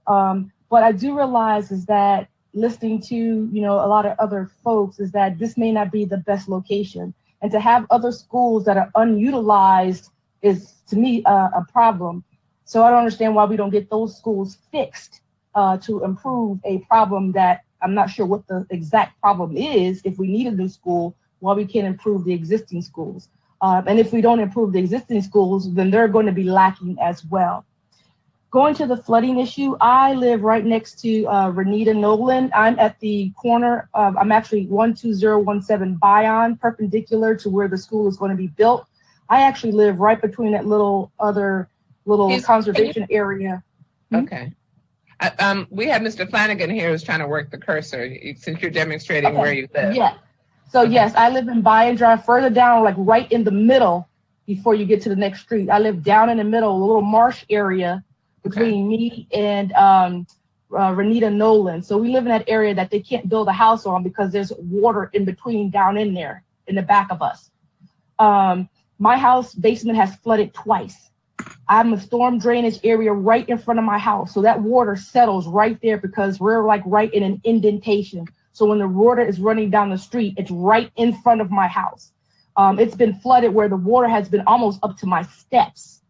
What I do realize is that listening to, a lot of other folks is that this may not be the best location. And to have other schools that are unutilized is, to me, a problem. So I don't understand why we don't get those schools fixed to improve a problem that I'm not sure what the exact problem is. If we need a new school, why we can't improve the existing schools. And if we don't improve the existing schools, then they're going to be lacking as well. Going to the flooding issue, I live right next to Renita Nolan. I'm at the corner of, I'm actually 12017 Bion, perpendicular to where the school is going to be built. I actually live right between that little conservation area. Okay. We have Mr. Flanagan here who's trying to work the cursor since you're demonstrating where you live. Yeah. So yes, I live in Bion Drive, further down, like right in the middle before you get to the next street. I live down in the middle, a little marsh area between me and Renita Nolan. So we live in that area that they can't build a house on because there's water in between down in there in the back of us. My house basement has flooded twice. I'm a storm drainage area right in front of my house. So that water settles right there because we're like right in an indentation. So when the water is running down the street, it's right in front of my house. It's been flooded where the water has been almost up to my steps.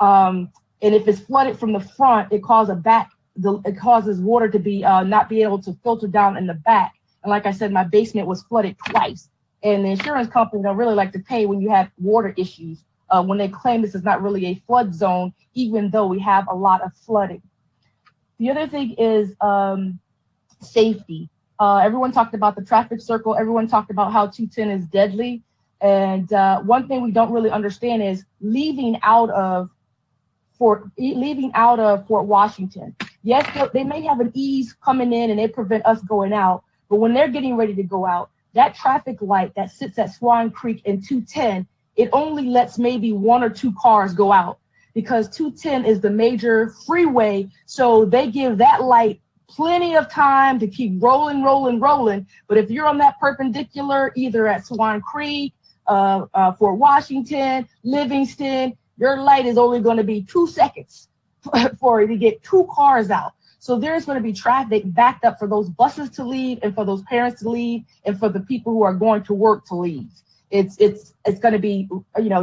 And if it's flooded from the front, it causes water to be not be able to filter down in the back. And like I said, my basement was flooded twice. And the insurance company don't really like to pay when you have water issues, when they claim this is not really a flood zone, even though we have a lot of flooding. The other thing is safety. Everyone talked about the traffic circle. Everyone talked about how 210 is deadly. And one thing we don't really understand is leaving out of Fort Washington. Yes, they may have an ease coming in and they prevent us going out, but when they're getting ready to go out, that traffic light that sits at Swan Creek and 210, it only lets maybe 1 or 2 cars go out because 210 is the major freeway. So they give that light plenty of time to keep rolling. But if you're on that perpendicular, either at Swan Creek, Fort Washington, Livingston, your light is only going to be 2 seconds for you to get 2 cars out. So there's going to be traffic backed up for those buses to leave and for those parents to leave and for the people who are going to work to leave. It's going to be,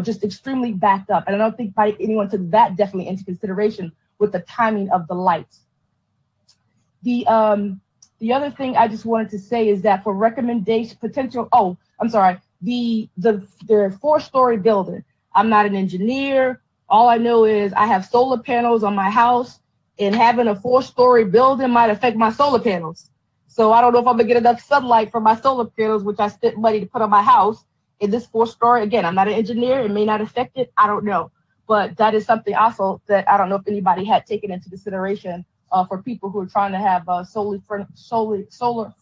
just extremely backed up. And I don't think anyone took that definitely into consideration with the timing of the lights. The other thing I just wanted to say is that for recommendation potential, the 4-story building. I'm not an engineer. All I know is I have solar panels on my house, and having a 4-story building might affect my solar panels. So I don't know if I'm gonna get enough sunlight from my solar panels, which I spent money to put on my house. In this 4-story, again, I'm not an engineer. It may not affect it. I don't know. but that is something also that I don't know if anybody had taken into consideration for people who are trying to have solar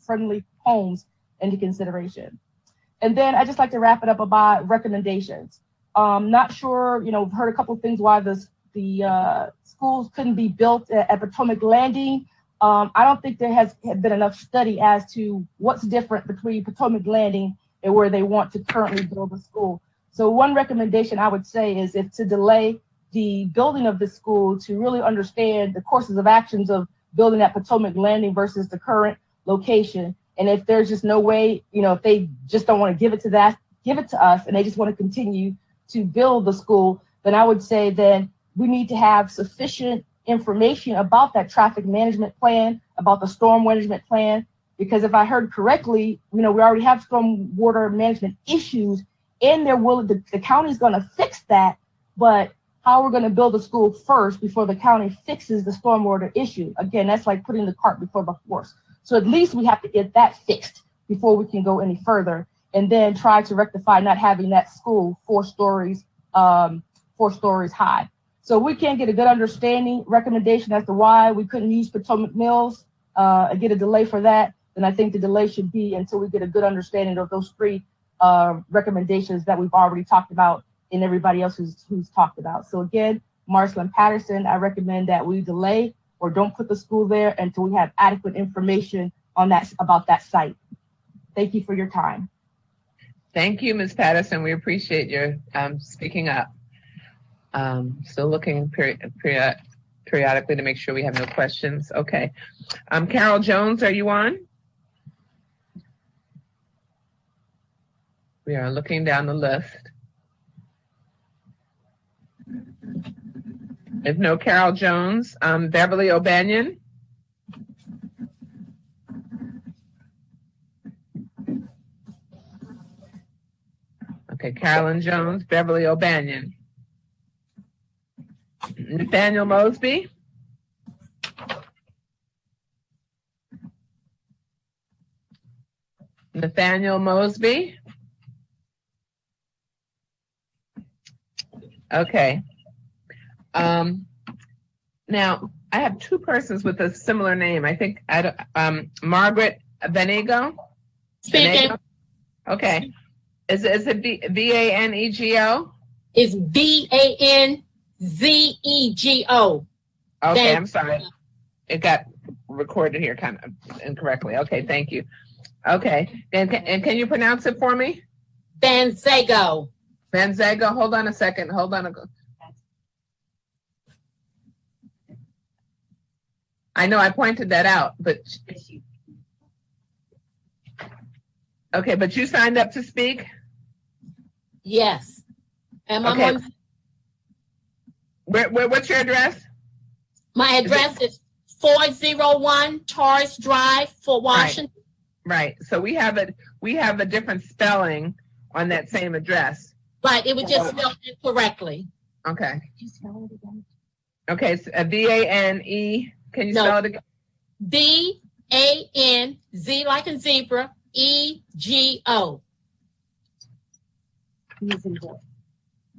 friendly homes into consideration. And then I just like to wrap it up about recommendations. Not sure, we've heard a couple of things why the schools couldn't be built at Potomac Landing. I don't think there has been enough study as to what's different between Potomac Landing and where they want to currently build a school. So one recommendation I would say is if to delay the building of the school to really understand the courses of actions of building at Potomac Landing versus the current location. And if there's just no way, if they just don't want to give it to us and they just want to continue to build the school, then I would say then we need to have sufficient information about that traffic management plan, about the storm management plan, because if I heard correctly, we already have stormwater management issues and the county's going to fix that, but how we're going to build a school first before the county fixes the stormwater issue. Again, that's like putting the cart before the horse. So at least we have to get that fixed before we can go any further, and then try to rectify not having that school 4 stories high. So we can't get a good recommendation as to why we couldn't use Potomac Mills and get a delay for that, then I think the delay should be until we get a good understanding of those 3 recommendations that we've already talked about and everybody else who's talked about. So again, Marceline Patterson, I recommend that we delay or don't put the school there until we have adequate information on about that site. Thank you for your time. Thank you, Ms. Patterson. We appreciate your speaking up. Still looking periodically to make sure we have no questions. Okay. Carol Jones, are you on? We are looking down the list. If no Carol Jones, Beverly O'Banion. Okay, Carolyn Jones, Beverly O'Banion. Nathaniel Mosby. Nathaniel Mosby. Okay. Now I have 2 persons with a similar name. I think Margaret Vanego. Speaking. Vanego? Okay. Is it Vanego? It's Vanzego. Okay, I'm sorry. It got recorded here kind of incorrectly. Okay, thank you. Okay, and can you pronounce it for me? Vanzego. Vanzego. Hold on a second. Hold on. I know I pointed that out, but okay, but you signed up to speak? Yes. And okay. What's your address? My address is 401 Torres Drive, Fort Washington. Right. So we have a different spelling on that same address. Right. It was just spelled incorrectly. Okay. Okay. So Vane. Can you spell it again? BANZ like in zebra, EGO.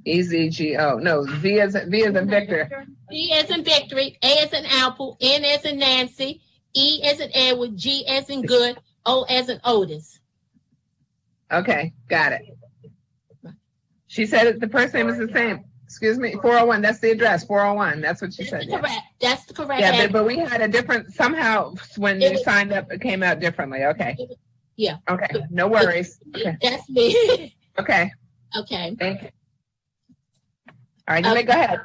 EZGO. No, V as in Victor. V as in victory, A as in apple, N as in Nancy, E as in Edward, G as in good, O as in Otis. Okay, got it. She said the first name is the same. Excuse me, 401. That's the address. 401. That's what she said. Correct. That's the correct. Yeah, but we had a different somehow when you signed up. It came out differently. Okay. Yeah. Okay. No worries. Okay. That's me. Okay. Okay. Thank you. All right, you may go ahead.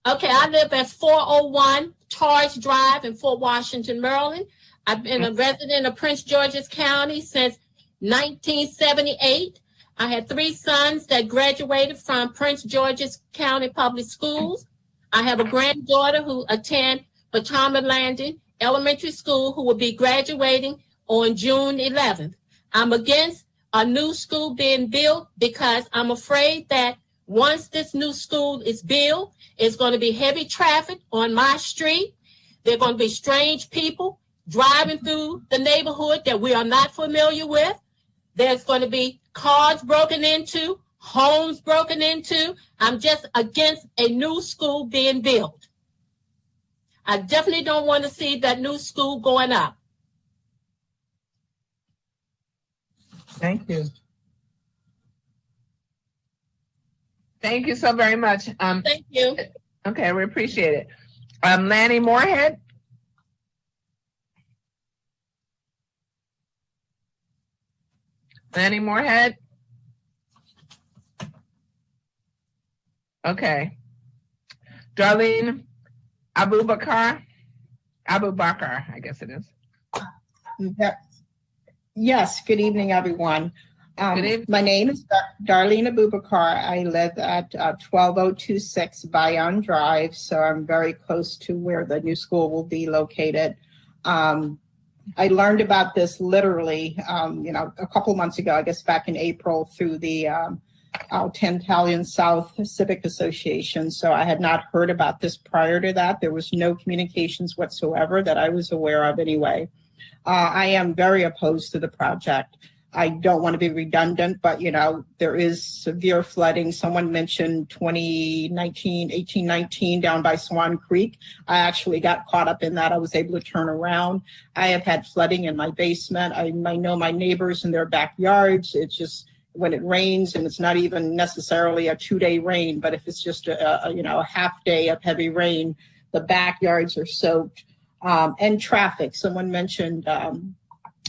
Okay, I live at 401 Torres Drive in Fort Washington, Maryland. I've been a resident of Prince George's County since 1978. I had 3 sons that graduated from Prince George's County Public Schools. I have a granddaughter who attends Potomac Landing Elementary School who will be graduating on June 11th. I'm against a new school being built because I'm afraid that once this new school is built, it's going to be heavy traffic on my street. There are going to be strange people driving through the neighborhood that we are not familiar with. There's going to be cars broken into homes broken into. I'm just against a new school being built. I definitely don't want to see that new school going up. Thank you. Thank you so very much. Thank you. Okay, we appreciate it. Lanny Moorhead. Lanny Moorhead. Okay. Darlene Abubakar, I guess it is. Yes, good evening, everyone. Good evening. My name is Darlene Abubakar. I live at 12026 Bayon Drive, so I'm very close to where the new school will be located. I learned about this literally, a couple months ago, I guess back in April, through the Tantalian South Civic Association. So I had not heard about this prior to that. There was no communications whatsoever that I was aware of anyway. I am very opposed to the project. I don't want to be redundant, but there is severe flooding. Someone mentioned 1819 down by Swan Creek. I actually got caught up in that. I was able to turn around. I have had flooding in my basement. I know my neighbors in their backyards. It's just when it rains, and it's not even necessarily a 2-day rain, but if it's just a half day of heavy rain, the backyards are soaked. And traffic. Someone mentioned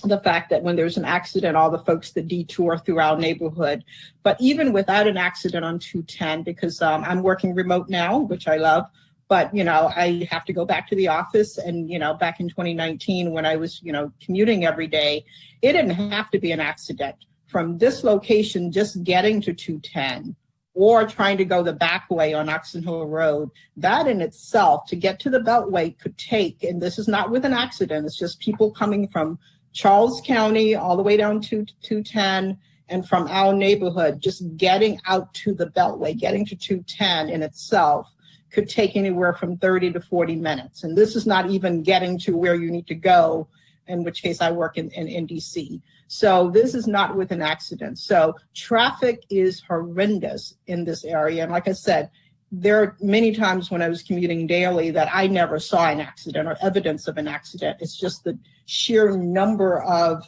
the fact that when there's an accident, all the folks that detour through our neighborhood. But even without an accident on 210, because I'm working remote now, which I love, but I have to go back to the office. And back in 2019, when I was commuting every day, it didn't have to be an accident. From this location, just getting to 210 or trying to go the back way on Oxon Hill Road, that in itself, to get to the Beltway could take, and this is not with an accident, it's just people coming from Charles County all the way down to 210, and from our neighborhood, just getting out to the Beltway, getting to 210 in itself could take anywhere from 30 to 40 minutes. And this is not even getting to where you need to go, in which case I work in DC. So this is not with an accident. So traffic is horrendous in this area. And like I said, there are many times when I was commuting daily that I never saw an accident or evidence of an accident. It's just the sheer number of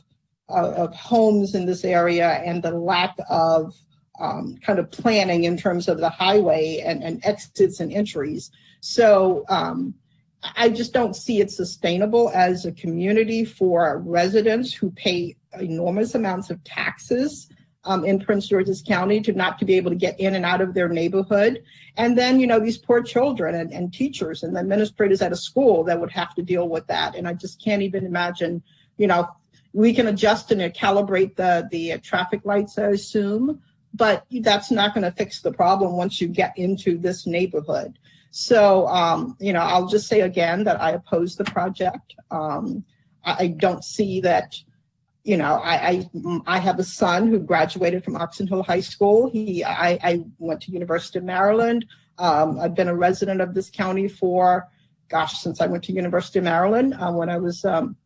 homes in this area and the lack of kind of planning in terms of the highway and exits and entries. So I just don't see it sustainable as a community for residents who pay enormous amounts of taxes in Prince George's County to not to be able to get in and out of their neighborhood. And then, these poor children and teachers and administrators at a school that would have to deal with that. And I just can't even imagine, we can adjust and calibrate the traffic lights, I assume, but that's not going to fix the problem once you get into this neighborhood. So, I'll just say again that I oppose the project. I don't see that, I have a son who graduated from Oxon Hill High School. I went to University of Maryland. I've been a resident of this county for, since I went to University of Maryland when I was I'm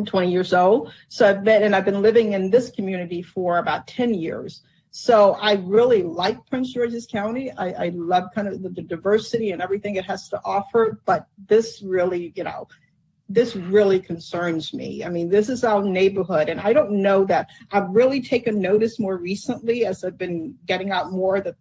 20 years old. So I've been living in this community for about 10 years. So I really like Prince George's County. I love kind of the diversity and everything it has to offer, but this really, this really concerns me. I mean, this is our neighborhood, and I don't know that I've really taken notice more recently as I've been getting out more that,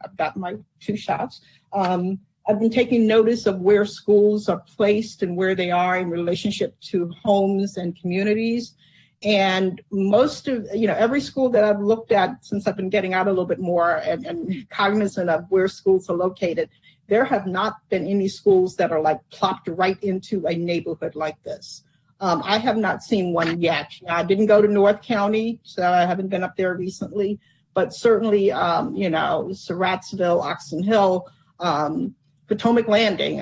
I've got my 2 shots. I've been taking notice of where schools are placed and where they are in relationship to homes and communities. And most of, every school that I've looked at since I've been getting out a little bit more and cognizant of where schools are located, there have not been any schools that are like plopped right into a neighborhood like this. I have not seen one yet. I didn't go to North County, so I haven't been up there recently, but certainly, Surrattsville, Oxon Hill, Potomac Landing,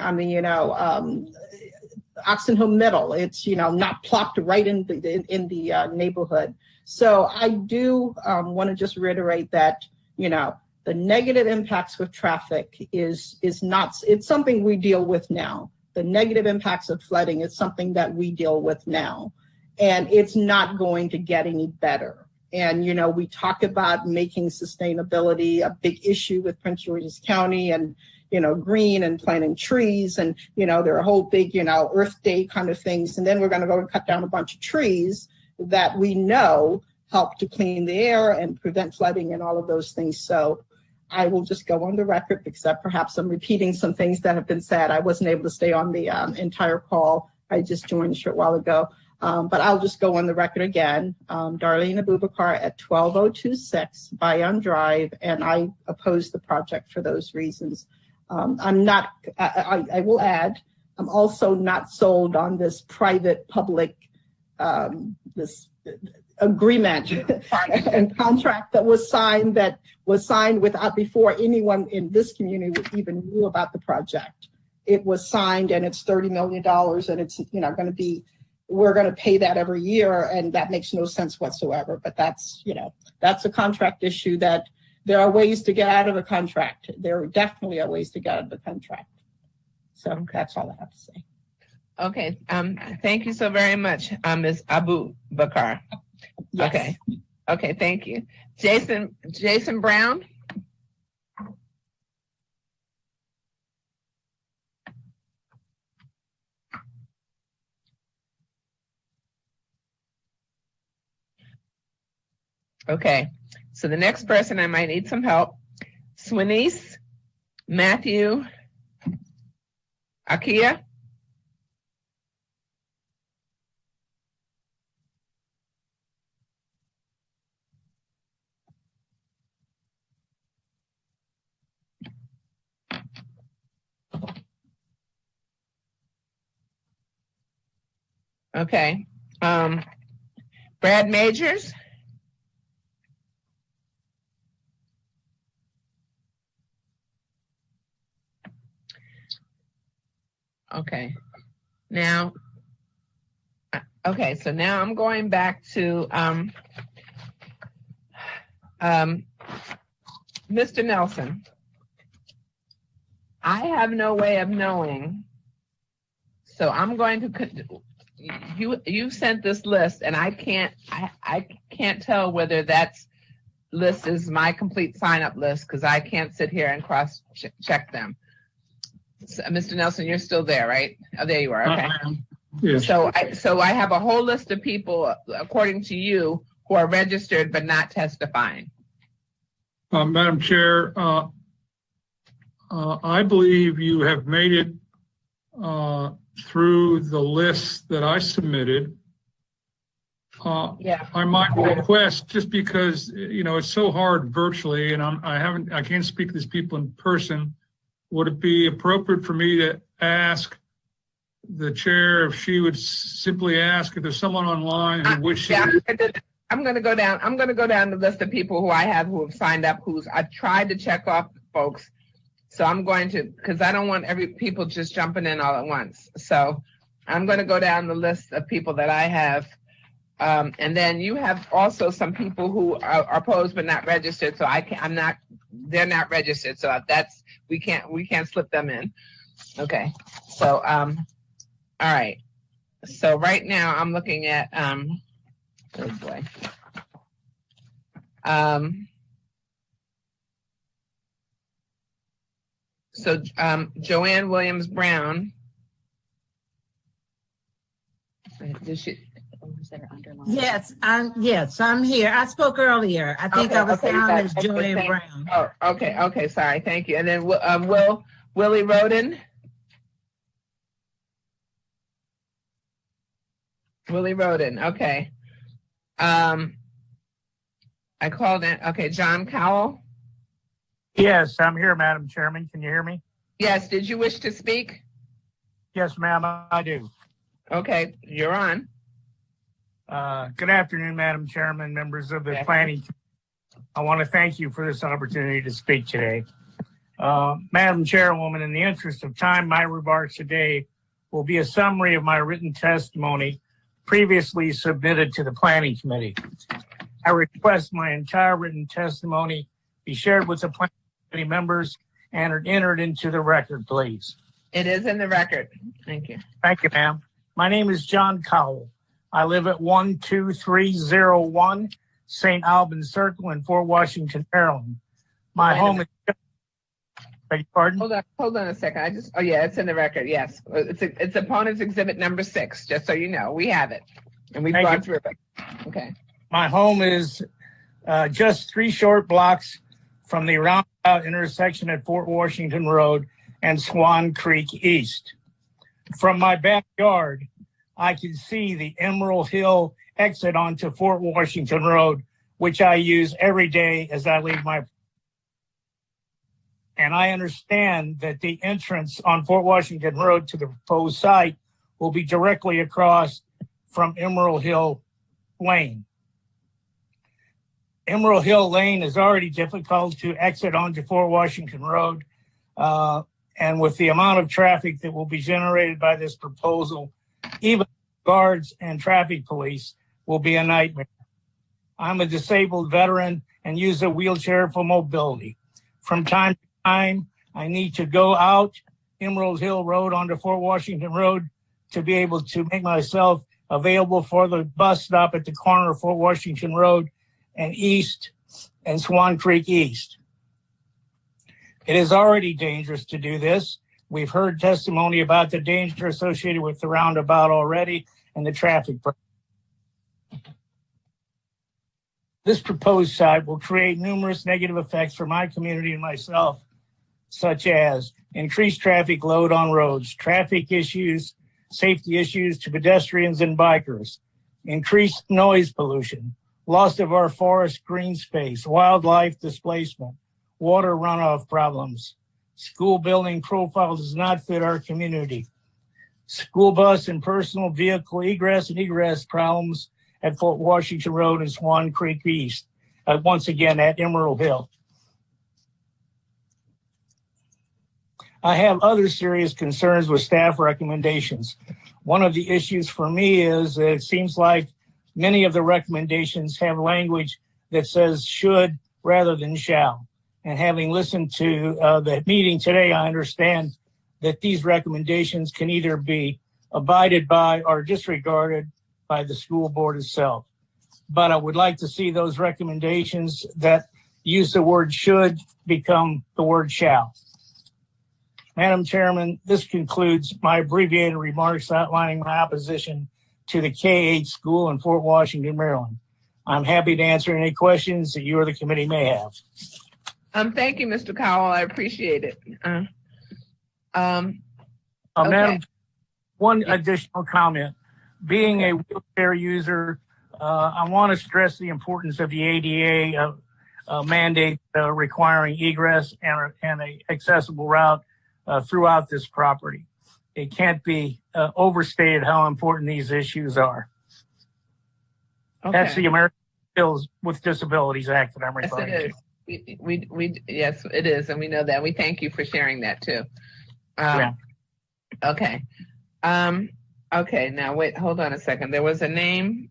Oxon Hill Middle, it's, not plopped right in the neighborhood. So I do want to just reiterate that, the negative impacts with traffic is not, it's something we deal with now. The negative impacts of flooding is something that we deal with now, and it's not going to get any better. And, you know, we talk about making sustainability a big issue with Prince George's County and, you know, green and planting trees. And, you know, there are whole big, you know, Earth Day kind of things. And then we're going to go and cut down a bunch of trees that we know help to clean the air and prevent flooding and all of those things. So I will just go on the record, except perhaps I'm repeating some things that have been said. I wasn't able to stay on the entire call. I just joined a short while ago. But I'll just go on the record again. Darlene Abubakar at 12026 Bayonne Drive, and I oppose the project for those reasons. I'm not, I will add, I'm also not sold on this private-public, this agreement and contract that was signed without before anyone in this community even knew about the project. It was signed and it's $30 million and it's, you know, going to be, we're going to pay that every year, and that makes no sense whatsoever. But that's, you know, that's a contract issue that there are ways to get out of a contract. There definitely are ways to get out of the contract. So that's all I have to say. Okay. Thank you so very much, Ms. Abubakar. Yes. Okay. Okay. Thank you. Jason Brown. Okay, so the next person I might need some help. Swinice Matthew Akia. Okay, Brad Majors. Okay, now, okay, so now I'm going back to Mr. Nelson. I have no way of knowing, so I'm going to, you sent this list, and I can't tell whether that's list is my complete sign-up list, because I can't sit here and cross-check them. So, Mr. Nelson, you're still there, right? Oh, there you are. Okay. Yes. So I have a whole list of people, according to you, who are registered but not testifying. Madam Chair, I believe you have made it through the list that I submitted. Yeah. I might request, just because, you know, it's so hard virtually, and I can't speak to these people in person. Would it be appropriate for me to ask the chair if she would simply ask if there's someone online who wishes? Yeah, I'm going to go down. I'm going to go down the list of people who I have who have signed up. I've tried to check off folks. So I'm going to, because I don't want people just jumping in all at once. So I'm going to go down the list of people that I have. And then you have also some people who are opposed but not registered. So they're not registered. So we can't slip them in. Okay. So, all right. So right now I'm looking at, oh boy. So Joanne Williams Brown. Did she? Yes, I'm here. I spoke earlier. I think I was down as Joanne Brown. Oh, okay, sorry, thank you. And then Willie Roden. Willie Roden, okay. I called in, okay, John Cowell. Yes, I'm here, Madam Chairman. Can you hear me? Yes, did you wish to speak? Yes, ma'am, I do. Okay, you're on. Good afternoon, Madam Chairman, members of the planning committee. I want to thank you for this opportunity to speak today. Madam Chairwoman, in the interest of time, my remarks today will be a summary of my written testimony previously submitted to the Planning Committee. I request my entire written testimony be shared with the Planning Committee members and entered into the record, please. It is in the record. Thank you. Thank you, ma'am. My name is John Cowell. I live at 12301 St. Albans Circle in Fort Washington, Maryland. My home is. Beg your pardon? Hold on a second. It's in the record. Yes, it's opponent's exhibit number 6. Just so you know, we have it, and we've gone through it. Okay. My home is just 3 short blocks from the roundabout intersection at Fort Washington Road and Swan Creek East. From my backyard, I can see the Emerald Hill exit onto Fort Washington Road, which I use every day as I leave my. And I understand that the entrance on Fort Washington Road to the proposed site will be directly across from Emerald Hill Lane. Emerald Hill Lane is already difficult to exit onto Fort Washington Road. And with the amount of traffic that will be generated by this proposal, even guards and traffic police will be a nightmare. I'm a disabled veteran and use a wheelchair for mobility. From time to time, I need to go out Emerald Hill Road onto Fort Washington Road to be able to make myself available for the bus stop at the corner of Fort Washington Road and East and Swan Creek East. It is already dangerous to do this. We've heard testimony about the danger associated with the roundabout already and the traffic. This proposed site will create numerous negative effects for my community and myself, such as increased traffic load on roads, traffic issues, safety issues to pedestrians and bikers, increased noise pollution, loss of our forest green space, wildlife displacement, water runoff problems. School building profile does not fit our community. School bus and personal vehicle egress and egress problems at Fort Washington Road and Swan Creek East. Once again, at Emerald Hill. I have other serious concerns with staff recommendations. One of the issues for me is that it seems like many of the recommendations have language that says should rather than shall. And having listened to the meeting today, I understand that these recommendations can either be abided by or disregarded by the school board itself. But I would like to see those recommendations that use the word should become the word shall. Madam Chairman, this concludes my abbreviated remarks outlining my opposition to the K-8 school in Fort Washington, Maryland. I'm happy to answer any questions that you or the committee may have. Thank you, Mr. Cowell. I appreciate it. Madam, one additional comment. Being a wheelchair user, I want to stress the importance of the ADA mandate requiring egress and an accessible route throughout this property. It can't be overstated how important these issues are. Okay. That's the American Bills with Disabilities Act that I'm referring to. Yes, it is, and we know that. We thank you for sharing that too. Okay. Okay, now wait, hold on a second. There was a name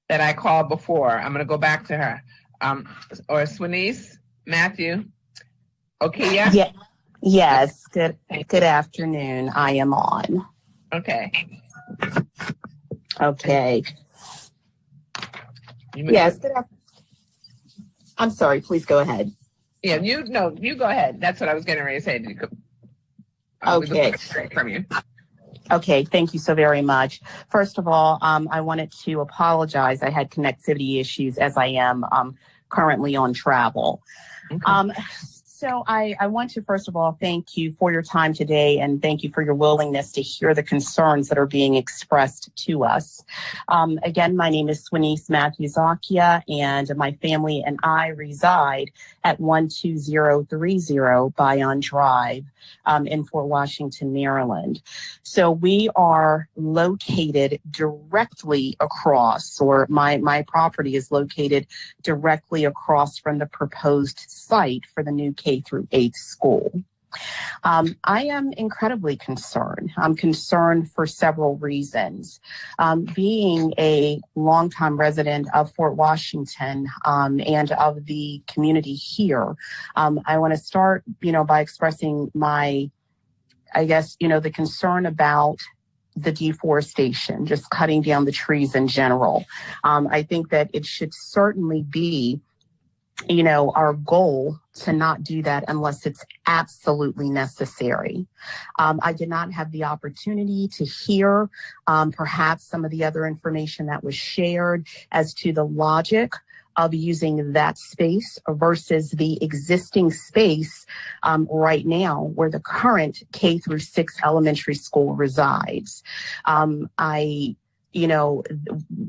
that I called before. I'm going to go back to her. Or Swanice Matthew. Okay, yeah? Yeah. Yes. Good afternoon. I am on. Okay. Okay. Yes. Good afternoon. I'm sorry. Please go ahead. Yeah, you go ahead. That's what I was getting ready to say. Okay. From you. Okay, thank you so very much. First of all, I wanted to apologize. I had connectivity issues as I am currently on travel. Okay. So I want to, first of all, thank you for your time today and thank you for your willingness to hear the concerns that are being expressed to us. Again, my name is Swanice Matthew Zakia and my family and I reside at 12030 Bayonne Drive in Fort Washington, Maryland. So we are located directly across, or my property is located directly across from the proposed site for the new K-8 school. I am incredibly concerned. I'm concerned for several reasons. Being a longtime resident of Fort Washington and of the community here, I want to start, by expressing my, the concern about the deforestation, just cutting down the trees in general. I think that it should certainly be, you know, our goal to not do that unless it's absolutely necessary. I did not have the opportunity to hear perhaps some of the other information that was shared as to the logic of using that space versus the existing space right now where the current K through 6 elementary school resides. You know,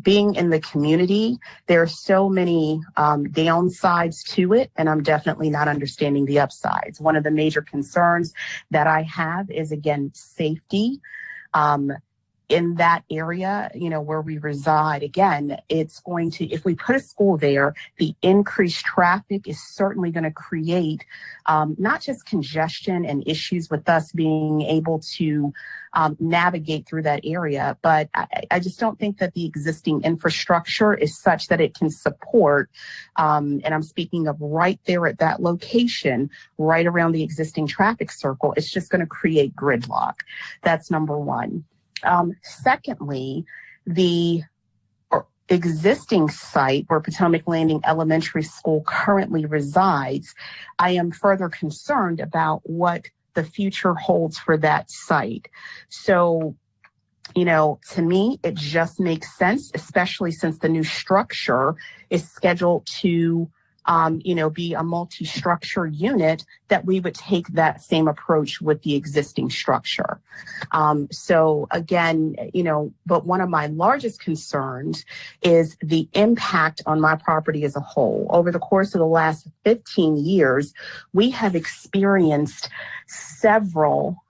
being in the community, there are so many downsides to it, and I'm definitely not understanding the upsides. One of the major concerns that I have is, again, safety. In that area, you know, where we reside, again, it's going to, if we put a school there, the increased traffic is certainly going to create not just congestion and issues with us being able to navigate through that area, but I just don't think that the existing infrastructure is such that it can support, and I'm speaking of right there at that location, right around the existing traffic circle, it's just going to create gridlock. That's number one. Secondly, the existing site where Potomac Landing Elementary School currently resides, I am further concerned about what the future holds for that site. So, you know, to me, it just makes sense, especially since the new structure is scheduled to you know, be a multi-structure unit, that we would take that same approach with the existing structure. So again, you know, but one of my largest concerns is the impact on my property as a whole. Over the course of the last 15 years, we have experienced several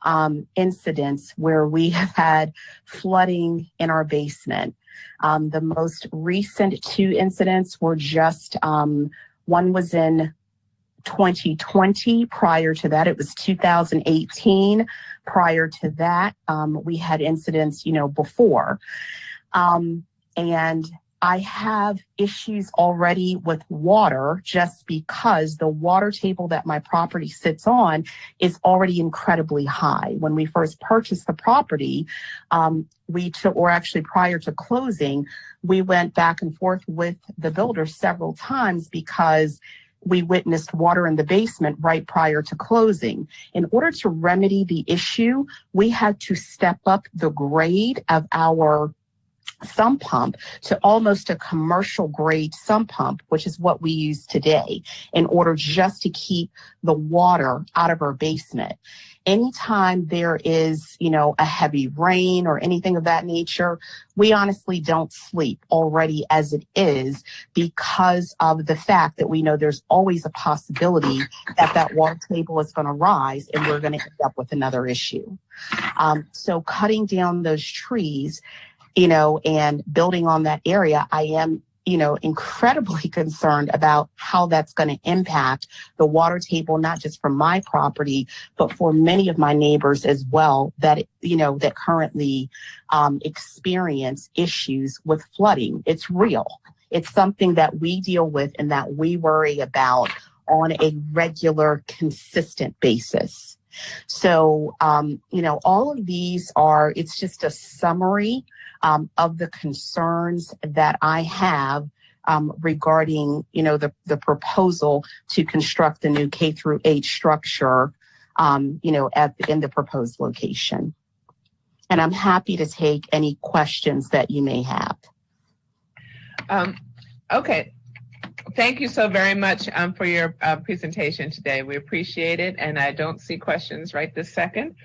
incidents where we have had flooding in our basement. The most recent 2 incidents were just one was in 2020. Prior to that, it was 2018. Prior to that, we had incidents, you know, before. And I have issues already with water just because the water table that my property sits on is already incredibly high. When we first purchased the property, or actually prior to closing, we went back and forth with the builder several times because we witnessed water in the basement right prior to closing. In order to remedy the issue, we had to step up the grade of our sump pump to almost a commercial grade sump pump, which is what we use today, in order just to keep the water out of our basement. Anytime there is, you know, a heavy rain or anything of that nature, we honestly don't sleep already as it is, because of the fact that we know there's always a possibility that that water table is going to rise and we're going to end up with another issue. So cutting down those trees, you know, and building on that area, I am, you know, incredibly concerned about how that's going to impact the water table, not just for my property, but for many of my neighbors as well that, you know, that currently experience issues with flooding. It's real. It's something that we deal with and that we worry about on a regular, consistent basis. So, you know, all of these are, it's just a summary of the concerns that I have regarding, you know, the proposal to construct the new K through 8 structure, you know, in the proposed location. And I'm happy to take any questions that you may have. Okay. Thank you so very much for your presentation today. We appreciate it. And I don't see questions right this second.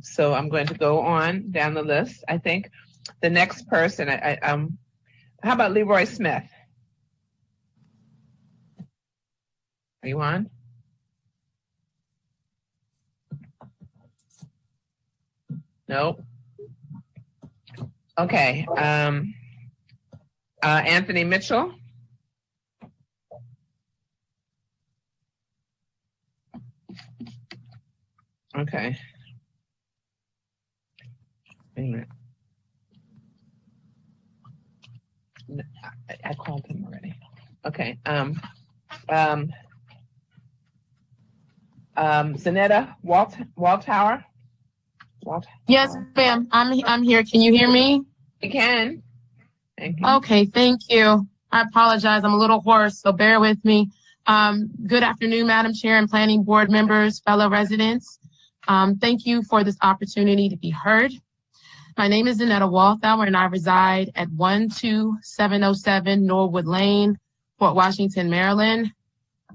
So I'm going to go on down the list. I think the next person, how about Leroy Smith? Are you on? Nope. Okay. Anthony Mitchell. Okay. Wait a minute. I called him already. Okay. Zanetta Walthour. Yes, ma'am. I'm here. Can you hear me? You can. Thank you. Okay, thank you. I apologize. I'm a little hoarse, so bear with me. Good afternoon, Madam Chair and Planning Board members, fellow residents. Thank you for this opportunity to be heard. My name is Zanetta Walthour, and I reside at 12707 Norwood Lane, Fort Washington, Maryland,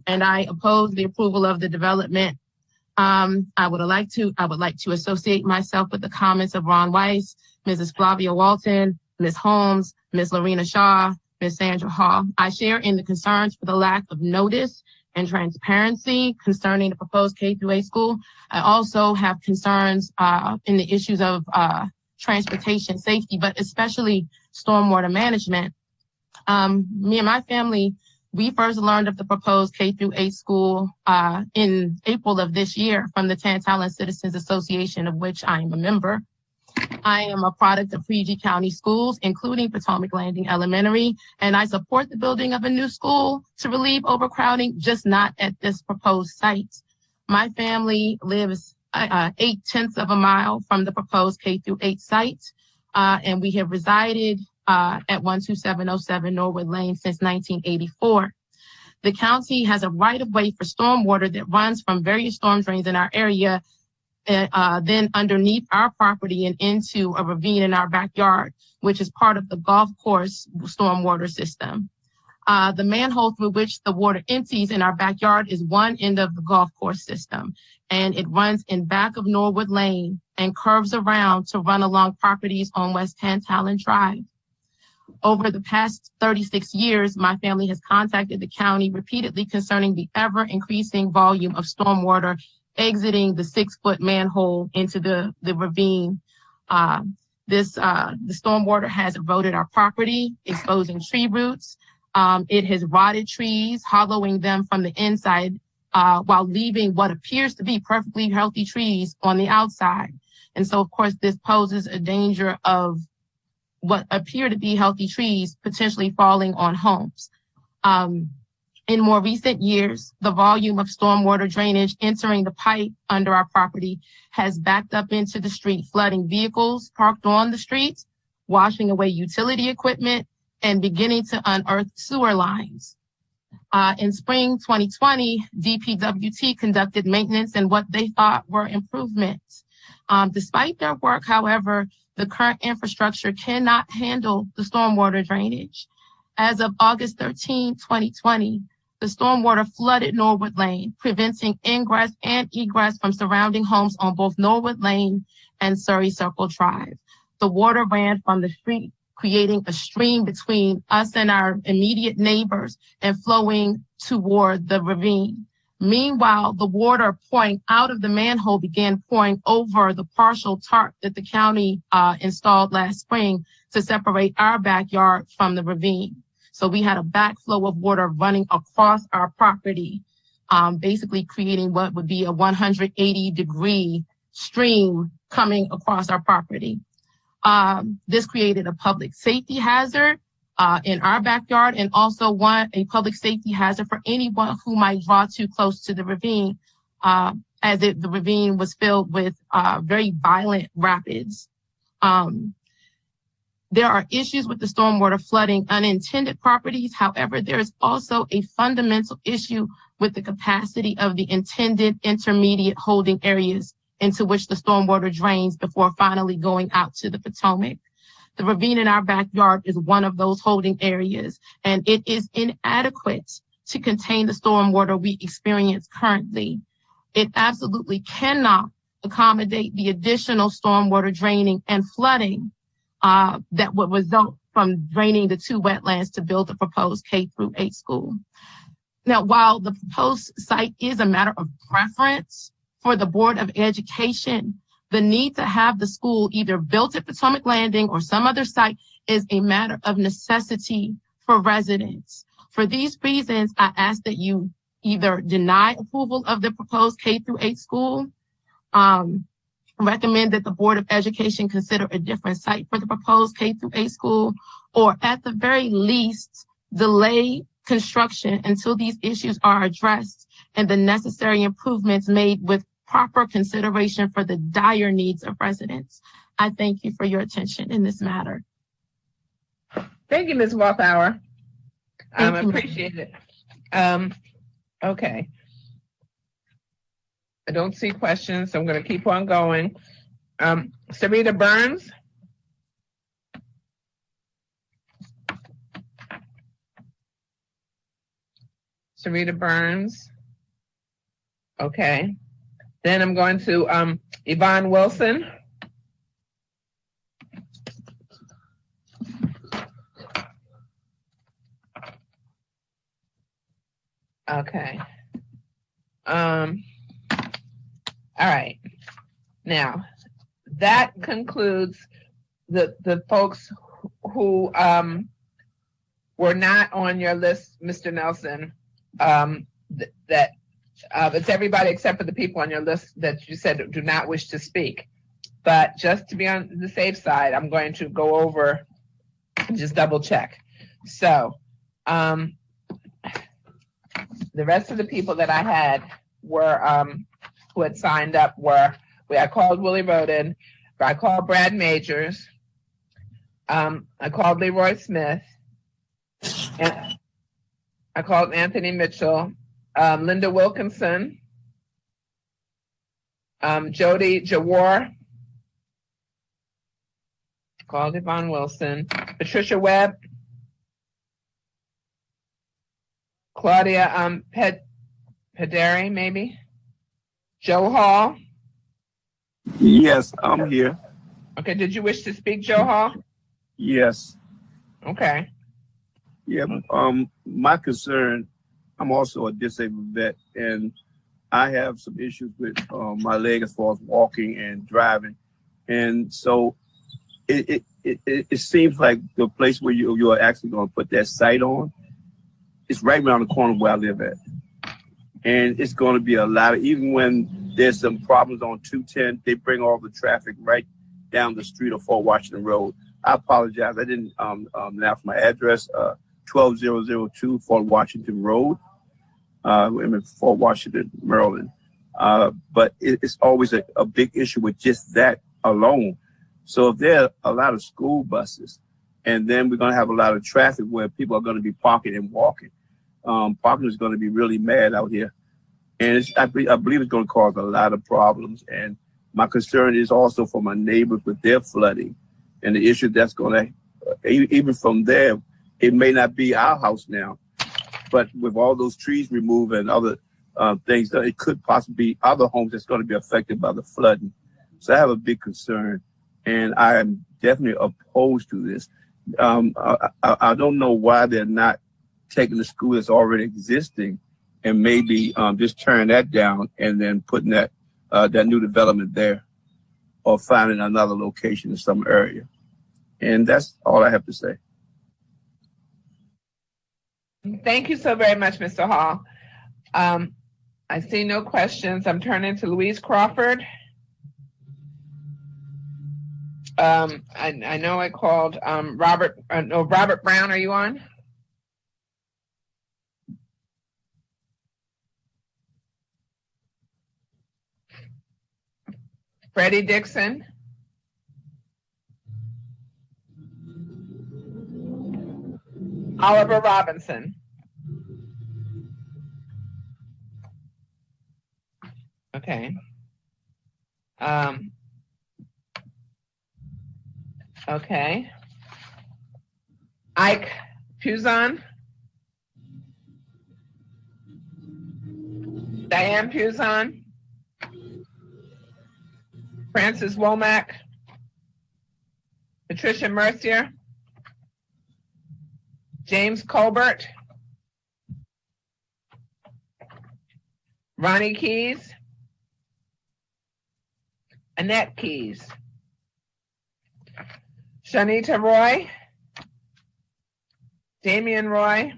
and I oppose the approval of the development. I would like to associate myself with the comments of Ron Weiss, Mrs. Flavia Walton, Ms. Holmes, Ms. Lorena Shaw, Ms. Sandra Hall. I share in the concerns for the lack of notice and transparency concerning the proposed K-8 school. I also have concerns in the issues of transportation safety, but especially stormwater management. Me and my family, we first learned of the proposed K-8 school in April of this year from the Tantalus Citizens Association, of which I am a member. I am a product of PG County schools, including Potomac Landing Elementary, and I support the building of a new school to relieve overcrowding, just not at this proposed site. My family lives 0.8 of a mile from the proposed K-8 site, and we have resided at 12707 Norwood Lane since 1984. The county has a right-of-way for stormwater that runs from various storm drains in our area, then underneath our property and into a ravine in our backyard, which is part of the golf course stormwater system. The manhole through which the water empties in our backyard is one end of the golf course system, and it runs in back of Norwood Lane and curves around to run along properties on West Tantalon Drive. Over the past 36 years, my family has contacted the county repeatedly concerning the ever-increasing volume of stormwater exiting the 6-foot manhole into the ravine. The stormwater has eroded our property, exposing tree roots. It has rotted trees, hollowing them from the inside, while leaving what appears to be perfectly healthy trees on the outside. And so, of course, this poses a danger of what appear to be healthy trees potentially falling on homes. In more recent years, the volume of stormwater drainage entering the pipe under our property has backed up into the street, flooding vehicles parked on the street, washing away utility equipment, and beginning to unearth sewer lines. In spring 2020, DPWT conducted maintenance and what they thought were improvements. Despite their work, however, the current infrastructure cannot handle the stormwater drainage. As of August 13, 2020, the stormwater flooded Norwood Lane, preventing ingress and egress from surrounding homes on both Norwood Lane and Surrey Circle Drive. The water ran from the street, creating a stream between us and our immediate neighbors and flowing toward the ravine. Meanwhile, the water pouring out of the manhole began pouring over the partial tarp that the county installed last spring to separate our backyard from the ravine. So we had a backflow of water running across our property, basically creating what would be a 180-degree stream coming across our property. This created a public safety hazard in our backyard, and also a public safety hazard for anyone who might draw too close to the ravine, as the ravine was filled with very violent rapids. There are issues with the stormwater flooding unintended properties. However, there is also a fundamental issue with the capacity of the intended intermediate holding areas into which the stormwater drains before finally going out to the Potomac. The ravine in our backyard is one of those holding areas, and it is inadequate to contain the stormwater we experience currently. It absolutely cannot accommodate the additional stormwater draining and flooding that would result from draining the 2 wetlands to build the proposed K-8 school. Now, while the proposed site is a matter of preference for the Board of Education, the need to have the school either built at Potomac Landing or some other site is a matter of necessity for residents. For these reasons, I ask that you either deny approval of the proposed K-8 school, recommend that the Board of Education consider a different site for the proposed K-8 school, or at the very least, delay construction until these issues are addressed and the necessary improvements made with proper consideration for the dire needs of residents. I thank you for your attention in this matter. Thank you, Ms. Walthour. Thank you, Appreciate it. Okay. I don't see questions, so I'm going to keep on going. Sarita Burns. Sarita Burns. Okay. Then I'm going to Yvonne Wilson. Okay. All right. Now, that concludes the folks who were not on your list, Mr. Nelson. It's everybody except for the people on your list that you said do not wish to speak. But just to be on the safe side, I'm going to go over and just double check. So, the rest of the people that I had were who had signed up were I called Willie Roden, I called Brad Majors, I called Leroy Smith, and I called Anthony Mitchell, Linda Wilkinson, Jody Jawar, called Yvonne Wilson, Patricia Webb, Claudia Pederi, maybe, Joe Hall. Yes, I'm here. Okay, did you wish to speak, Joe Hall? Yes. Okay. Yeah, my concern, I'm also a disabled vet, and I have some issues with my leg as far as walking and driving. And so it seems like the place where you are actually going to put that site on, it's right around the corner where I live at. And it's going to be a lot of, even when there's some problems on 210, they bring all the traffic right down the street of Fort Washington Road. I apologize. I didn't announce my address, 12002 Fort Washington Road. I'm in Fort Washington, Maryland. But it's always a big issue with just that alone. So if there are a lot of school buses, and then we're going to have a lot of traffic where people are going to be parking and walking. Parking is going to be really mad out here. And I believe it's going to cause a lot of problems. And my concern is also for my neighbors with their flooding and the issue that's going to, even from there, it may not be our house now, but with all those trees removed and other things, it could possibly be other homes that's going to be affected by the flooding. So I have a big concern, and I am definitely opposed to this. I don't know why they're not taking the school that's already existing and maybe just tearing that down and then putting that new development there, or finding another location in some area. And that's all I have to say. Thank you so very much, Mr. Hall. I see no questions. I'm turning to Louise Crawford. I know I called Robert Brown. Are you on? Freddie Dixon. Oliver Robinson. Okay. Okay. Ike Puzon. Diane Puzon. Francis Womack. Patricia Mercier. James Colbert. Ronnie Keys. Annette Keys. Shanita Roy. Damian Roy.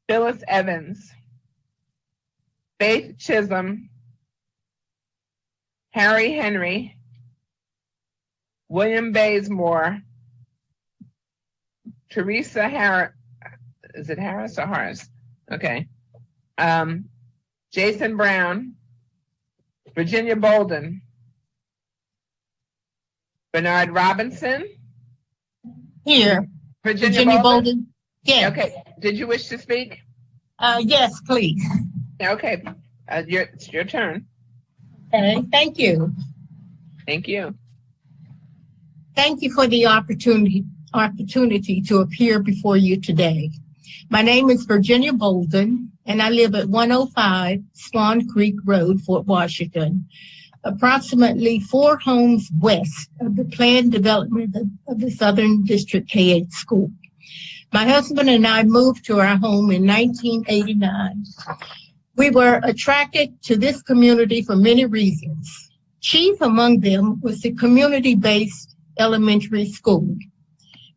Phyllis Evans. Faith Chisholm. Harry Henry. William Bazemore. Teresa Harris. Is it Harris or Harris? Okay. Jason Brown. Virginia Bolden. Bernard Robinson. Here. Virginia Bolden. Yes. Okay. Did you wish to speak? Yes, please. Okay. It's your turn. Okay. Thank you. Thank you. Thank you for the opportunity to appear before you today. My name is Virginia Bolden, and I live at 105 Swan Creek Road, Fort Washington, approximately 4 homes west of the planned development of the Southern District K-8 school. My husband and I moved to our home in 1989. We were attracted to this community for many reasons. Chief among them was the community-based elementary school.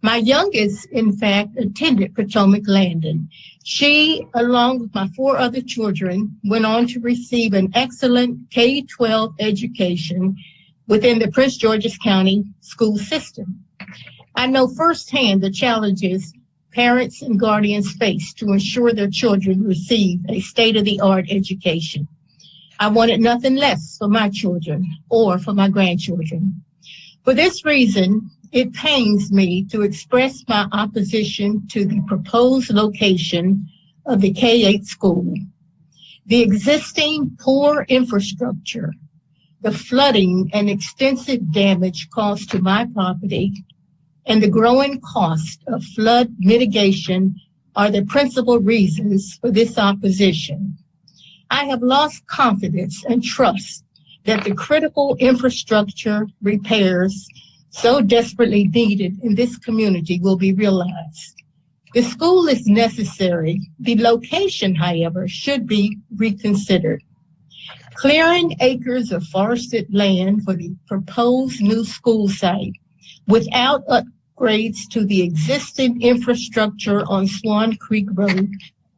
My youngest, in fact, attended Potomac Landing. She, along with my 4 other children, went on to receive an excellent K-12 education within the Prince George's County school system. I know firsthand the challenges parents and guardians face to ensure their children receive a state-of-the-art education. I wanted nothing less for my children or for my grandchildren. For this reason, it pains me to express my opposition to the proposed location of the K-8 school. The existing poor infrastructure, the flooding and extensive damage caused to my property, and the growing cost of flood mitigation are the principal reasons for this opposition. I have lost confidence and trust that the critical infrastructure repairs so desperately needed in this community will be realized. The school is necessary. The location, however, should be reconsidered. Clearing acres of forested land for the proposed new school site without upgrades to the existing infrastructure on Swan Creek Road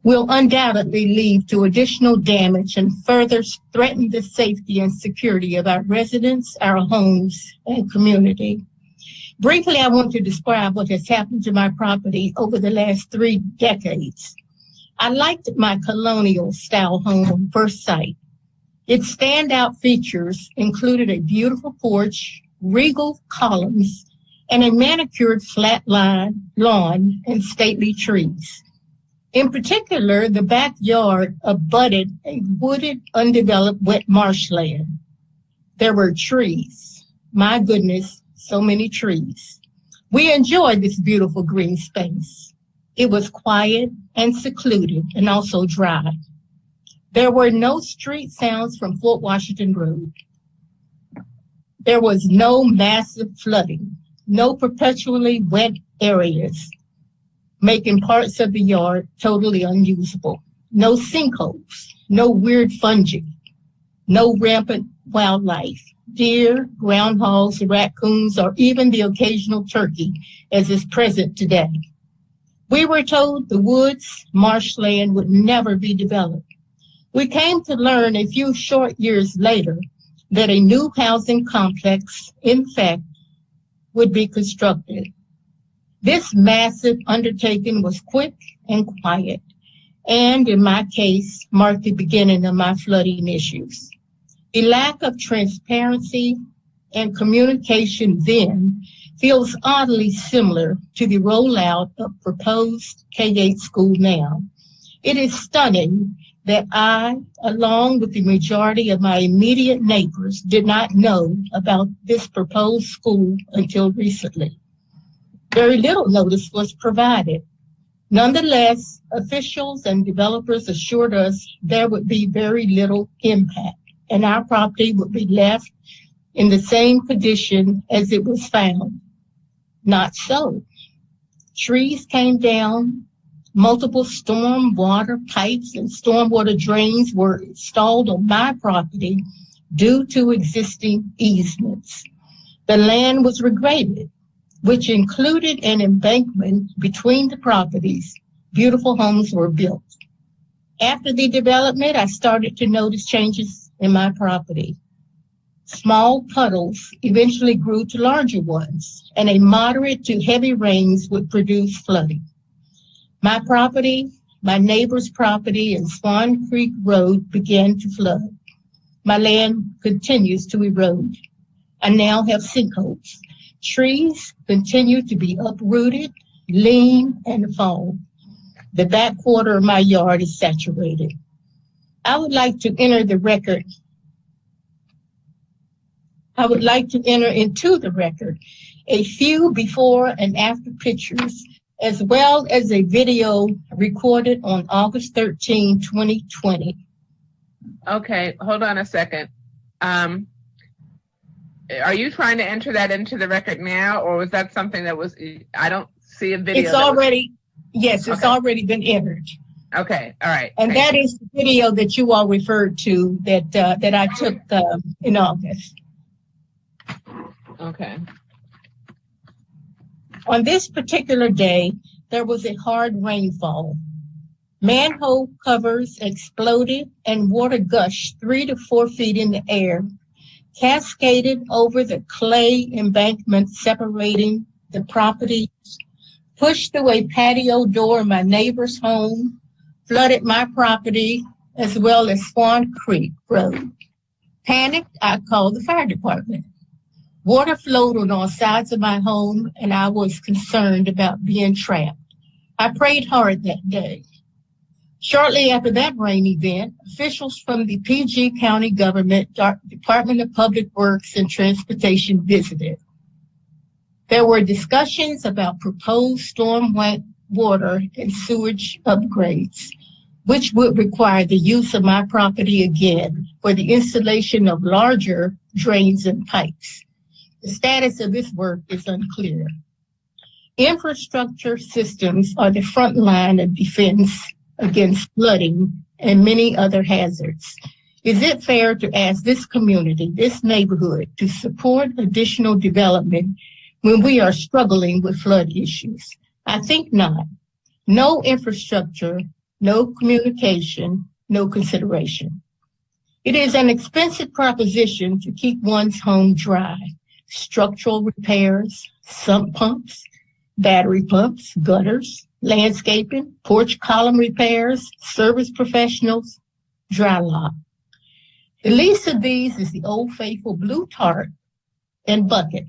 will undoubtedly lead to additional damage and further threaten the safety and security of our residents, our homes, and community. Briefly, I want to describe what has happened to my property over the last 3 decades. I liked my colonial-style home on first sight. Its standout features included a beautiful porch, regal columns, and a manicured flat lawn and stately trees. In particular, the backyard abutted a wooded, undeveloped wet marshland. There were trees. My goodness, so many trees. We enjoyed this beautiful green space. It was quiet and secluded and also dry. There were no street sounds from Fort Washington Road. There was no massive flooding, no perpetually wet areas, making parts of the yard totally unusable. No sinkholes, no weird fungi, no rampant wildlife, deer, groundhogs, raccoons, or even the occasional turkey as is present today. We were told the woods, marshland would never be developed. We came to learn a few short years later that a new housing complex, in fact, would be constructed. This massive undertaking was quick and quiet, and in my case, marked the beginning of my flooding issues. The lack of transparency and communication then feels oddly similar to the rollout of proposed K-8 school now. It is stunning that I, along with the majority of my immediate neighbors, did not know about this proposed school until recently. Very little notice was provided. Nonetheless, officials and developers assured us there would be very little impact and our property would be left in the same condition as it was found. Not so. Trees came down, multiple storm water pipes and stormwater drains were installed on my property due to existing easements. The land was regraded, which included an embankment between the properties. Beautiful homes were built. After the development, I started to notice changes in my property. Small puddles eventually grew to larger ones, and a moderate to heavy rains would produce flooding. My property, my neighbor's property, and Swan Creek Road began to flood. My land continues to erode. I now have sinkholes. Trees continue to be uprooted, lean, and fall. The back quarter of my yard is saturated. I would like to enter into the record a few before and after pictures, as well as a video recorded on August 13, 2020. Okay, hold on a second. Are you trying to enter that into the record now, or was that something that was, I don't see a video. It's already, yes, it's already been entered. Okay, all right. And that is the video that you all referred to that I took in August. Okay. On this particular day, there was a hard rainfall. Manhole covers exploded and water gushed 3 to 4 feet in the air, cascaded over the clay embankment separating the properties, pushed through a patio door in my neighbor's home, flooded my property, as well as Swan Creek Road. Panicked, I called the fire department. Water flowed on all sides of my home, and I was concerned about being trapped. I prayed hard that day. Shortly after that rain event, officials from the PG County Government Department of Public Works and Transportation visited. There were discussions about proposed storm water and sewage upgrades, which would require the use of my property again for the installation of larger drains and pipes. The status of this work is unclear. Infrastructure systems are the front line of defense against flooding and many other hazards. Is it fair to ask this community, this neighborhood, to support additional development when we are struggling with flood issues? I think not. No infrastructure, no communication, no consideration. It is an expensive proposition to keep one's home dry. Structural repairs, sump pumps, battery pumps, gutters, landscaping, porch column repairs, service professionals, dry lock. The least of these is the old faithful blue tarp and bucket,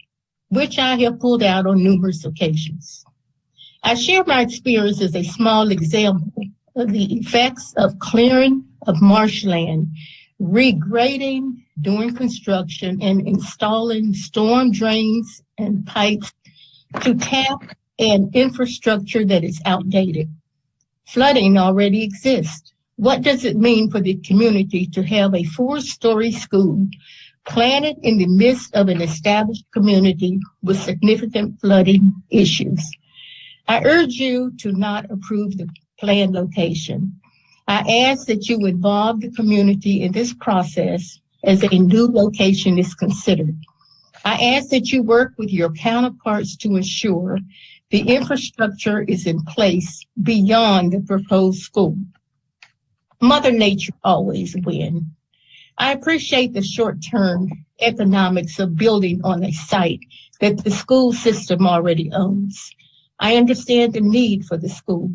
which I have pulled out on numerous occasions. I share my experience as a small example of the effects of clearing of marshland, regrading during construction, and installing storm drains and pipes to tap an infrastructure that is outdated. Flooding already exists. What does it mean for the community to have a 4-story school planted in the midst of an established community with significant flooding issues? I urge you to not approve the planned location. I ask that you involve the community in this process as a new location is considered. I ask that you work with your counterparts to ensure the infrastructure is in place beyond the proposed school. Mother Nature always wins. I appreciate the short-term economics of building on a site that the school system already owns. I understand the need for the school,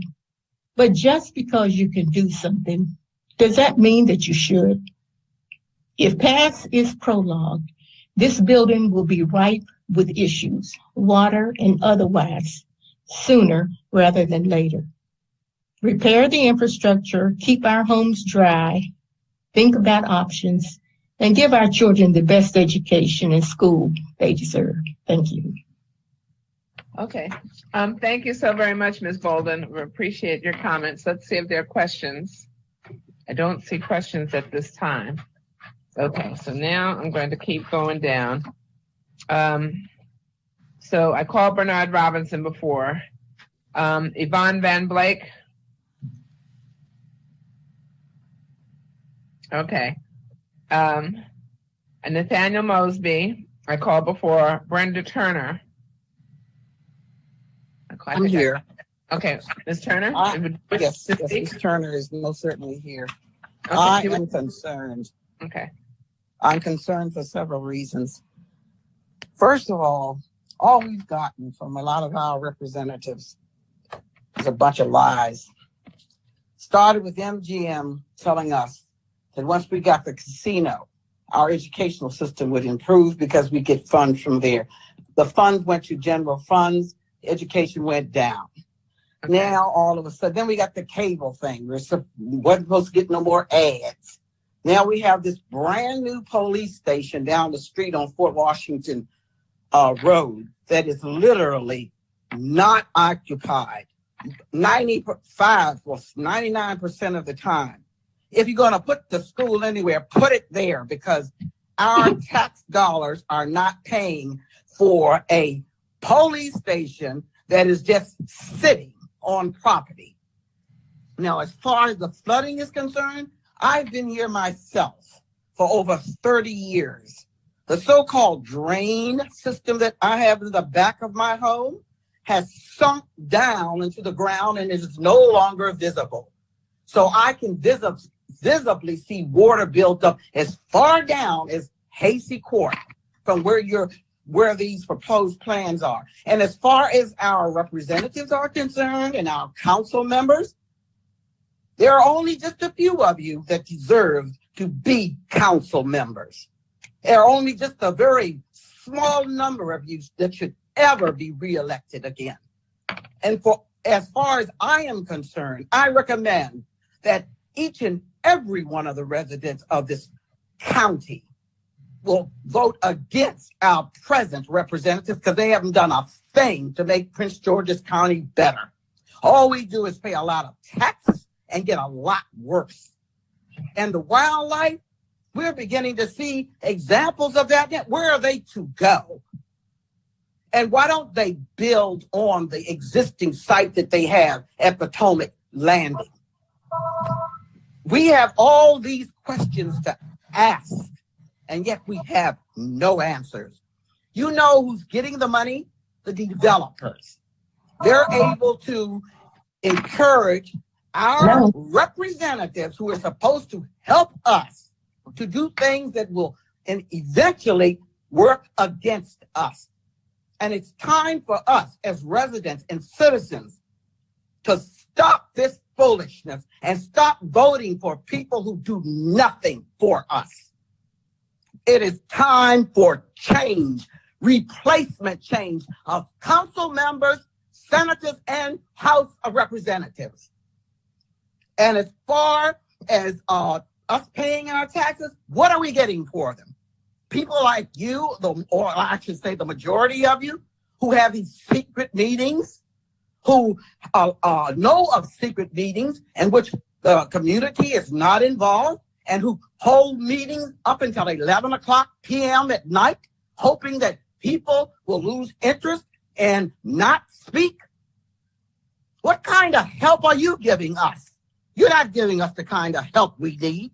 but just because you can do something, does that mean that you should? If past is prologue, this building will be ripe with issues, water and otherwise, sooner rather than later. Repair the infrastructure, keep our homes dry, think about options, and give our children the best education and school they deserve. Thank you. Okay. Thank you so very much, Ms. Bolden. We appreciate your comments. Let's see if there are questions. I don't see questions at this time. Okay, so now I'm going to keep going down. So I called Bernard Robinson before. Yvonne Van Blake. Okay. And Nathaniel Mosby, I called before. Brenda Turner. I'm here. Okay, Ms. Turner? Yes, Ms. Turner is most certainly here. Okay, I am concerned. Okay. I'm concerned for several reasons. First of all we've gotten from a lot of our representatives is a bunch of lies. Started with MGM telling us that once we got the casino, our educational system would improve because we get funds from there. The funds went to general funds, education went down. Okay. Now, all of a sudden, then we got the cable thing. We're wasn't supposed to get no more ads. Now we have this brand new police station down the street on Fort Washington Road that is literally not occupied 99% of the time. If you're going to put the school anywhere, put it there, because our tax dollars are not paying for a police station that is just sitting on property. Now, as far as the flooding is concerned, I've been here myself for over 30 years. The so-called drain system that I have in the back of my home has sunk down into the ground and is no longer visible. So I can visibly see water built up as far down as Hasty Court from where these proposed plans are. And as far as our representatives are concerned and our council members, there are only just a few of you that deserve to be council members. There are only just a very small number of you that should ever be reelected again. And as far as I am concerned, I recommend that each and every one of the residents of this county will vote against our present representatives because they haven't done a thing to make Prince George's County better. All we do is pay a lot of taxes and get a lot worse. And the wildlife, we're beginning to see examples of that. Where are they to go? And why don't they build on the existing site that they have at Potomac Landing? We have all these questions to ask, and yet we have no answers. You know who's getting the money? The developers. They're able to encourage our representatives who are supposed to help us to do things that will eventually work against us. And it's time for us as residents and citizens to stop this foolishness and stop voting for people who do nothing for us. It is time for change, replacement change of council members, senators, and House of Representatives. And as far as us paying our taxes, what are we getting for them? People like you, or I should say the majority of you, who have these secret meetings, who know of secret meetings in which the community is not involved, and who hold meetings up until 11 o'clock p.m. at night, hoping that people will lose interest and not speak. What kind of help are you giving us? You're not giving us the kind of help we need.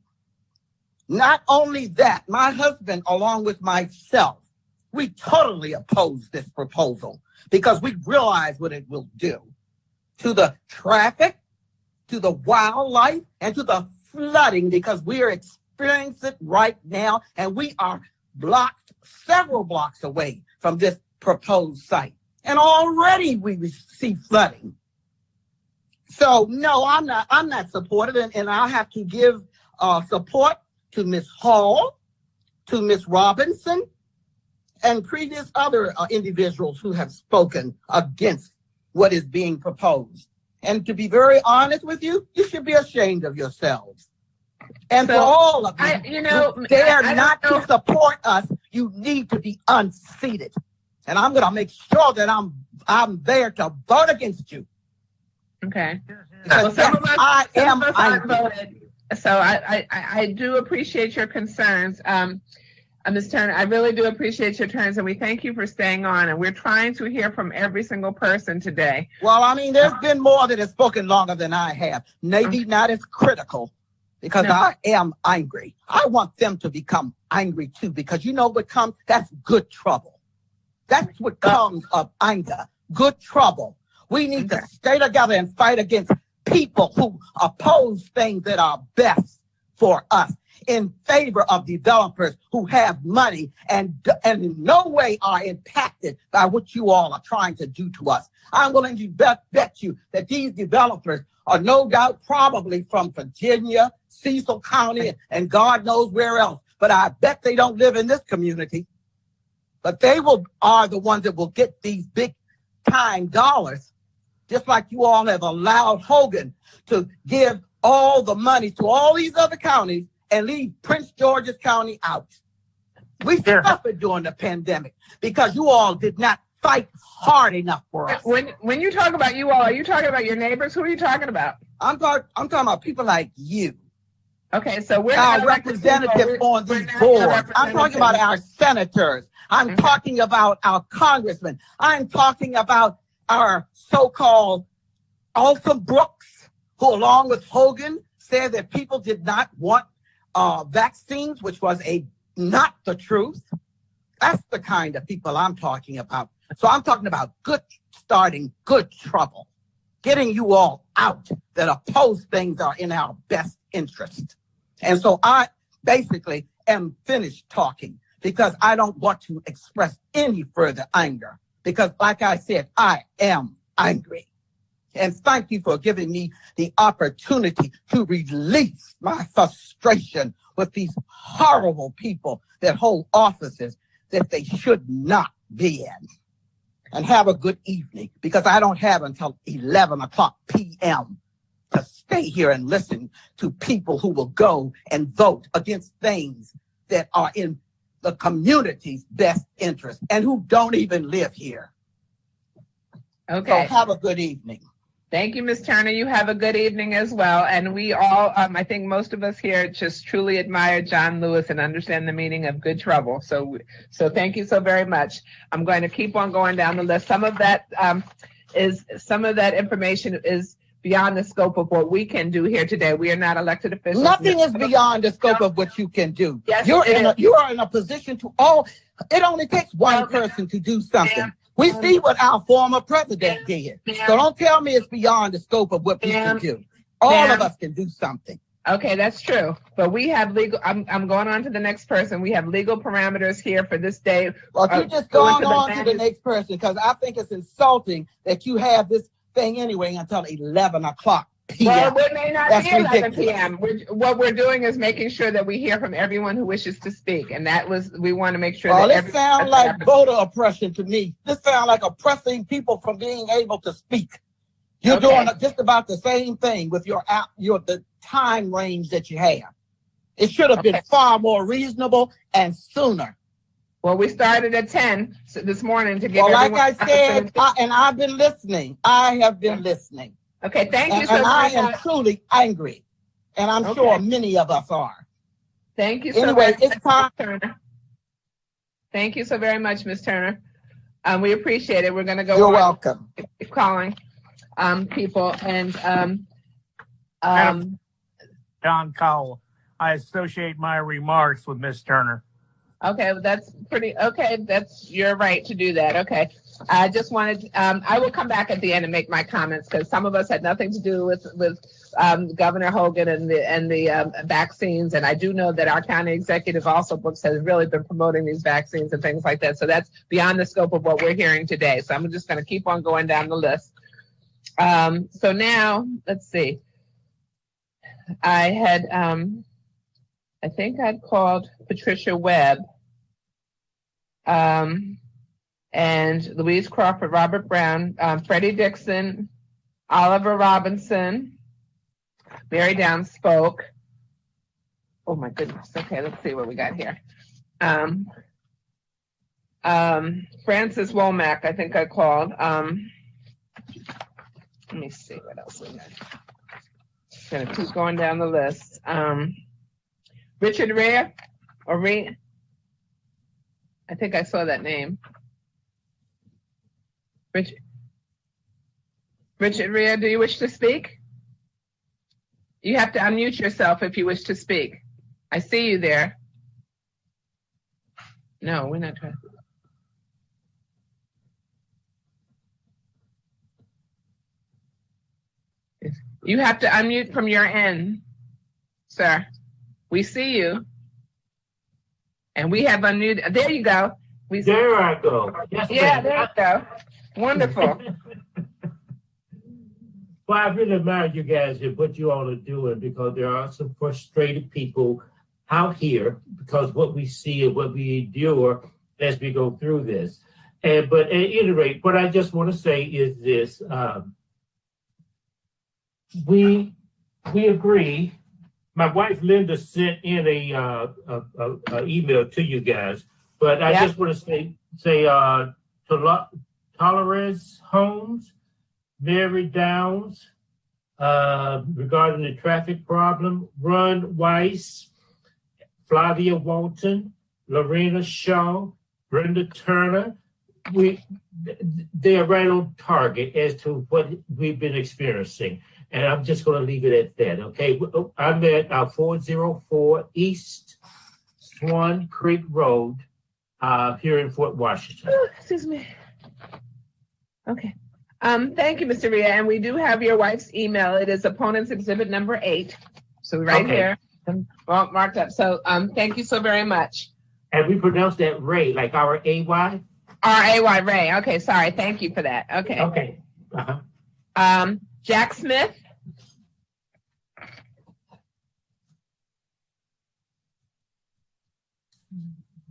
Not only that, my husband, along with myself, we totally oppose this proposal because we realize what it will do to the traffic, to the wildlife, and to the flooding, because we are experiencing it right now, and we are blocked several blocks away from this proposed site. And already we see flooding. So no, I'm not supportive, and I'll have to give support to Ms. Hall, to Ms. Robinson, and previous other individuals who have spoken against what is being proposed. And to be very honest with you, you should be ashamed of yourselves. And so, for all of you, who dare not to support us, you need to be unseated. And I'm going to make sure that I'm there to vote against you. Okay. Because I am voted. So I do appreciate your concerns. Ms. Turner, I really do appreciate your concerns, and we thank you for staying on. And we're trying to hear from every single person today. Well, I mean, there's been more that have spoken longer than I have. Maybe not as critical, because I am angry. I want them to become angry too, because you know what comes? That's good trouble. That's what comes of anger, good trouble. We need to stay together and fight against people who oppose things that are best for us, in favor of developers who have money and in no way are impacted by what you all are trying to do to us. I'm willing to bet you that these developers are no doubt probably from Virginia, Cecil County, and God knows where else. but I bet they don't live in this community. But they are the ones that will get these big time dollars, just like you all have allowed Hogan to give all the money to all these other counties and leave Prince George's County out. We suffered during the pandemic because you all did not fight hard enough for us. When you talk about you all, are you talking about your neighbors? Who are you talking about? I'm talking about people like you. Okay, so we're our representatives on these boards. I'm talking about our senators. I'm talking about our congressmen. I'm talking about our so-called Alton Brooks, who along with Hogan said that people did not want vaccines, which was not the truth. That's the kind of people I'm talking about. So I'm talking about starting good trouble, getting you all out that oppose things are in our best interest. And so I basically am finished talking because I don't want to express any further anger because, like I said, I am angry. And thank you for giving me the opportunity to release my frustration with these horrible people that hold offices that they should not be in. And have a good evening, because I don't have until 11 o'clock p.m. to stay here and listen to people who will go and vote against things that are in the community's best interest and who don't even live here. Okay. So have a good evening. Thank you, Ms. Turner. You have a good evening as well. And we all, I think most of us here just truly admire John Lewis and understand the meaning of good trouble. So thank you so very much. I'm going to keep on going down the list. Some of that information is beyond the scope of what we can do here today. We are not elected officials. Nothing is beyond the scope of what you can do. Yes, you are in a position to it only takes one person to do something. We see what our former president did. So don't tell me it's beyond the scope of what we can do. All of us can do something. Okay, that's true. But we have legal, I'm going on to the next person. We have legal parameters here for this day. Well, you just going on to the next person because I think it's insulting that you have this thing anyway until 11 o'clock p.m. Well, it may not be 11 p.m. What we're doing is making sure that we hear from everyone who wishes to speak. And we want to make sure that this sounds like voter oppression to me. This sounds like oppressing people from being able to speak. You're doing just about the same thing with the time range that you have. It should have been far more reasonable and sooner. Well, we started at 10 this morning to give everyone... Well, like I said, and I've been listening. I have been listening. Okay, thank you so much. And I am truly angry. And I'm sure many of us are. Thank you so anyway, much. It's time. Turner. Thank you so very much, Ms. Turner. We appreciate it. We're going to go You're welcome. Keep calling people. And John Cowell. I associate my remarks with Ms. Turner. Okay, that's you're right to do that. Okay. I just wanted, I will come back at the end and make my comments because some of us had nothing to do with Governor Hogan and the vaccines. And I do know that our county executive also Brooks has really been promoting these vaccines and things like that. So that's beyond the scope of what we're hearing today. So I'm just going to keep on going down the list. So now, let's see. I had, I think I'd called Patricia Webb, and Louise Crawford, Robert Brown, Freddie Dixon, Oliver Robinson, Mary Downs spoke. Oh my goodness. Okay, let's see what we got here. Francis Womack, I think I called. Let me see what else we got. Gonna keep going down the list. Richard Rhea, or Rhea? I think I saw that name. Richard Rhea, do you wish to speak? You have to unmute yourself if you wish to speak. I see you there. No, we're not trying. You have to unmute from your end, sir. We see you. And we have unmuted. There you go. There I go. Yes, yeah, there you go. Wonderful. Well, I really admire you guys and what you all are doing because there are some frustrated people out here because what we see and what we endure as we go through this. But at any rate, what I just want to say is this. We agree. My wife Linda sent in a email to you guys, but I just want to say Tolerance Homes, Mary Downs, regarding the traffic problem, Ron Weiss, Flavia Walton, Lorena Shaw, Brenda Turner. They are right on target as to what we've been experiencing. And I'm just going to leave it at that, okay? I'm at 404 East Swan Creek Road here in Fort Washington. Oh, excuse me. Okay. Thank you, Mr. Ria. And we do have your wife's email. It is opponents exhibit number 8. So right here, marked up. So thank you so very much. And we pronounce that Ray, like our A-Y? R-A-Y, Ray. Okay, sorry. Thank you for that. Okay. Okay. Uh-huh. Jack Smith.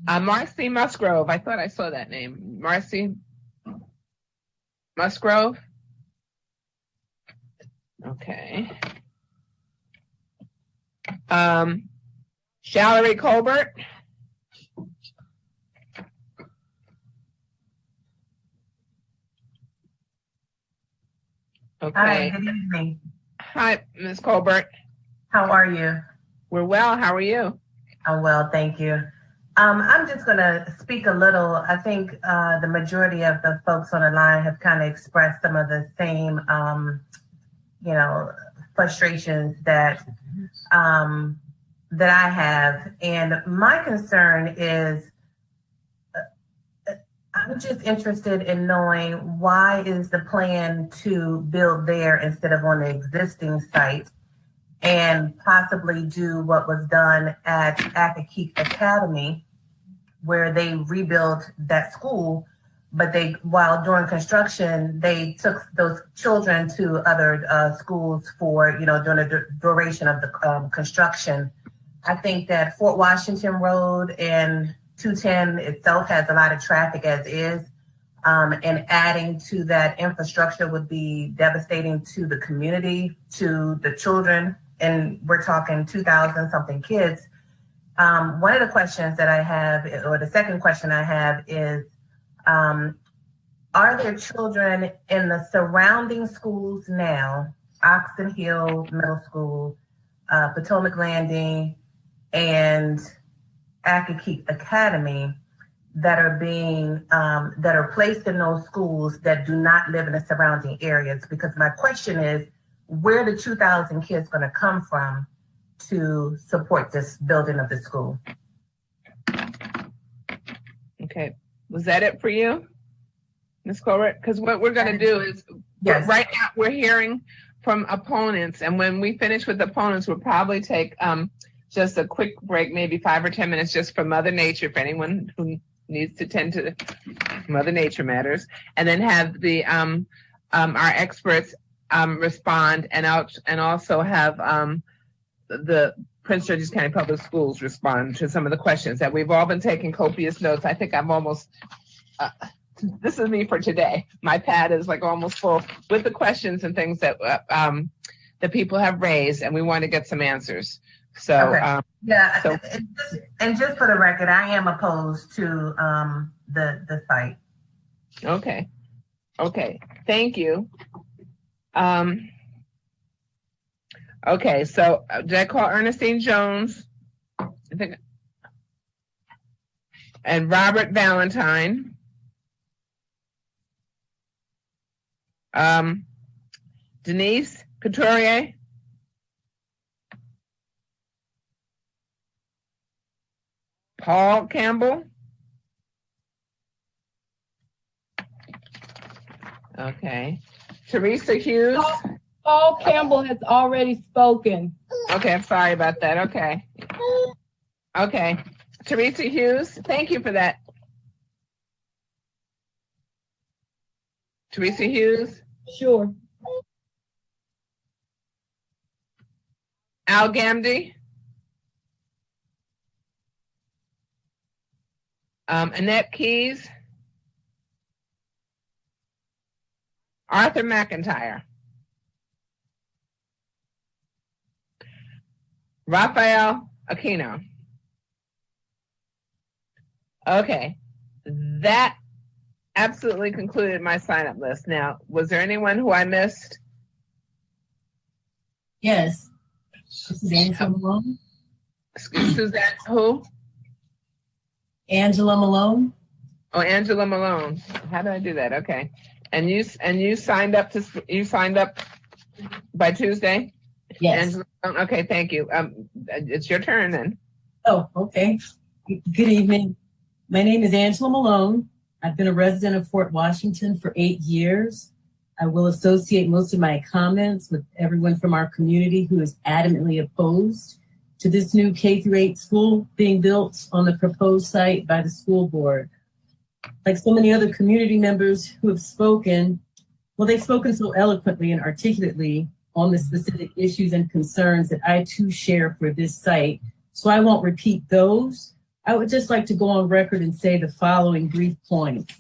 Marcy Musgrove. I thought I saw that name. Marcy Musgrove. Okay. Shallery Colbert. Okay. Hi, good evening. Hi, Ms. Colbert. How are you? We're well. How are you? I'm well, thank you. I'm just going to speak a little. I think the majority of the folks on the line have kind of expressed some of the same, frustrations that I have. And my concern is, I'm just interested in knowing why is the plan to build there instead of on the existing site and possibly do what was done at Accokeek Academy, where they rebuilt that school, but while during construction, they took those children to other schools for, during the duration of the construction. I think that Fort Washington Road and 210 itself has a lot of traffic as is, and adding to that infrastructure would be devastating to the community, to the children, and we're talking 2,000 something kids. One of the questions that I have, or the second question I have is, are there children in the surrounding schools now, Oxon Hill Middle School, Potomac Landing, and Accokeek Academy that are placed in those schools that do not live in the surrounding areas? Because my question is, where the 2,000 kids going to come from to support this building of the school? Okay, was that it for you, Ms. Colbert? Because what we're going to do is, right now we're hearing from opponents, and when we finish with opponents, we'll probably take just a quick break, maybe 5 or 10 minutes, just for Mother Nature, for anyone who needs to tend to Mother Nature matters, and then have the our experts respond, and also have the Prince George's County Public Schools respond to some of the questions that we've all been taking copious notes. I think I'm almost, this is me for today. My pad is like almost full with the questions and things that the people have raised, and we want to get some answers. So, okay. And just for the record, I am opposed to the site. Okay. Okay. Thank you. Okay, so did I call Ernestine Jones? I think, and Robert Valentine. Denise Couturier. Paul Campbell. Okay. Teresa Hughes. Paul Campbell has already spoken. Okay, I'm sorry about that. Okay. Okay. Teresa Hughes, thank you for that. Teresa Hughes? Sure. Al Gamdy? Annette Keys. Arthur McIntyre. Raphael Aquino. Okay, that absolutely concluded my sign-up list. Now, was there anyone who I missed? Yes. This is Angela Malone. Suzanne, who? Angela Malone. Oh, Angela Malone. How did I do that? Okay. And you signed up by Tuesday? Yes. Angela, okay, thank you. It's your turn then. Oh, okay. Good evening. My name is Angela Malone. I've been a resident of Fort Washington for 8 years. I will associate most of my comments with everyone from our community who is adamantly opposed to this new K-8 school being built on the proposed site by the school board. Like so many other community members who have spoken, well, they've spoken so eloquently and articulately on the specific issues and concerns that I too share for this site. So I won't repeat those. I would just like to go on record and say the following brief points.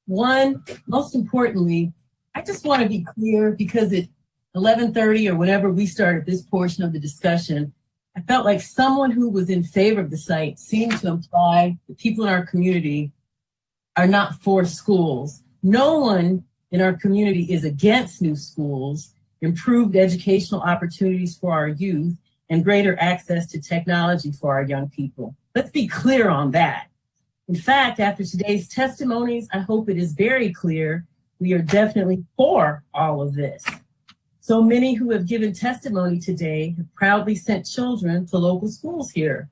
One, most importantly, I just want to be clear because at 11:30 or whenever we started this portion of the discussion, I felt like someone who was in favor of the site seemed to imply that people in our community are not for schools. No one in our community is against new schools, improved educational opportunities for our youth, and greater access to technology for our young people. Let's be clear on that. In fact, after today's testimonies, I hope it is very clear we are definitely for all of this. So many who have given testimony today have proudly sent children to local schools here.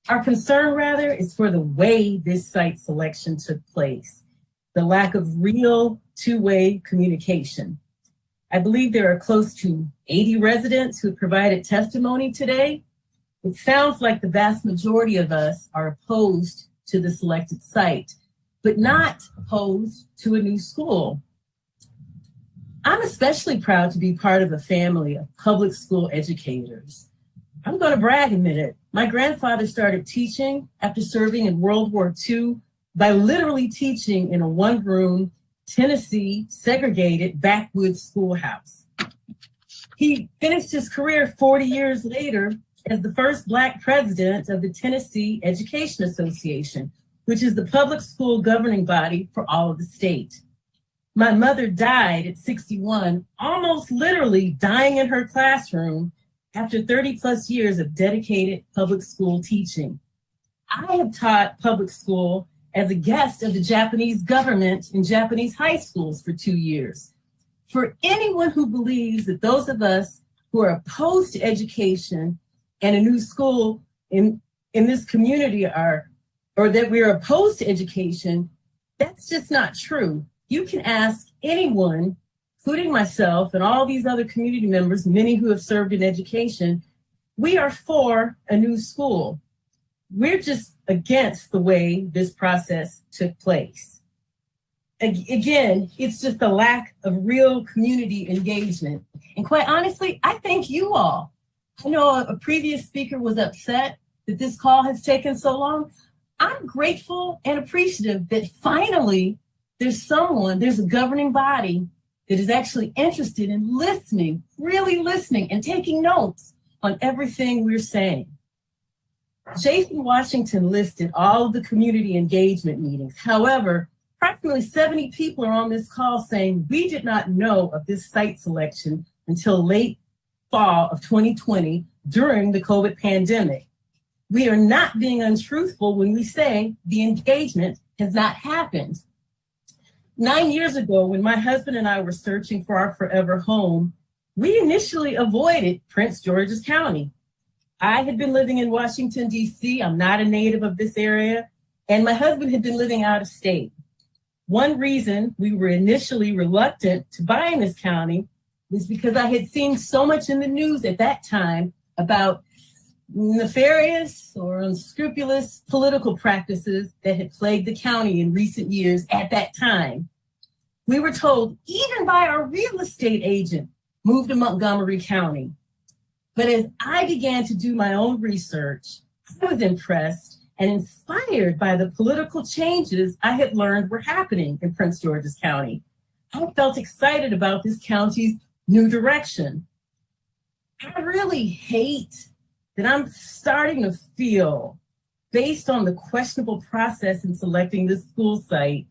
Our concern, rather, is for the way this site selection took place, the lack of real two-way communication. I believe there are close to 80 residents who provided testimony today. It sounds like the vast majority of us are opposed to the selected site, but not opposed to a new school. I'm especially proud to be part of a family of public school educators. I'm going to brag a minute. My grandfather started teaching after serving in World War II by literally teaching in a one-room Tennessee segregated backwoods schoolhouse. He finished his career 40 years later as the first Black president of the Tennessee Education Association, which is the public school governing body for all of the state. My mother died at 61, almost literally dying in her classroom after 30 plus years of dedicated public school teaching. I have taught public school as a guest of the Japanese government in Japanese high schools for 2 years. For anyone who believes that those of us who are opposed to education and a new school in this community or that we're opposed to education, that's just not true. You can ask anyone, including myself and all these other community members, many who have served in education, we are for a new school. We're just against the way this process took place. Again, it's just a lack of real community engagement. And quite honestly, I thank you all. I know a previous speaker was upset that this call has taken so long. I'm grateful and appreciative that finally there's a governing body that is actually interested in listening, really listening and taking notes on everything we're saying. Jason Washington listed all of the community engagement meetings. However, approximately 70 people are on this call saying we did not know of this site selection until late fall of 2020 during the COVID pandemic. We are not being untruthful when we say the engagement has not happened. 9 years ago, when my husband and I were searching for our forever home, we initially avoided Prince George's County. I had been living in Washington, D.C. I'm not a native of this area, and my husband had been living out of state. One reason we were initially reluctant to buy in this county was because I had seen so much in the news at that time about nefarious or unscrupulous political practices that had plagued the county in recent years at that time. We were told, even by our real estate agent, move to Montgomery County. But as I began to do my own research, I was impressed and inspired by the political changes I had learned were happening in Prince George's County. I felt excited about this county's new direction. I really hate that I'm starting to feel, based on the questionable process in selecting this school site,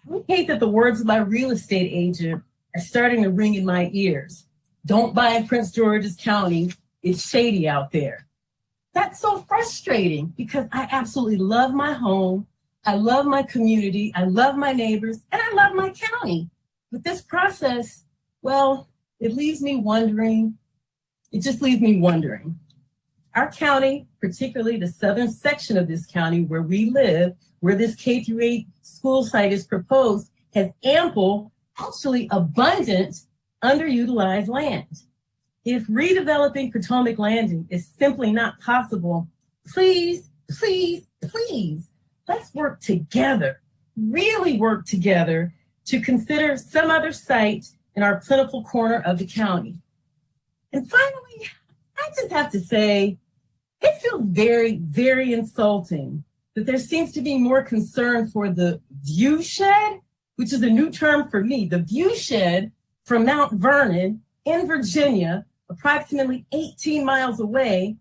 I hate that the words of my real estate agent are starting to ring in my ears. Don't buy in Prince George's County, it's shady out there. That's so frustrating because I absolutely love my home, I love my community, I love my neighbors, and I love my county. But this process, well, it just leaves me wondering. Our county, particularly the southern section of this county where we live, where this K-8 school site is proposed, has ample, actually abundant, underutilized land. If redeveloping Potomac Landing is simply not possible, please, please, please, let's work together, really work together to consider some other site in our plentiful corner of the county. And finally, I just have to say, it feels very, very insulting that there seems to be more concern for the view shed, which is a new term for me, the view shed from Mount Vernon in Virginia, approximately 18 miles away,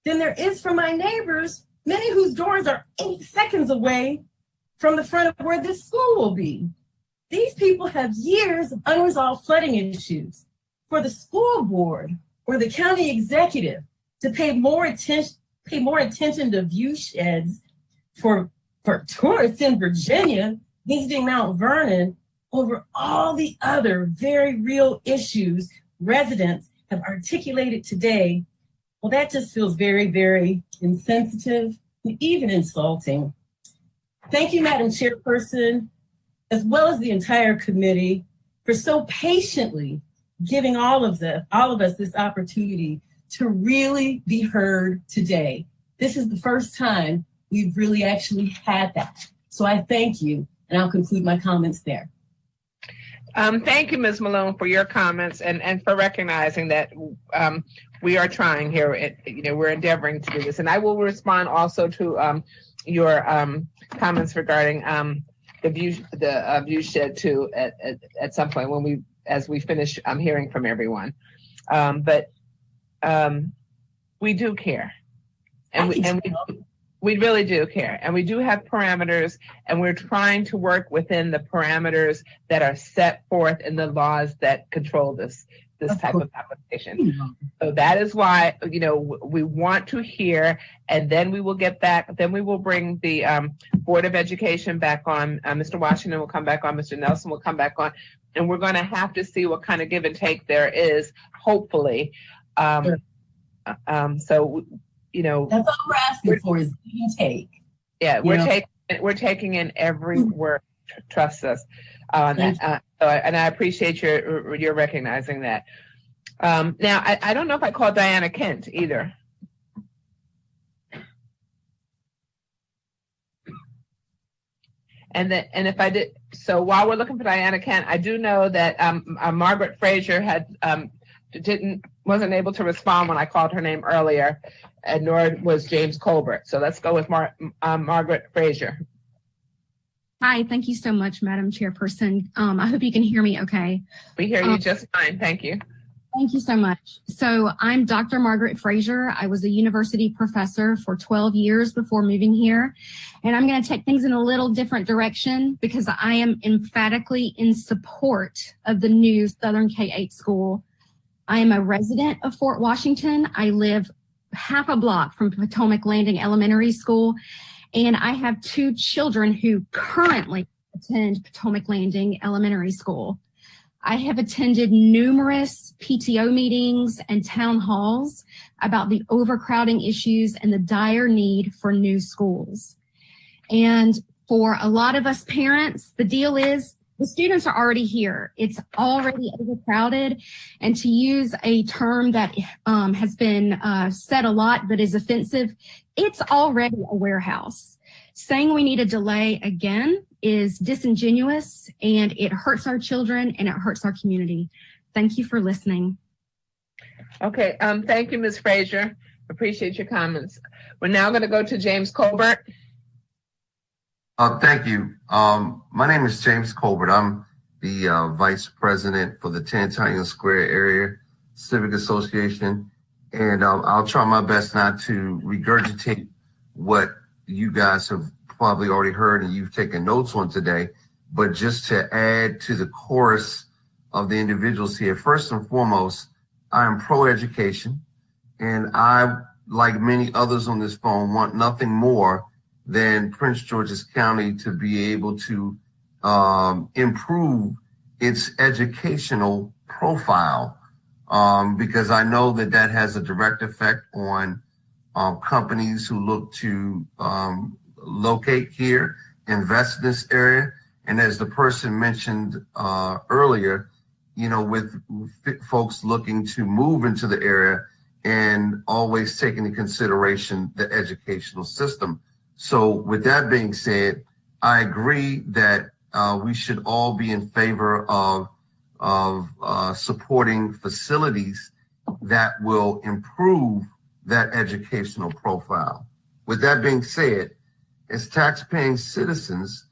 than there is for my neighbors, many whose doors are 8 seconds away from the front of where this school will be. These people have years of unresolved flooding issues. For the school board or the county executive to pay more attention to view sheds for tourists in Virginia visiting Mount Vernon over all the other very real issues residents have articulated today, well, that just feels very, very insensitive and even insulting. Thank you, Madam Chairperson, as well as the entire committee, for so patiently giving all of us this opportunity to really be heard today. This is the first time we've really actually had that. So I thank you, and I'll conclude my comments there. Thank you, Ms. Malone, for your comments and for recognizing that we are trying here. We're endeavoring to do this. And I will respond also to your comments regarding the view shed too at some point as we finish hearing from everyone. But we do care, and we really do care, and we do have parameters, and we're trying to work within the parameters that are set forth in the laws that control this type of application. So that is why, we want to hear, and then we will get back, then we will bring the Board of Education back on. Mr. Washington will come back on, Mr. Nelson will come back on, and we're going to have to see what kind of give and take there is, hopefully. Sure. That's all we're asking for is give and take. Yeah, we're taking in every word. Trust us on that. And I appreciate your recognizing that. Now, I don't know if I called Diana Kent either. And if I did, so while we're looking for Diana Kent, I do know that Margaret Frazier wasn't able to respond when I called her name earlier, and nor was James Colbert. So let's go with Margaret Frazier. Hi, thank you so much, Madam Chairperson. I hope you can hear me okay. We hear you just fine, thank you. Thank you so much. So I'm Dr. Margaret Frazier. I was a university professor for 12 years before moving here. And I'm going to take things in a little different direction because I am emphatically in support of the new Southern K-8 school. I am a resident of Fort Washington. I live half a block from Potomac Landing Elementary School. And I have 2 children who currently attend Potomac Landing Elementary School. I have attended numerous PTO meetings and town halls about the overcrowding issues and the dire need for new schools. And for a lot of us parents, the deal is the students are already here. It's already overcrowded. And to use a term that has been said a lot but is offensive, it's already a warehouse. Saying we need a delay again is disingenuous, and it hurts our children and it hurts our community. Thank you for listening. Okay, thank you, Ms. Frazier. Appreciate your comments. We're now going to go to James Colbert. Thank you. My name is James Colbert. I'm the Vice President for the Tantalian Square Area Civic Association. And I'll try my best not to regurgitate what you guys have probably already heard and you've taken notes on today, but just to add to the chorus of the individuals here. First and foremost, I am pro-education, and I, like many others on this phone, want nothing more than Prince George's County to be able to improve its educational profile, because I know that that has a direct effect on companies who look to locate here, invest in this area. And as the person mentioned earlier, you know, with folks looking to move into the area and always taking into consideration the educational system. So with that being said, I agree that we should all be in favor of supporting facilities that will improve that educational profile. With that being said, as tax-paying citizens,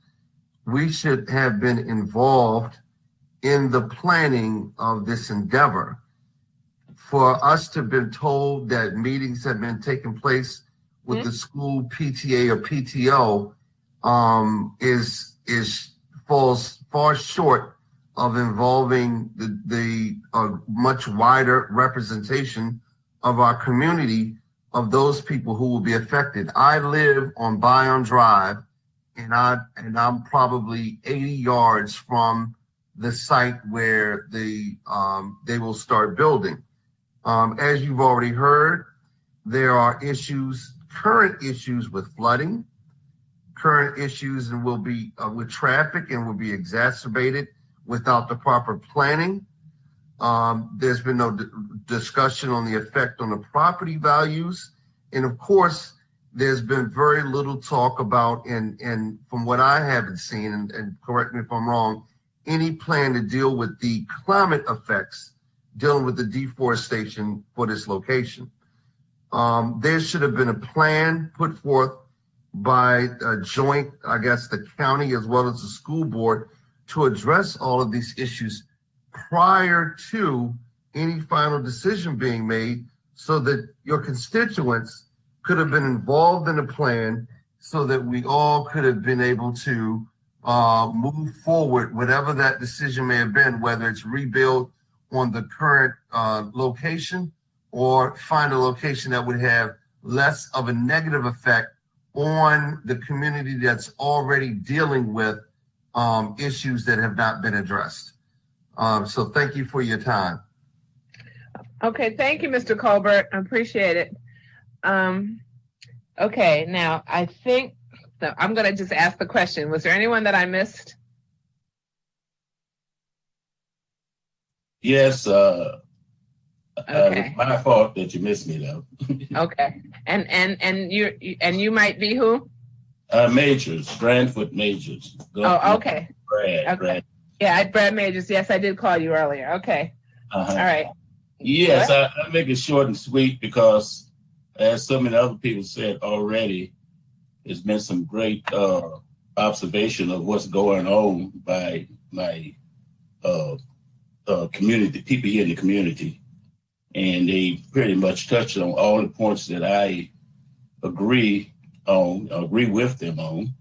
we should have been involved in the planning of this endeavor. For us to have been told that meetings have been taking place with the school PTA or PTO falls far short of involving the much wider representation of our community, of those people who will be affected. I live on Bayonne Drive, and I'm probably 80 yards from the site where they will start building. As you've already heard, there are current issues with flooding, current issues and will be with traffic, and will be exacerbated without the proper planning. There's been no discussion on the effect on the property values. And of course, there's been very little talk about, and from what I haven't seen, and correct me if I'm wrong, any plan to deal with the climate effects, dealing with the deforestation for this location. There should have been a plan put forth by a joint, I guess, the county as well as the school board to address all of these issues prior to any final decision being made, so that your constituents could have been involved in a plan, so that we all could have been able to move forward, whatever that decision may have been, whether it's rebuild on the current location or find a location that would have less of a negative effect on the community that's already dealing with issues that have not been addressed. So thank you for your time. Okay, thank you, Mr. Colbert. I appreciate it. Okay, now I think I'm going to just ask the question. Was there anyone that I missed? Yes. Okay. My fault that you missed me, though. Okay, and you might be who? Majors, Brandfoot Majors. Oh, okay. Brad. Yeah, Brad Majors. Yes, I did call you earlier. Okay. All right. Yes, I make it short and sweet because, as so many other people said already, there's been some great observation of what's going on by my community, people here in the community. And they pretty much touched on all the points that I agree with them on.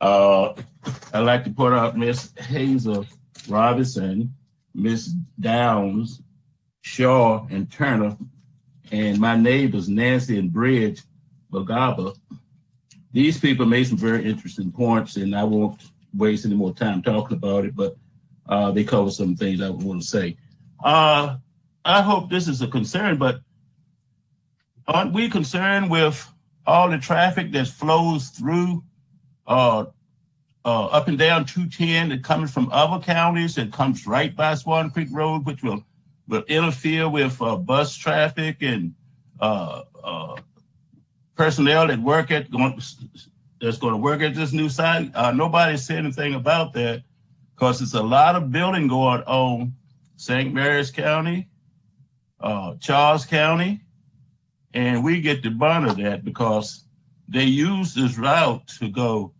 I'd like to point out Miss Hazel Robinson, Miss Downs, Shaw, and Turner, and my neighbors, Nancy and Bridge Bagaba. These people made some very interesting points, and I won't waste any more time talking about it, but they cover some things I want to say. I hope this is a concern, but aren't we concerned with all the traffic that flows through up and down 210 that comes from other counties and comes right by Swan Creek Road, which will interfere with bus traffic and personnel that that's going to work at this new site? Nobody said anything about that, because it's a lot of building going on St. Mary's County, Charles County, And we get the brunt of that because they use this route to go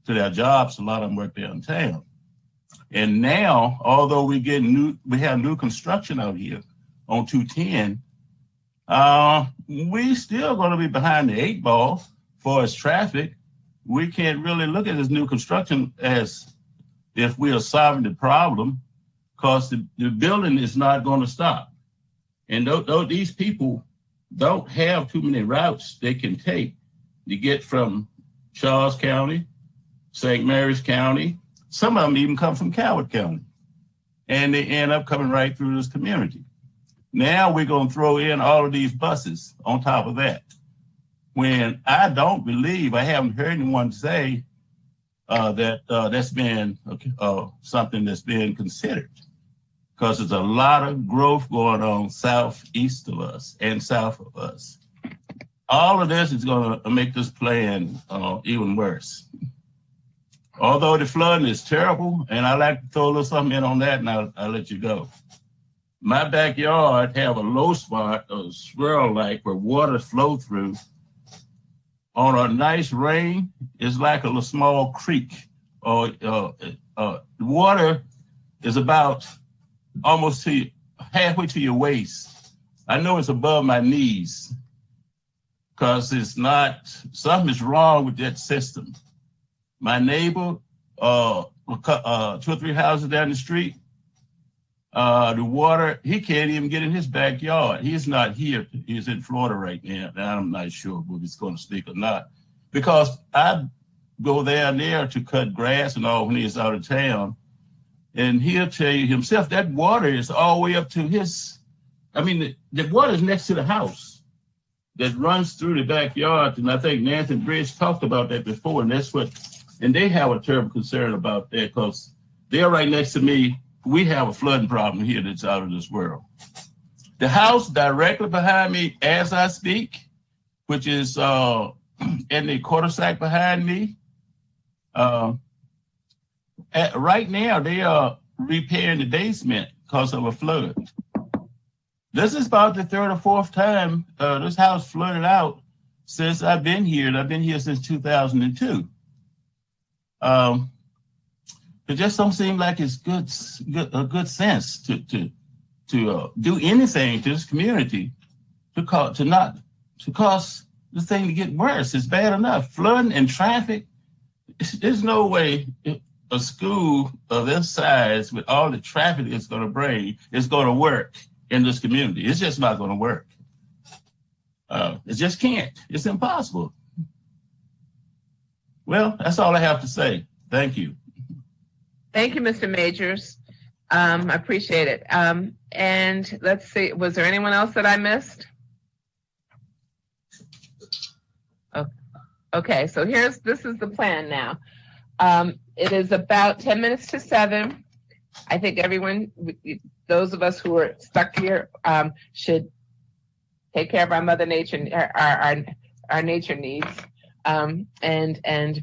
to their jobs. A lot of them work downtown. And now, although we have new construction out here on 210, we still going to be behind the 8 ball as far as traffic. We can't really look at this new construction as if we are solving the problem, because the building is not going to stop. And though these people don't have too many routes they can take to get from Charles County, St. Mary's County, some of them even come from Coward County, and they end up coming right through this community. Now we're going to throw in all of these buses on top of that, when I don't believe, I haven't heard anyone say that that's been something that's been considered, because there's a lot of growth going on southeast of us and south of us. All of this is going to make this plan even worse. Although the flooding is terrible, and I like to throw a little something in on that, and I'll let you go. My backyard have a low spot, a swirl-like, where water flow through. On a nice rain, it's like a little small creek. The water is about almost halfway to your waist. I know it's above my knees, because it's not, something is wrong with that system. My neighbor, 2 or 3 houses down the street, the water, he can't even get in his backyard. He's not here. He's in Florida right now. And I'm not sure whether he's going to speak or not, because I go there and there to cut grass and all when he's out of town. And he'll tell you himself that water is all the way up to his, the water is next to the house that runs through the backyard. And I think Nancy Bridge talked about that before. And they have a terrible concern about that, because they're right next to me. We have a flooding problem here that's out of this world. The house directly behind me as I speak, which is in the cul-de-sac behind me, right now they are repairing the basement because of a flood. This is about the 3rd or 4th time this house flooded out since I've been here, and I've been here since 2002. It just don't seem like it's a good sense to do anything to this community to cause this thing to get worse. It's bad enough. Flooding and traffic. There's no way a school of this size with all the traffic it's going to bring is going to work in this community. It's just not going to work. It just can't. It's impossible. Well, that's all I have to say. Thank you. Thank you, Mr. Majors. I appreciate it. And let's see, was there anyone else that I missed? Okay, so this is the plan now. It is about 10 minutes to 7. I think everyone, those of us who are stuck here, should take care of our Mother Nature, our nature needs, and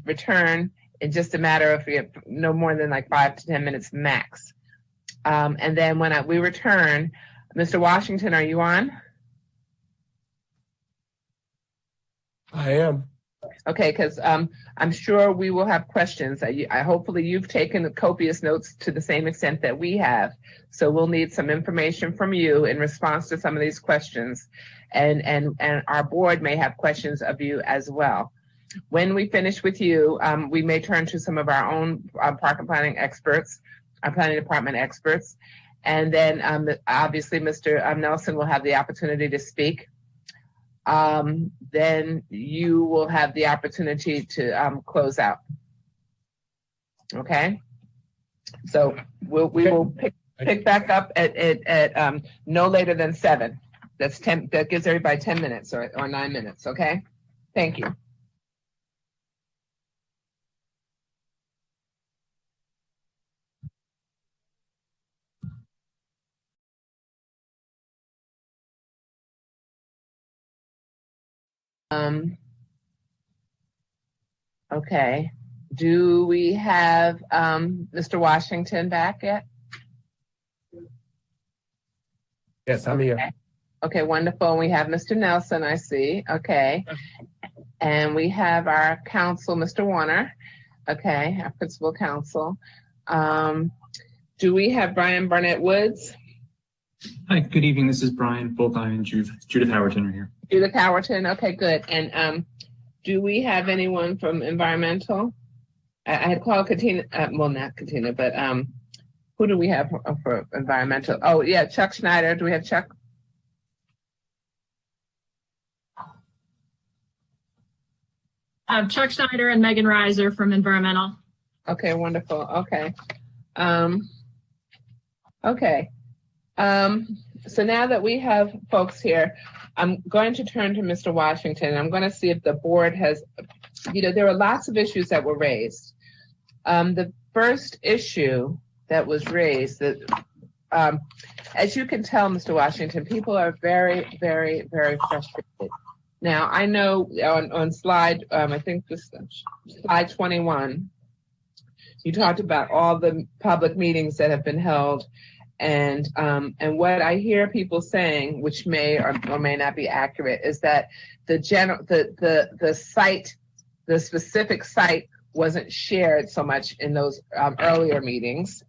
return in just a matter of no more than like 5 to 10 minutes max. And then when we return, Mr. Washington, are you on? I am. Okay, because I'm sure we will have questions. Hopefully you've taken copious notes to the same extent that we have. So we'll need some information from you in response to some of these questions. And our board may have questions of you as well. When we finish with you, we may turn to some of our own park and planning experts, our planning department experts. And then obviously Mr. Nelson will have the opportunity to speak. Then you will have the opportunity to close out. Okay? So we will pick back up at no later than 7. That's 10. That gives everybody 10 minutes or 9 minutes. Okay? Thank you. Okay. Do we have Mr. Washington back yet? Yes, I'm here. Okay, wonderful. We have Mr. Nelson, I see. Okay. And we have our counsel, Mr. Warner. Okay, our principal counsel. Do we have Brian Barnett Woods? Hi, good evening. This is Brian, both I and Judith Howerton are here. Judith Howerton, okay, good. And do we have anyone from environmental? I had called Katina, well, not Katina, but who do we have for environmental? Oh, yeah, Chuck Schneider. Do we have Chuck? Chuck Schneider and Megan Reiser from environmental. Okay, wonderful. Okay. Okay. So now that we have folks here, I'm going to turn to Mr. Washington. I'm going to see if the board has, there were lots of issues that were raised. The first issue that was raised, that, as you can tell, Mr. Washington, people are very, very, very frustrated. Now, I know on slide, I think this slide 21, you talked about all the public meetings that have been held, and what I hear people saying, which may or may not be accurate, is that the site, the specific site, wasn't shared so much in those earlier meetings.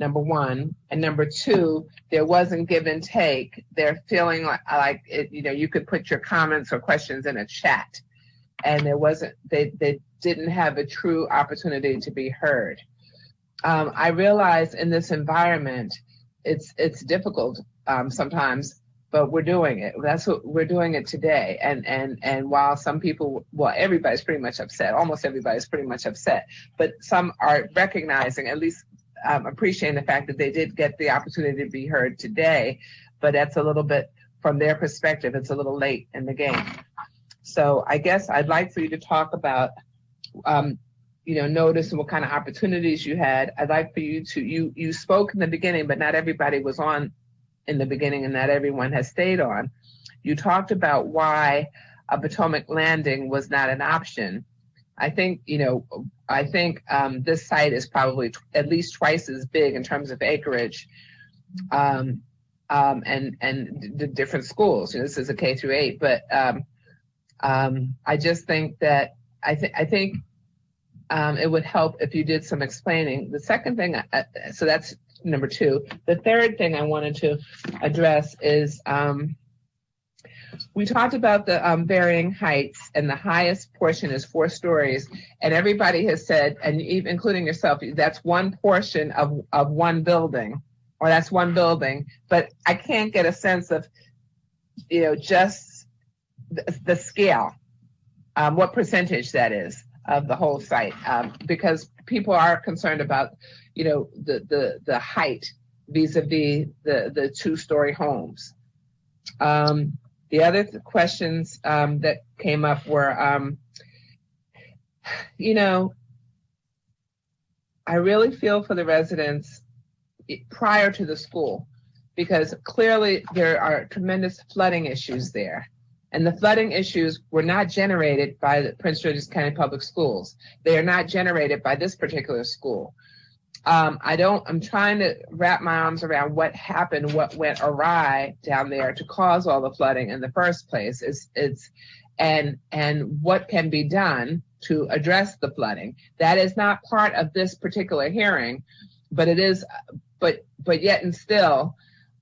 Number one, and number two, there wasn't give and take. They're feeling like it, you could put your comments or questions in a chat, and there wasn't. They didn't have a true opportunity to be heard. I realize in this environment, it's difficult sometimes, but we're doing it. That's what we're doing it today. And while some people, well, everybody's pretty much upset. Almost everybody's pretty much upset, but some are recognizing, at least appreciating the fact that they did get the opportunity to be heard today, but that's a little bit, from their perspective, it's a little late in the game. So I guess I'd like for you to talk about, notice and what kind of opportunities you had. I'd like for you to, you spoke in the beginning, but not everybody was on in the beginning and not everyone has stayed on. You talked about why a Potomac Landing was not an option. I think, this site is probably at least twice as big in terms of acreage, and the different schools. This is a K through 8, but I just think that I think it would help if you did some explaining. The second thing, so that's number two. The third thing I wanted to address is we talked about the varying heights, and the highest portion is 4 stories. And everybody has said, and even including yourself, that's one portion of one building, or that's one building. But I can't get a sense of, just the scale, what percentage that is of the whole site, because people are concerned about, the height vis-a-vis the 2-story homes. The other questions that came up were, I really feel for the residents prior to the school, because clearly there are tremendous flooding issues there. And the flooding issues were not generated by the Prince George's County Public Schools. They are not generated by this particular school. I'm trying to wrap my arms around what happened, what went awry down there to cause all the flooding in the first place. And what can be done to address the flooding. That is not part of this particular hearing, but it is, but yet and still,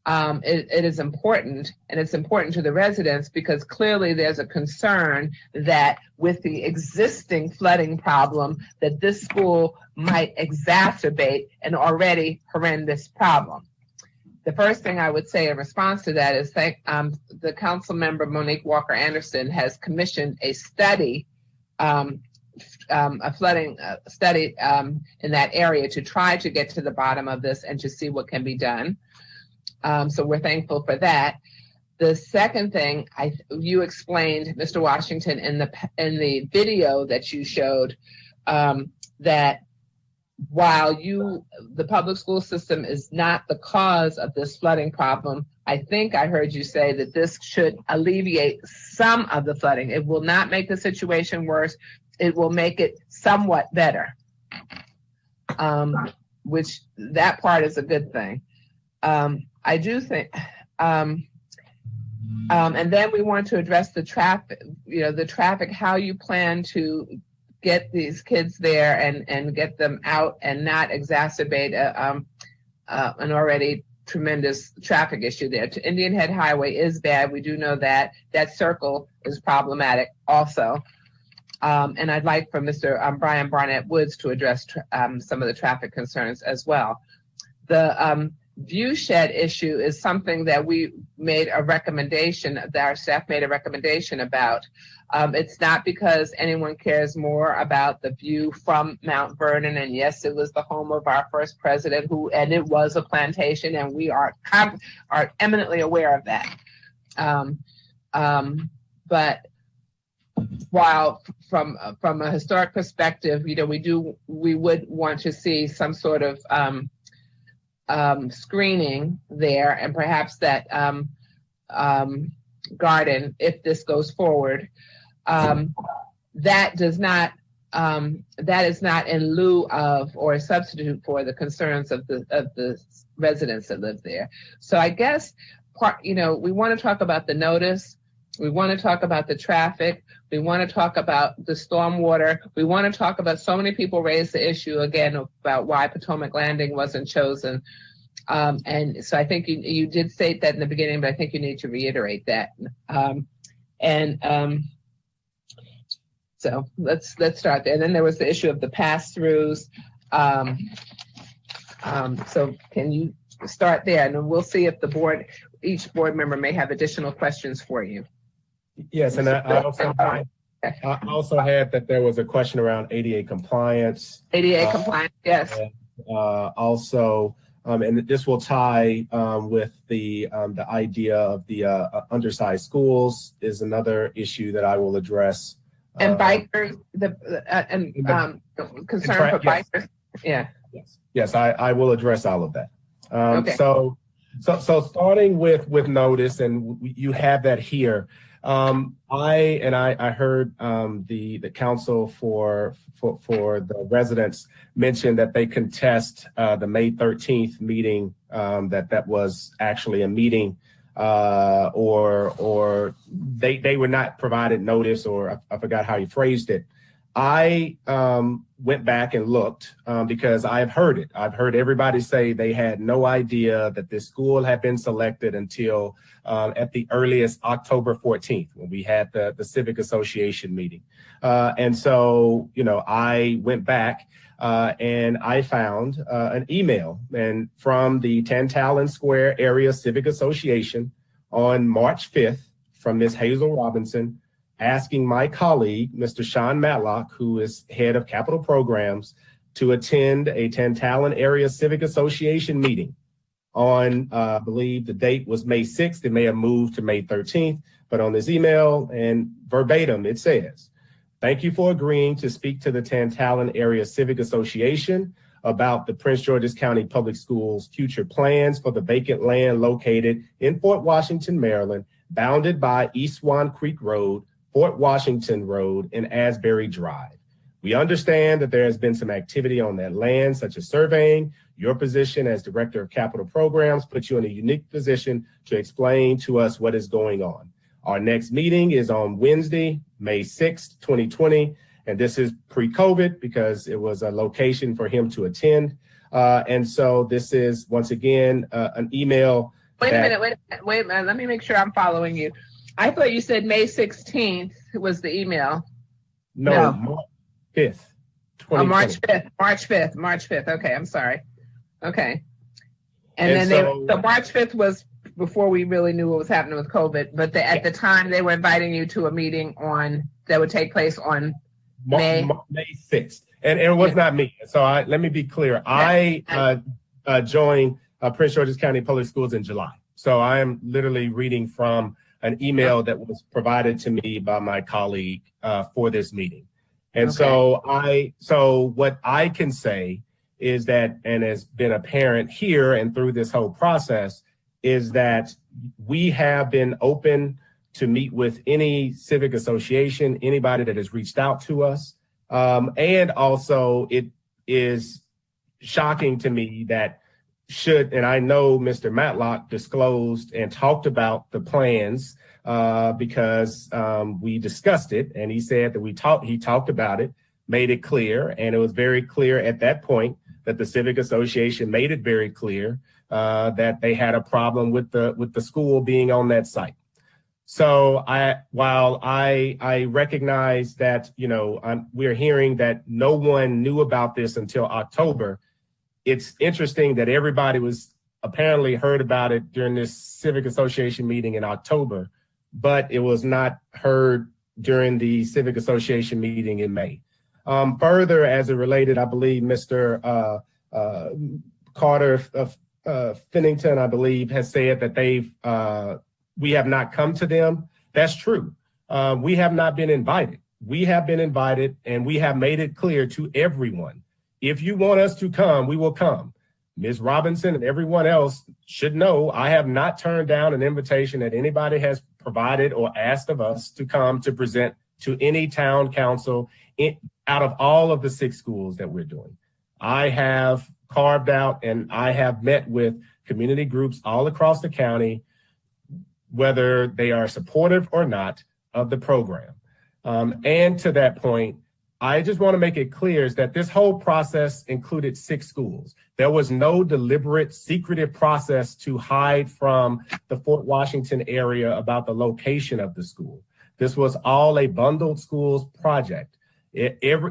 it is important, and it's important to the residents, because clearly there's a concern that with the existing flooding problem, that this school might exacerbate an already horrendous problem. The first thing I would say in response to that is the council member Monique Walker Anderson has commissioned a study, a flooding study in that area to try to get to the bottom of this and to see what can be done. So we're thankful for that. The second thing you explained, Mr. Washington, in the video that you showed, that while the public school system is not the cause of this flooding problem, I think I heard you say that this should alleviate some of the flooding. It will not make the situation worse. It will make it somewhat better, which that part is a good thing. I do think And then we want to address the traffic, the traffic, how you plan to get these kids there and get them out and not exacerbate an already tremendous traffic issue there. To Indian Head Highway is bad. We do know that. That circle is problematic also. And I'd like for Mr. Brian Barnett Woods to address some of the traffic concerns as well. The view shed issue is something that we made a recommendation, that our staff made a recommendation about. It's not because anyone cares more about the view from Mount Vernon, and yes, it was the home of our first president, and it was a plantation, and we are eminently aware of that. But while from a historic perspective, we would want to see some sort of screening there, and perhaps that garden, if this goes forward, that is not in lieu of or a substitute for the concerns of the residents that live there. So I guess we want to talk about the notice. We want to talk about the traffic. We want to talk about the stormwater. We want to talk about, so many people raised the issue again about why Potomac Landing wasn't chosen. And so I think you did state that in the beginning, but I think you need to reiterate that. So let's start there. And then there was the issue of the pass-throughs. So can you start there? And then we'll see if each board member may have additional questions for you. Yes, and I also had that there was a question around ADA compliance. ADA compliance, yes. Also, and this will tie with the idea of the undersized schools is another issue that I will address. And bikers, concern for bikers. Yeah. Yes, I will address all of that. Okay. So starting with notice, and you have that here. I heard the council for the residents mention that they contest the May 13th meeting, that was actually a meeting, or they were not provided notice, or I forgot how you phrased it. I went back and looked because I've heard it. I've heard everybody say they had no idea that this school had been selected until at the earliest October 14th, when we had the Civic Association meeting. And so, I went back and I found an email from the Tantalon Square Area Civic Association on March 5th from Ms. Hazel Robinson, asking my colleague, Mr. Sean Matlock, who is head of capital programs, to attend a Tantalon Area Civic Association meeting on, I believe the date was May 6th. It may have moved to May 13th, but on this email and verbatim, it says, "Thank you for agreeing to speak to the Tantalon Area Civic Association about the Prince George's County Public Schools' future plans for the vacant land located in Fort Washington, Maryland, bounded by East Swan Creek Road, Fort Washington Road, and Asbury Drive. We understand that there has been some activity on that land, such as surveying. Your position as Director of Capital Programs puts you in a unique position to explain to us what is going on. Our next meeting is on Wednesday, May 6th, 2020, and this is pre-COVID because it was a location for him to attend. And so this is, once again, an email. Wait a minute. Let me make sure I'm following you. I thought you said May 16th was the email. No. March 5th. March 5th. March 5th. Okay, I'm sorry. Okay. And then so March 5th was before we really knew what was happening with COVID, but at the time they were inviting you to a meeting that would take place on May 6th. And it was not me. So let me be clear. I joined Prince George's County Public Schools in July. So I am literally reading from an email that was provided to me by my colleague for this meeting. And so what I can say is that, and has been apparent here and through this whole process, is that we have been open to meet with any civic association, anybody that has reached out to us. And also it is shocking to me that should, and I know Mr. Matlock disclosed and talked about the plans because we discussed it, and he said that he talked about it, made it clear, and it was very clear at that point that the Civic Association made it very clear that they had a problem with the school being on that site. So while I recognize that, we're hearing that no one knew about this until October, it's interesting that everybody was apparently heard about it during this Civic Association meeting in October, but it was not heard during the Civic Association meeting in May. Further, as it related, I believe Mr. Carter of Finnington, I believe, has said that we have not come to them. That's true. We have not been invited. We have been invited, and we have made it clear to everyone. If you want us to come, we will come. Ms. Robinson and everyone else should know I have not turned down an invitation that anybody has provided or asked of us to come to present to any town council out of all of the 6 schools that we're doing. I have carved out and I have met with community groups all across the county, whether they are supportive or not of the program. And to that point, I just want to make it clear is that this whole process included 6 schools. There was no deliberate, secretive process to hide from the Fort Washington area about the location of the school. This was all a bundled schools project.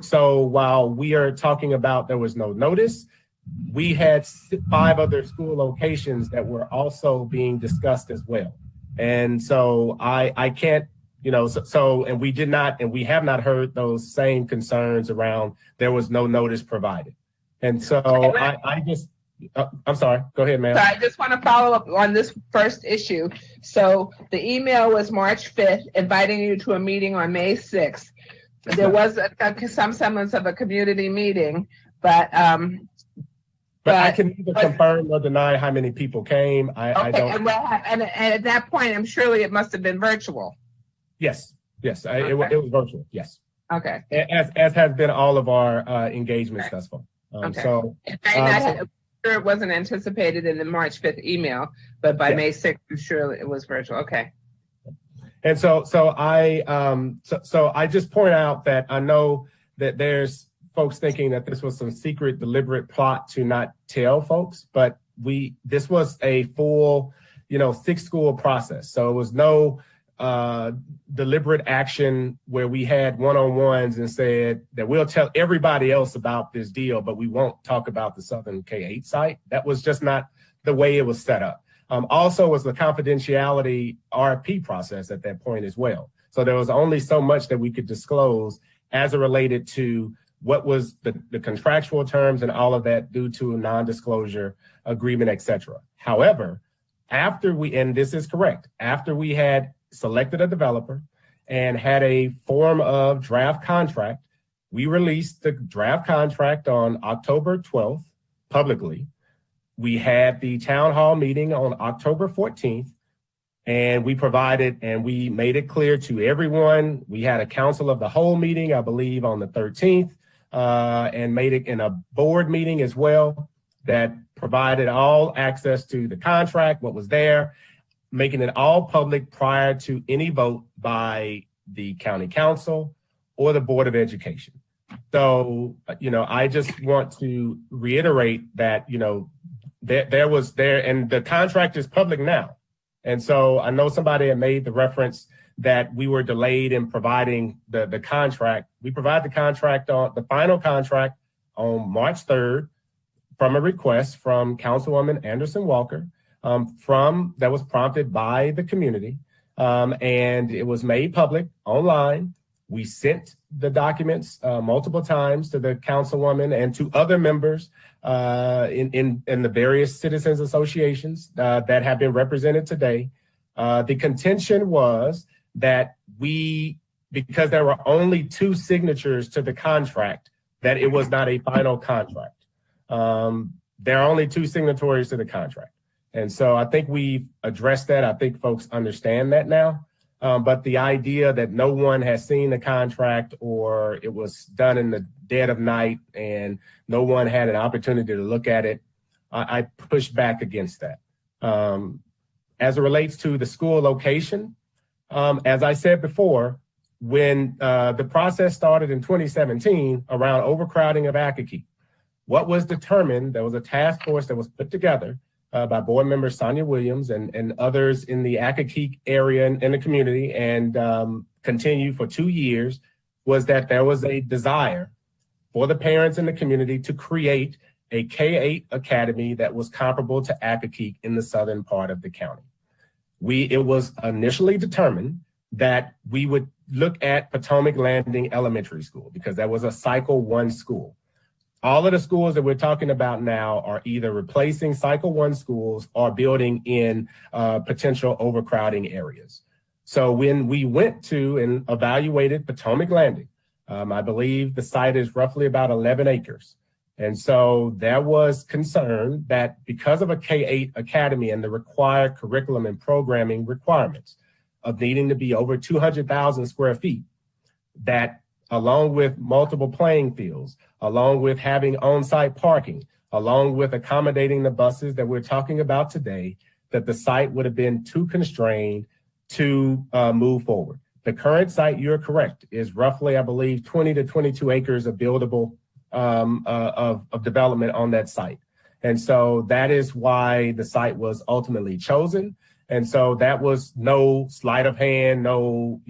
So while we are talking about there was no notice, we had 5 other school locations that were also being discussed as well. And so I can't, and we did not, and we have not heard those same concerns around there was no notice provided. And so I'm sorry, go ahead, ma'am. So I just want to follow up on this first issue. So the email was March 5th, inviting you to a meeting on May 6th. There was some semblance of a community meeting, but I can neither confirm or deny how many people came. I don't. And at that point, I'm surely it must have been virtual. Yes, it was virtual. Yes. Okay. As has been all of our engagements thus far. So I'm sure it wasn't anticipated in the March 5th email, but by May 6th, I'm sure it was virtual. Okay. And so I just point out that I know that there's folks thinking that this was some secret, deliberate plot to not tell folks, but this was a full, 6-school process. So it was no deliberate action where we had one-on-ones and said that we'll tell everybody else about this deal, but we won't talk about the Southern K-8 site. That was just not the way it was set up. Also was the confidentiality RFP process at that point as well. So there was only so much that we could disclose as it related to what was the contractual terms and all of that due to a non-disclosure agreement, et cetera. However, and this is correct, after we had selected a developer and had a form of draft contract, we released the draft contract on October 12th publicly. We had the town hall meeting on October 14th, and we provided and we made it clear to everyone. We had a council of the whole meeting, I believe, on the 13th, and made it in a board meeting as well that provided all access to the contract, what was there, making it all public prior to any vote by the county council or the Board of Education. So, I just want to reiterate that, there was and the contract is public now. And so I know somebody had made the reference that we were delayed in providing the contract. We provide the final contract on March 3rd from a request from Councilwoman Anderson Walker, that was prompted by the community. And it was made public online. We sent the documents multiple times to the councilwoman and to other members in the various citizens associations that have been represented today. The contention was that because there were only 2 signatures to the contract, that it was not a final contract. There are only 2 signatories to the contract. And so I think we've addressed that. I think folks understand that now. But the idea that no one has seen the contract or it was done in the dead of night and no one had an opportunity to look at it, I push back against that. As it relates to the school location, as I said before, when the process started in 2017 around overcrowding of Accokeek, what was determined, there was a task force that was put together by board member Sonia Williams and others in the Accokeek area and in the community, and continued for 2 years, was that there was a desire for the parents in the community to create a K-8 academy that was comparable to Accokeek in the southern part of the county. It was initially determined that we would look at Potomac Landing Elementary School because that was a Cycle 1 school. All of the schools that we're talking about now are either replacing Cycle 1 schools or building in potential overcrowding areas. So when we went to and evaluated Potomac Landing, I believe the site is roughly about 11 acres. And so there was concern that because of a K-8 academy and the required curriculum and programming requirements of needing to be over 200,000 square feet, that along with multiple playing fields, along with having on-site parking, along with accommodating the buses that we're talking about today, that the site would have been too constrained to move forward. The current site, you're correct, is roughly, I believe, 20 to 22 acres of buildable of development on that site. And so that is why the site was ultimately chosen. And so that was no sleight of hand, no,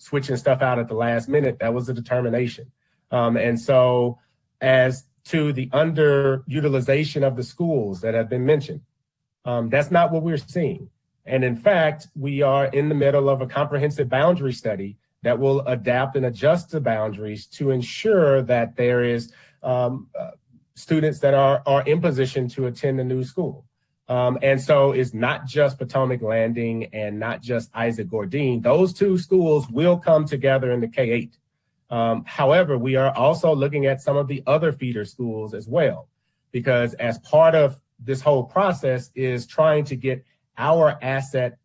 switching stuff out at the last minute. That was a determination. And so as to the underutilization of the schools that have been mentioned, that's not what we're seeing. And in fact, we are in the middle of a comprehensive boundary study that will adapt and adjust the boundaries to ensure that there is students that are in position to attend the new school. And so it's not just Potomac Landing and not just Isaac Gordine. Those two schools will come together in the K-8. However, we are also looking at some of the other feeder schools as well, because as part of this whole process is trying to get our asset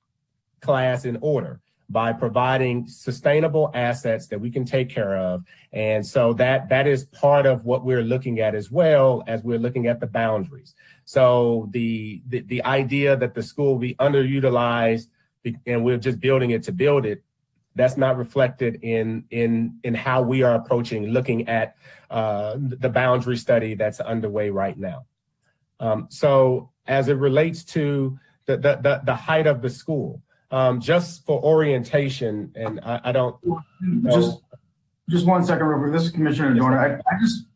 class in order by providing sustainable assets that we can take care of. And so that is part of what we're looking at as well as we're looking at the boundaries. So the idea that the school will be underutilized and we're just building it to build it, that's not reflected in how we are approaching looking at the boundary study that's underway right now. So as it relates to the height of the school, just for orientation, and I don't know. Just 1 second, real quick. This is Commissioner Dorner.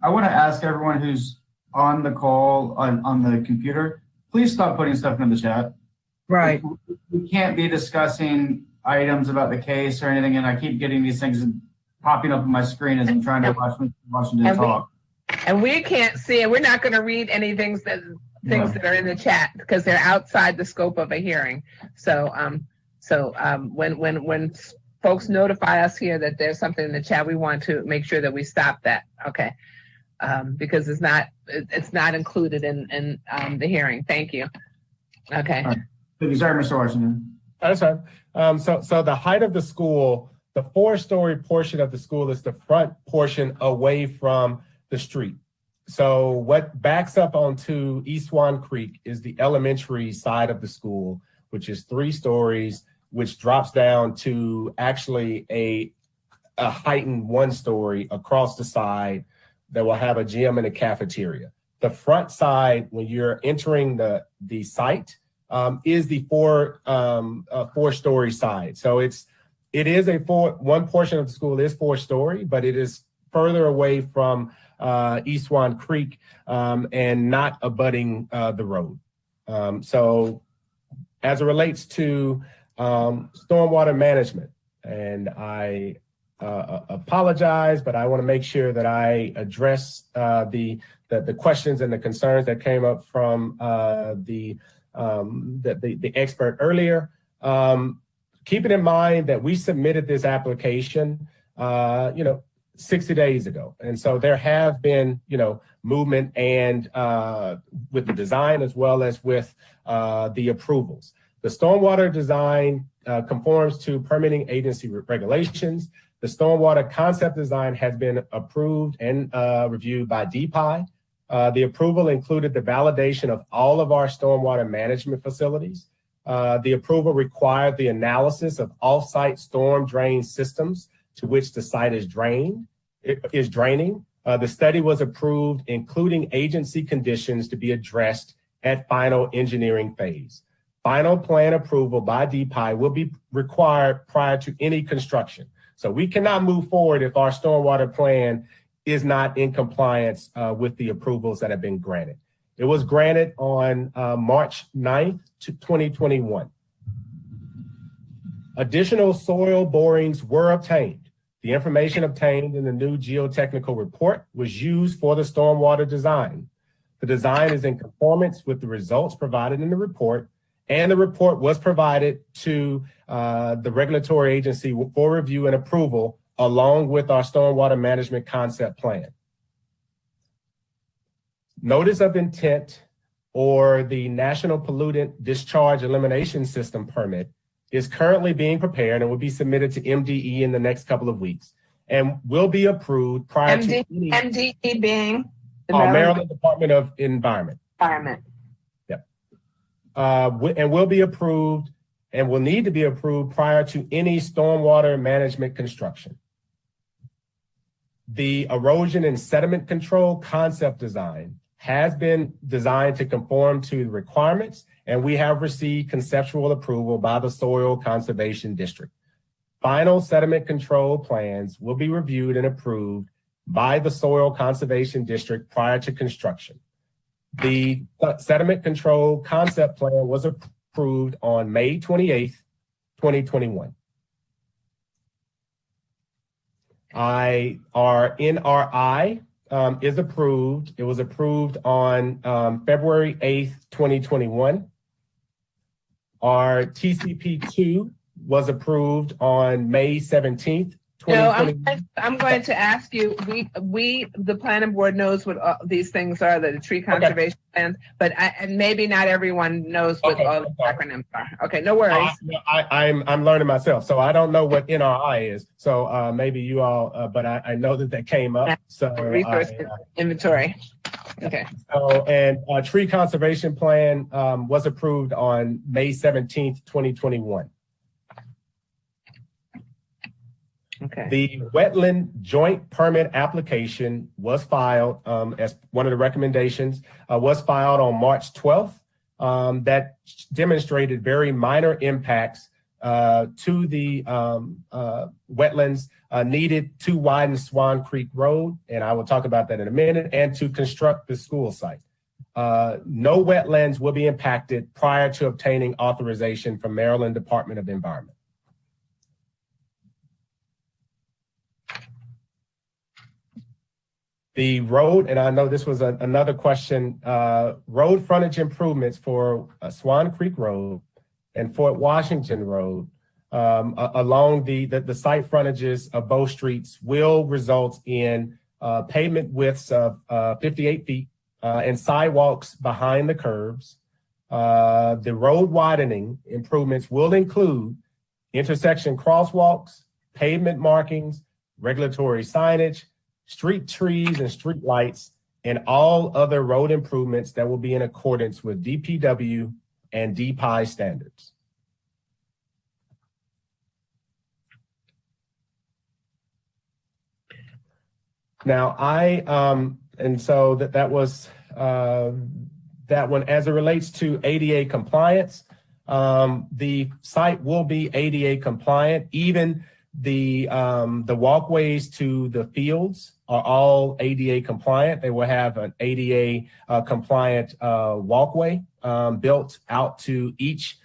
I want to ask everyone who's on the call on the computer, please stop putting stuff in the chat. Right. We can't be discussing items about the case or anything, and I keep getting these things popping up on my screen as I'm trying to watch Mr. Washington talk. And we can't see, and we're not going to read any things that are in the chat because they're outside the scope of a hearing. So when folks notify us here that there's something in the chat, we want to make sure that we stop that. Okay. Because it's not included in the hearing. Thank you. Okay. Right. Thank you, sorry, Mr. Washington. That's right. So the height of the school, the 4-story portion of the school is the front portion away from the street. So what backs up onto East Swan Creek is the elementary side of the school, which is 3 stories, which drops down to actually a heightened 1-story across the side that will have a gym and a cafeteria. The front side, when you're entering the site, is the 4-story side. So it is one portion of the school is 4-story, but it is further away from East Swan Creek and not abutting the road. So as it relates to stormwater management, and I apologize, but I want to make sure that I address the questions and the concerns that came up from the expert earlier. Keeping in mind that we submitted this application, 60 days ago. And so there have been, movement and with the design as well as with the approvals. The stormwater design conforms to permitting agency regulations. The stormwater concept design has been approved and reviewed by DPI. The approval included the validation of all of our stormwater management facilities. The approval required the analysis of off-site storm drain systems to which the site is draining. The study was approved, including agency conditions to be addressed at final engineering phase. Final plan approval by DPI will be required prior to any construction. So we cannot move forward if our stormwater plan is not in compliance with the approvals that have been granted. It was granted on March 9th, 2021. Additional soil borings were obtained. The information obtained in the new geotechnical report was used for the stormwater design. The design is in conformance with the results provided in the report, and the report was provided to the regulatory agency for review and approval along with our stormwater management concept plan. Notice of intent or the National Pollutant Discharge Elimination System permit is currently being prepared and will be submitted to MDE in the next couple of weeks and will be approved prior to MDE being the Maryland Department of Environment. Yep. And will be approved and will need to be approved prior to any stormwater management construction. The erosion and sediment control concept design has been designed to conform to the requirements, and we have received conceptual approval by the Soil Conservation District. Final sediment control plans will be reviewed and approved by the Soil Conservation District prior to construction. The sediment control concept plan was approved on May 28th, 2021. Our NRI is approved. It was approved on February 8th, 2021. Our TCP2 was approved on May 17th, 2021. No, I'm going to ask you, the planning board knows what all these things are, the tree conservation plans, but and maybe not everyone knows what all the acronyms are. Okay, no worries. I'm learning myself, so I don't know what NRI is. So maybe you all, but I know that came up. So resource inventory. Okay. So and tree conservation plan was approved on May 17th, 2021. Okay. The wetland joint permit application was filed as one of the recommendations, was filed on March 12th. That demonstrated very minor impacts to the wetlands needed to widen Swan Creek Road, and I will talk about that in a minute, and to construct the school site. No wetlands will be impacted prior to obtaining authorization from Maryland Department of Environment. The road, and I know this was another question, road frontage improvements for Swan Creek Road and Fort Washington Road along the site frontages of both streets will result in pavement widths of 58 feet and sidewalks behind the curbs. The road widening improvements will include intersection crosswalks, pavement markings, regulatory signage, street trees and street lights, and all other road improvements that will be in accordance with DPW and DPI standards. Now, and so that was that one. As it relates to ADA compliance, the site will be ADA compliant. Even the walkways to the fields are all ADA compliant. They will have an ADA compliant walkway built out to each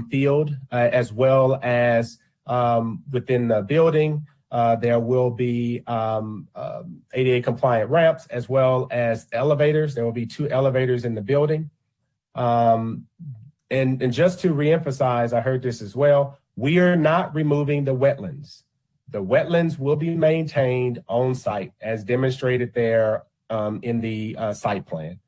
field, as well as within the building. There will be ADA compliant ramps as well as elevators. There will be 2 elevators in the building. And just to reemphasize, I heard this as well, we are not removing the wetlands. The wetlands will be maintained on site as demonstrated there in the site plan.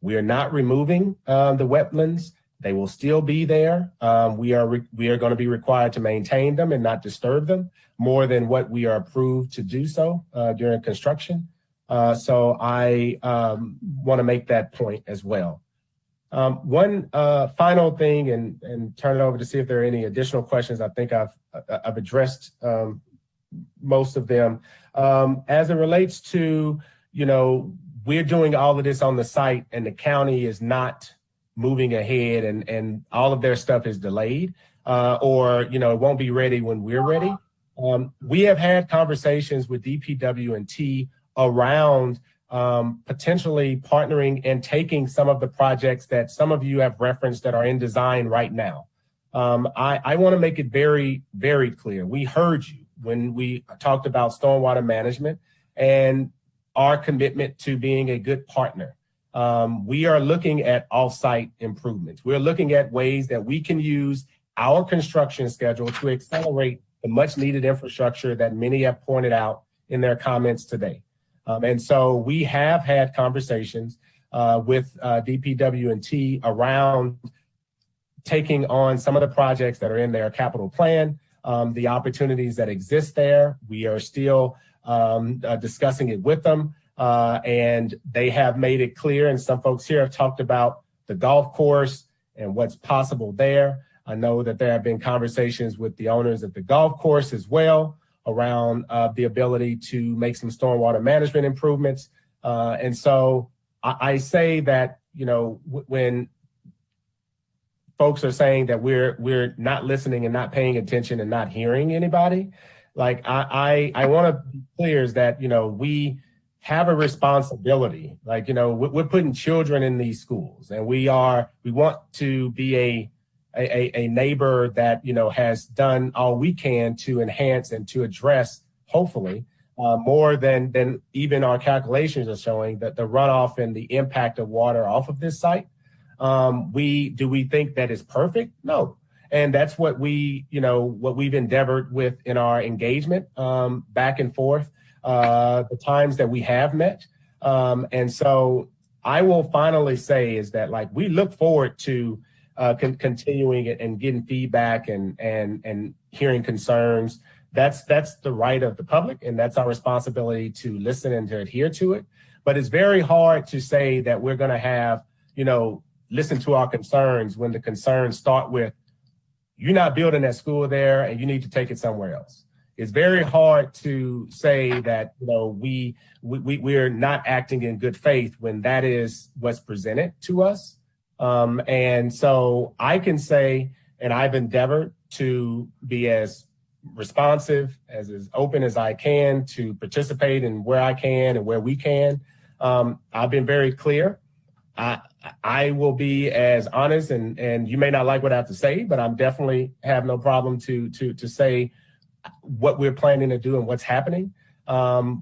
We are not removing the wetlands. They will still be there. We are going to be required to maintain them and not disturb them more than what we are approved to do so during construction. So I want to make that point as well. One final thing, and turn it over to see if there are any additional questions. I think I've addressed most of them. As it relates to, we're doing all of this on the site and the county is not moving ahead and all of their stuff is delayed or, it won't be ready when we're ready. We have had conversations with DPW&T around potentially partnering and taking some of the projects that some of you have referenced that are in design right now. I want to make it very, very clear. We heard you when we talked about stormwater management and our commitment to being a good partner. We are looking at off-site improvements. We're looking at ways that we can use our construction schedule to accelerate the much needed infrastructure that many have pointed out in their comments today. And so we have had conversations with DPW&T around taking on some of the projects that are in their capital plan, the opportunities that exist there. We are still discussing it with them. And they have made it clear, and some folks here have talked about the golf course and what's possible there. I know that there have been conversations with the owners of the golf course as well around the ability to make some stormwater management improvements. And so I say that, when folks are saying that we're not listening and not paying attention and not hearing anybody, like I want to be clear is that, we have a responsibility. Like, we're putting children in these schools and we want to be a neighbor that, has done all we can to enhance and to address, hopefully, more than even our calculations are showing, that the runoff and the impact of water off of this site. Do we think that is perfect? No. And that's what we've endeavored with in our engagement back and forth, the times that we have met. And so I will finally say is that, like, we look forward to continuing it and getting feedback and hearing concerns. That's the right of the public, and that's our responsibility to listen and to adhere to it. But it's very hard to say that we're going to have, listen to our concerns when the concerns start with, you're not building that school there and you need to take it somewhere else. It's very hard to say that, we're not acting in good faith when that is what's presented to us. And so I can say, and I've endeavored to be as responsive, as open as I can to participate in where I can and where we can. I've been very clear. I will be as honest, and you may not like what I have to say, but I'm definitely have no problem to say what we're planning to do and what's happening.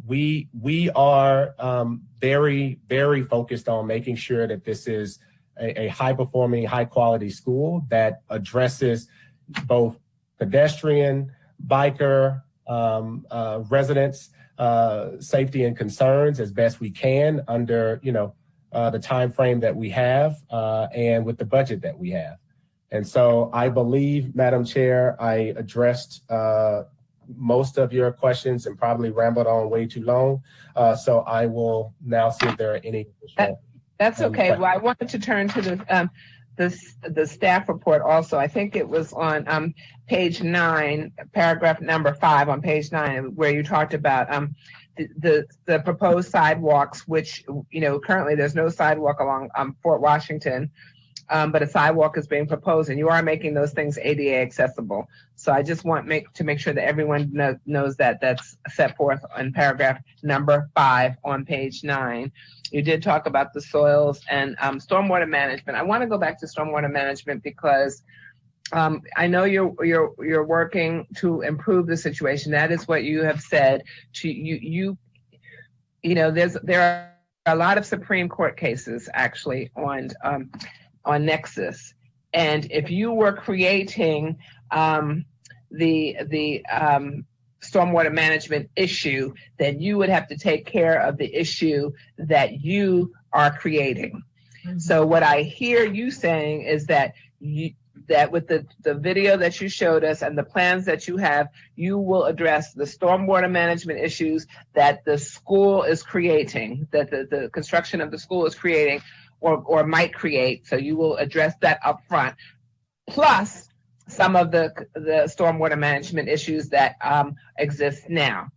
We are very, very focused on making sure that this is a high-performing, high-quality school that addresses both pedestrian, biker, residents, safety and concerns as best we can under, the time frame that we have and with the budget that we have. And so I believe, Madam Chair, I addressed most of your questions and probably rambled on way too long. So I will now see if there are any additional. That's okay. Well, I wanted to turn to the staff report also. I think it was on page 9, paragraph number 5 on page 9, where you talked about the proposed sidewalks, which, currently there's no sidewalk along Fort Washington, but a sidewalk is being proposed, and you are making those things ADA accessible. So I just want to make sure that everyone knows that that's set forth in paragraph number 5 on page 9. You did talk about the soils and stormwater management. I want to go back to stormwater management because I know you're working to improve the situation. That is what you have said. There are a lot of Supreme Court cases actually on Nexus, and if you were creating the stormwater management issue, then you would have to take care of the issue that you are creating. Mm-hmm. So what I hear you saying is that that with the video that you showed us and the plans that you have, you will address the stormwater management issues that the school is creating, that the construction of the school is creating or might create. So you will address that up front, plus some of the stormwater management issues that exist now.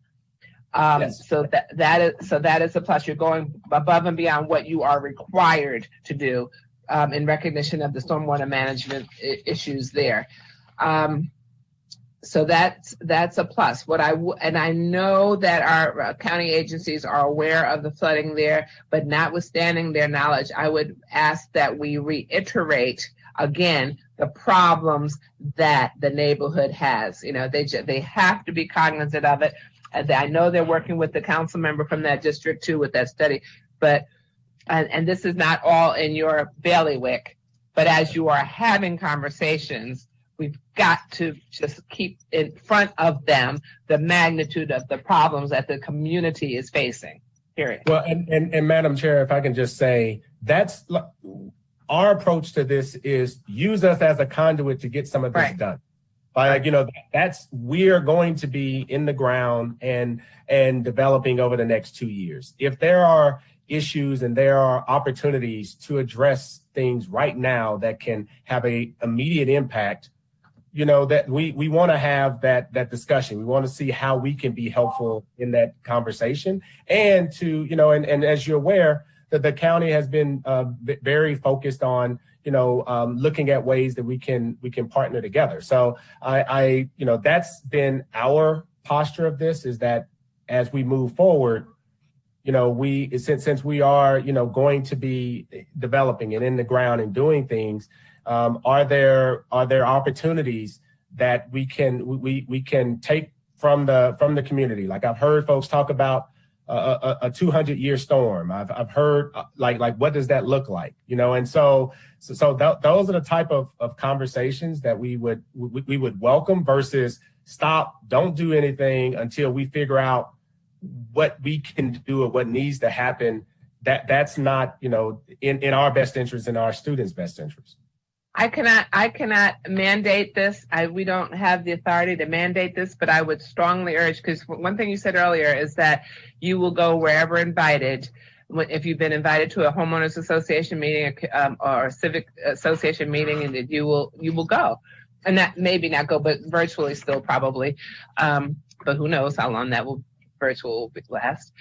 Yes. So that is a plus. You're going above and beyond what you are required to do in recognition of the stormwater management issues there. So that's a plus. And I know that our county agencies are aware of the flooding there, but notwithstanding their knowledge, I would ask that we reiterate again the problems that the neighborhood has. You know, they have to be cognizant of it. And I know they're working with the council member from that district too with that study, but and this is not all in your bailiwick, but as you are having conversations, we've got to just keep in front of them the magnitude of the problems that the community is facing, period. Well, and Madam Chair, if I can just say, that's our approach to this is use us as a conduit to get some of this done. Like, you know, we're going to be in the ground and developing over the next 2 years. If there are issues and there are opportunities to address things right now that can have a immediate impact, you know, that we want to have that discussion. We want to see how we can be helpful in that conversation, and to, you know, and as you're aware, that the county has been very focused on, you know, looking at ways that we can partner together. So I you know, that's been our posture of this, is that as we move forward, you know, since we are, you know, going to be developing it in the ground and doing things, are there opportunities that we can take from the community? Like, I've heard folks talk about a 200-year storm. I've heard like what does that look like? You know, and so those are the type of conversations that we would welcome, versus don't do anything until we figure out what we can do or what needs to happen. That's not, you know, in our best interest, in our students' best interest. I cannot mandate this. We don't have the authority to mandate this, but I would strongly urge, because one thing you said earlier is that you will go wherever invited. If you've been invited to a homeowners association meeting or a civic association meeting, and that you will go, and that maybe not go, but virtually still probably. But who knows how long that virtual will last.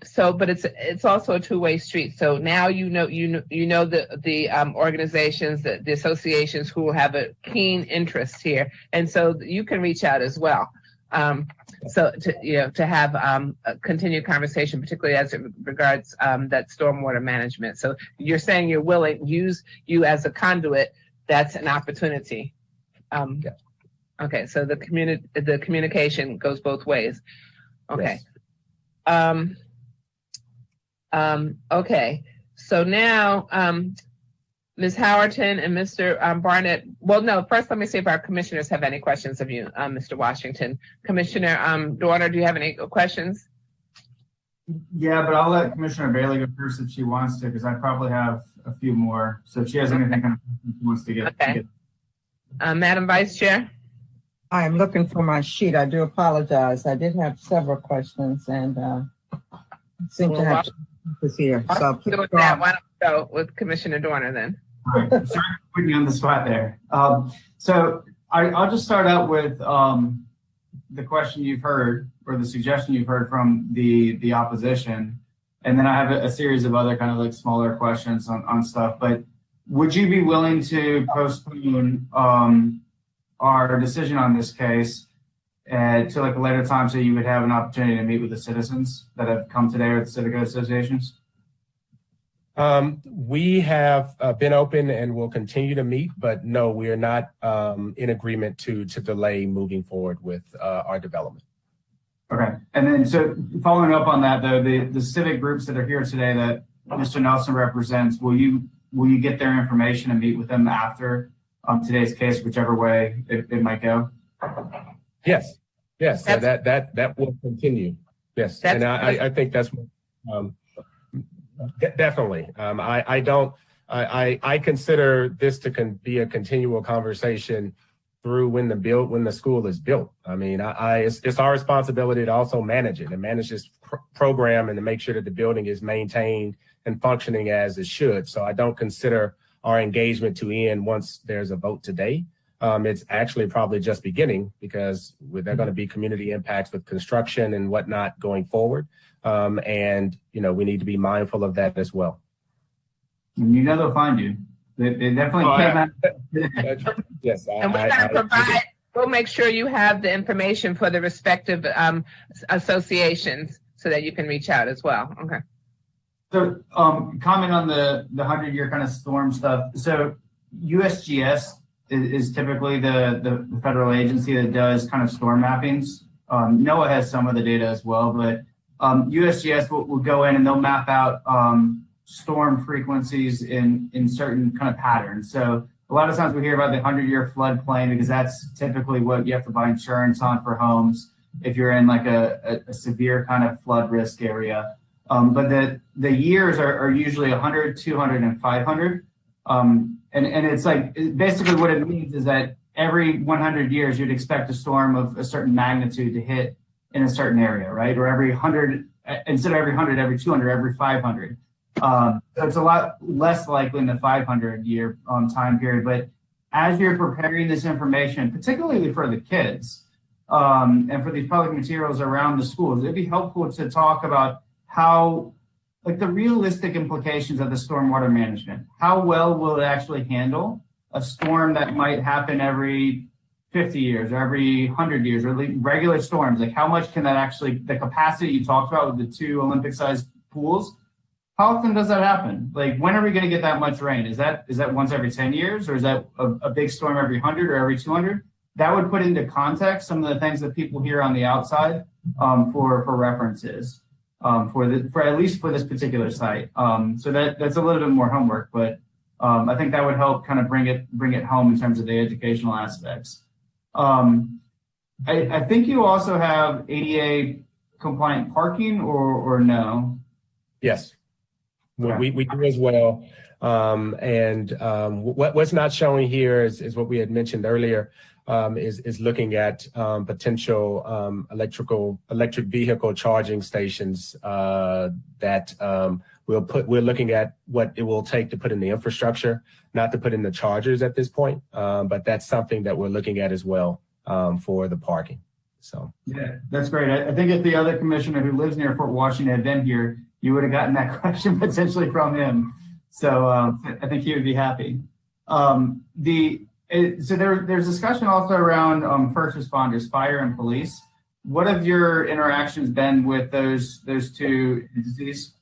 So, but it's also a two-way street. So now you know the organizations, the associations who have a keen interest here, and so you can reach out as well. So to have a continued conversation, particularly as it regards that stormwater management. So you're saying you're willing, use you as a conduit. That's an opportunity. Okay, so the communication goes both ways. Okay. Yes. Okay, so now Ms. Howerton and Mr. Barnett. Well, no, first let me see if our commissioners have any questions of you, Mr. Washington. Commissioner Dorner, do you have any questions? Yeah, but I'll let Commissioner Bailey go first if she wants to, because I probably have a few more. So if she has anything she wants to get. Okay. Madam Vice Chair. I'm looking for my sheet. I do apologize. I did have several questions, and seem to have this here. So why don't we go with Commissioner Dorner then? All right. Sorry for putting you on the spot there. So I'll just start out with the question you've heard, or the suggestion you've heard from the opposition, and then I have a series of other kind of like smaller questions on stuff. But would you be willing to postpone our decision on this case to like a later time, so you would have an opportunity to meet with the citizens that have come today, or the civic associations? We have been open and will continue to meet, but no, we are not in agreement to delay moving forward with our development. Okay, and then so following up on that though, the civic groups that are here today that Mr. Nelson represents, will you get their information and meet with them after today's case, whichever way it might go? Yes, so that will continue. Yes, and I think that's definitely. I don't. I consider this to be a continual conversation through when the school is built. I mean, it's our responsibility to also manage it and manage this program and to make sure that the building is maintained and functioning as it should. So I don't consider our engagement to end once there's a vote today. It's actually probably just beginning because there are going to be community impacts with construction and whatnot going forward. And, we need to be mindful of that as well. And they'll find you. They definitely came out. Yes. And we're going to provide, we'll make sure you have the information for the respective associations so that you can reach out as well. Okay. So comment on the 100-year kind of storm stuff. So USGS is typically the federal agency that does kind of storm mappings. NOAA has some of the data as well, but USGS will go in and they'll map out storm frequencies in certain kind of patterns. So a lot of times we hear about the 100-year floodplain because that's typically what you have to buy insurance on for homes if you're in like a severe kind of flood risk area. But the years are usually 100, 200, and 500. And it's like, basically what it means is that every 100 years, you'd expect a storm of a certain magnitude to hit in a certain area, right? Or every 100, instead of every 100, every 200, every 500. So it's a lot less likely in the 500-year time period. But as you're preparing this information, particularly for the kids and for these public materials around the schools, it'd be helpful to talk about how, like, the realistic implications of the stormwater management. How well will it actually handle a storm that might happen every 50 years or every 100 years, or regular storms? Like, how much can that actually, the capacity you talked about with the 2 Olympic-sized pools, how often does that happen? Like, when are we going to get that much rain? Is that once every 10 years, or is that a big storm every 100 or every 200? That would put into context some of the things that people hear on the outside for references. For at least for this particular site. So that's a little bit more homework, but I think that would help kind of bring it home in terms of the educational aspects. I think you also have ADA compliant parking or no? Yes, okay. we do as well. What's not showing here is what we had mentioned earlier. Is looking at potential electric vehicle charging stations that we're looking at what it will take to put in the infrastructure, not to put in the chargers at this point, but that's something that we're looking at as well for the parking. So yeah, that's great. I think if the other commissioner who lives near Fort Washington had been here, you would have gotten that question potentially from him. So I think he would be happy. So there's discussion also around first responders, fire and police. What have your interactions been with those 2 entities?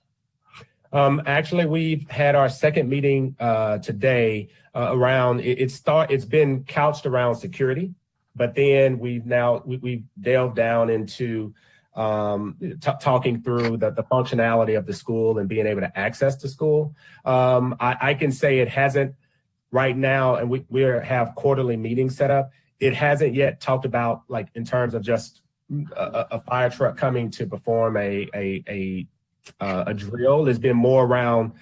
Actually, we've had our second meeting today around it's been couched around security, but then we've delved down into talking through the functionality of the school and being able to access the school. I can say it hasn't. Right now, and we have quarterly meetings set up. It hasn't yet talked about, like, in terms of just a fire truck coming to perform a drill. It's been more around,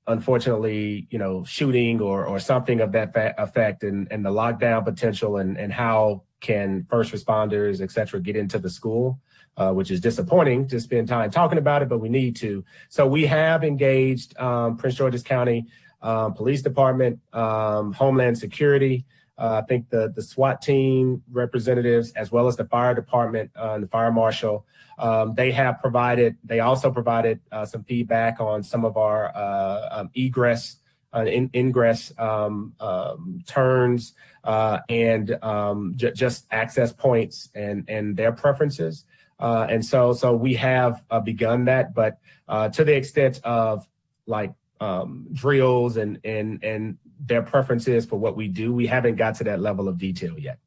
unfortunately, shooting or something of that effect, and the lockdown potential, and how can first responders, et cetera, get into the school, which is disappointing to spend time talking about it, but we need to. So we have engaged Prince George's County Police Department, Homeland Security, I think the SWAT team representatives, as well as the fire department and the fire marshal. They also provided some feedback on some of our egress ingress turns and just access points and their preferences. And so we have begun that, but to the extent of drills and their preferences for what we do, we haven't got to that level of detail yet.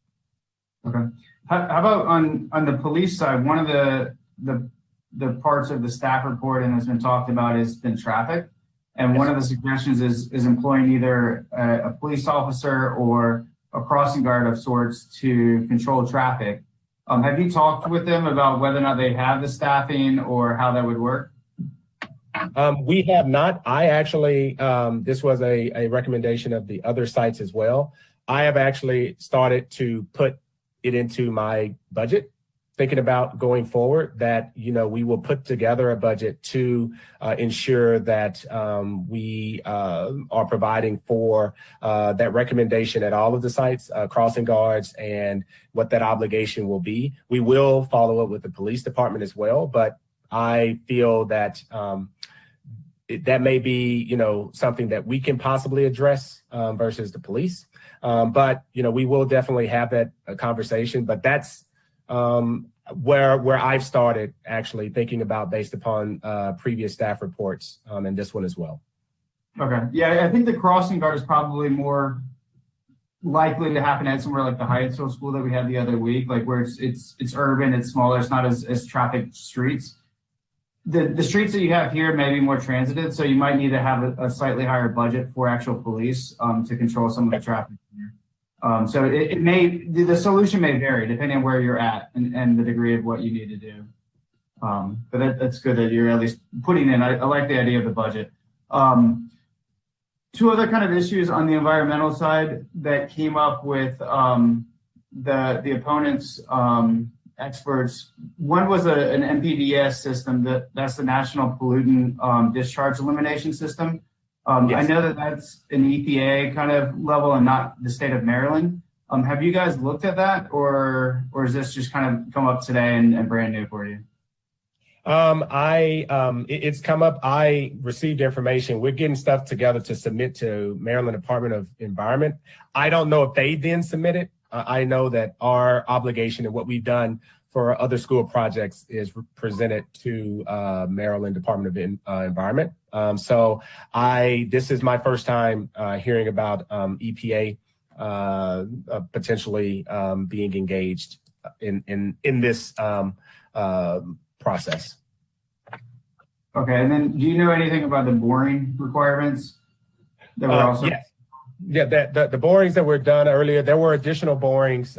Okay. How about on the police side? One of the parts of the staff report and has been talked about has been traffic. And one of the suggestions is employing either a police officer or a crossing guard of sorts to control traffic. Have you talked with them about whether or not they have the staffing or how that would work? We have not. I actually, this was a recommendation of the other sites as well. I have actually started to put it into my budget, thinking about going forward that, we will put together a budget to ensure that we are providing for that recommendation at all of the sites, crossing guards, and what that obligation will be. We will follow up with the police department as well, but I feel that that may be, something that we can possibly address versus the police. But, we will definitely have that conversation. But that's where I've started actually thinking about based upon previous staff reports and this one as well. Okay. Yeah, I think the crossing guard is probably more likely to happen at somewhere like the Hyattsville school that we had the other week, like where it's urban, it's smaller, it's not as trafficked streets. The streets that you have here may be more transited, so you might need to have a slightly higher budget for actual police to control some of the traffic here. So the solution may vary depending on where you're at and the degree of what you need to do. But that's good that you're at least putting in. I like the idea of the budget. Two other kind of issues on the environmental side that came up with the opponents' experts. One was an NPDES system that's the National Pollutant Discharge Elimination System. Yes. I know that that's an EPA kind of level and not the state of Maryland. Have you guys looked at that, or is this just kind of come up today and brand new for you? It's come up. I received information. We're getting stuff together to submit to Maryland Department of Environment. I don't know if they then submit it. I know that our obligation and what we've done for other school projects is presented to Maryland Department of Environment. So this is my first time hearing about EPA potentially being engaged in this process. Okay, and then do you know anything about the boring requirements that were also? Yes. Yeah, the borings that were done earlier, there were additional borings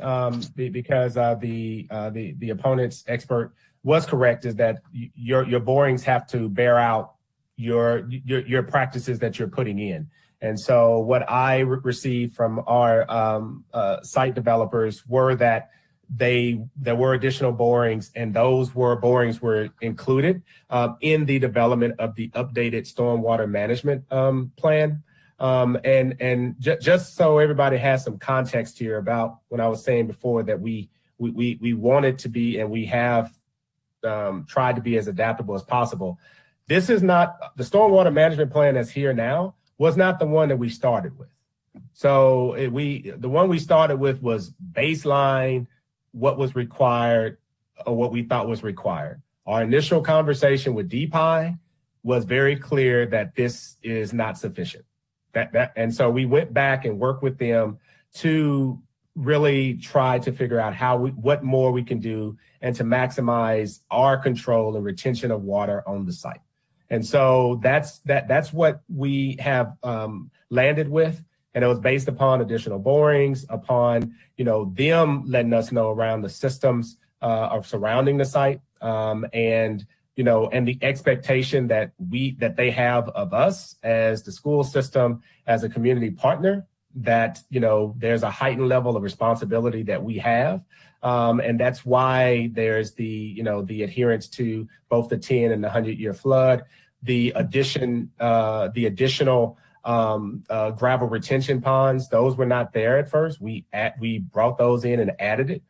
because the opponent's expert was correct, is that your borings have to bear out your practices that you're putting in. And so what I received from our site developers were that there were additional borings, and those borings were included in the development of the updated stormwater management plan. Just so everybody has some context here about what I was saying before, that we wanted to be, and we have tried to be as adaptable as possible. This is not the stormwater management plan that's here now was not the one that we started with. So the one we started with was baseline, what was required or what we thought was required. Our initial conversation with DPI was very clear that this is not sufficient. And so we went back and worked with them to really try to figure out what more we can do and to maximize our control and retention of water on the site. And so that's what we have landed with. And it was based upon additional borings, upon, them letting us know around the systems of surrounding the site, and the expectation that they have of us as the school system, as a community partner, that, there's a heightened level of responsibility that we have. And that's why there's the adherence to both the 10 and the 100-year flood, the additional gravel retention ponds. Those were not there at first. We brought those in and added it.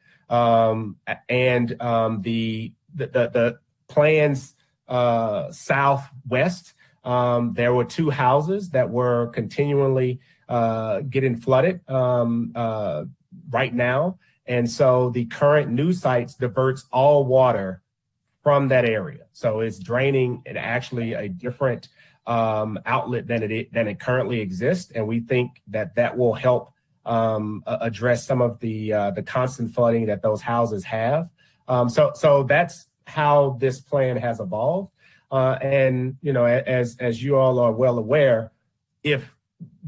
The plans southwest, there were 2 houses that were continually getting flooded right now. And so the current new sites diverts all water from that area. So it's draining in actually a different outlet than it currently exists. And we think that will help address some of the constant flooding that those houses have. So that's how this plan has evolved. As you all are well aware, if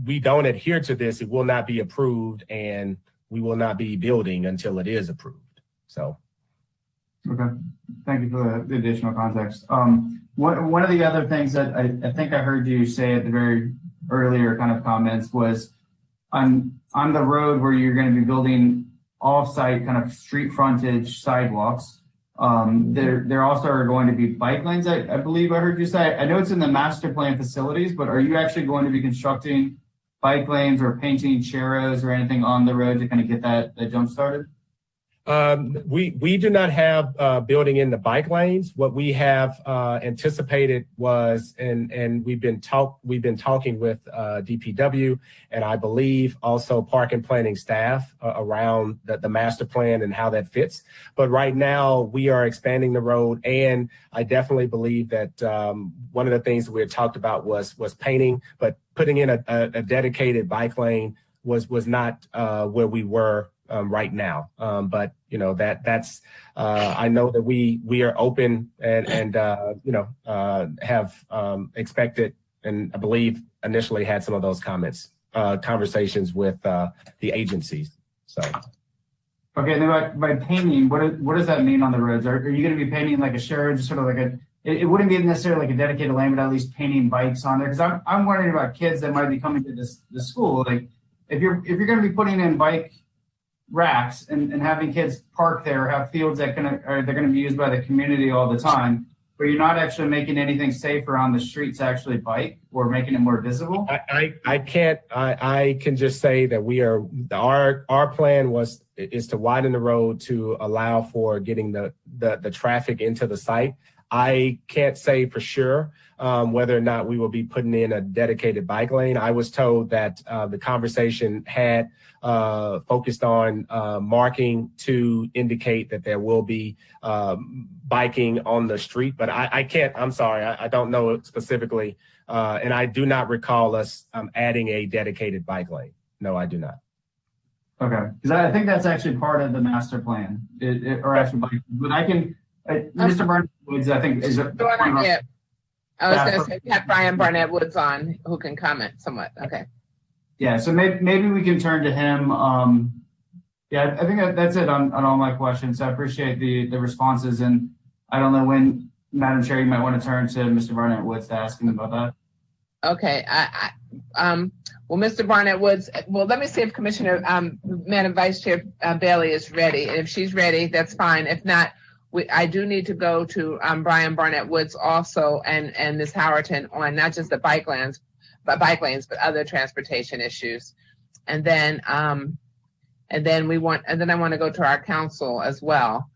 we don't adhere to this, it will not be approved, and we will not be building until it is approved. So. Okay, thank you for the additional context. One of the other things that I think I heard you say at the very earlier kind of comments was on the road where you're going to be building off-site kind of street frontage sidewalks. There also are going to be bike lanes. I believe I heard you say. I know it's in the master plan facilities, but are you actually going to be constructing bike lanes or painting churros or anything on the road to kind of get that jump started? We do not have building in the bike lanes. What we have anticipated was, and we've been talking with DPW and I believe also park and planning staff around the master plan and how that fits. But right now we are expanding the road, and I definitely believe that one of the things that we had talked about was painting, but putting in a dedicated bike lane was not where we were right now. But you know, that's I know that we are open and have expected, and I believe initially had some of those conversations with the agencies. So. Okay, and then by painting, what does that mean on the roads? Are you going to be painting like a shared, just sort of like it wouldn't be necessarily like a dedicated lane, but at least painting bikes on there? Because I'm wondering about kids that might be coming to the school. Like if you're going to be putting in bike racks and having kids park there, have fields that they're going to be used by the community all the time, but you're not actually making anything safer on the streets to actually bike or making it more visible? I can just say that our plan is to widen the road to allow for getting the traffic into the site. I can't say for sure whether or not we will be putting in a dedicated bike lane. I was told that the conversation had focused on marking to indicate that there will be biking on the street, but I can't, I'm sorry, I don't know it specifically. And I do not recall us adding a dedicated bike lane. No, I do not. Okay, because I think that's actually part of the master plan, or actually, but I can, Mr. Barnett Woods, I think is a. Yeah. I was going to say, we have Brian Barnett Woods on who can comment somewhat. Okay. Yeah, so maybe we can turn to him. Yeah, I think that's it on all my questions. So I appreciate the responses, and I don't know when, Madam Chair, you might want to turn to Mr. Barnett Woods to ask him about that. Okay. Well, Mr. Barnett Woods, well, let me see if Commissioner, Madam Vice Chair Bailey is ready. If she's ready, that's fine. If not, I do need to go to Brian Barnett Woods also and Ms. Howerton on not just the bike lanes, but other transportation issues. And then I want to go to our council as well.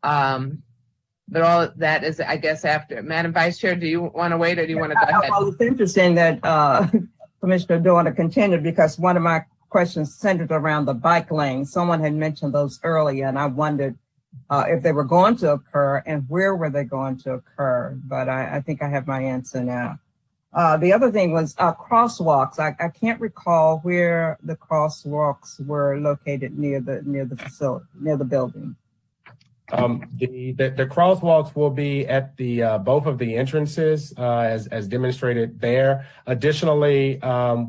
But all of that is, I guess, after. Madam Vice Chair, do you want to wait or do you want to go ahead? Well, it's interesting that Commissioner Doyle continued, because one of my questions centered around the bike lanes. Someone had mentioned those earlier, and I wondered if they were going to occur and where were they going to occur. But I think I have my answer now. The other thing was crosswalks. I can't recall where the crosswalks were located near the facility, near the building. The crosswalks will be at the both of the entrances as demonstrated there. Additionally,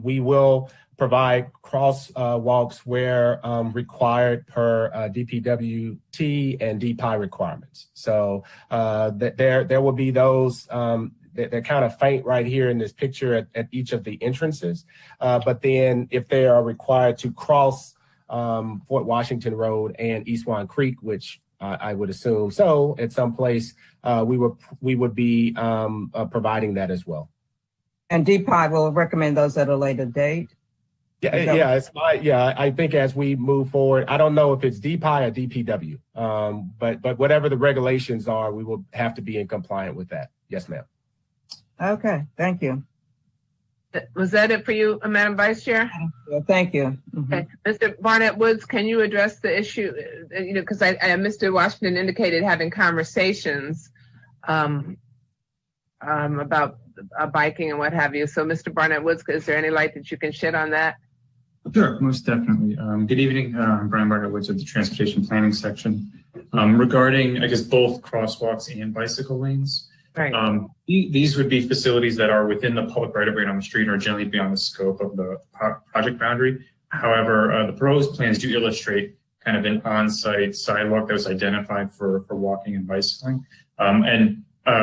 we will provide crosswalks where required per DPWT and DPI requirements. So there will be those. They're kind of faint right here in this picture at each of the entrances. But then if they are required to cross Fort Washington Road and East Swan Creek, which I would assume so at some place, we would be providing that as well. And DPI will recommend those at a later date? I think as we move forward, I don't know if it's DPI or DPW, but whatever the regulations are, we will have to be in compliant with that. Yes, ma'am. Okay, thank you. Was that it for you, Madam Vice Chair? Thank you. Mm-hmm. Okay. Mr. Barnett Woods, can you address the issue? Because Mr. Washington indicated having conversations about biking and what have you. So, Mr. Barnett Woods, is there any light that you can shed on that? Sure, most definitely. Good evening, Brian Barnett Woods of the Transportation Planning Section. Regarding, I guess, both crosswalks and bicycle lanes. Right. These would be facilities that are within the public right-of-way on the street or generally beyond the scope of the project boundary. However, the proposed plans do illustrate kind of an on-site sidewalk that was identified for walking and bicycling.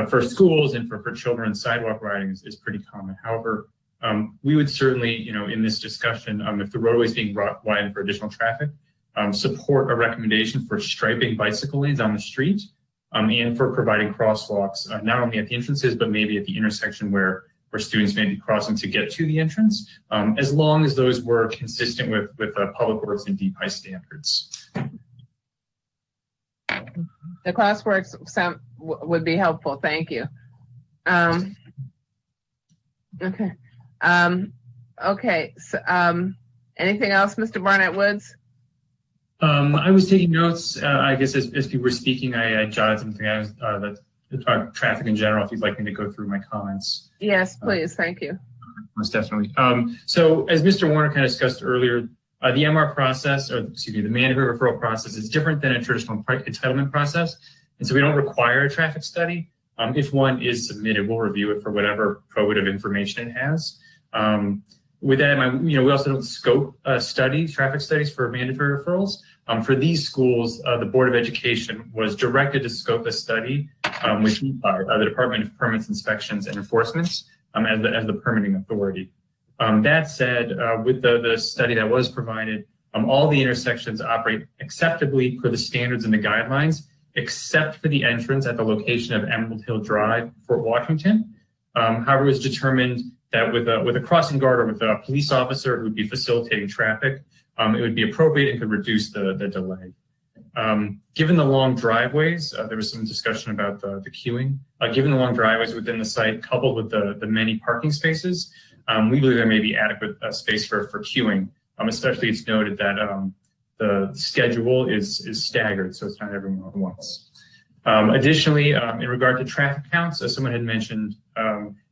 For schools and for children, sidewalk riding is pretty common. However, we would certainly, in this discussion, if the roadway is being widened for additional traffic, support a recommendation for striping bicycle lanes on the street and for providing crosswalks, not only at the entrances, but maybe at the intersection where students may be crossing to get to the entrance, as long as those were consistent with Public Works and DPI standards. The crossworks would be helpful. Thank you. Okay. Okay. So, anything else, Mr. Barnett Woods? I was taking notes. I guess as people were speaking, I jotted something out that traffic in general. If you'd like me to go through my comments. Yes, please. Thank you. Most definitely. So as Mr. Warner kind of discussed earlier, the MR process, or excuse me, the mandatory referral process is different than a traditional entitlement process. And so we don't require a traffic study. If one is submitted, we'll review it for whatever probative information it has. With that in mind, we also don't scope traffic studies for mandatory referrals. For these schools, the Board of Education was directed to scope a study with DPI, the Department of Permits, Inspections, and Enforcements, as the permitting authority. That said, with the study that was provided, all the intersections operate acceptably per the standards and the guidelines, except for the entrance at the location of Emerald Hill Drive, Fort Washington. However, it was determined that with a crossing guard or with a police officer who would be facilitating traffic, it would be appropriate and could reduce the delay. Given the long driveways, there was some discussion about the queuing. Given the long driveways within the site, coupled with the many parking spaces, we believe there may be adequate space for queuing. Especially, it's noted that the schedule is staggered, so it's not everyone at once. Additionally, in regard to traffic counts, as someone had mentioned,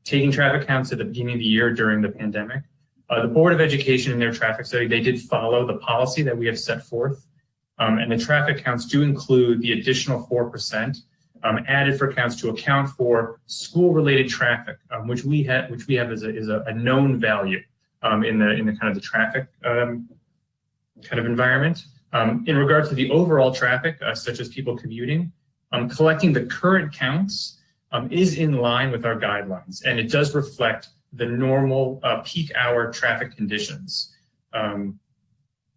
taking traffic counts at the beginning of the year during the pandemic, the Board of Education in their traffic study, they did follow the policy that we have set forth. And the traffic counts do include the additional 4% added for counts to account for school-related traffic, which we have as a known value in the kind of the traffic kind of environment. In regard to the overall traffic, such as people commuting, collecting the current counts is in line with our guidelines, and it does reflect the normal peak hour traffic conditions.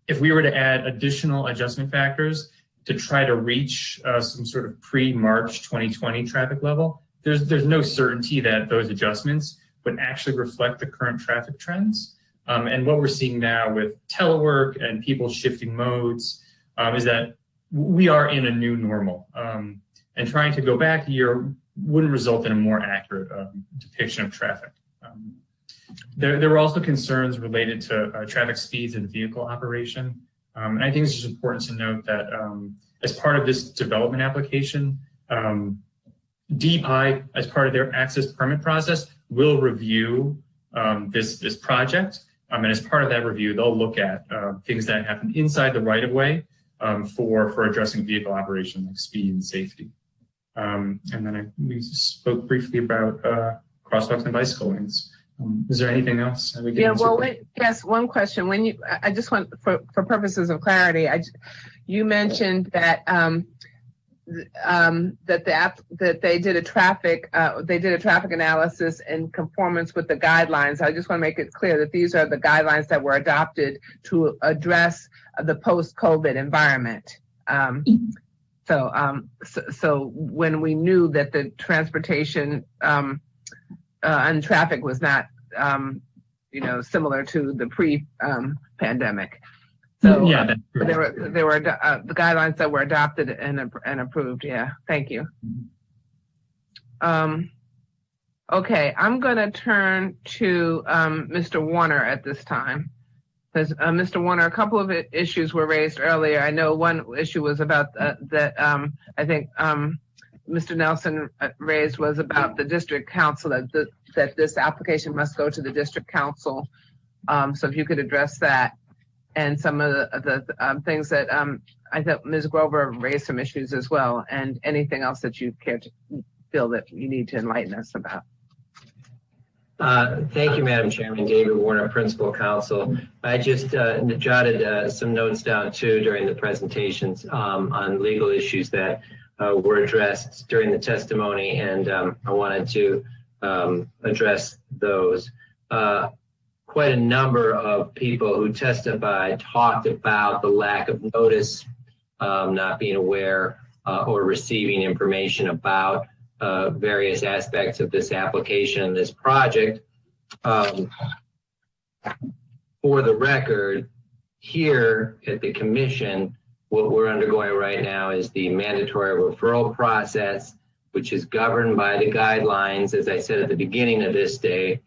If we were to add additional adjustment factors to try to reach some sort of pre-March 2020 traffic level, there's no certainty that those adjustments would actually reflect the current traffic trends. And what we're seeing now with telework and people shifting modes is that we are in a new normal. And trying to go back a year wouldn't result in a more accurate depiction of traffic. There were also concerns related to traffic speeds and vehicle operation. And I think it's just important to note that as part of this development application, DPI, as part of their access permit process, will review this project. And as part of that review, they'll look at things that happen inside the right-of-way for addressing vehicle operation, like speed and safety. And then we spoke briefly about crosswalks and bicycle lanes. Is there anything else that we can answer? Yes, one question. When I just want, for purposes of clarity, you mentioned that that they did a traffic analysis in conformance with the guidelines. I just want to make it clear that these are the guidelines that were adopted to address the post-COVID environment. So when we knew that the transportation and traffic was not, similar to the pre-pandemic. So yeah, there were the guidelines that were adopted and approved. Yeah, thank you. Okay, I'm going to turn to Mr. Warner at this time. Because Mr. Warner, a couple of issues were raised earlier. I know one issue was about that I think Mr. Nelson raised was about the district council, that this application must go to the district council. So if you could address that, and some of the things that I thought Ms. Grover raised some issues as well, and anything else that you care to feel that you need to enlighten us about. Thank you, Madam Chairman. David Warner, Principal Counsel. I just jotted some notes down too during the presentations on legal issues that were addressed during the testimony, and I wanted to address those. Quite a number of people who testified talked about the lack of notice, not being aware or receiving information about various aspects of this application and this project. For the record, here at the Commission, what we're undergoing right now is the mandatory referral process, which is governed by the guidelines, as I said at the beginning of this day,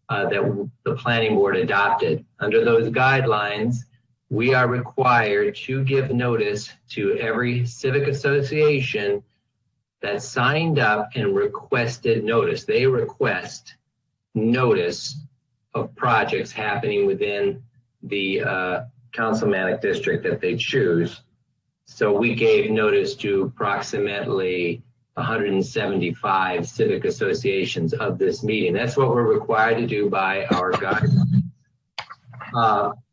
that the Planning Board adopted. Under those guidelines, we are required to give notice to every civic association that signed up and requested notice. They request notice of projects happening within the councilmanic district that they choose. So we gave notice to approximately 175 civic associations of this meeting. That's what we're required to do by our guidelines.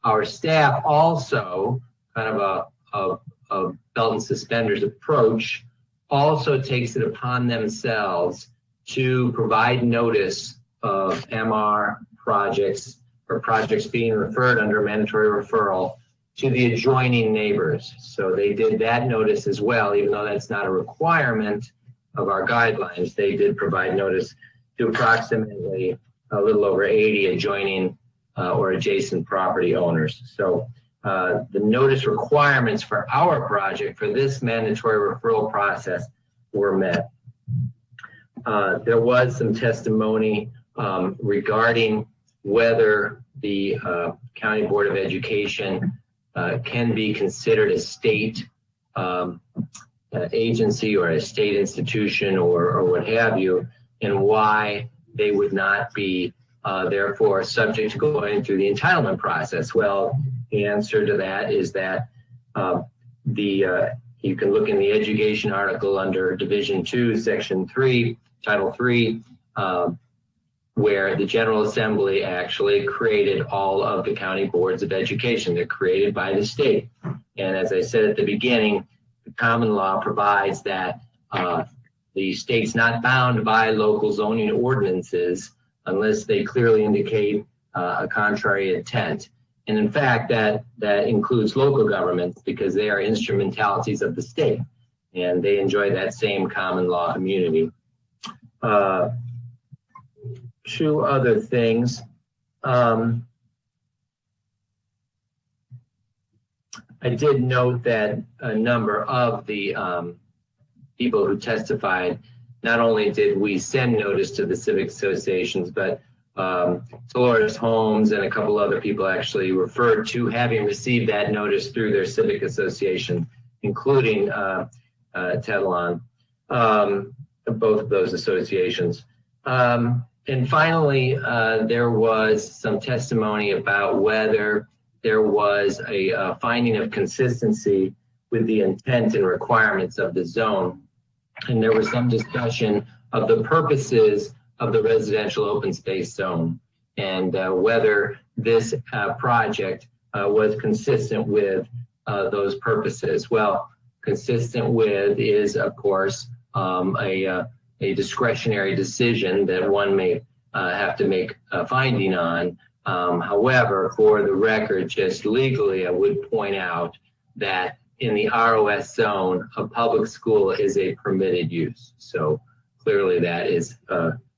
Our staff also, kind of a belt and suspenders approach, also takes it upon themselves to provide notice of MR projects or projects being referred under mandatory referral to the adjoining neighbors. So they did that notice as well, even though that's not a requirement of our guidelines. They did provide notice to approximately a little over 80 adjoining or adjacent property owners. So the notice requirements for our project for this mandatory referral process were met. There was some testimony regarding whether the County Board of Education can be considered a state agency or a state institution or what have you, and why they would not be therefore subject to going through the entitlement process. Well, the answer to that is that you can look in the education article under Division 2, Section 3, Title 3, where the General Assembly actually created all of the county boards of education. They're created by the state. And as I said at the beginning, the common law provides that the state's not bound by local zoning ordinances unless they clearly indicate a contrary intent. And in fact, that includes local governments because they are instrumentalities of the state and they enjoy that same common law immunity. Two other things. I did note that a number of the people who testified, not only did we send notice to the civic associations, but Dolores Holmes and a couple other people actually referred to having received that notice through their civic association, including Tetalon, both of those associations. And finally, there was some testimony about whether there was a finding of consistency with the intent and requirements of the zone. And there was some discussion of the purposes of the residential open space zone and whether this project was consistent with those purposes. Well, consistent with is, of course, a discretionary decision that one may have to make a finding on. However, for the record, just legally, I would point out that in the ROS zone, a public school is a permitted use. So clearly that is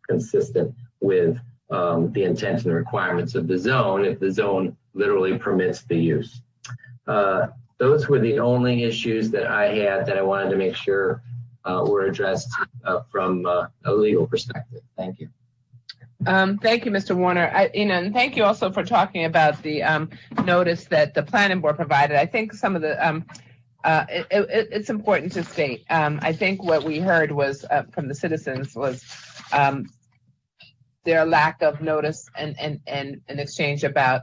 consistent with the intent and requirements of the zone if the zone literally permits the use. Those were the only issues that I had that I wanted to make sure were addressed from a legal perspective. Thank you. Thank you, Mr. Warner. And thank you also for talking about the notice that the planning board provided. I think some of the it's important to state. I think what we heard was from the citizens was their lack of notice and an exchange about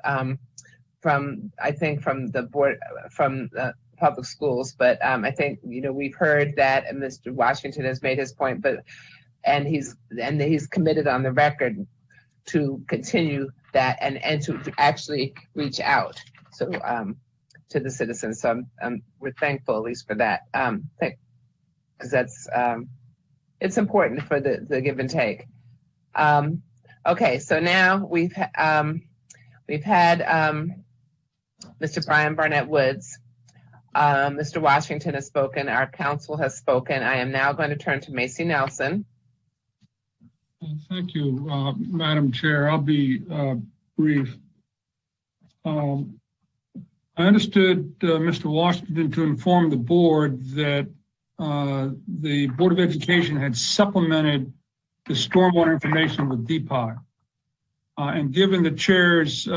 from the board from public schools. But I think we've heard that, and Mr. Washington has made his point, but he's committed on the record to continue that and to actually reach out to the citizens. So we're thankful at least for that. Because that's it's important for the give and take. Okay, so now we've had Mr. Brian Barnett Woods. Mr. Washington has spoken. Our council has spoken. I am now going to turn to Macy Nelson. Thank you, Madam Chair. I'll be brief. I understood Mr. Washington to inform the board that the Board of Education had supplemented the stormwater information with DPI. And given the chair's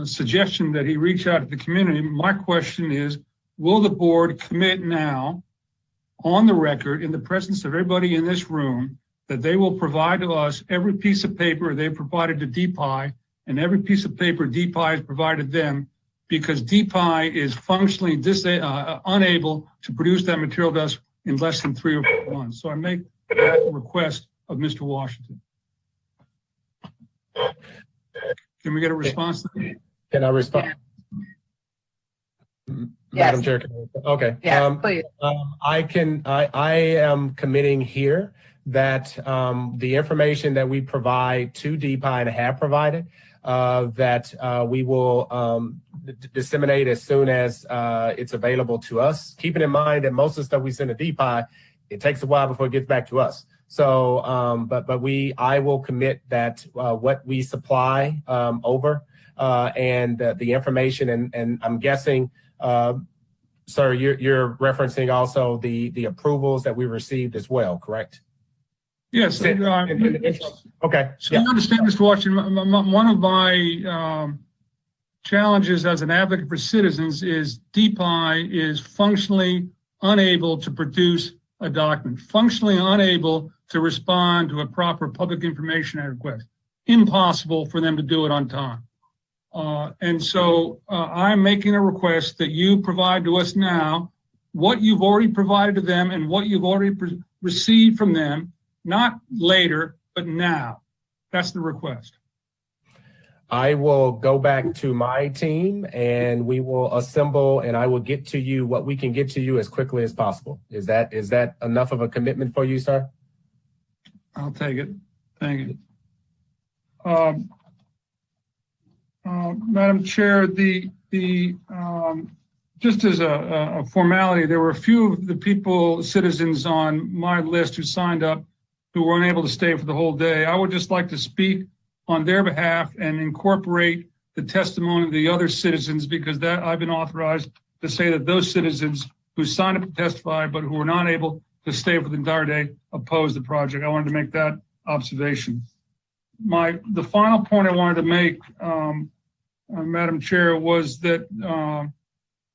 suggestion that he reach out to the community, my question is, will the board commit now on the record in the presence of everybody in this room that they will provide to us every piece of paper they provided to DPI and every piece of paper DPI has provided them, because DPI is functionally unable to produce that material to us in less than 3 or 4 months. So I make that request of Mr. Washington. Can we get a response to that? Can I respond? Yes. Madam Chair, okay. Yes, please. I am committing here that the information that we provide to DPI and have provided, that we will disseminate as soon as it's available to us. Keeping in mind that most of the stuff we send to DPI, it takes a while before it gets back to us. So, I will commit that what we supply over and the information, and I'm guessing, sir, you're referencing also the approvals that we received as well, correct? Yes. Okay. So you understand, Mr. Washington, one of my challenges as an advocate for citizens is DPI is functionally unable to produce a document, functionally unable to respond to a proper public information request. Impossible for them to do it on time. And so I'm making a request that you provide to us now what you've already provided to them and what you've already received from them, not later, but now. That's the request. I will go back to my team and we will assemble, and I will get to you what we can get to you as quickly as possible. Is that enough of a commitment for you, sir? I'll take it. Thank you. Madam Chair, just as a formality, there were a few of the citizens on my list who signed up who were unable to stay for the whole day. I would just like to speak on their behalf and incorporate the testimony of the other citizens, because that I've been authorized to say that those citizens who signed up to testify but who were not able to stay for the entire day opposed the project. I wanted to make that observation. The final point I wanted to make, Madam Chair, was that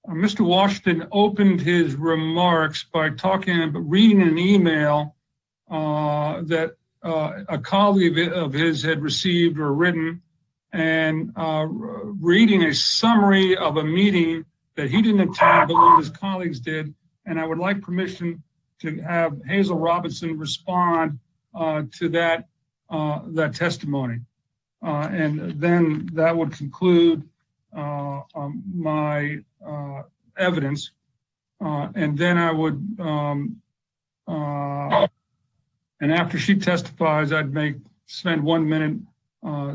Mr. Washington opened his remarks by reading an email that a colleague of his had received or written, and reading a summary of a meeting that he didn't attend, but one of his colleagues did. And I would like permission to have Hazel Robinson respond to that testimony. And then that would conclude my evidence. And then I would, and after she testifies, I'd spend 1 minute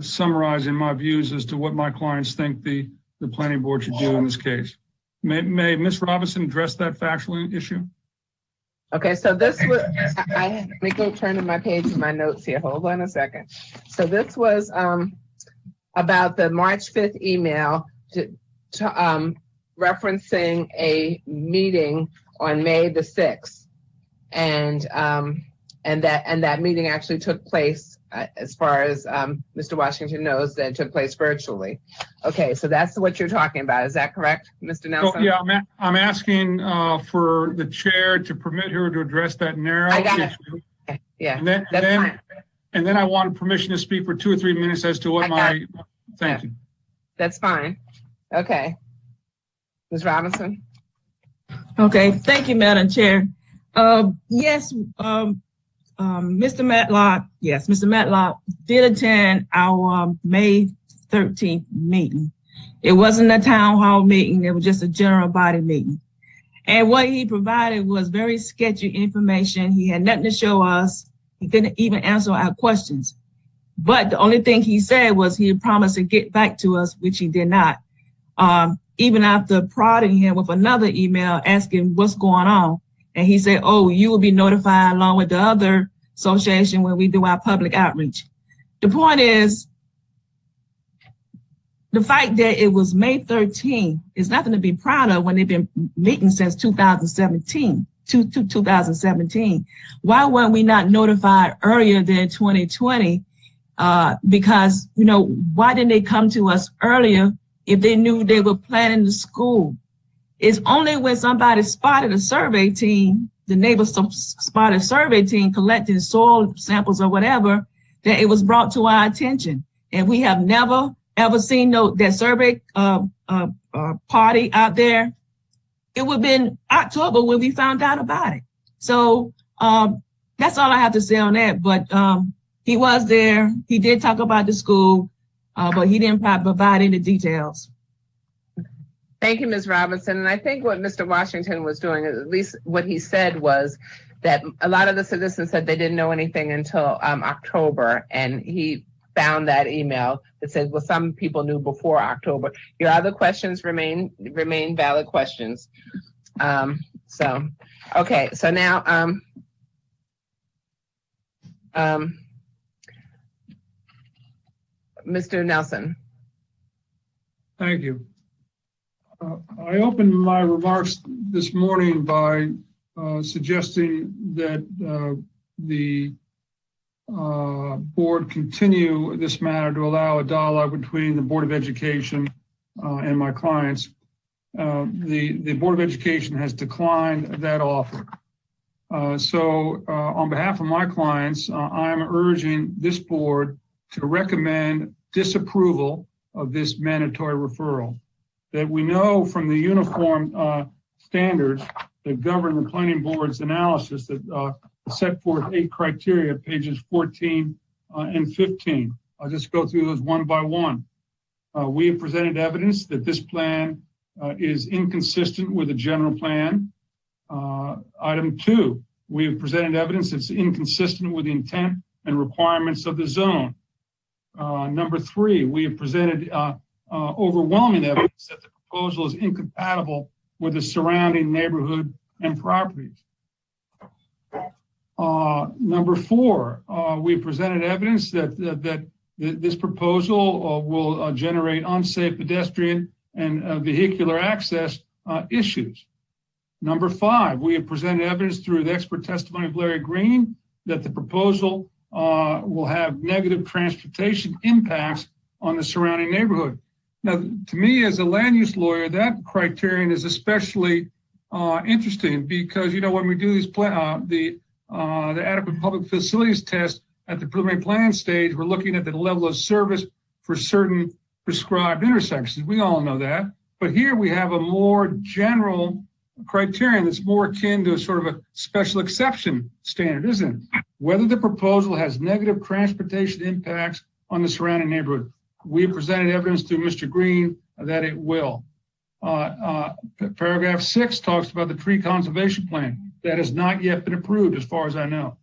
summarizing my views as to what my clients think the planning board should do in this case. May Ms. Robinson address that factual issue? Okay, so this was, let me go turn to my page of my notes here. Hold on a second. So this was about the March 5th email referencing a meeting on May the 6th. And that meeting actually took place, as far as Mr. Washington knows, that it took place virtually. Okay, so that's what you're talking about. Is that correct, Mr. Nelson? So, yeah, I'm asking for the chair to permit her to address that narrow issue. Okay. Yeah, that's fine. And then I wanted permission to speak for 2 or 3 minutes as to what thank you. That's fine. Okay. Ms. Robinson? Okay, thank you, Madam Chair. Yes, Mr. Matlock did attend our May 13th meeting. It wasn't a town hall meeting. It was just a general body meeting. And what he provided was very sketchy information. He had nothing to show us. He couldn't even answer our questions. But the only thing he said was he promised to get back to us, which he did not. Even after prodding him with another email asking what's going on. And he said, oh, you will be notified along with the other association when we do our public outreach. The point is, the fact that it was May 13th is nothing to be proud of when they've been meeting since 2017. Why weren't we not notified earlier than 2020? Because, why didn't they come to us earlier if they knew they were planning the school? It's only when somebody spotted a survey team, the neighbors spotted a survey team collecting soil samples or whatever, that it was brought to our attention. And we have never, ever seen that survey party out there. It would have been October when we found out about it. So that's all I have to say on that. But he was there. He did talk about the school, but he didn't provide any details. Thank you, Ms. Robinson. And I think what Mr. Washington was doing, at least what he said, was that a lot of the citizens said they didn't know anything until October, and he found that email that said, well, some people knew before October. Your other questions remain valid questions. Okay, so now, Mr. Nelson. Thank you. I opened my remarks this morning by suggesting that the board continue this matter to allow a dialogue between the Board of Education and my clients. The Board of Education has declined that offer. So on behalf of my clients, I'm urging this board to recommend disapproval of this mandatory referral. That we know from the uniform standards that govern the planning board's analysis that set forth 8 criteria, pages 14 and 15. I'll just go through those one by one. We have presented evidence that this plan is inconsistent with the general plan. Item 2, we have presented evidence that's inconsistent with the intent and requirements of the zone. Number 3, we have presented overwhelming evidence that the proposal is incompatible with the surrounding neighborhood and properties. Number 4, we presented evidence that this proposal will generate unsafe pedestrian and vehicular access issues. Number 5, we have presented evidence through the expert testimony of Larry Green that the proposal will have negative transportation impacts on the surrounding neighborhood. Now, to me as a land use lawyer, that criterion is especially interesting because, when we do these the adequate public facilities test at the preliminary plan stage, we're looking at the level of service for certain prescribed intersections. We all know that. But here we have a more general criterion that's more akin to a sort of a special exception standard, isn't it? Whether the proposal has negative transportation impacts on the surrounding neighborhood. We have presented evidence to Mr. Green that it will. Paragraph 6 talks about the tree conservation plan that has not yet been approved, as far as I know.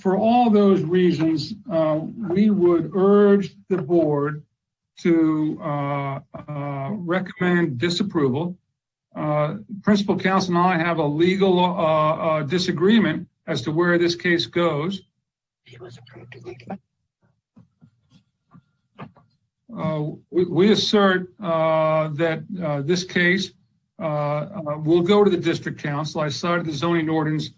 For all those reasons, we would urge the board to recommend disapproval. Principal counsel and I have a legal disagreement as to where this case goes. We assert that this case will go to the district council. I cited the zoning ordinance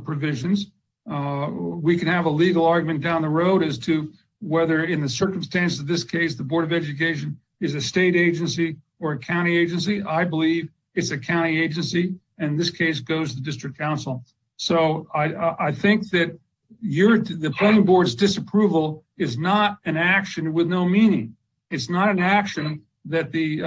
provisions. We can have a legal argument down the road as to whether in the circumstances of this case, the Board of Education is a state agency or a county agency. I believe it's a county agency, and this case goes to the district council. So I think that the planning board's disapproval is not an action with no meaning. It's not an action that the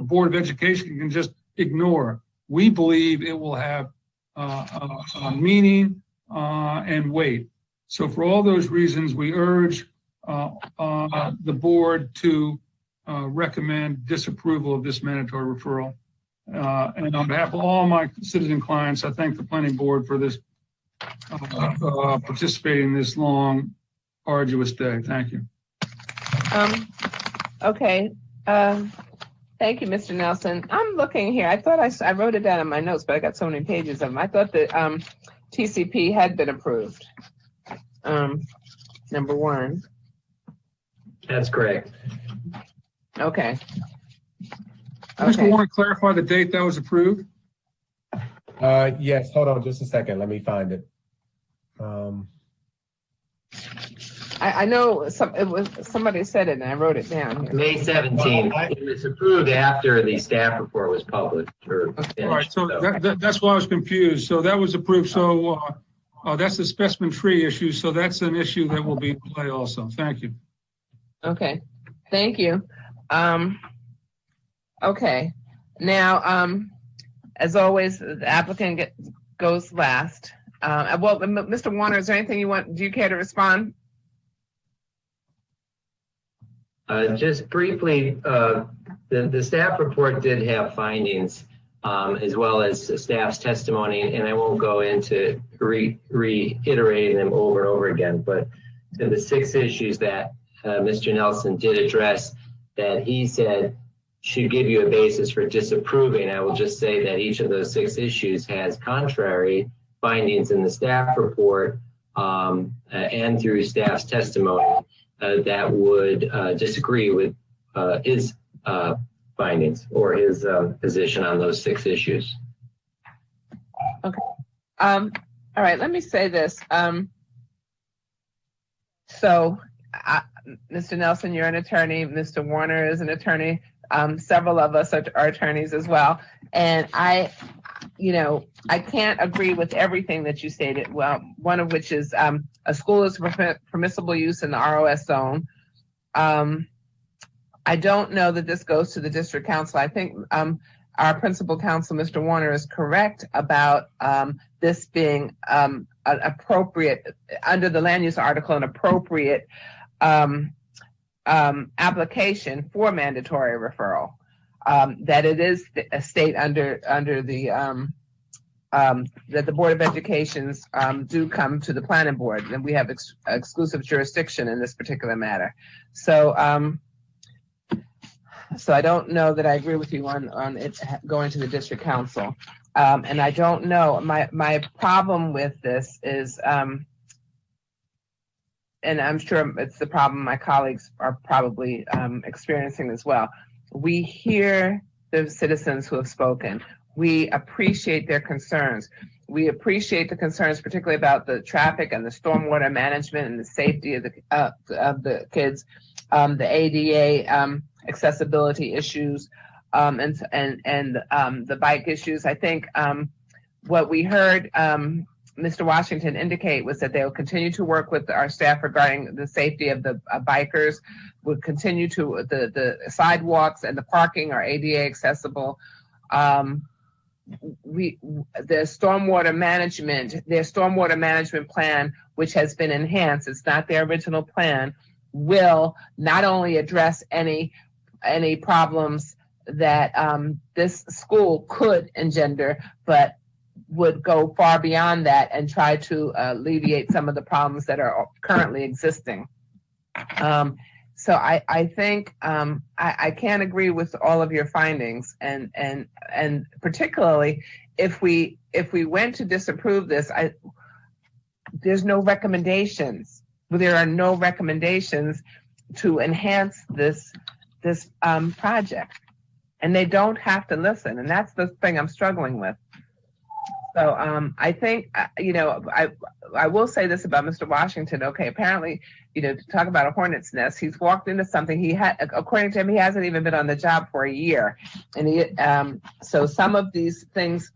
Board of Education can just ignore. We believe it will have meaning and weight. So for all those reasons, we urge the board to recommend disapproval of this mandatory referral. And on behalf of all my citizen clients, I thank the planning board for this participating in this long, arduous day. Thank you. Okay. Thank you, Mr. Nelson. I'm looking here. I thought I wrote it down in my notes, but I got so many pages of them. I thought that TCP had been approved. Number one. That's correct. Okay. Mr. Warner, clarify the date that was approved? Yes, hold on just a second. Let me find it. I know somebody said it and I wrote it down here. May 17th. It was approved after the staff report was published or finished. All right, so that's why I was confused. So that was approved. So that's the specimen tree issue. So that's an issue that will be in play also. Thank you. Okay, thank you. Okay, now, as always, the applicant goes last. Well, Mr. Warner, is there anything do you care to respond? Just briefly, the staff report did have findings as well as staff's testimony, and I won't go into reiterating them over and over again, but the 6 issues that Mr. Nelson did address that he said should give you a basis for disapproving. I will just say that each of those 6 issues has contrary findings in the staff report and through staff's testimony that would disagree with his findings or his position on those 6 issues. Okay. All right, let me say this. Mr. Nelson, you're an attorney. Mr. Warner is an attorney. Several of us are attorneys as well. And I can't agree with everything that you stated. Well, one of which is a school is permissible use in the ROS zone. I don't know that this goes to the district council. I think our principal counsel, Mr. Warner, is correct about this being an appropriate, under the land use article, an appropriate application for mandatory referral. That it is a state under the that the Board of Educations do come to the planning board, and we have exclusive jurisdiction in this particular matter. So so I don't know that I agree with you on it going to the district council. And I don't know, my problem with this is, and I'm sure it's the problem my colleagues are probably experiencing as well. We hear the citizens who have spoken. We appreciate their concerns. We appreciate the concerns, particularly about the traffic and the stormwater management and the safety of the kids, the ADA accessibility issues, and the bike issues. I think what we heard Mr. Washington indicate was that they will continue to work with our staff regarding the safety of the bikers. Will continue to the sidewalks and the parking are ADA accessible. Their stormwater management plan, which has been enhanced, it's not their original plan, will not only address any problems that this school could engender, but would go far beyond that and try to alleviate some of the problems that are currently existing. So I think I can't agree with all of your findings, and particularly if we went to disapprove this, there's no recommendations. There are no recommendations to enhance this project, and they don't have to listen, and that's the thing I'm struggling with. So I think I will say this about Mr. Washington. Okay, apparently, to talk about a hornet's nest, he's walked into something according to him, he hasn't even been on the job for a year, and so some of these things,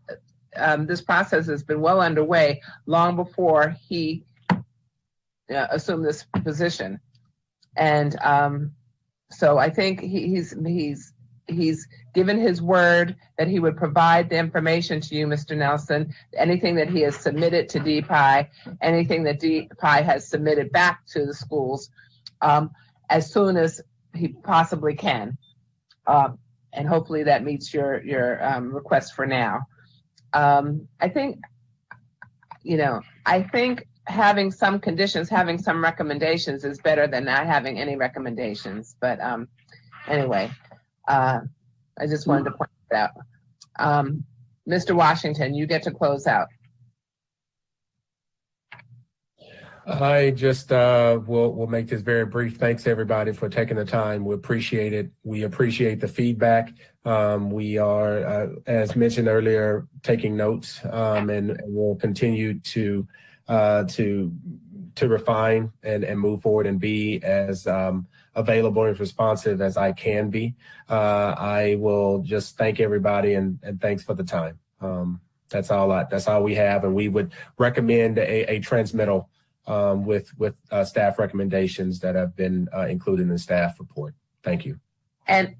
this process has been well underway long before he assumed this position, and so I think he's he's given his word that he would provide the information to you, Mr. Nelson, anything that he has submitted to DPI, anything that DPI has submitted back to the schools, as soon as he possibly can. And hopefully that meets your request for now. I think having some conditions, having some recommendations is better than not having any recommendations. But anyway, I just wanted to point that out. Mr. Washington, you get to close out. I just will make this very brief. Thanks everybody for taking the time. We appreciate it. We appreciate the feedback. We are, as mentioned earlier, taking notes, and we'll continue to refine and move forward and be as available and responsive as I can be. I will just thank everybody and thanks for the time. That's all we have, and we would recommend a transmittal with staff recommendations that have been included in the staff report. Thank you. And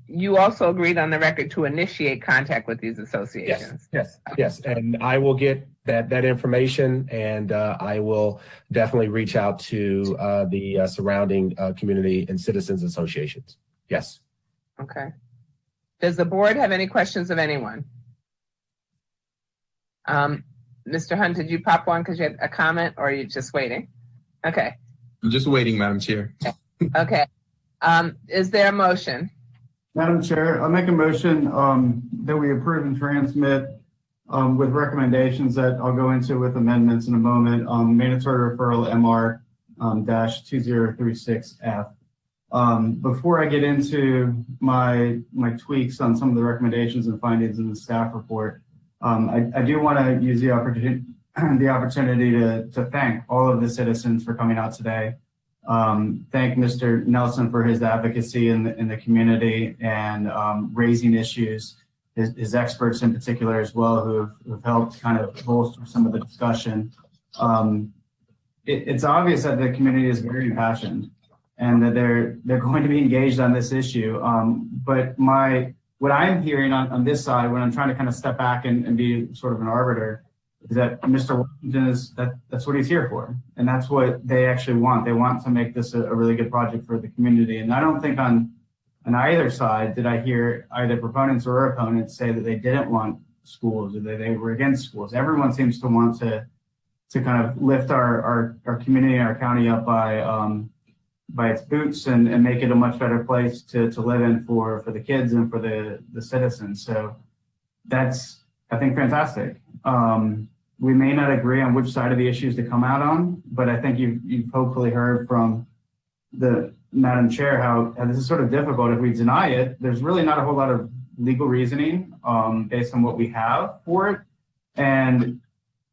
you also agreed on the record to initiate contact with these associations. Yes. And I will get that information, and I will definitely reach out to the surrounding community and citizens associations. Yes. Okay. Does the board have any questions of anyone? Mr. Hunt, did you pop one because you had a comment, or are you just waiting? Okay. I'm just waiting, Madam Chair. Okay. Is there a motion? Madam Chair, I'll make a motion that we approve and transmit with recommendations that I'll go into with amendments in a moment. Mandatory referral MR -2036F. Before I get into my tweaks on some of the recommendations and findings in the staff report, I do want to use the opportunity to thank all of the citizens for coming out today. Thank Mr. Nelson for his advocacy in the community and raising issues, his experts in particular as well, who've helped kind of bolster some of the discussion. It's obvious that the community is very impassioned and that they're going to be engaged on this issue. But what I'm hearing on this side, when I'm trying to kind of step back and be sort of an arbiter, is that Mr. Washington that's what he's here for. And that's what they actually want. They want to make this a really good project for the community. And I don't think on either side did I hear either proponents or opponents say that they didn't want schools or that they were against schools. Everyone seems to want to kind of lift our community and our county up by its boots and make it a much better place to live in for the kids and for the citizens. So that's, I think, fantastic. We may not agree on which side of the issues to come out on, but I think you've hopefully heard from the Madam Chair how this is sort of difficult. If we deny it, there's really not a whole lot of legal reasoning based on what we have for it. And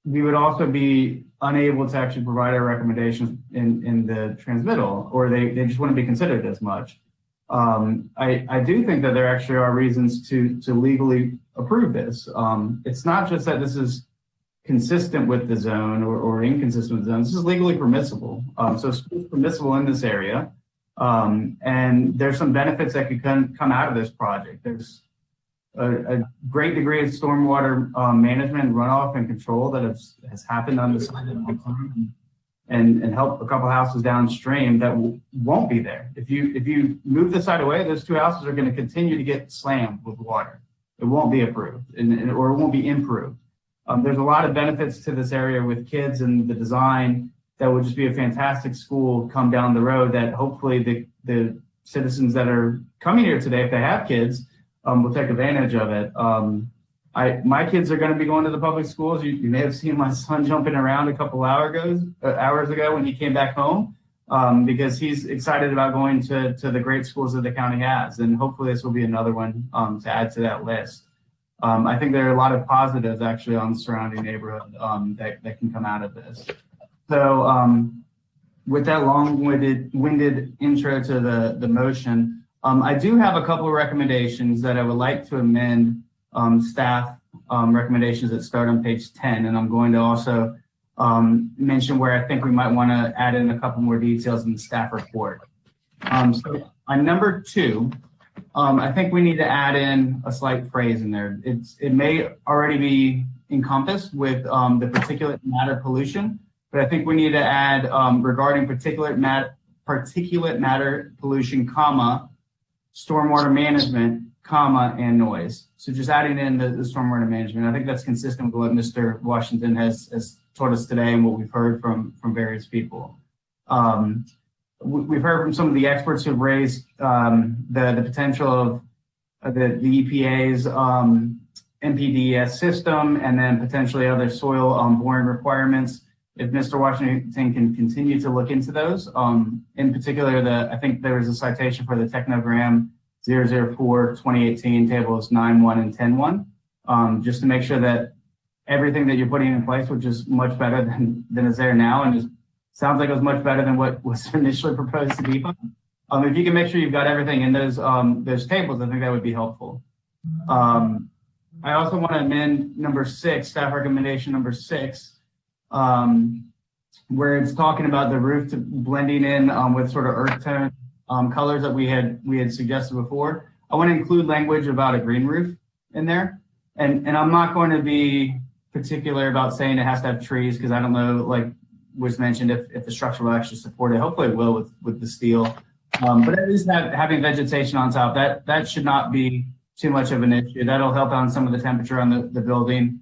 we would also be unable to actually provide our recommendations in the transmittal, or they just wouldn't be considered as much. I do think that there actually are reasons to legally approve this. It's not just that this is consistent with the zone or inconsistent with the zone. This is legally permissible. So it's permissible in this area. And there's some benefits that could come out of this project. There's a great degree of stormwater management, runoff, and control that has happened on the side of my farm and help a couple houses downstream that won't be there. If you move the site away, those two houses are going to continue to get slammed with water. It won't be approved or it won't be improved. There's a lot of benefits to this area with kids and the design that would just be a fantastic school come down the road that hopefully the citizens that are coming here today, if they have kids, will take advantage of it. My kids are going to be going to the public schools. You may have seen my son jumping around a couple hours ago when he came back home because he's excited about going to the great schools that the county has. And hopefully this will be another one to add to that list. I think there are a lot of positives actually on the surrounding neighborhood that can come out of this. So with that long-winded intro to the motion, I do have a couple of recommendations that I would like to amend staff recommendations that start on page 10. And I'm going to also mention where I think we might want to add in a couple more details in the staff report. So on number 2, I think we need to add in a slight phrase in there. It may already be encompassed with the particulate matter pollution, but I think we need to add regarding particulate matter pollution, comma, stormwater management, comma, and noise. So just adding in the stormwater management. I think that's consistent with what Mr. Washington has told us today and what we've heard from various people. We've heard from some of the experts who've raised the potential of the EPA's NPDES system and then potentially other soil boring requirements. If Mr. Washington can continue to look into those, in particular, I think there was a citation for the Technogram 004 2018 tables 9.1 and 10.1, just to make sure that everything that you're putting in place, which is much better than is there now, and sounds like it was much better than what was initially proposed to be. If you can make sure you've got everything in those tables, I think that would be helpful. I also want to amend number 6, staff recommendation number 6, where it's talking about the roof blending in with sort of earth tone colors that we had suggested before. I want to include language about a green roof in there, and I'm not going to be particular about saying it has to have trees because I don't know, like was mentioned, if the structure will actually support it. Hopefully it will with the steel, but at least having vegetation on top, that should not be too much of an issue. That'll help on some of the temperature on the building.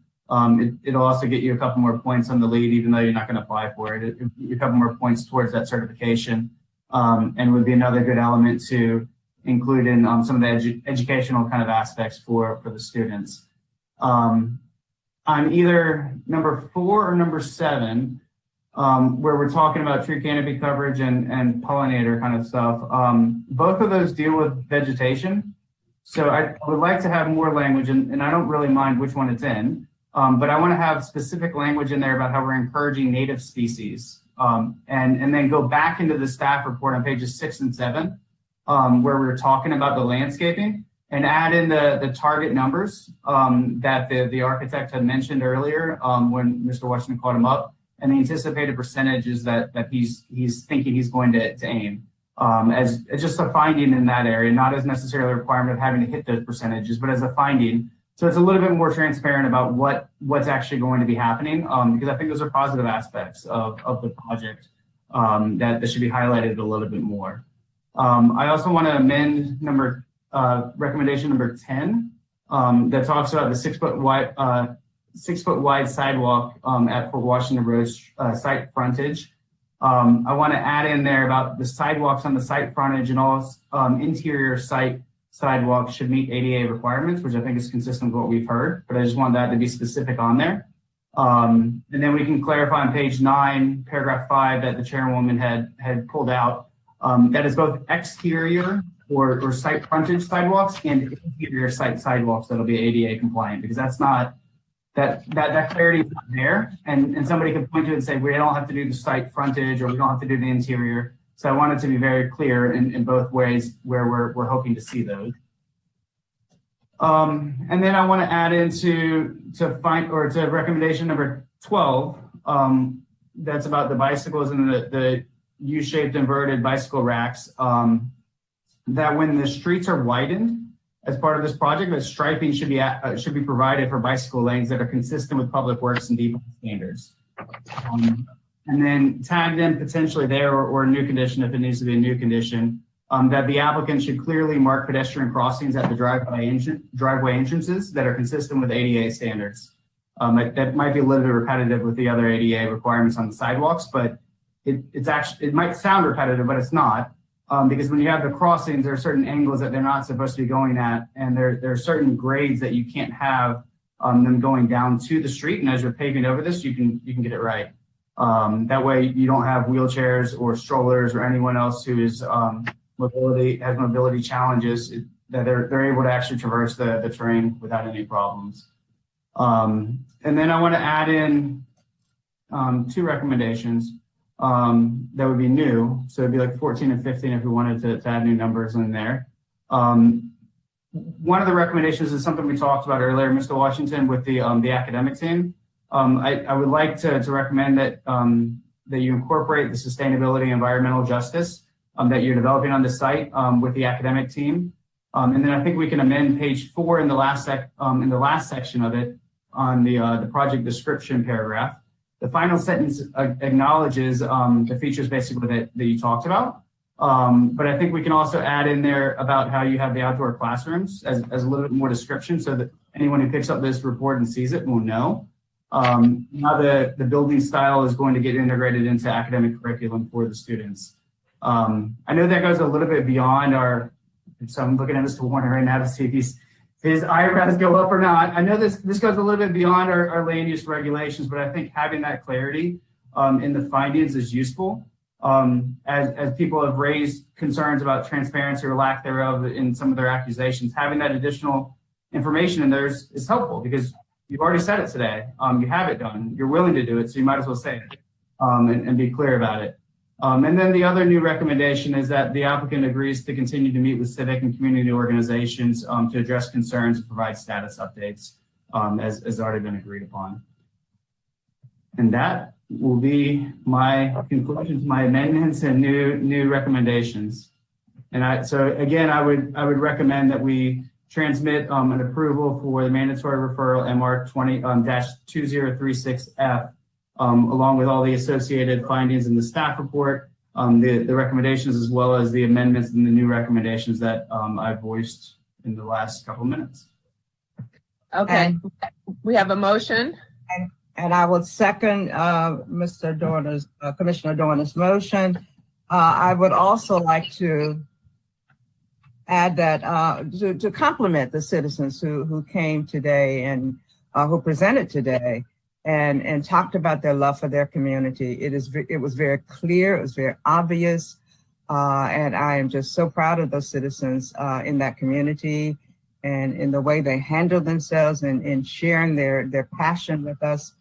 It'll also get you a couple more points on the LEED, even though you're not going to apply for it. It'll get you a couple more points towards that certification, and would be another good element to include in some of the educational kind of aspects for the students. On either number 4 or number 7, where we're talking about tree canopy coverage and pollinator kind of stuff, both of those deal with vegetation. So I would like to have more language, and I don't really mind which one it's in, but I want to have specific language in there about how we're encouraging native species, and then go back into the staff report on pages 6 and 7, where we're talking about the landscaping, and add in the target numbers that the architect had mentioned earlier when Mr. Washington called him up, and the anticipated percentages that he's thinking he's going to aim. As just a finding in that area, not as necessarily a requirement of having to hit those percentages, but as a finding. So it's a little bit more transparent about what's actually going to be happening, because I think those are positive aspects of the project that should be highlighted a little bit more. I also want to amend recommendation number 10 that talks about the 6 foot wide sidewalk at Fort Washington Road site frontage. I want to add in there about the sidewalks on the site frontage and all interior site sidewalks should meet ADA requirements, which I think is consistent with what we've heard, but I just want that to be specific on there. And then we can clarify on page 9, paragraph 5 that the chairwoman had pulled out, that is both exterior or site frontage sidewalks and interior site sidewalks that'll be ADA compliant, because that's not, that clarity is not there, and somebody could point to it and say, we don't have to do the site frontage or we don't have to do the interior. So I want it to be very clear in both ways where we're hoping to see those. And then I want to add into to recommendation number 12, that's about the bicycles and the U-shaped inverted bicycle racks, that when the streets are widened, as part of this project, that striping should be provided for bicycle lanes that are consistent with Public Works and DPI standards. And then tagged in potentially there or a new condition if it needs to be a new condition, that the applicant should clearly mark pedestrian crossings at the driveway entrances that are consistent with ADA standards. That might be a little bit repetitive with the other ADA requirements on the sidewalks, but it might sound repetitive, but it's not. Because when you have the crossings, there are certain angles that they're not supposed to be going at, and there are certain grades that you can't have them going down to the street. And as you're paving over this, you can get it right. That way, you don't have wheelchairs or strollers or anyone else who is has mobility challenges that they're able to actually traverse the terrain without any problems. And then I want to add in 2 recommendations. That would be new. So it'd be like 14 and 15 if we wanted to add new numbers in there. One of the recommendations is something we talked about earlier, Mr. Washington, with the academic team. I would like to recommend that you incorporate the sustainability and environmental justice that you're developing on the site with the academic team. And then I think we can amend page 4 in the last section of it on the project description paragraph. The final sentence acknowledges the features basically that you talked about. But I think we can also add in there about how you have the outdoor classrooms as a little bit more description so that anyone who picks up this report and sees it will know. How the building style is going to get integrated into academic curriculum for the students. I know that goes a little bit beyond our, so I'm looking at Mr. Warner right now to see if his eyebrows go up or not. I know this goes a little bit beyond our land use regulations, but I think having that clarity in the findings is useful. As people have raised concerns about transparency or lack thereof in some of their accusations, having that additional information in there is helpful because you've already said it today. You have it done. You're willing to do it, so you might as well say it and be clear about it. And then the other new recommendation is that the applicant agrees to continue to meet with civic and community organizations to address concerns and provide status updates as already been agreed upon. And that will be my conclusions, my amendments and new recommendations. And so again, I would recommend that we transmit an approval for the mandatory referral MR 20-2036F, along with all the associated findings in the staff report, the recommendations, as well as the amendments and the new recommendations that I voiced in the last couple of minutes. Okay, we have a motion. And I would second Commissioner Dorner's motion. I would also like to add that to compliment the citizens who came today and who presented today and talked about their love for their community. It was very clear, it was very obvious, and I am just so proud of those citizens in that community and in the way they handled themselves and in sharing their passion with us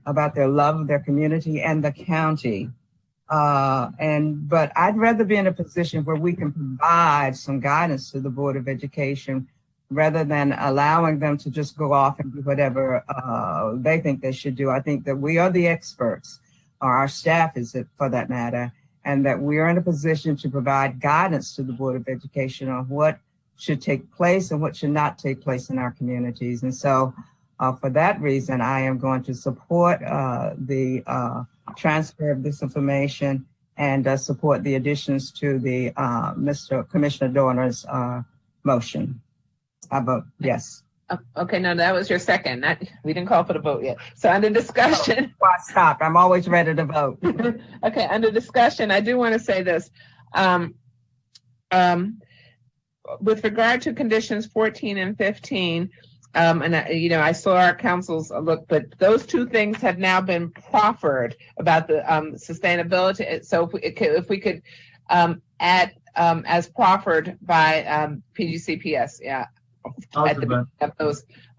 about their love of their community and the county. But I'd rather be in a position where we can provide some guidance to the Board of Education rather than allowing them to just go off and do whatever they think they should do. I think that we are the experts, or our staff is it for that matter, and that we are in a position to provide guidance to the Board of Education on what should take place and what should not take place in our communities. And so for that reason, I am going to support the transfer of this information and support the additions to the Commissioner Dorner's motion. I vote yes. Okay, no, that was your second. We didn't call for the vote yet. So under discussion. Oh, I stopped. I'm always ready to vote. Okay, under discussion, I do want to say this. With regard to conditions 14 and 15, and I saw our council's look, but those two things have now been proffered about the sustainability. So if we could add as proffered by PGCPS, yeah, at the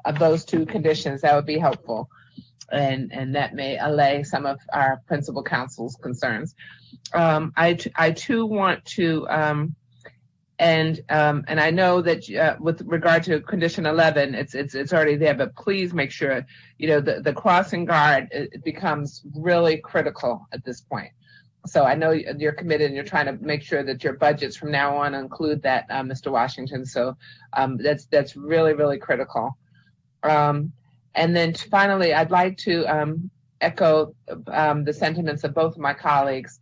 of those two conditions, that would be helpful, and that may allay some of our principal counsel's concerns. I too want to. And I know that with regard to condition 11, it's already there, but please make sure, the crossing guard, it becomes really critical at this point. So I know you're committed and you're trying to make sure that your budgets from now on include that, Mr. Washington. So that's really, really critical. And then finally, I'd like to echo the sentiments of both of my colleagues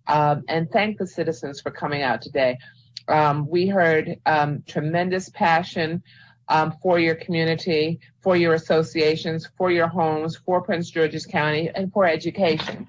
and thank the citizens for coming out today. We heard tremendous passion for your community, for your associations, for your homes, for Prince George's County, and for education.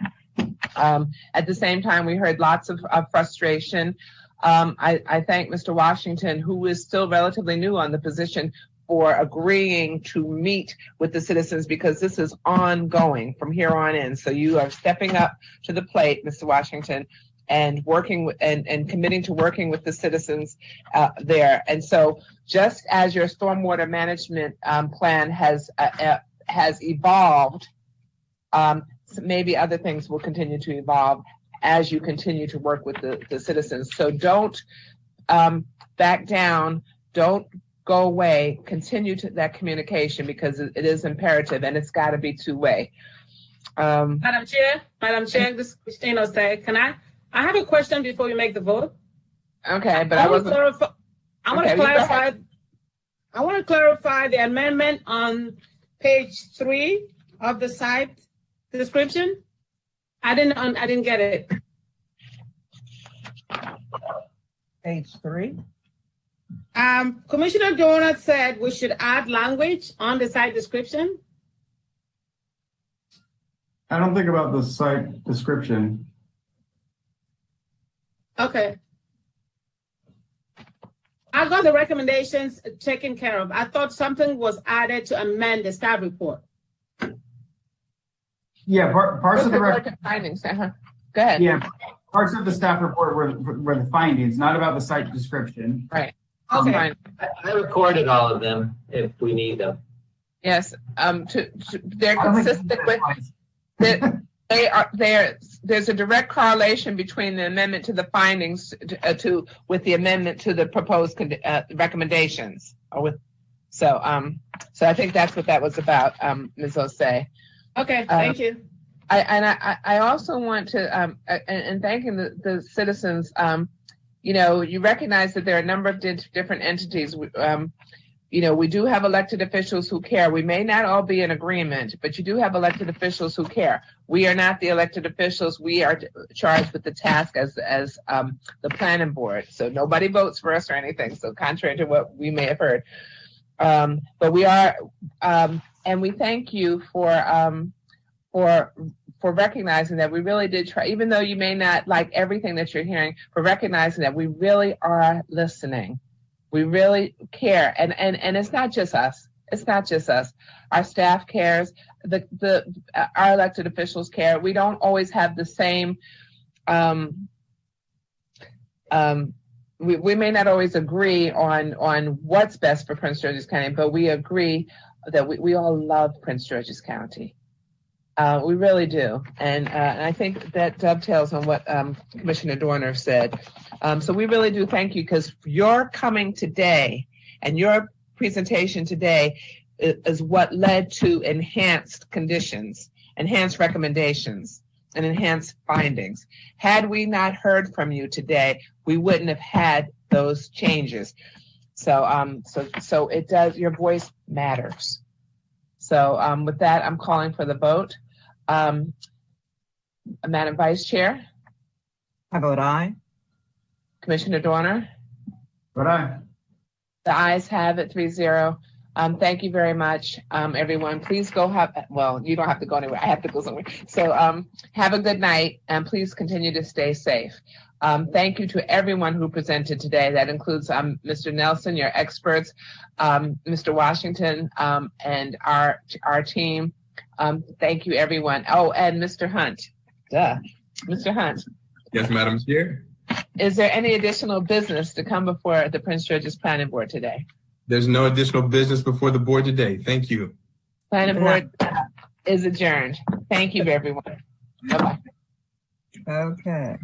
At the same time, we heard lots of frustration. I thank Mr. Washington, who is still relatively new on the position, for agreeing to meet with the citizens, because this is ongoing from here on in. So you are stepping up to the plate, Mr. Washington, and working with, and committing to working with the citizens there. And so just as your stormwater management plan has evolved, maybe other things will continue to evolve as you continue to work with the citizens. So don't back down, don't go away, continue to that communication, because it is imperative and it's got to be two-way. Madam Chair, this is Christina Osei. I have a question before we make the vote. Okay, but I want to Okay, you go clarify. ahead. I want to clarify the amendment on page 3 of the site description. I didn't get it. Page 3. Commissioner Donut said we should add language on the site description. I don't think about the site description. Okay. I got the recommendations taken care of. I thought something was added to amend the staff report. Yeah, parts of the findings. Go ahead. Yeah, parts of the staff report were the findings, not about the site description. Right. Okay. I recorded all of them if we need them. Yes. They're consistent with there's a direct correlation between the amendment to the findings with the amendment to the proposed recommendations. So I think that's what that was about, Ms. Osei. Okay, thank you. I also want to and thanking the citizens. You recognize that there are a number of different entities. We do have elected officials who care. We may not all be in agreement, but you do have elected officials who care. We are not the elected officials. We are charged with the task as the planning board. So nobody votes for us or anything. So contrary to what we may have heard, but we are, and we thank you for recognizing that we really did try, even though you may not like everything that you're hearing, for recognizing that we really are listening. We really care. And it's not just us. It's not just us. Our staff cares. Our elected officials care. We don't always have the same, we may not always agree on what's best for Prince George's County, but we agree that we all love Prince George's County. We really do. And I think that dovetails on what Commissioner Dorner said. So we really do thank you, because your coming today and your presentation today is what led to enhanced conditions, enhanced recommendations, and enhanced findings. Had we not heard from you today, we wouldn't have had those changes. So it does, your voice matters. So with that, I'm calling for the vote. Madam Vice Chair? I vote aye. Commissioner Dorner? Vote aye. The ayes have it, 3-0. Thank you very much, everyone. Please go well, you don't have to go anywhere. I have to go somewhere. So have a good night, and please continue to stay safe. Thank you to everyone who presented today. That includes Mr. Nelson, your experts, Mr. Washington, and our team. Thank you, everyone. Oh, and Mr. Hunt. Mr. Hunt. Yes, Madam Chair. Is there any additional business to come before the Prince George's Planning Board today? There's no additional business before the board today. Thank you. Planning Board is adjourned. Thank you, everyone. Bye-bye. Okay.